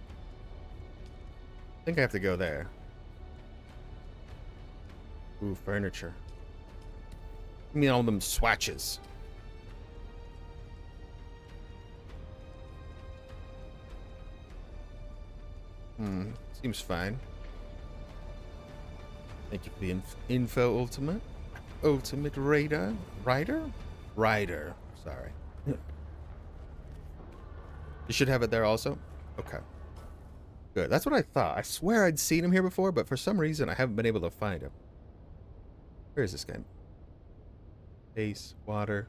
I think I have to go there. Ooh, furniture. Give me all them swatches. Seems fine. Thank you for the info, Ultimate. Ultimate Rider? Sorry. You should have it there also? Okay. Good. That's what I thought. I swear I'd seen him here before, but for some reason I haven't been able to find him. Where is this guy? Base, water,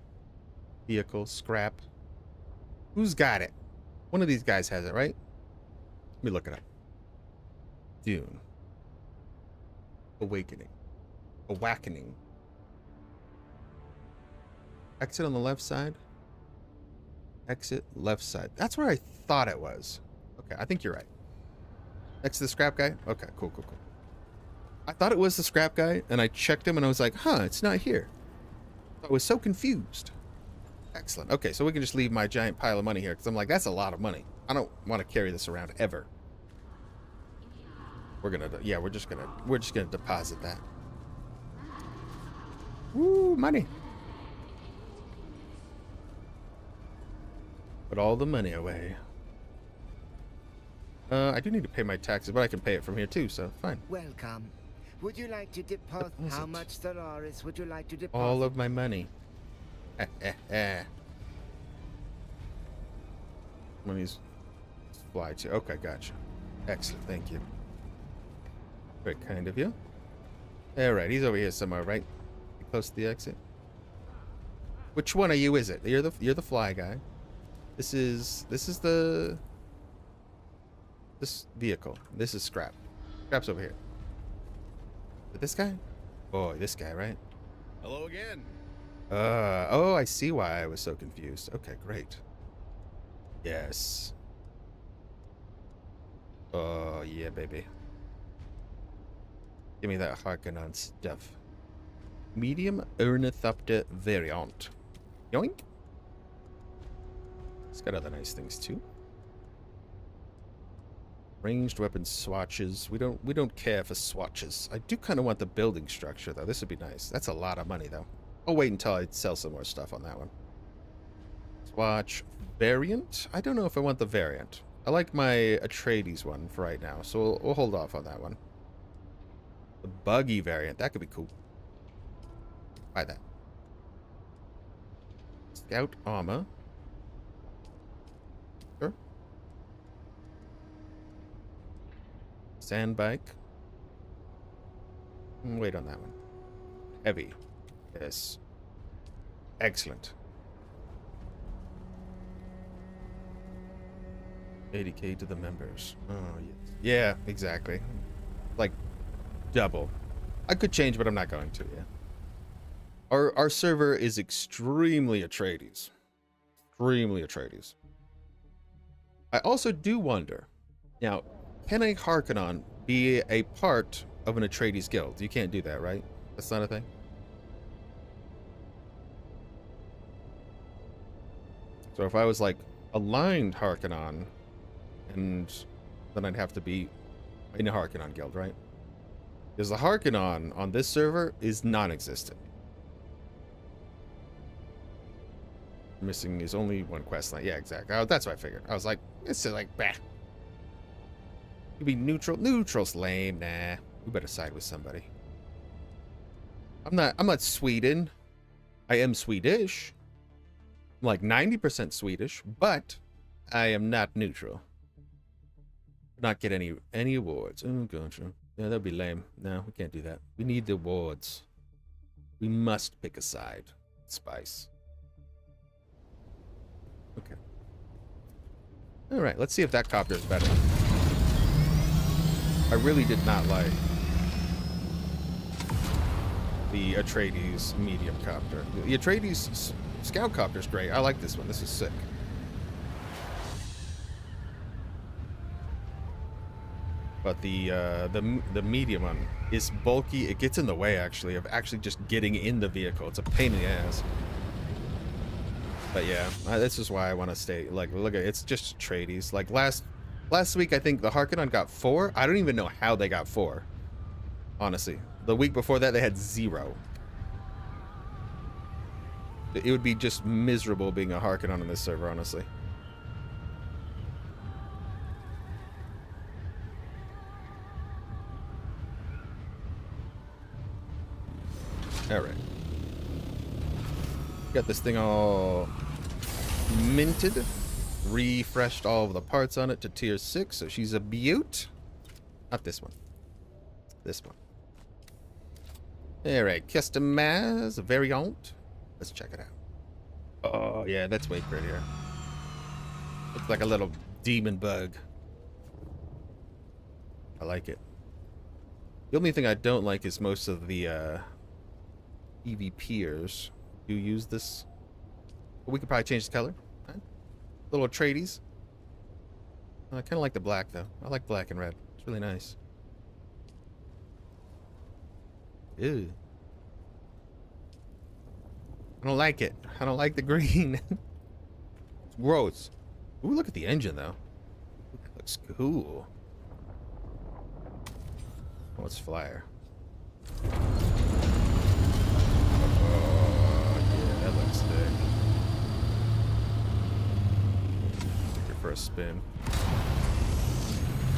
vehicle, scrap. Who's got it? One of these guys has it, right? Let me look it up. Dune. Awakening. Awakening. Exit on the left side. Exit left side. That's where I thought it was. Okay, I think you're right. Next to the scrap guy? Okay, cool. I thought it was the scrap guy, and I checked him, and I was like, huh, it's not here. I was so confused. Excellent. Okay, so we can just leave my giant pile of money here, because I'm like, that's a lot of money. I don't want to carry this around ever. We're just gonna deposit that. Woo, money. Put all the money away. I do need to pay my taxes, but I can pay it from here too, so fine. Welcome. Would you like to deposit? How much Stellaris would you like to deposit? All of my money. Money's fly to. Okay, gotcha. Excellent, thank you. Very kind of you. Alright, he's over here somewhere, right? Close to the exit. Which one of you is it? You're the fly guy. This vehicle. This is scrap. Scrap's over here. But this guy? Boy, this guy, right? Hello again. Oh, I see why I was so confused. Okay, great. Yes. Oh, yeah, baby. Give me that Harkonnen stuff. Medium Ornithopter variant. Yoink. It's got other nice things too. Ranged weapon swatches. We don't care for swatches. I do kind of want the building structure though. This would be nice. That's a lot of money though. I'll wait until I sell some more stuff on that one. Swatch variant. I don't know if I want the variant. I like my Atreides one for right now, so we'll hold off on that one. The buggy variant. That could be cool. Buy that. Scout armor. Sure. Sand bike. Wait on that one. Heavy. Yes. Excellent. 80k to the members. Oh, yes. Yeah, exactly. Like, double. I could change, but I'm not going to, yeah. Our server is extremely Atreides. Extremely Atreides. I also do wonder, now, can a Harkonnen be a part of an Atreides guild? You can't do that, right? That's not a thing? So if I was like aligned Harkonnen, and then I'd have to be in a Harkonnen guild, right? Because the Harkonnen on this server is non-existent. Missing is only one quest line. Yeah, exactly. Oh, that's what I figured. I was like, it's like, bah. You be neutral. Neutral's lame. Nah. We better side with somebody. I'm not Sweden. I am Swedish. I'm like 90% Swedish, but I am not neutral. Not get any awards. Oh, gotcha. Yeah, that'd be lame. No, we can't do that. We need the awards. We must pick a side. Spice. Okay. All right, let's see if that copter is better. I really did not like the Atreides medium copter. The Atreides scout copter is great. I like this one. This is sick. But the medium one is bulky. It gets in the way actually of actually just getting in the vehicle. It's a pain in the ass. But yeah, this is why I want to stay. Like, look at it, it's just Atreides. Like last week, I think the Harkonnen got 4. I don't even know how they got 4. Honestly, the week before that they had 0. It would be just miserable being a Harkonnen on this server, honestly. All right. Got this thing all minted. refreshed all of the parts on it to tier 6, so she's a beaut. Not this one. This one. Alright, customize a variant. Let's check it out. Oh, yeah, that's way prettier. Looks like a little demon bug. I like it. The only thing I don't like is most of the EVPers who use this. But we could probably change the color. Huh? Little tradies. I kind of like the black, though. I like black and red. It's really nice. Ew. I don't like it. I don't like the green. It's gross. Ooh, look at the engine, though. That looks cool. Oh, it's flyer. Oh, yeah, that looks sick. Take it for a spin.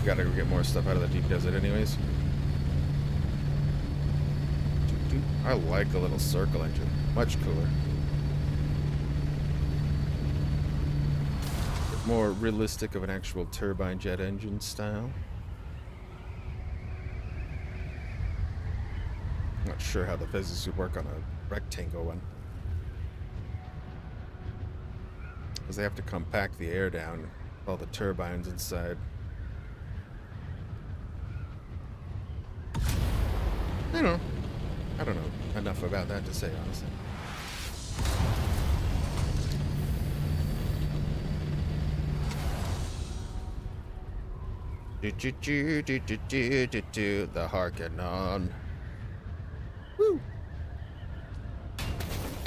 Gotta go get more stuff out of the deep desert anyways. I like the little circle engine. Much cooler. More realistic of an actual turbine jet engine style. Not sure how the physics would work on a rectangle one. Because they have to compact the air down with all the turbines inside. I don't know enough about that to say, honestly. The Harkonnen. Woo!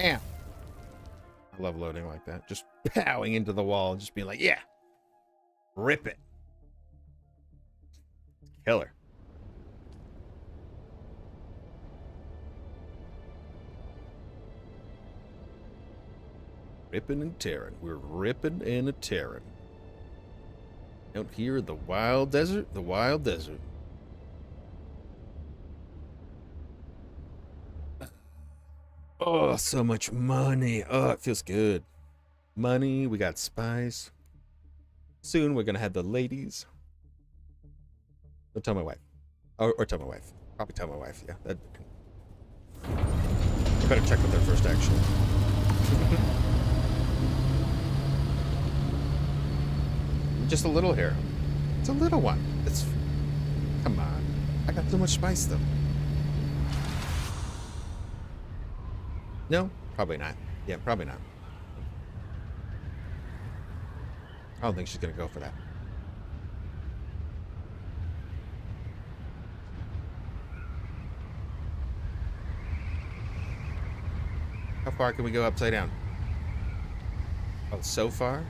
Ow. I love loading like that. Just powing into the wall and just being like, yeah. Rip it. Killer. Ripping and tearing. We're ripping and a tearing. Out here in the wild desert. The wild desert. Oh, so much money. Oh, it feels good. Money. We got spies. Soon we're going to have the ladies. Don't tell my wife. Or tell my wife. Probably tell my wife, yeah. I better check with her first, actually. Just a little here. It's a little one. It's... Come on. I got so much spice, though. No? Probably not. Yeah, probably not. I don't think she's going to go for that. How far can we go upside down? Oh, so far?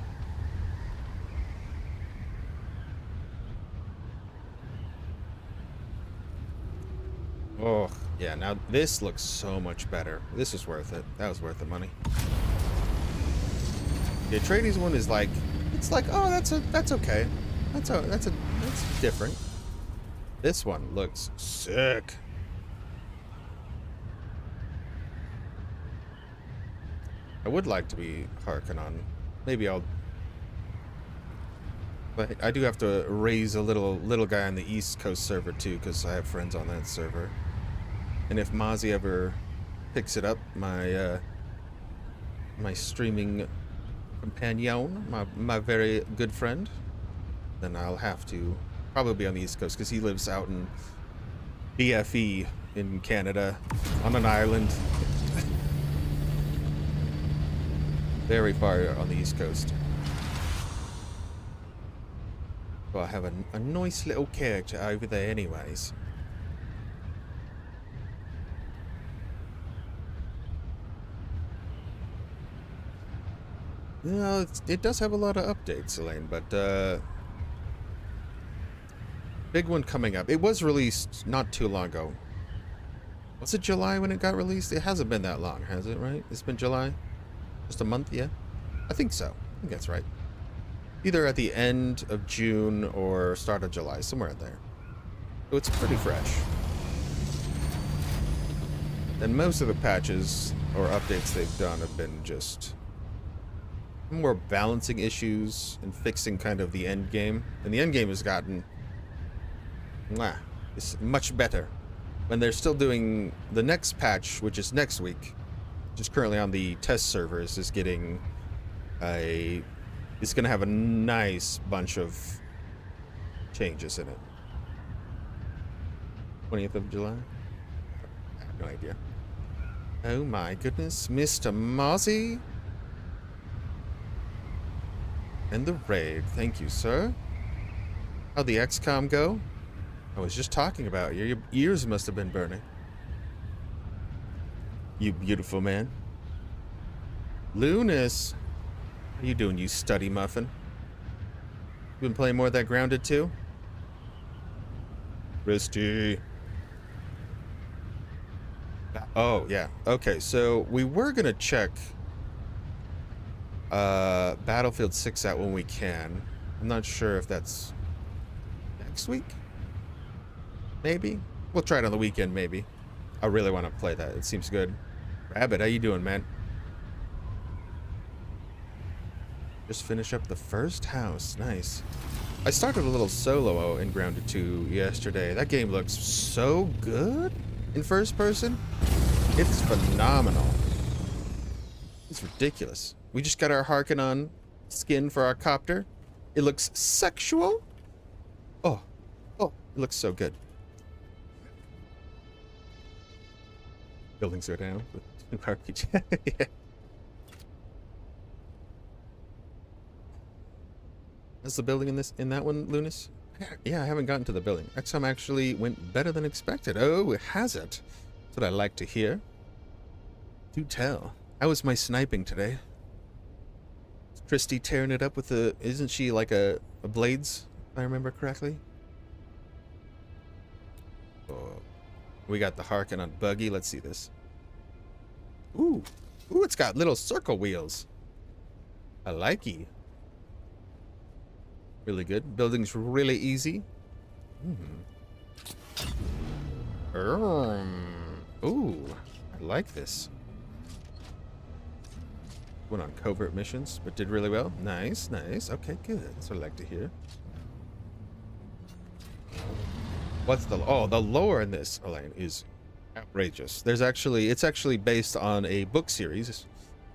Oh, yeah, now this looks so much better. This is worth it. That was worth the money. The Atreides one is like, it's like, oh, that's okay. That's different. This one looks sick. I would like to be Harkonnen. Maybe I'll... But I do have to raise a little guy on the East Coast server too, because I have friends on that server. And if Mozzie ever picks it up, my my streaming companion, my very good friend, then I'll have to probably be on the East Coast because he lives out in BFE in Canada on an island. Very far on the East Coast. So I have a nice little character over there anyways. No, it does have a lot of updates, Elaine, but big one coming up. It was released not too long ago. Was it July when it got released? It hasn't been that long, has it, right? It's been July? Just a month, yeah? I think so. I think that's right. Either at the end of June or start of July, somewhere in there. So it's pretty fresh. And most of the patches or updates they've done have been just more balancing issues and fixing kind of the end game. And the end game has gotten it's much better. When they're still doing the next patch, which is next week, which is currently on the test servers, is getting it's gonna have a nice bunch of changes in it. 20th of July? I have no idea. Oh my goodness, Mr. Mozzie. And the raid. Thank you, sir. How'd the XCOM go? I was just talking about you. Your ears must have been burning. You beautiful man. Lunas. How you doing, you study muffin? You been playing more of that Grounded too? Risty. Oh, yeah. Okay, so we were gonna check Battlefield 6 out when we can. I'm not sure if that's next week. Maybe. We'll try it on the weekend, maybe. I really want to play that. It seems good. Rabbit, how you doing, man? Just finish up the first house. Nice. I started a little solo in Grounded 2 yesterday. That game looks so good in first person. It's phenomenal. It's ridiculous. We just got our Harkonnen skin for our copter. It looks sexual. Oh, it looks so good. Buildings are down with RPG. Yeah. Is the building in that one, Lunas? Yeah, I haven't gotten to the building. XCOM actually went better than expected. Oh, it has it. That's what I like to hear. Do tell. How was my sniping today? Is Christy tearing it up with the... Isn't she like a Blades, if I remember correctly? Oh. We got the Harkonnen buggy. Let's see this. Ooh, it's got little circle wheels. I like it. Really good. Building's really easy. Ooh, I like this. Went on covert missions, but did really well. Nice, nice. Okay, good. That's what I like to hear. What's the... Oh, the lore in this, Elaine, is outrageous. It's actually based on a book series,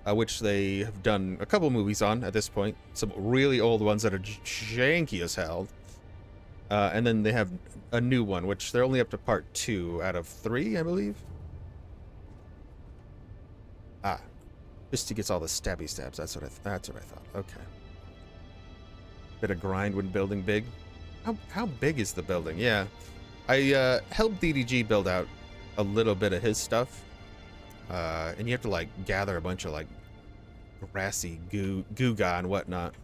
which they have done a couple movies on at this point. Some really old ones that are janky as hell. And then they have a new one, which they're only up to part 2 out of 3, I believe. Christy gets all the stabby stabs. That's what I thought. Okay. Bit of grind when building big. How big is the building? Yeah. I helped DDG build out a little bit of his stuff. And you have to like gather a bunch of like grassy goo-ga and whatnot.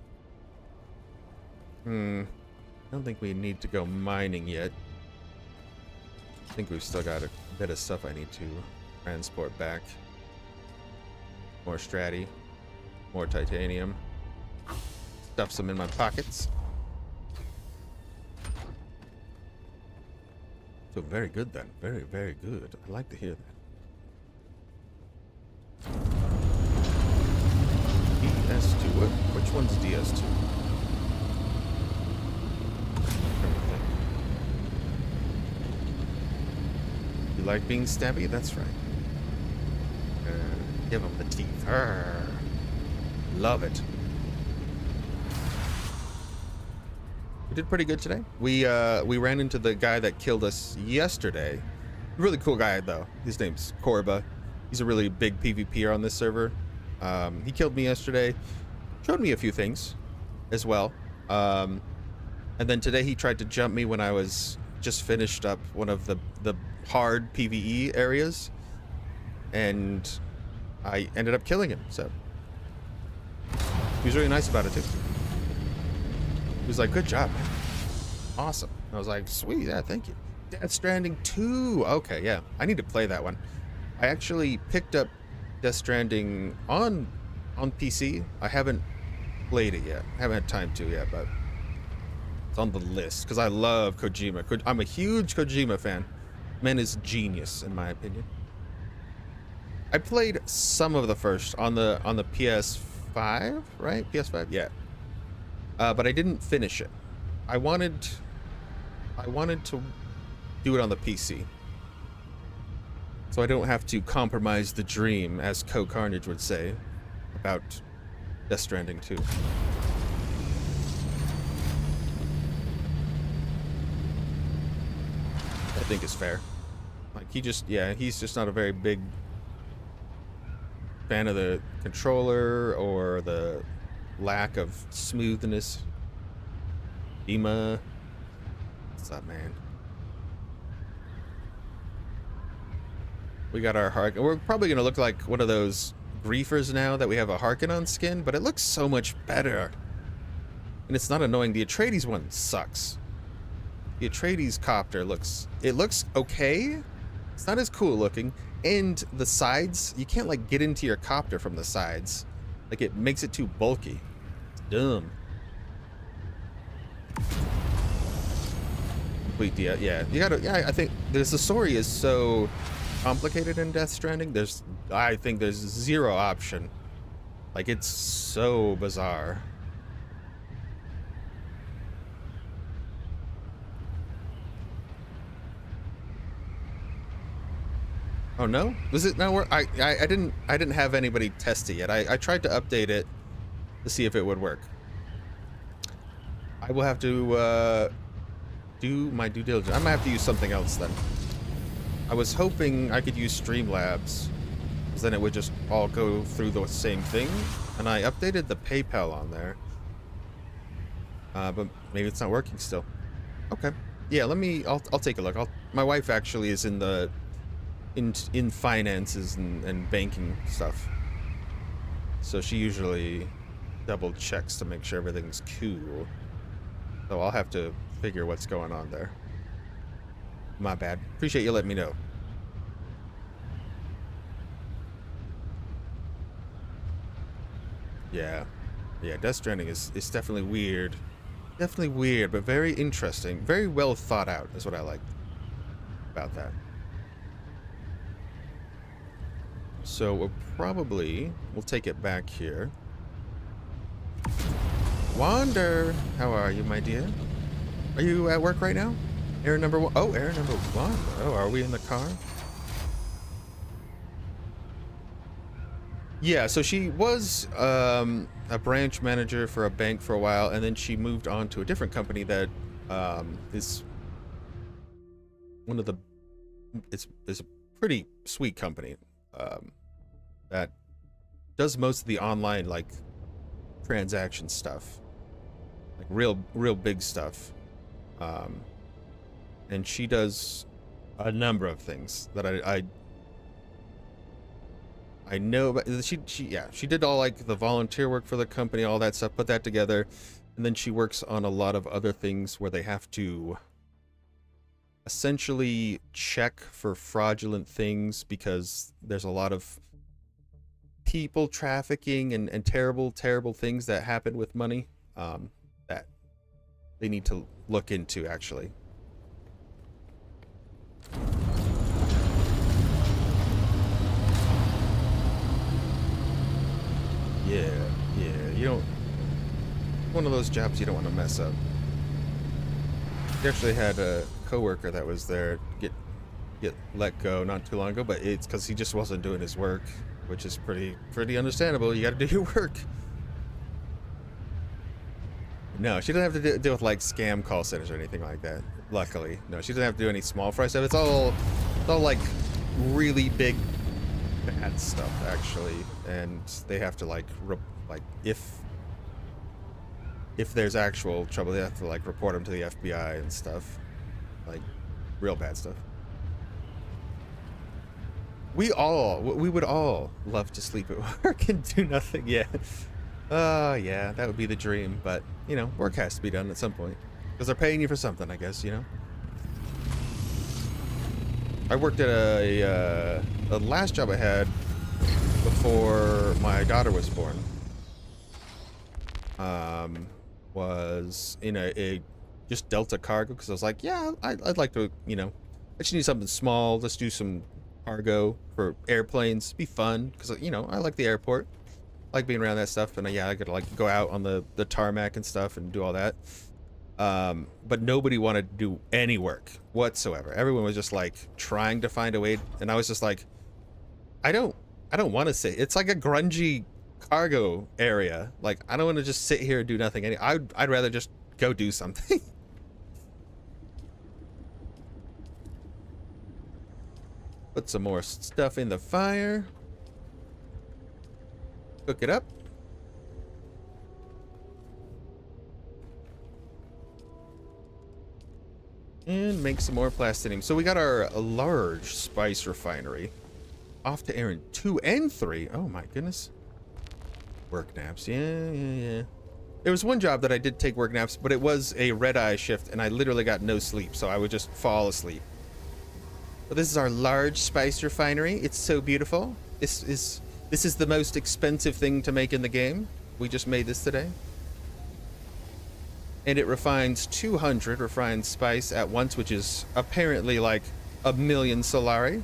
I don't think we need to go mining yet. I think we've still got a bit of stuff I need to transport back. More stratty, more titanium. Stuff some in my pockets. So very good then. Very, very good. I like to hear that. DS2. Which one's DS2? You like being stabby? That's right. Give him the teeth. Love it. We did pretty good today. We ran into the guy that killed us yesterday. Really cool guy though. His name's Korba. He's a really big PvPer on this server. He killed me yesterday. Showed me a few things as well. And then today he tried to jump me when I was just finished up one of the hard PvE areas. And I ended up killing him, so he was really nice about it too. He was like, good job, man. Awesome. I was like, sweet, yeah, thank you. Death Stranding 2. Okay, yeah. I need to play that one. I actually picked up Death Stranding on PC. I haven't played it yet. I haven't had time to yet, but it's on the list because I love Kojima. I'm a huge Kojima fan. Man is genius, in my opinion. I played some of the first on the PS5, right? PS5, yeah. But I didn't finish it. I wanted to do it on the PC, so I don't have to compromise the dream, as Carnage would say, about Death Stranding 2. I think is fair. Like, he's just not a very big fan of the controller or the lack of smoothness. Ema, what's up, man? We got our Harkin. We're probably gonna look like one of those griefers now that we have a Harkin on skin, but it looks so much better. And it's not annoying. The Atreides one sucks. The Atreides copter looks okay. It's not as cool looking. And the sides, you can't like get into your copter from the sides. Like, it makes it too bulky. It's dumb. Complete yeah. You gotta, yeah, I think the story is so complicated in Death Stranding. I think there's zero option. Like, it's so bizarre. Oh no? Was it not work? I didn't have anybody test it yet. I tried to update it to see if it would work. I will have to do my due diligence. I'm gonna have to use something else then. I was hoping I could use Streamlabs, because then it would just all go through the same thing. And I updated the PayPal on there. But maybe it's not working still. Okay. Yeah, I'll take a look. My wife actually is in the in finances and banking stuff, so she usually double checks to make sure everything's cool. So I'll have to figure what's going on there. My bad. Appreciate you letting me know. Yeah, Death Stranding is definitely weird. Definitely weird, but very interesting. Very well thought out is what I like about that. So we'll take it back here. Wander, how are you, my dear? Are you at work right now? Error number 1. Oh, error number 1. Oh, are we in the car? Yeah, so she was a branch manager for a bank for a while, and then she moved on to a different company that is one of the. It's a pretty sweet company that does most of the online like transaction stuff, like real big stuff, and she does a number of things that I know, but she did all like the volunteer work for the company, all that stuff, put that together, and then she works on a lot of other things where they have to essentially check for fraudulent things, because there's a lot of people trafficking and terrible things that happen with money that they need to look into, actually. Yeah, you don't, one of those jobs you don't want to mess up. We actually had a coworker that was there get let go not too long ago, but it's because he just wasn't doing his work, which is pretty understandable. You got to do your work. No, she doesn't have to deal with like scam call centers or anything like that. Luckily, no, she doesn't have to do any small fry stuff. It's all like really big bad stuff, actually, and they have to like if there's actual trouble, they have to like report them to the FBI and stuff, like real bad stuff. We would all love to sleep at work and do nothing. Yeah, yeah, that would be the dream, but you know, work has to be done at some point because they're paying you for something, I guess, you know. I worked at a last job I had before my daughter was born. Was in a just Delta cargo, because I was like, yeah, I'd like to, you know, I just need something small. Let's do some cargo for airplanes. Be fun, because you know I like the airport. like being around that stuff, and yeah, I could like go out on the tarmac and stuff and do all that. But nobody wanted to do any work whatsoever. Everyone was just like trying to find a way, and I was just like, I don't want to sit. It's like a grungy cargo area. Like, I don't want to just sit here and do nothing. I'd rather just go do something. Put some more stuff in the fire. Cook it up. And make some more plastinium. So we got our large spice refinery. Off to Aaron 2 and 3. Oh my goodness. Work naps. Yeah. There was one job that I did take work naps, but it was a red-eye shift, and I literally got no sleep, so I would just fall asleep. But this is our large spice refinery. It's so beautiful. This is the most expensive thing to make in the game. We just made this today. And it refines 200 refined spice at once, which is apparently like 1,000,000 Solari.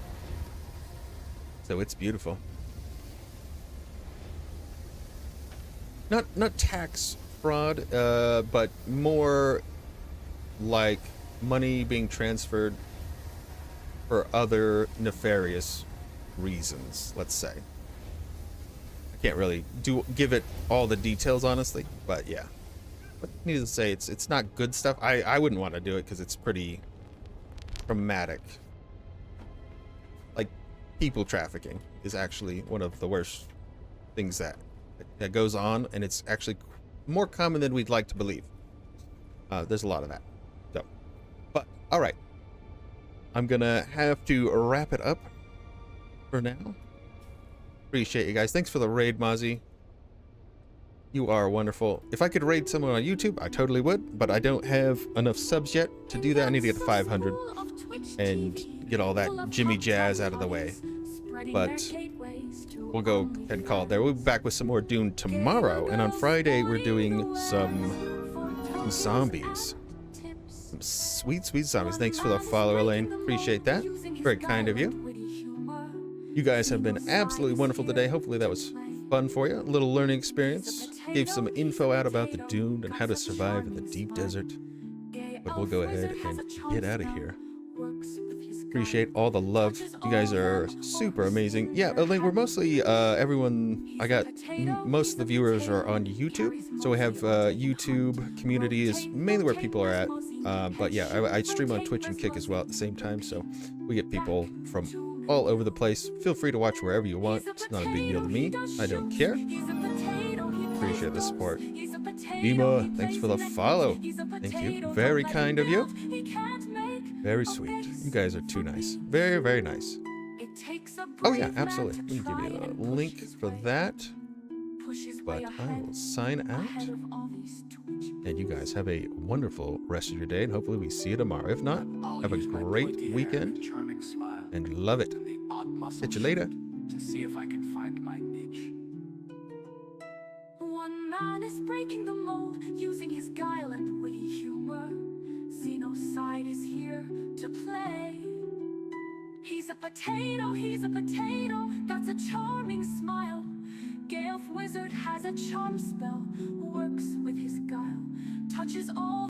So it's beautiful. Not tax fraud, but more like money being transferred for other nefarious reasons, let's say. I can't really give it all the details, honestly, but yeah. But needless to say, it's not good stuff. I wouldn't want to do it because it's pretty traumatic. Like, people trafficking is actually one of the worst things that goes on, and it's actually more common than we'd like to believe. There's a lot of that. So, but all right, I'm gonna have to wrap it up for now. Appreciate you guys. Thanks for the raid, Mozzie. You are wonderful. If I could raid someone on YouTube, I totally would, but I don't have enough subs yet to do that. I need to get to 500 and get all that Jimmy Jazz out of the way. But we'll go ahead and call it there. We'll be back with some more Dune tomorrow, and on Friday we're doing some zombies. Some sweet zombies. Thanks for the follow, Elaine. Appreciate that. Very kind of you. You guys have been absolutely wonderful today. Hopefully that was fun for you. A little learning experience. Gave some info out about the Dune and how to survive in the deep desert. But we'll go ahead and get out of here. Appreciate all the love. You guys are super amazing. Yeah, we're mostly everyone. I got most of the viewers are on YouTube, so we have YouTube community is mainly where people are at. But yeah, I stream on Twitch and Kick as well at the same time, so we get people from all over the place. Feel free to watch wherever you want. It's not a big deal to me. I don't care. Appreciate the support. Dima, thanks for the follow. Thank you. Very kind of you. Very sweet. You guys are too nice. Very, very nice. Oh yeah, absolutely. Let me give you a link for that. But I will sign out. And you guys have a wonderful rest of your day, and hopefully we see you tomorrow. If not, have a great weekend and love it. Catch you later. To see if I can find my niche. One man is breaking the mold, using his guile and witty humor. Xenocide is here to play. He's a potato, that's a charming smile. Gale Wizard has a charm spell, works with his guile, touches all